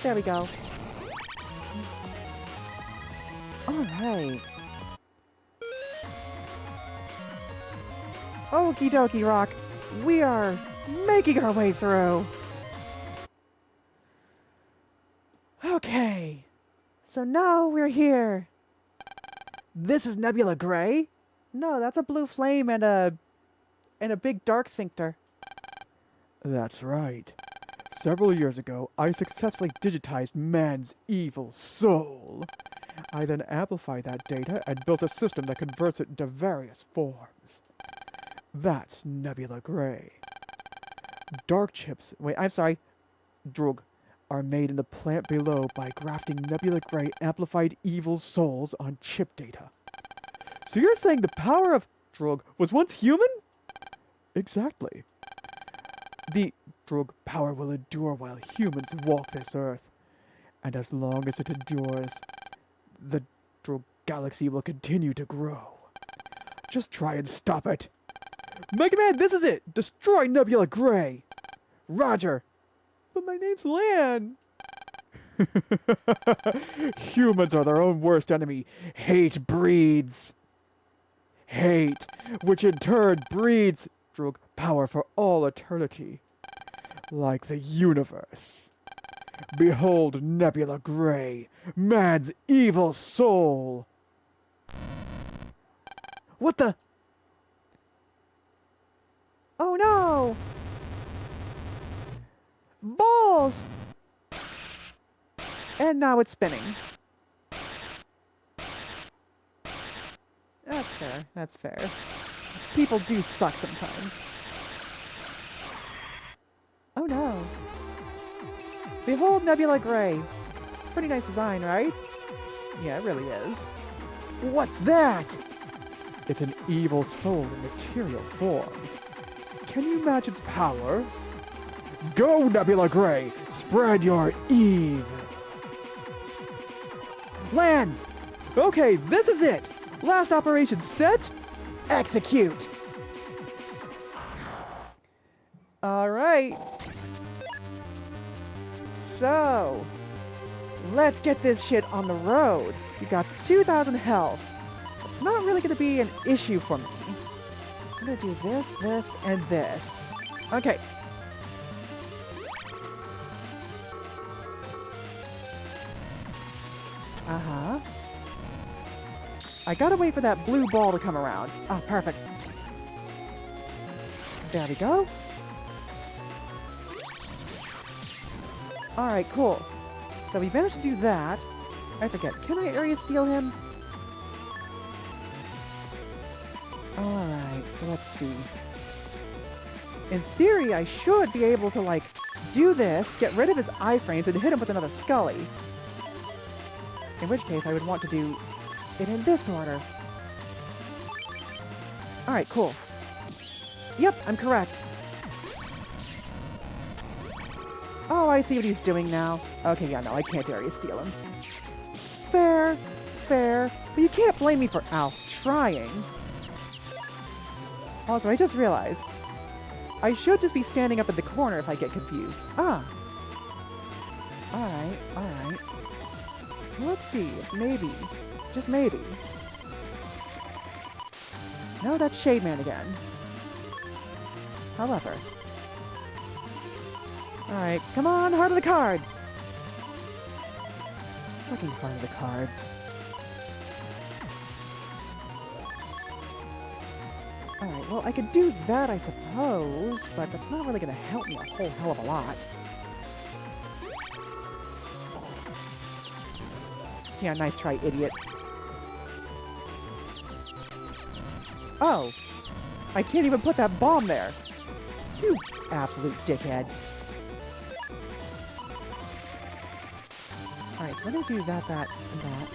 There we go. Alright. Okie dokie, Rock. We are making our way through. Okay. So now we're here. This is Nebula Gray? No, that's a blue flame and a big dark sphincter. That's right. Several years ago, I successfully digitized man's evil soul. I then amplified that data and built a system that converts it into various forms. That's Nebula Gray. Dark chips, wait, I'm sorry, Drug, are made in the plant below by grafting Nebula Gray amplified evil souls on chip data. So you're saying the power of Drug was once human? Exactly. The Drug power will endure while humans walk this earth. And as long as it endures, the Drug galaxy will continue to grow. Just try and stop it. Mega Man, this is it! Destroy Nebula Gray! Roger! But my name's Lan! Humans are their own worst enemy. Hate breeds. Hate, which in turn breeds Drug power for all eternity. Like the universe. Behold Nebula Gray, man's evil soul! What the? Oh no! Balls! And now it's spinning. That's fair. That's fair. People do suck sometimes. Oh no. Behold Nebula Gray. Pretty nice design, right? Yeah, it really is. What's that? It's an evil soul in material form. Can you match its power? Go, Nebula Gray! Spread your Eve! Lan! Okay, this is it! Last operation set, execute! Alright. So, let's get this shit on the road. You got 2,000 health. It's not really going to be an issue for me. I'm gonna do this, this, and this. Okay. Uh-huh. I gotta wait for that blue ball to come around. Ah, perfect. There we go. Alright, cool. So we managed to do that. I forget, can I area steal him? Alright, so let's see. In theory, I should be able to, like, do this, get rid of his iframes, and hit him with another Scully. In which case, I would want to do it in this order. Alright, cool. Yep, I'm correct. Oh, I see what he's doing now. Okay, yeah, no, I can't area steal him. Fair, fair. But you can't blame me for, trying. Also, I just realized, I should just be standing up in the corner if I get confused. Ah. Alright, alright. Let's see, maybe, just maybe. No, that's Shade Man again. However. Alright, come on, heart of the cards! Fucking heart of the cards. Alright, well, I could do that, I suppose, but that's not really gonna help me a whole hell of a lot. Yeah, nice try, idiot. Oh! I can't even put that bomb there! You absolute dickhead. Alright, so we're gonna do that, that, and that.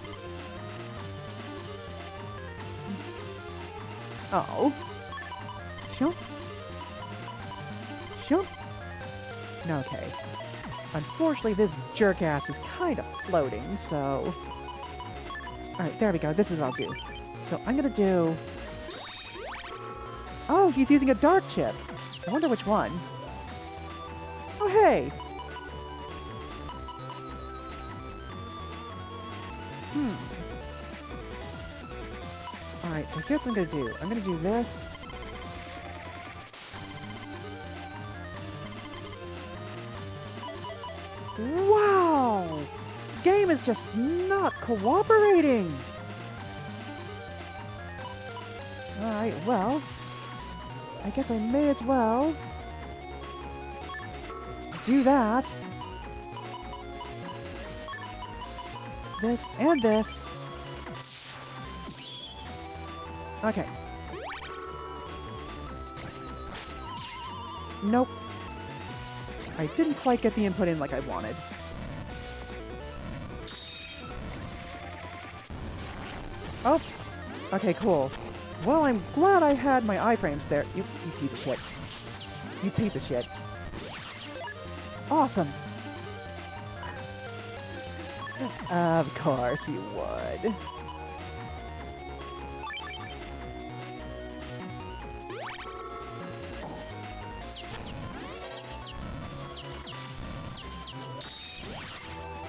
Oh. Shoop. Shoop. Okay. Unfortunately, this jerk-ass is kind of floating, so... Alright, there we go. This is what I'll do. So I'm gonna do... Oh, he's using a dark chip. I wonder which one. Oh, hey! Alright, so here's what I'm gonna do. I'm gonna do this. Wow! Game is just not cooperating! Alright, well... I guess I may as well... do that. This and this. Okay. Nope. I didn't quite get the input in like I wanted. Oh! Okay, cool. Well, I'm glad I had my iframes there. You piece of shit. You piece of shit. Awesome! Of course you would.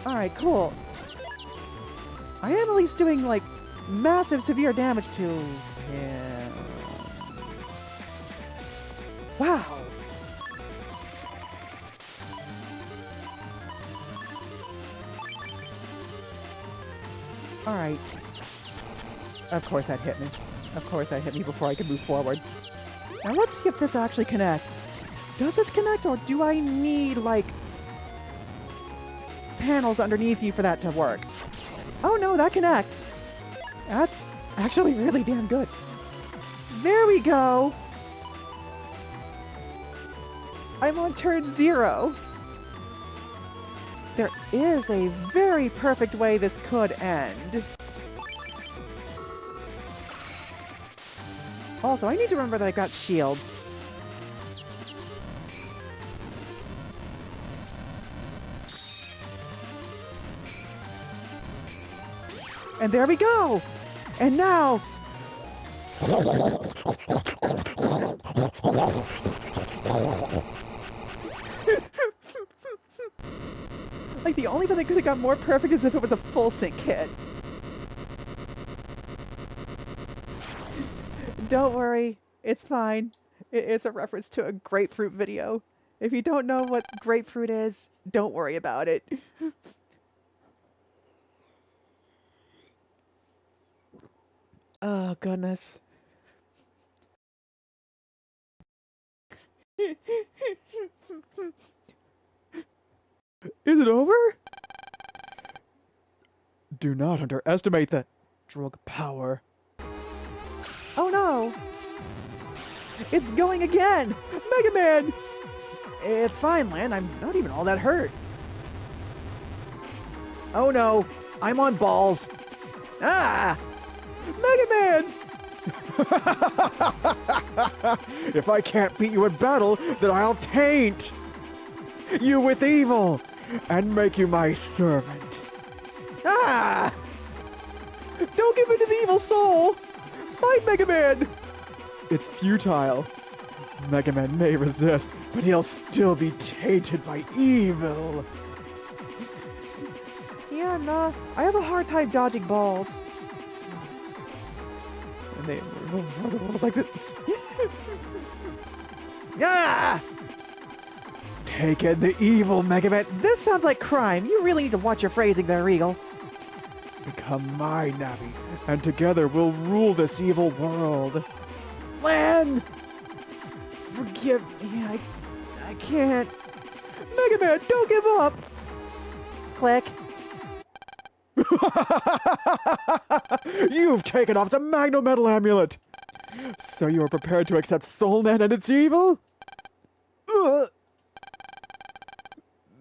Alright, cool. I am at least doing, like, massive, severe damage to him. Wow! Alright. Of course that hit me. Of course that hit me before I could move forward. Now let's see if this actually connects. Does this connect, or do I need, like... panels underneath you for that to work? Oh no, that connects! That's actually really damn good. There we go! I'm on turn 0. There is a very perfect way this could end. Also, I need to remember that I got shields. And there we go! And now... like, the only thing that could have got more perfect is if it was a full sync hit. Don't worry. It's fine. It's a reference to a grapefruit video. If you don't know what grapefruit is, don't worry about it. Oh, goodness. Is it over? Do not underestimate the drug power. Oh no! It's going again! Mega Man! It's fine, Lan. I'm not even all that hurt. Oh no! I'm on balls! Ah! Mega Man! If I can't beat you in battle, then I'll taint you with evil and make you my servant. Ah! Don't give in to the evil soul! Fight Mega Man! It's futile. Mega Man may resist, but he'll still be tainted by evil. Yeah, nah. I have a hard time dodging balls. And they like this. Ah! Take in the evil, Mega Man. This sounds like crime. You really need to watch your phrasing there, Regal. Become my Navi, and together we'll rule this evil world. Lan! Forgive me, I can't. Mega Man, don't give up! Click. You've taken off the Magno Metal Amulet! So you are prepared to accept Soulnet and its evil?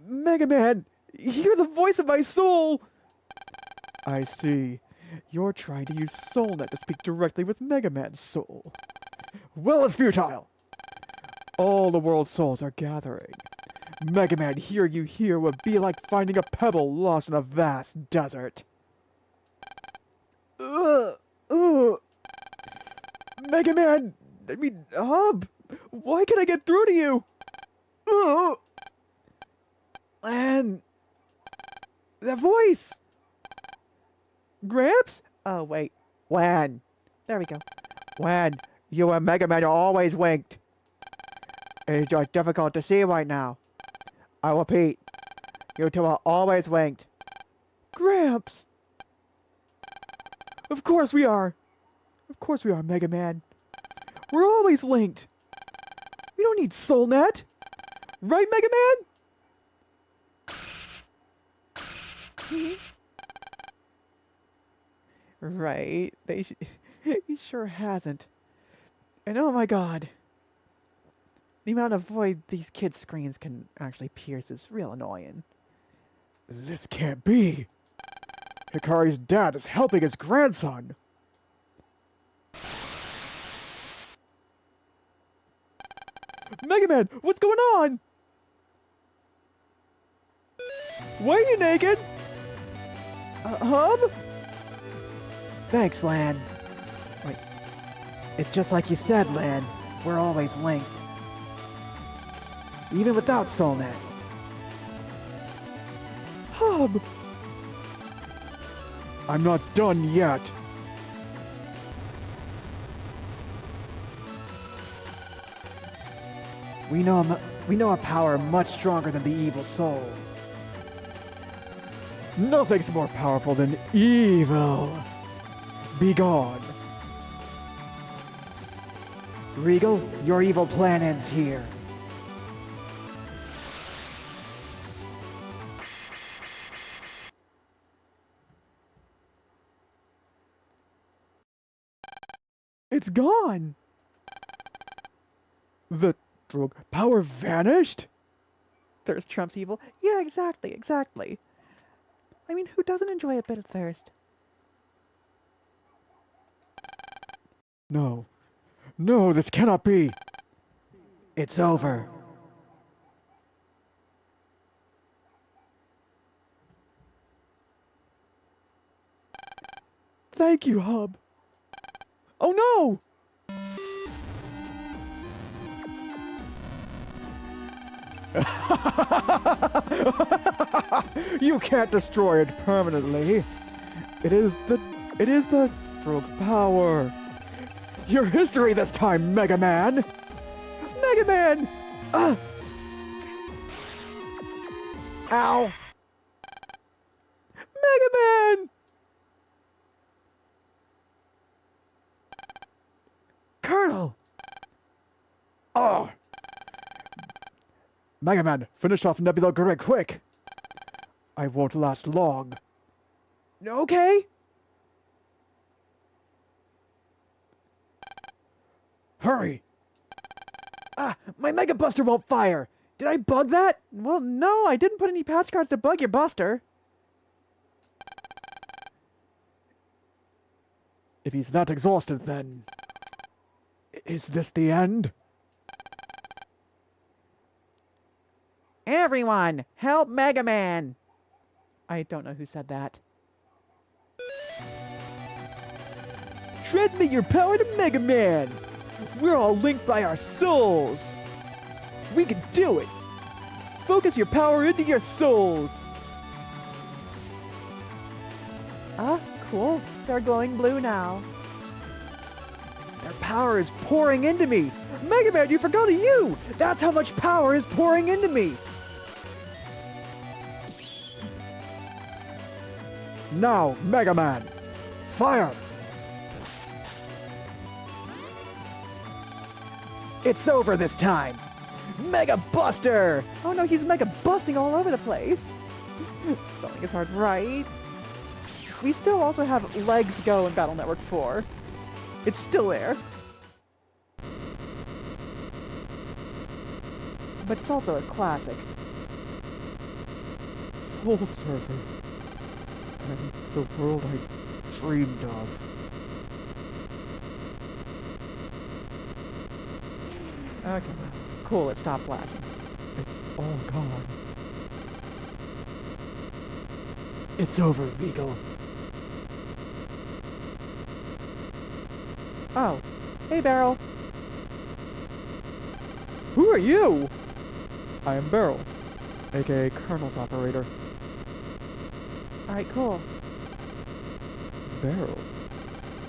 Mega Man, you're the voice of my soul! I see. You're trying to use Soulnet to speak directly with Mega Man's soul. Well, it's futile! All the world's souls are gathering. Mega Man, hearing you here would be like finding a pebble lost in a vast desert. Mega Man, I mean, Hub, why can't I get through to you? Lan, that voice! Gramps? Oh, wait. Wan. There we go. When you and Mega Man are always winked. It is difficult to see right now. I repeat, you two are always winked. Gramps! Of course we are. Of course we are, Mega Man. We're always linked. We don't need SoulNet. Right, Mega Man? Right. He sure hasn't. And oh my god. The amount of void these kids' screens can actually pierce is real annoying. This can't be. Hikari's dad is helping his grandson. Mega Man, what's going on? Why are you naked? Hub? Thanks, Lan. Wait. It's just like you said, Lan. We're always linked. Even without Soulnet. Hub! I'm not done yet. We know a power much stronger than the evil soul. Nothing's more powerful than evil. Be gone. Regal, your evil plan ends here. It's gone! The drug power vanished? Thirst trumps evil? Yeah, exactly. I mean, who doesn't enjoy a bit of thirst? No. No, this cannot be. It's over. Thank you, Hub. Oh no! You can't destroy it permanently. It is the drug power. Your history this time, Mega Man! Mega Man! Ow! Mega Man! Colonel! Oh! Mega Man, finish off Nebula Gray quick! I won't last long. Okay? Hurry! My Mega Buster won't fire! Did I bug that? Well, no, I didn't put any patch cards to bug your Buster. If he's that exhausted, then... Is this the end? Everyone, help Mega Man! I don't know who said that. Transmit your power to Mega Man! We're all linked by our souls! We can do it! Focus your power into your souls! Ah, cool. They're glowing blue now. Their power is pouring into me! Mega Man, you forgot you! That's how much power is pouring into me! Now, Mega Man! Fire! It's over this time! Mega Buster! Oh no, he's Mega Busting all over the place. Spelling is hard, right? We still also have Legs Go in Battle Network 4. It's still there. But it's also a classic. Soul Server. And the world I dreamed of. Okay, cool, it stopped flashing. It's all gone. It's over, Regal. Oh, hey Beryl. Who are you? I am Beryl, aka Colonel's operator. Alright, cool. Beryl?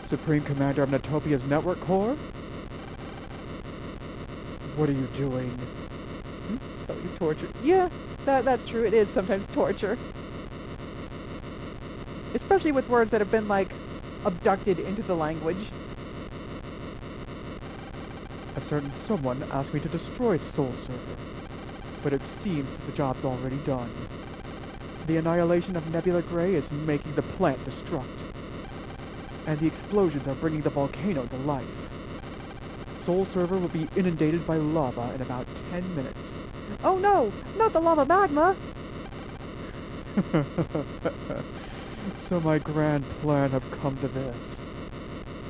Supreme Commander of Netopia's Network Core? What are you doing? Spelling is torture. Yeah, that's true. It is sometimes torture. Especially with words that have been, like, abducted into the language. A certain someone asked me to destroy Soul Server, but it seems that the job's already done. The annihilation of Nebula Gray is making the plant destruct, and the explosions are bringing the volcano to life. Soul Server will be inundated by lava in about 10 minutes. Oh no, not the lava magma! So my grand plan have come to this.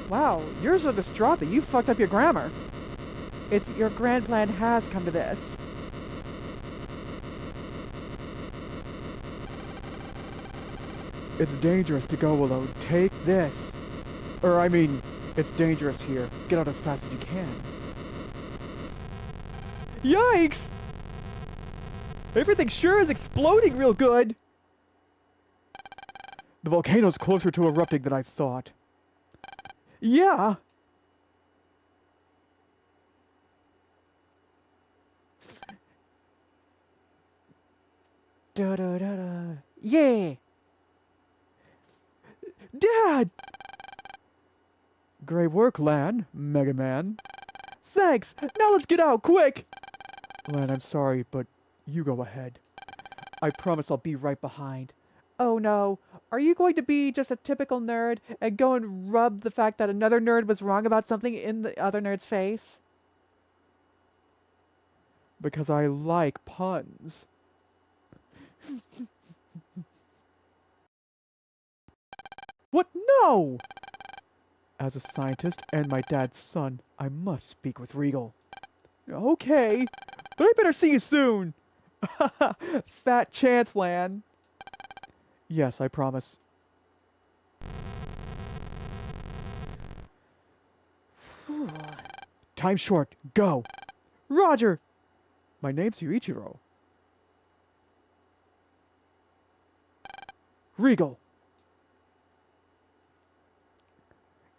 Wow, you're so distraught that you fucked up your grammar. It's your grand plan has come to this. It's dangerous to go alone. Take this. I mean, it's dangerous here. Get out as fast as you can. Yikes! Everything sure is exploding real good! The volcano's closer to erupting than I thought. Yeah! Da da da da. Yeah! Dad! Great work, Lan, Mega Man. Thanks! Now let's get out, quick! Lan, I'm sorry, but you go ahead. I promise I'll be right behind. Oh no, are you going to be just a typical nerd and go and rub the fact that another nerd was wrong about something in the other nerd's face? Because I like puns. What? No! As a scientist and my dad's son, I must speak with Regal. Okay, but I better see you soon! Fat chance, Lan. Yes, I promise. Time short. Go! Roger! My name's Yuichiro. Regal!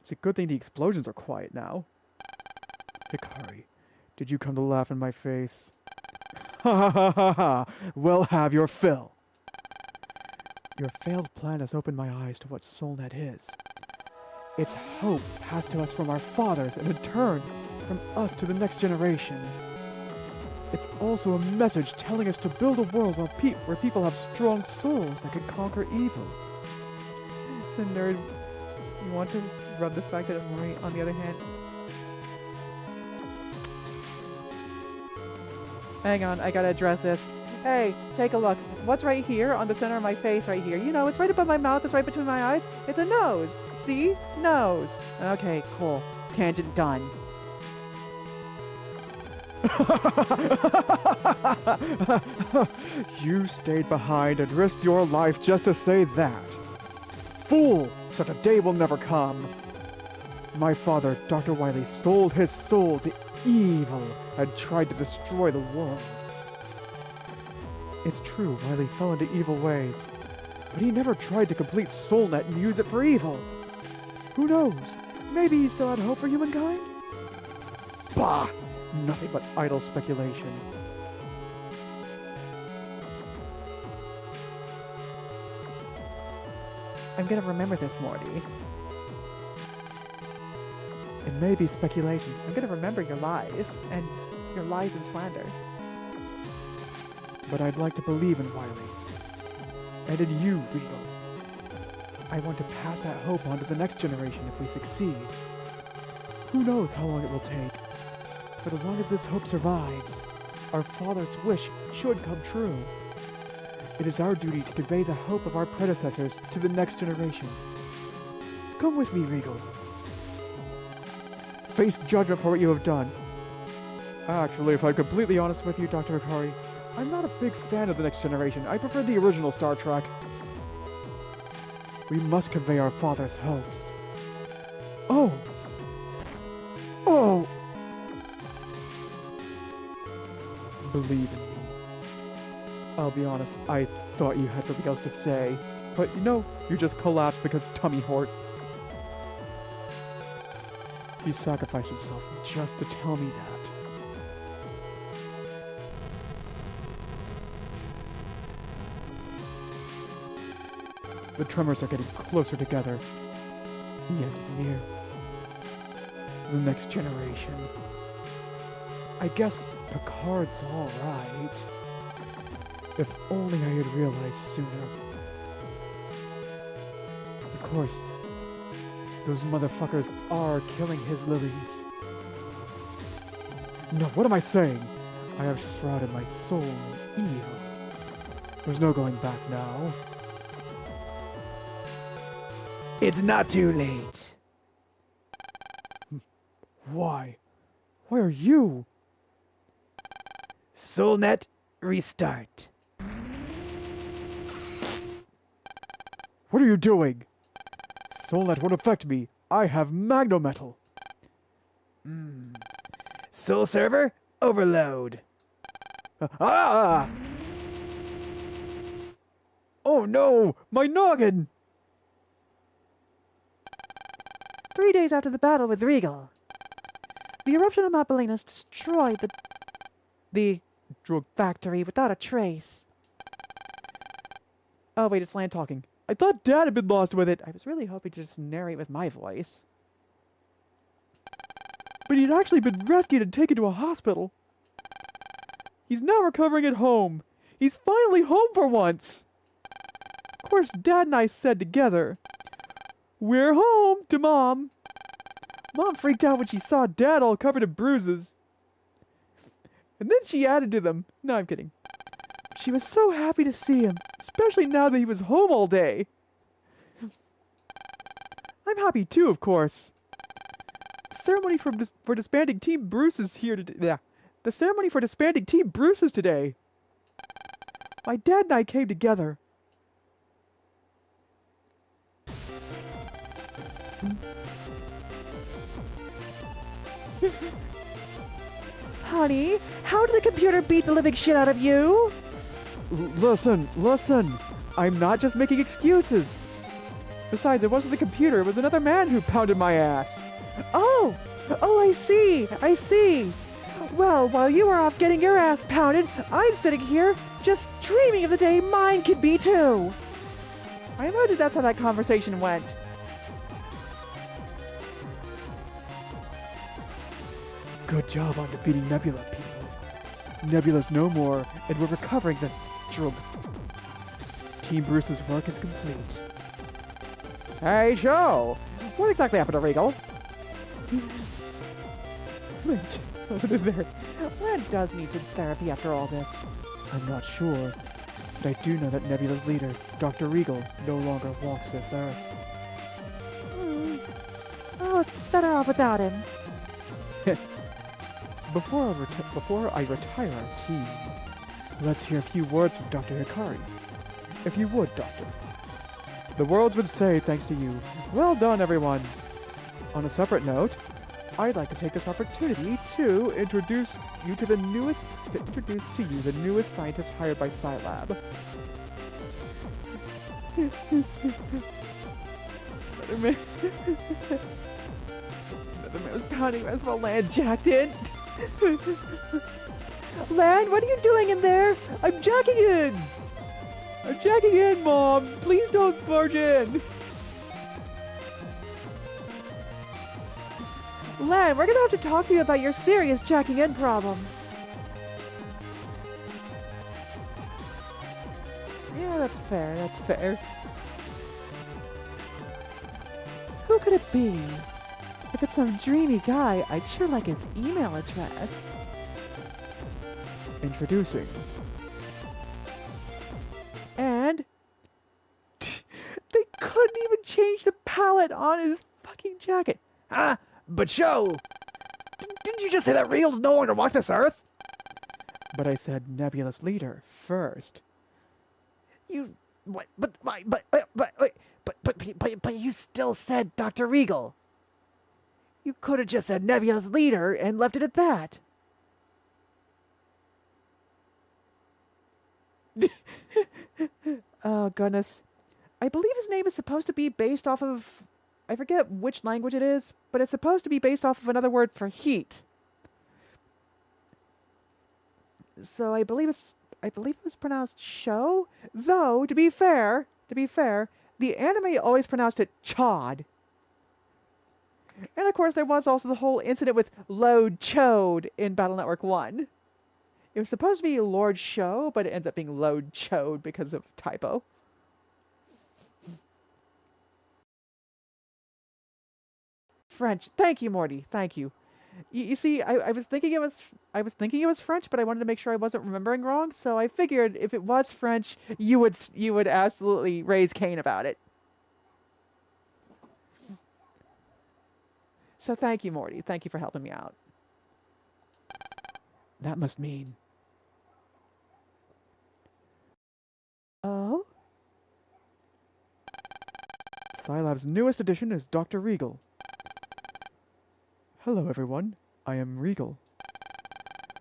It's a good thing the explosions are quiet now. Hikari, did you come to laugh in my face? Ha ha ha ha ha! Well, have your fill! Your failed plan has opened my eyes to what SoulNet is. It's hope passed to us from our fathers and in turn from us to the next generation. It's also a message telling us to build a world where people have strong souls that can conquer evil. The nerd, you want to rub the fact that I'm right, on the other hand. Hang on, I gotta address this. Hey, take a look. What's right here on the center of my face right here? You know, it's right above my mouth, it's right between my eyes. It's a nose. See? Nose. Okay, cool. Tangent done. You stayed behind and risked your life just to say that. Fool! Such a day will never come. My father, Dr. Wily, sold his soul to evil and tried to destroy the world. It's true, Wily fell into evil ways, but he never tried to complete SoulNet and use it for evil. Who knows? Maybe he still had hope for humankind? Bah! Nothing but idle speculation. I'm gonna remember this, Morty. It may be speculation. I'm gonna remember your lies and slander. But I'd like to believe in Wily. And in you, Regal. I want to pass that hope on to the next generation if we succeed. Who knows how long it will take. But as long as this hope survives, our father's wish should come true. It is our duty to convey the hope of our predecessors to the next generation. Come with me, Regal. Face judgment for what you have done. Actually, if I'm completely honest with you, Dr. Hikari, I'm not a big fan of the next generation. I prefer the original Star Trek. We must convey our father's hopes. Oh! Oh! Believe in me. I'll be honest, I thought you had something else to say. But you know, you just collapsed because tummy hurt. He sacrificed himself just to tell me that. The tremors are getting closer together. The end is near. The next generation. I guess Picard's all right. If only I had realized sooner. Of course, those motherfuckers are killing his lilies. No, what am I saying? I have shrouded my soul in evil. There's no going back now. It's not too late. Why? Why are you? SoulNet restart. What are you doing? SoulNet won't affect me. I have magnometal. Soul server overload. Ah! Oh no! My noggin! 3 days after the battle with Regal, the eruption of Mount Belinus destroyed the drug factory without a trace. Oh wait, it's Lan talking. I thought Dad had been lost with it. I was really hoping to just narrate with my voice. But he'd actually been rescued and taken to a hospital. He's now recovering at home. He's finally home for once. Of course, Dad and I said together, "We're home," to Mom. Mom freaked out when she saw Dad all covered in bruises. And then she added to them. No, I'm kidding. She was so happy to see him, especially now that he was home all day. I'm happy too, of course. The ceremony for disbanding Team Bruce is here today. Yeah. The ceremony for disbanding Team Bruce is today. My dad and I came together. Honey, how did the computer beat the living shit out of you? Listen. I'm not just making excuses. Besides, it wasn't the computer, it was another man who pounded my ass. Oh! Oh, I see! I see! Well, while you were off getting your ass pounded, I'm sitting here just dreaming of the day mine could be too! I imagine that's how that conversation went. Good job on defeating Nebula, people. Nebula's no more, and we're recovering the drug. Team Bruce's work is complete. Hey, Joe! What exactly happened to Regal? Len does need some therapy after all this. I'm not sure, but I do know that Nebula's leader, Dr. Regal, no longer walks this earth. Oh, it's better off without him. Before I retire our team, Let's hear a few words from Dr. Hikari. if you would, Doctor. The worlds would say, thanks to you, well done, everyone. On a separate note, I'd like to take this opportunity to introduce to you the newest scientist hired by Scilab. Another man was pounding as well land jacked in. Lan, what are you doing in there? I'm jacking in! I'm jacking in, Mom! Please don't barge in! Lan, we're gonna have to talk to you about your serious jacking in problem. Yeah, that's fair, that's fair. Who could it be? If it's some dreamy guy, I'd sure like his email address. Introducing. And they couldn't even change the palette on his fucking jacket. Ah, but Joe! Didn't you just say that Regal's no longer walk this earth? But I said Nebula's leader first. You... What? But you still said Dr. Regal. You could have just said Nebula's leader and left it at that. Oh, goodness. I believe his name is supposed to be based off of... I forget which language it is, but it's supposed to be based off of another word for heat. So I believe it was pronounced show. Though, to be fair, the anime always pronounced it chod. And of course, there was also the whole incident with Load Chode in Battle Network 1. It was supposed to be Lord Show, but it ends up being Load Chode because of typo. French. Thank you, Morty. Thank you. You see, I was thinking it was French, but I wanted to make sure I wasn't remembering wrong. So I figured if it was French, you would absolutely raise Cain about it. So thank you, Morty. Thank you for helping me out. That must mean... Oh? Scilab's newest addition is Dr. Regal. Hello, everyone. I am Regal.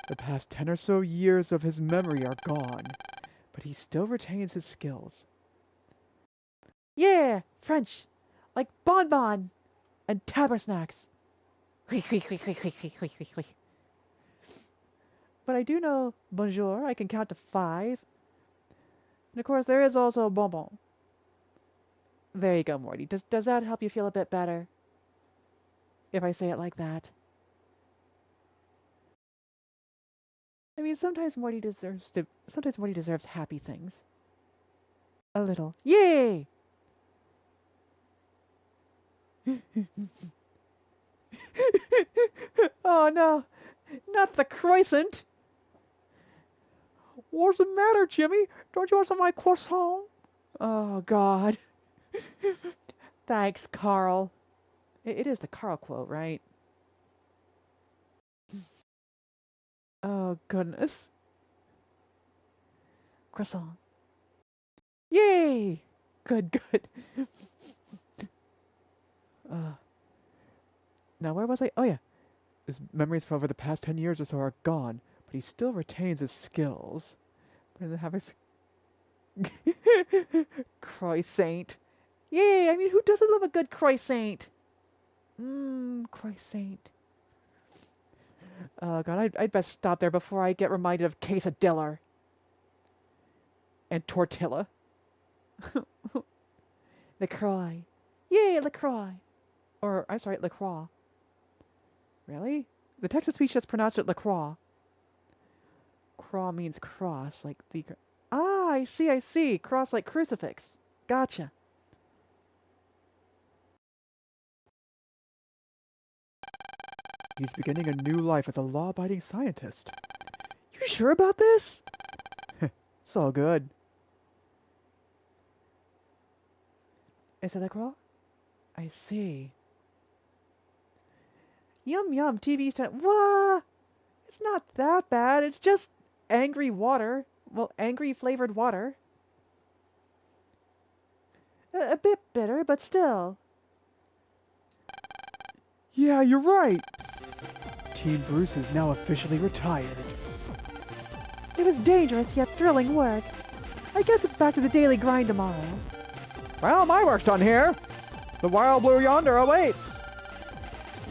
The past 10 or so years of his memory are gone, but he still retains his skills. Yeah, French. Like bonbon and tabersnacks. But I do know bonjour. I can count to 5. And of course, there is also bonbon. There you go, Morty. Does that help you feel a bit better? If I say it like that. I mean, sometimes Morty deserves happy things. A little. Yay! Oh no, not the croissant. What's the matter, Jimmy? Don't you want some of my croissant? Oh God. Thanks, Carl. It is the Carl quote, right? Oh goodness. Croissant. Yay! Good. Now where was I? Oh yeah. His memories for over the past 10 years or so are gone, but he still retains his skills. Croissant. Yay! I mean, who doesn't love a good croissant? Croissant. Oh god, I'd best stop there before I get reminded of quesadilla. And tortilla. LaCroix. Yay, LaCroix. Or, I'm sorry, LaCroix. Really? The Texas speech just pronounced it LaCroix. Croix means cross, like the... Ah, I see. Cross like crucifix. Gotcha. He's beginning a new life as a law-abiding scientist. You sure about this? It's all good. Is it LaCroix? I see. Yum yum, TV stand. Wah! It's not that bad. It's just angry water. Well, angry flavored water. A bit bitter, but still. Yeah, you're right. Teen Bruce is now officially retired. It was dangerous yet thrilling work. I guess it's back to the daily grind tomorrow. Well, my work's done here. The wild blue yonder awaits.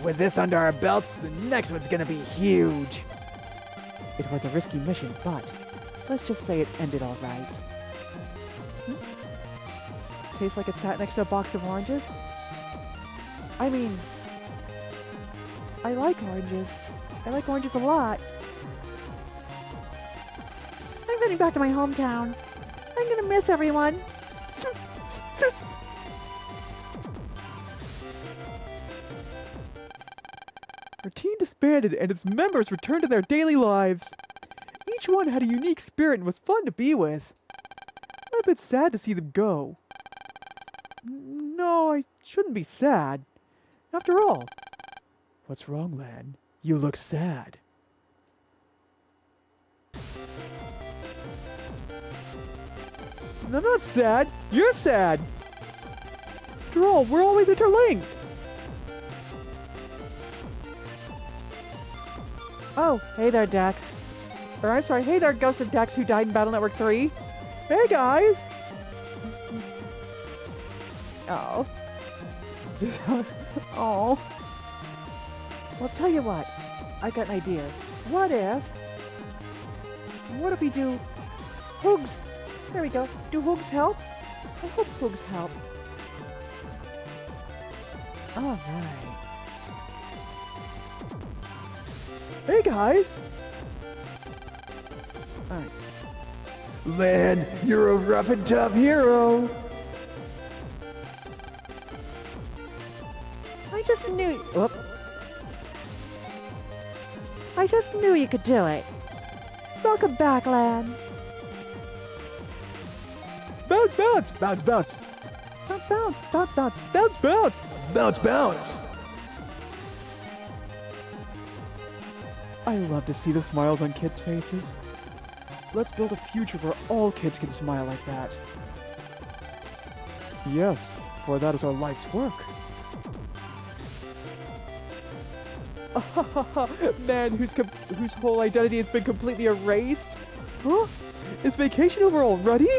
With this under our belts, the next one's gonna be huge. It was a risky mission, but let's just say it ended all right. Tastes like it sat next to a box of oranges? I mean, I like oranges. I like oranges a lot. I'm heading back to my hometown. I'm gonna miss everyone. Our team disbanded and its members returned to their daily lives. Each one had a unique spirit and was fun to be with. I'm a bit sad to see them go. No, I shouldn't be sad. After all, what's wrong, Lan? You look sad. I'm not sad. You're sad. After all, we're always interlinked. Oh, hey there, Dex. Or I'm sorry, hey there, Ghost of Dex who died in Battle Network 3. Hey, guys. Oh. Oh. Well, tell you what. I got an idea. What if we do Hoogs? There we go. Do Hoogs help? I hope Hoogs help. All right. Hey, guys. All right. Lan, you're a rough and tough hero. I just knew. Whoop. I just knew you could do it. Welcome back, Lan. Bounce, bounce, bounce, bounce. Bounce, bounce, bounce, bounce. Bounce, bounce. Bounce, bounce. I love to see the smiles on kids' faces. Let's build a future where all kids can smile like that. Yes, for that is our life's work. Man whose whole identity has been completely erased? Huh? Is vacation over already?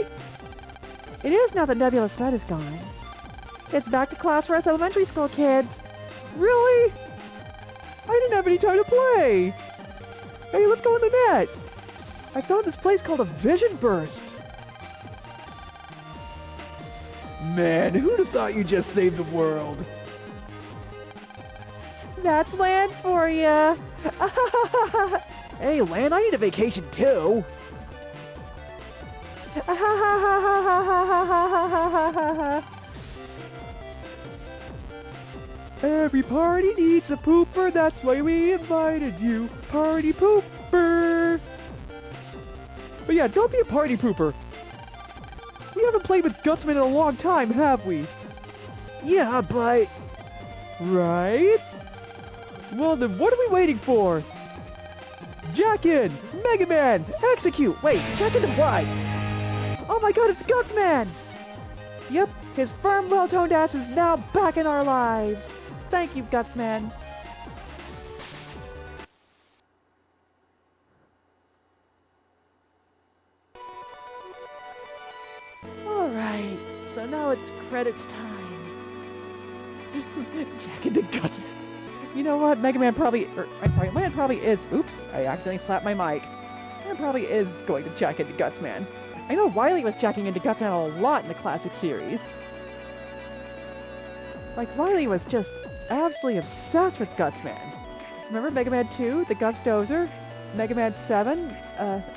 It is now that Nebula's threat is gone. It's back to class for us elementary school kids. Really? I didn't have any time to play. Hey, let's go in the net. I found this place called a Vision Burst. Man, who'd have thought you just saved the world? That's Lan for ya. Hey, Lan, I need a vacation too. Every party needs a pooper, that's why we invited you. Party pooper. But yeah, don't be a party pooper. We haven't played with Gutsman in a long time, have we? Yeah, but... Right? Well then, what are we waiting for? Jack in! Mega Man! Execute! Wait, check into what? Oh my god, it's Gutsman! Yep, his firm, well-toned ass is now back in our lives. Thank you, Gutsman. Alright, so now it's credits time. Jack into Guts. You know what? Mega Man probably, Land probably is, oops, I accidentally slapped my mic. Land probably is going to jack into Guts Man. I know Wily was jacking into Guts Man a lot in the classic series. Like, Wily was just absolutely obsessed with Guts Man. Remember Mega Man 2, the Guts Dozer? Mega Man 7?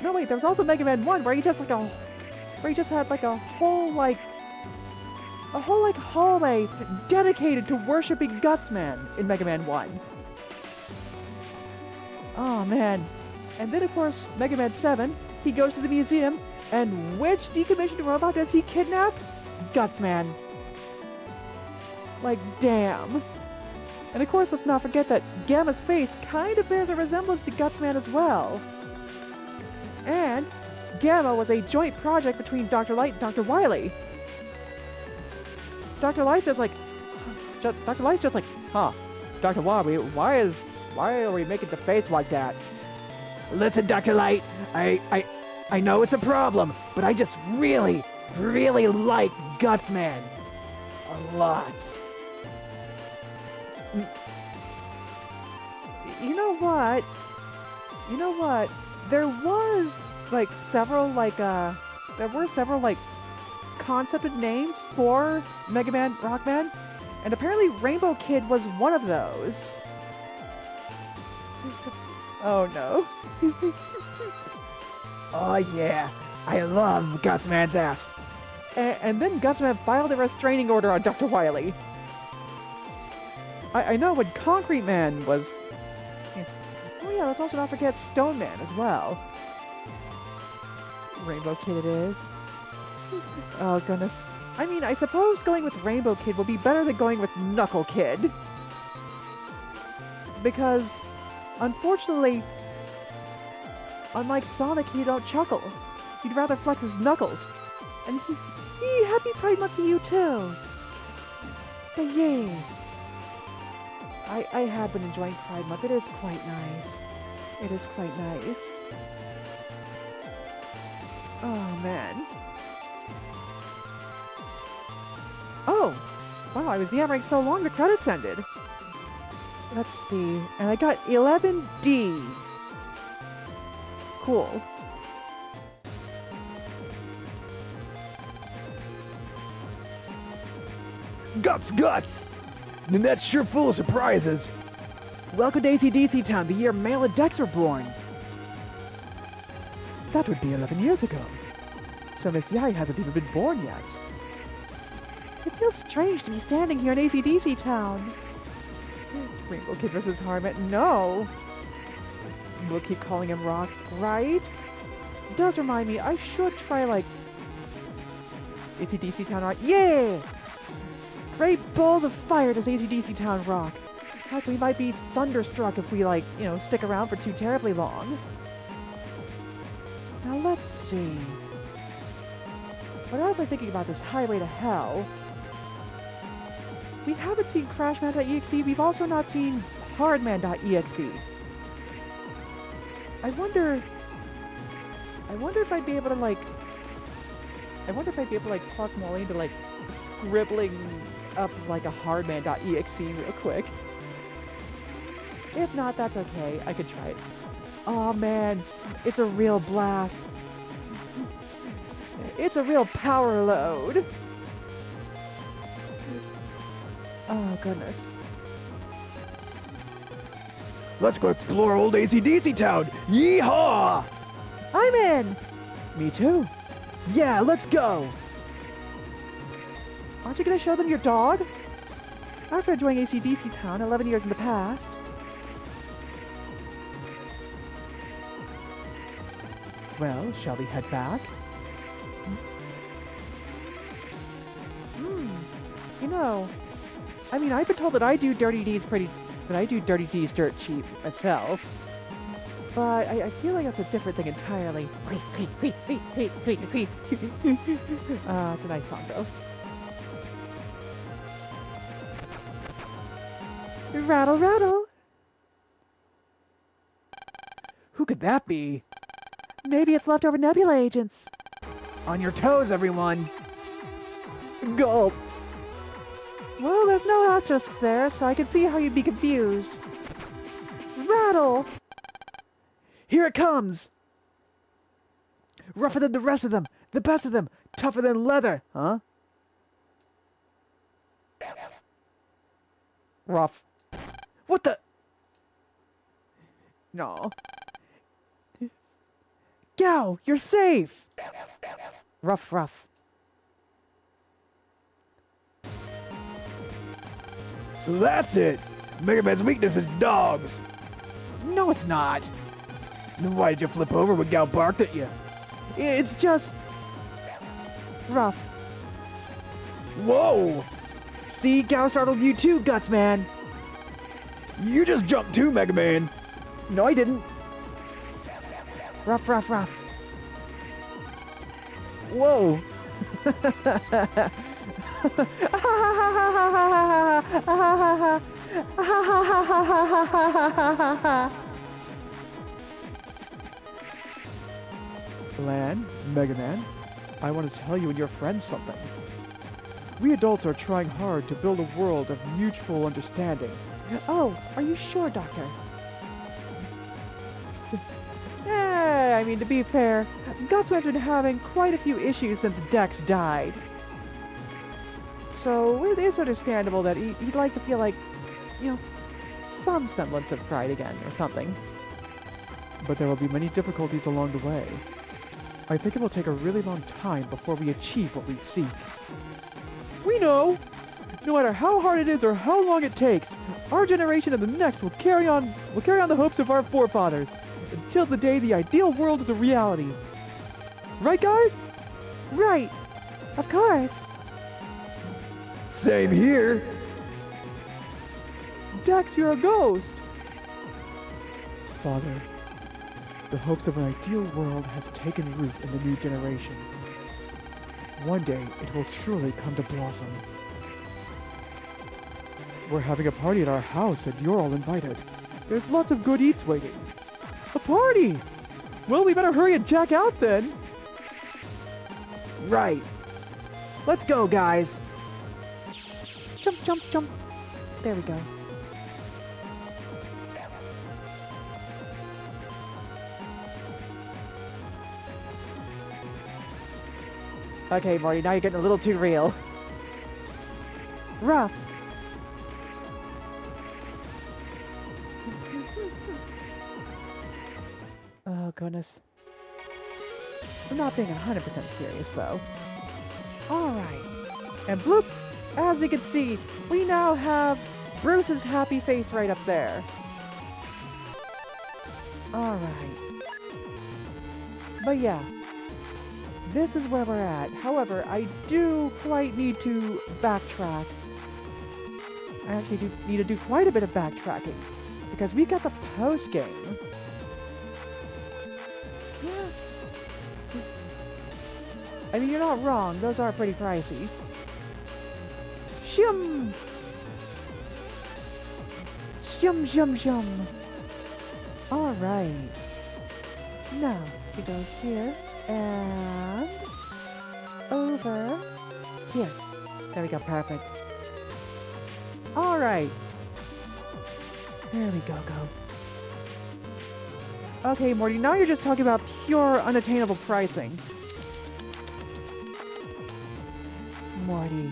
No wait, there was also Mega Man 1 where he just had like a whole hallway dedicated to worshipping Gutsman in Mega Man 1. Oh man. And then of course, Mega Man 7, he goes to the museum, and which decommissioned robot does he kidnap? Gutsman. Like, damn. And of course, let's not forget that Gamma's face kind of bears a resemblance to Gutsman as well. And Gamma was a joint project between Dr. Light and Dr. Wily. Dr. Light's just like, huh, Dr. Wily, why are we making the face like that? Listen, Dr. Light, I know it's a problem, but I just really, really like Gutsman. A lot. You know what? There were several concepted names for Mega Man Rockman, and apparently Rainbow Kid was one of those. Oh no. Oh yeah, I love Gutsman's ass. And then Gutsman filed a restraining order on Dr. Wily. I know when Concrete Man was... Oh yeah, let's also not forget Stone Man as well. Rainbow Kid it is. Oh goodness. I mean, I suppose going with Rainbow Kid will be better than going with Knuckle Kid. Because, unfortunately, unlike Sonic, he don't chuckle. He'd rather flex his knuckles. And happy Pride Month to you too. But yay. I have been enjoying Pride Month. It is quite nice. It is quite nice. Oh man. Oh! Wow, I was yammering so long the credits ended. Let's see. And I got 11D. Cool. Guts! And that's sure full of surprises. Welcome to AC/DC Town, the year Maledecks were born. That would be 11 years ago. So Miss Yai hasn't even been born yet. It feels strange to be standing here in AC/DC Town. Rainbow Kid versus Harmit. No! We'll keep calling him Rock, right? It does remind me, I should try, like... AC/DC Town Rock. Yeah! Great balls of fire does AC/DC Town rock. Heck, we might be thunderstruck if we, like, stick around for too terribly long. Now let's see. What else am I thinking about this Highway to Hell? We haven't seen Crashman.exe, we've also not seen Hardman.exe. I wonder if I'd be able to, like... talk Molly into, like, scribbling up, like, a Hardman.exe real quick. If not, that's okay. I could try it. Oh man, it's a real blast. It's a real power load. Oh goodness. Let's go explore old AC/DC Town. Yeehaw! I'm in! Me too. Yeah, let's go! Aren't you gonna show them your dog? After enjoying AC/DC Town 11 years in the past. Well, shall we head back? I mean, I've been told that I do dirty deeds dirt cheap myself. But I feel like that's a different thing entirely. It's a nice song though. Rattle, rattle. Who could that be? Maybe it's leftover Nebula agents. On your toes, everyone! Gulp. Well, there's no asterisks there, so I can see how you'd be confused. Rattle! Here it comes! Rougher than the rest of them, the best of them, tougher than leather, huh? Rough. What the? No. Gao, you're safe! Rough, rough. So that's it! Mega Man's weakness is dogs! No, it's not. Then why did you flip over when Gao barked at you? It's just... rough. Whoa! See, Gao startled you too, Guts Man. You just jumped too, Mega Man! No, I didn't. Rough, rough, rough. Whoa. Lan, Mega Man, I want to tell you and your friends something. We adults are trying hard to build a world of mutual understanding. Oh, are you sure, Doctor? I mean, to be fair, Gutsman's been having quite a few issues since Dex died. So it is understandable that he'd like to feel like, you know, some semblance of pride again or something. But there will be many difficulties along the way. I think it will take a really long time before we achieve what we seek. We know! No matter how hard it is or how long it takes, our generation and the next will carry on the hopes of our forefathers until the day the ideal world is a reality. Right, guys? Right. Of course. Same here! Dex, you're a ghost! Father, the hopes of an ideal world has taken root in the new generation. One day, it will surely come to blossom. We're having a party at our house and you're all invited. There's lots of good eats waiting. A party! Well, we better hurry and check out then! Right. Let's go, guys. Jump, jump, jump. There we go. Okay, Morty, now you're getting a little too real. Rough. Oh, goodness. I'm not being 100% serious, though. Alright. And bloop! As we can see, we now have Bruce's happy face right up there. Alright. But yeah. This is where we're at. However, I do quite need to backtrack. I actually do need to do quite a bit of backtracking. Because we got the post-game. Yeah. I mean, you're not wrong. Those are pretty pricey. Shum! Shum, shum, shum. Alright. Now, we go here and over here. There we go, perfect. Alright. There we go. Okay, Morty, now you're just talking about pure unattainable pricing. Morty,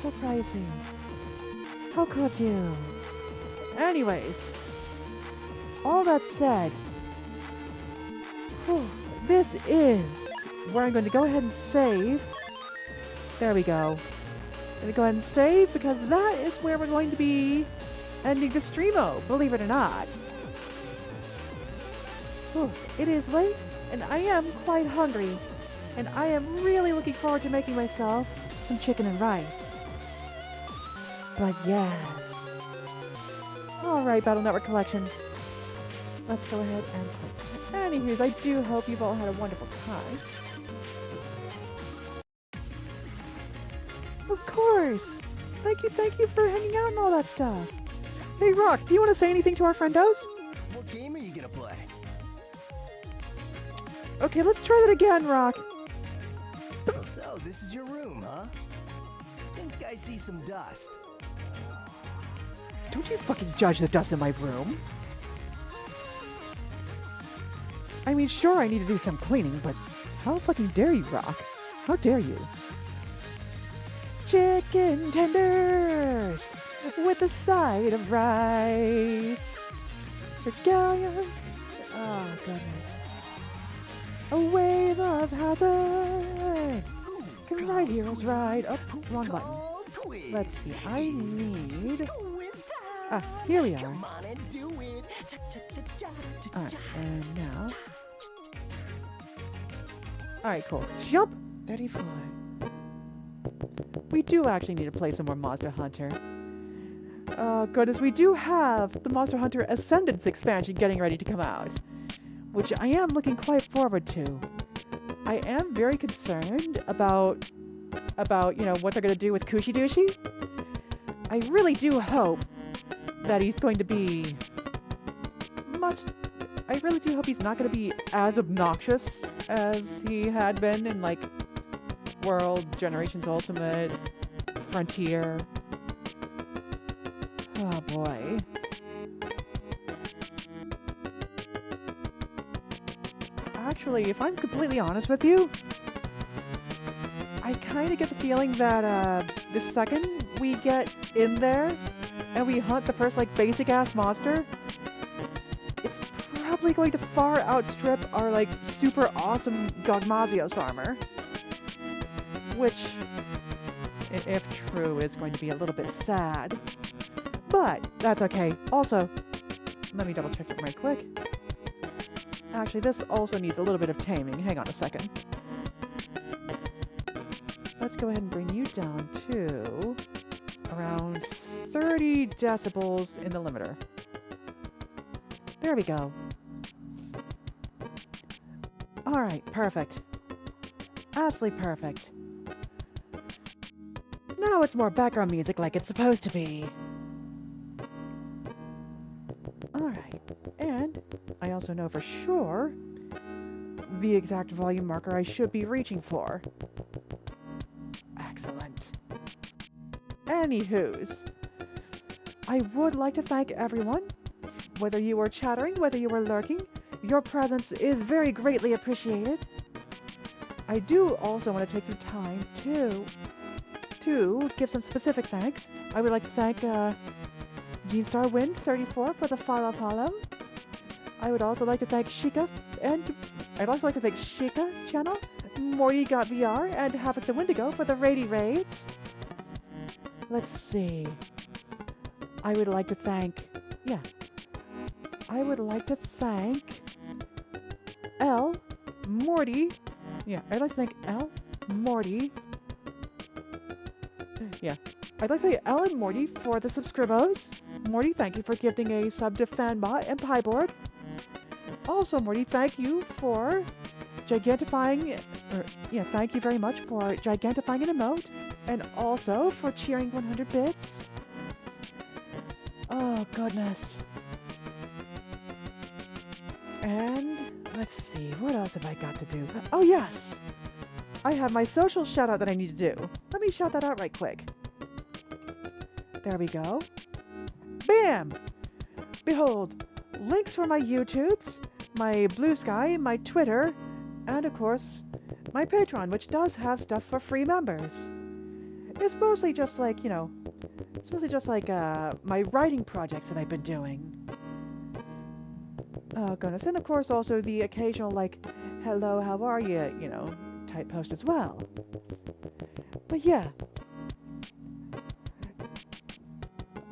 so pricey. How could you? Anyways, all that said, this is where I'm going to go ahead and save. There we go. I'm going to go ahead and save because that is where we're going to be ending the streamo, believe it or not. It is late, and I am quite hungry, and I am really looking forward to making myself some chicken and rice. But yes. Alright, Battle Network Collection. Let's go ahead and play. Anywho's, I do hope you've all had a wonderful time. Of course! Thank you for hanging out and all that stuff. Hey, Rock, do you want to say anything to our friendos? What game are you gonna play? Okay, let's try that again, Rock. So, this is your room, huh? think I see some dust. Don't you fucking judge the dust in my room. I mean, sure, I need to do some cleaning, but how fucking dare you, Rock? How dare you? Chicken tenders with a side of rice. Regalias. Oh, goodness. A wave of hazard. Can my heroes ride? Oh, wrong button. Let's see. I need... Ah, here we are. Alright, and now... Alright, cool. Jump! 35. We do actually need to play some more Monster Hunter. Oh, goodness, we do have the Monster Hunter Ascendance expansion getting ready to come out, which I am looking quite forward to. I am very concerned about you know, what they're going to do with Kushi Dushi. I really do hope that he's going to be I really do hope he's not going to be as obnoxious as he had been in, like, World, Generations Ultimate, Frontier. Oh, boy. Actually, if I'm completely honest with you, I kind of get the feeling that the second we get in there and we hunt the first, like, basic-ass monster, it's probably going to far outstrip our, like, super awesome Gogmazios armor. Which, if true, is going to be a little bit sad. But that's okay. Also, let me double check something right quick. Actually, this also needs a little bit of taming. Hang on a second. Let's go ahead and bring you down to around 30 decibels in the limiter. There we go. Alright, perfect. Absolutely perfect. Now it's more background music like it's supposed to be. Alright, and I also know for sure the exact volume marker I should be reaching for. Excellent. Anywho's, I would like to thank everyone, whether you were chattering, whether you were lurking. Your presence is very greatly appreciated. I do also want to take some time to give some specific thanks. I would like to thank GeneStarWind34 for the follow. I would also like to thank Shika, and I'd also like to thank Shika channel, Morty Got VR, and Havoc the Wendigo for the Raidy Raids. Let's see. I would like to thank L, Morty. Yeah, I'd like to thank L, Morty. Yeah, I'd like to thank L and Morty for the subscribos. Morty, thank you for gifting a sub to Fanbot and Pieboard. Also, Morty, thank you for gigantifying, thank you very much for gigantifying an emote, and also for cheering 100 bits. Oh, goodness. And let's see, what else have I got to do? Oh, yes! I have my social shout out that I need to do. Let me shout that out right quick. There we go. Bam! Behold, links for my YouTubes, my Blue Sky, my Twitter, and of course, my Patreon, which does have stuff for free members. It's mostly just like, my writing projects that I've been doing. Oh, goodness. And of course, also the occasional, like, hello, how are you, type post as well. But yeah.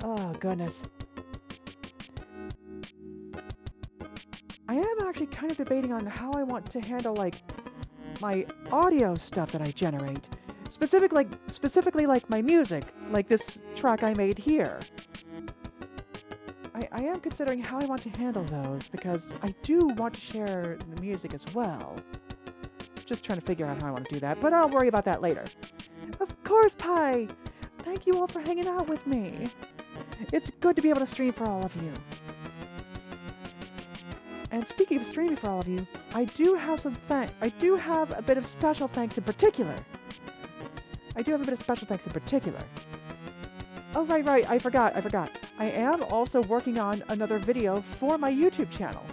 Oh, goodness. I am actually kind of debating on how I want to handle, like, my audio stuff that I generate. Specifically, like, my music, like this track I made here. I am considering how I want to handle those, because I do want to share the music as well. Just trying to figure out how I want to do that, but I'll worry about that later. Of course, Pi! Thank you all for hanging out with me. It's good to be able to stream for all of you. And speaking of streaming for all of you, I do have a bit of special thanks in particular. I do have a bit of special thanks in particular. Oh, right, I forgot. I am also working on another video for my YouTube channel.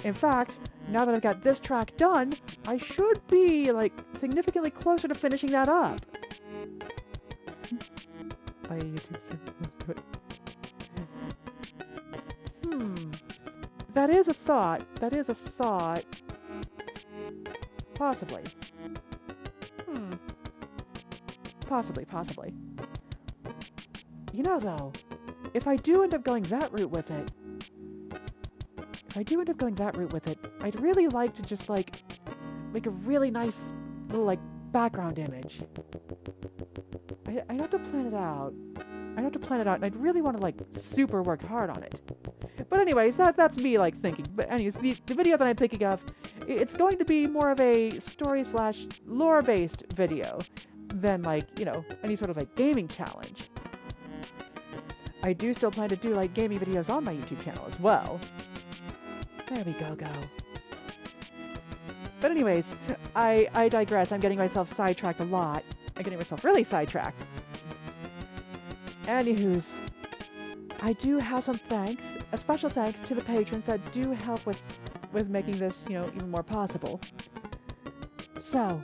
In fact, now that I've got this track done, I should be, like, significantly closer to finishing that up. By YouTube, let's do it. That is a thought. Possibly. Possibly. You know, though, if I do end up going that route with it, I'd really like to just, like, make a really nice little, like, background image. I'd have to plan it out. And I'd really want to, like, super work hard on it. But anyways, that's me, like, thinking. But anyways, the video that I'm thinking of, it's going to be more of a story/lore-based video than, like, you know, any sort of, like, gaming challenge. I do still plan to do, like, gaming videos on my YouTube channel as well. There we go. But anyways, I digress. I'm getting myself sidetracked a lot. I'm getting myself really sidetracked. Anywho's, I do have some thanks, a special thanks to the patrons that do help with making this, you know, even more possible. So,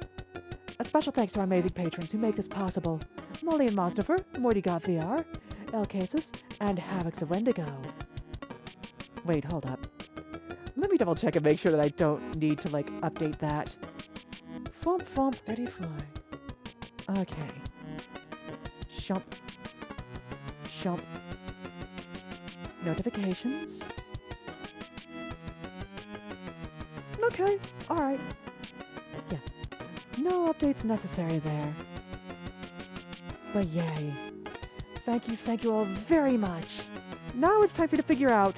a special thanks to our amazing patrons who make this possible. Molly and Mostifer, Morty Got VR, El Cases, and Havoc the Wendigo. Wait, hold up. Let me double check and make sure that I don't need to, like, update that. Fump 34. Okay. Shump. Notifications. Okay, alright. Yeah. No updates necessary there. But yay. Thank you all very much. Now it's time for you to figure out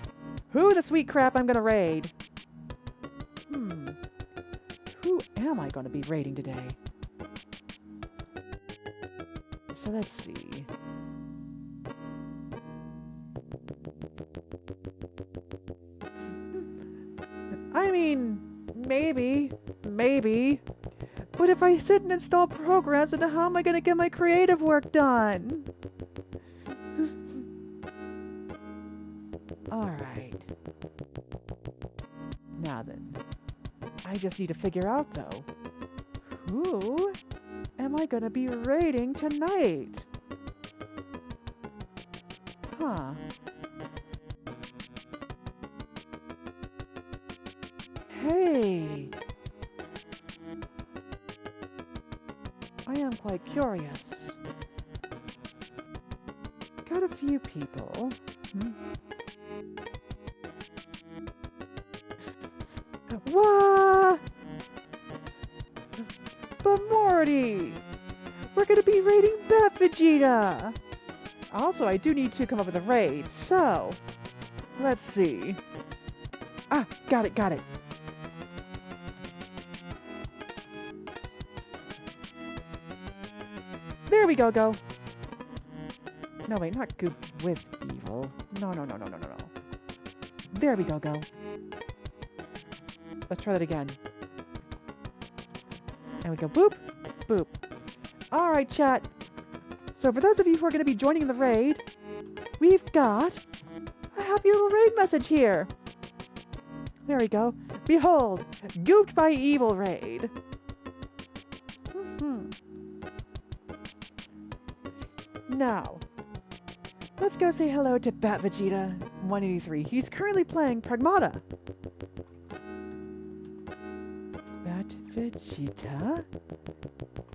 who the sweet crap I'm gonna raid. Who am I gonna be raiding today? So let's see. I mean, maybe. But if I sit and install programs, then how am I gonna get my creative work done? Alright. Now then, I just need to figure out, though, who am I gonna be raiding tonight? Huh. Hey! I am quite curious. Got a few people. What? But Morty! We're gonna be raiding Bat Vegeta! Also, I do need to come up with a raid, so... Let's see. Ah, got it. There we go. No, wait, not Goop with Evil. No. There we go. Let's try that again. And we go boop. Alright, chat. So for those of you who are going to be joining the raid, we've got a happy little raid message here. There we go. Behold, Gooped by Evil raid. Now, let's go say hello to Bat Vegeta 183. He's currently playing Pragmata. Bat Vegeta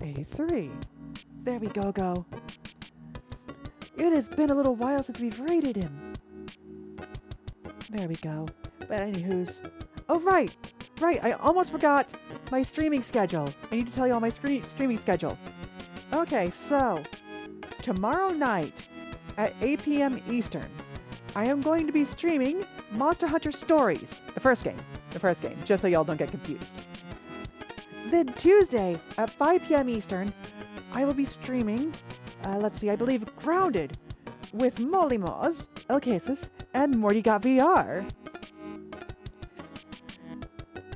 83. There we go. It has been a little while since we've raided him. There we go. But anywho's... Oh, right. I almost forgot my streaming schedule. I need to tell you all my streaming schedule. Okay, so... Tomorrow night at 8 p.m. Eastern, I am going to be streaming Monster Hunter Stories. The first game, just so y'all don't get confused. Then Tuesday at 5 p.m. Eastern, I will be streaming, I believe Grounded with Molly Moz, El Cases, and Morty Got VR.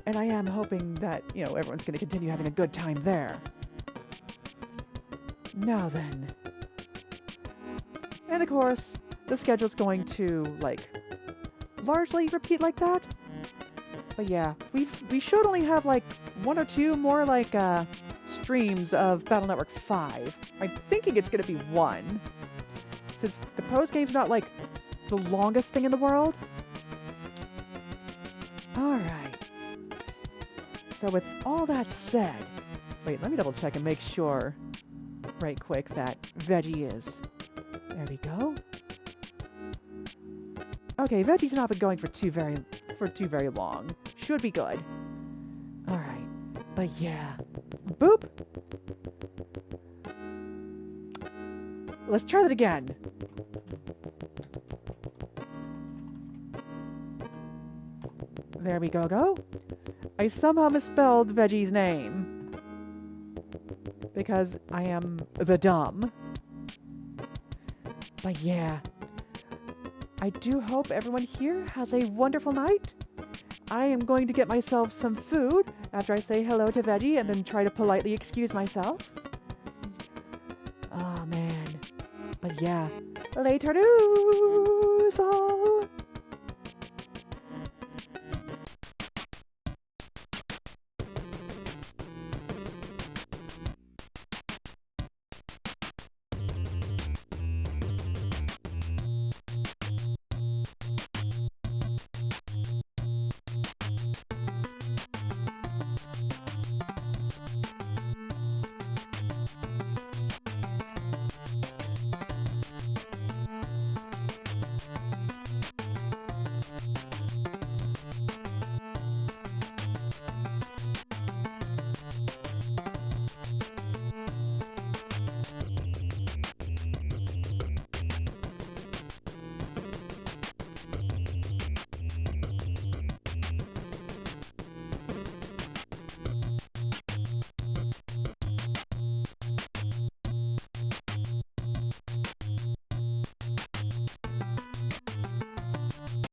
And I am hoping that, everyone's going to continue having a good time there. Now then. And of course, the schedule's going to, like, largely repeat like that. But yeah, we should only have, like, 1 or 2 more, like, streams of Battle Network 5. I'm thinking it's gonna be 1. Since the post-game's not, like, the longest thing in the world. Alright. So with all that said... Wait, let me double check and make sure right quick that Veggie is. There we go. Okay, Veggie's not been going for too very long. Should be good. Alright. But yeah. Boop! Let's try that again. There we go. I somehow misspelled Veggie's name. Because I am the dumb. But yeah. I do hope everyone here has a wonderful night. I am going to get myself some food after I say hello to Veggie and then try to politely excuse myself. Oh man. But yeah. Later-doos all.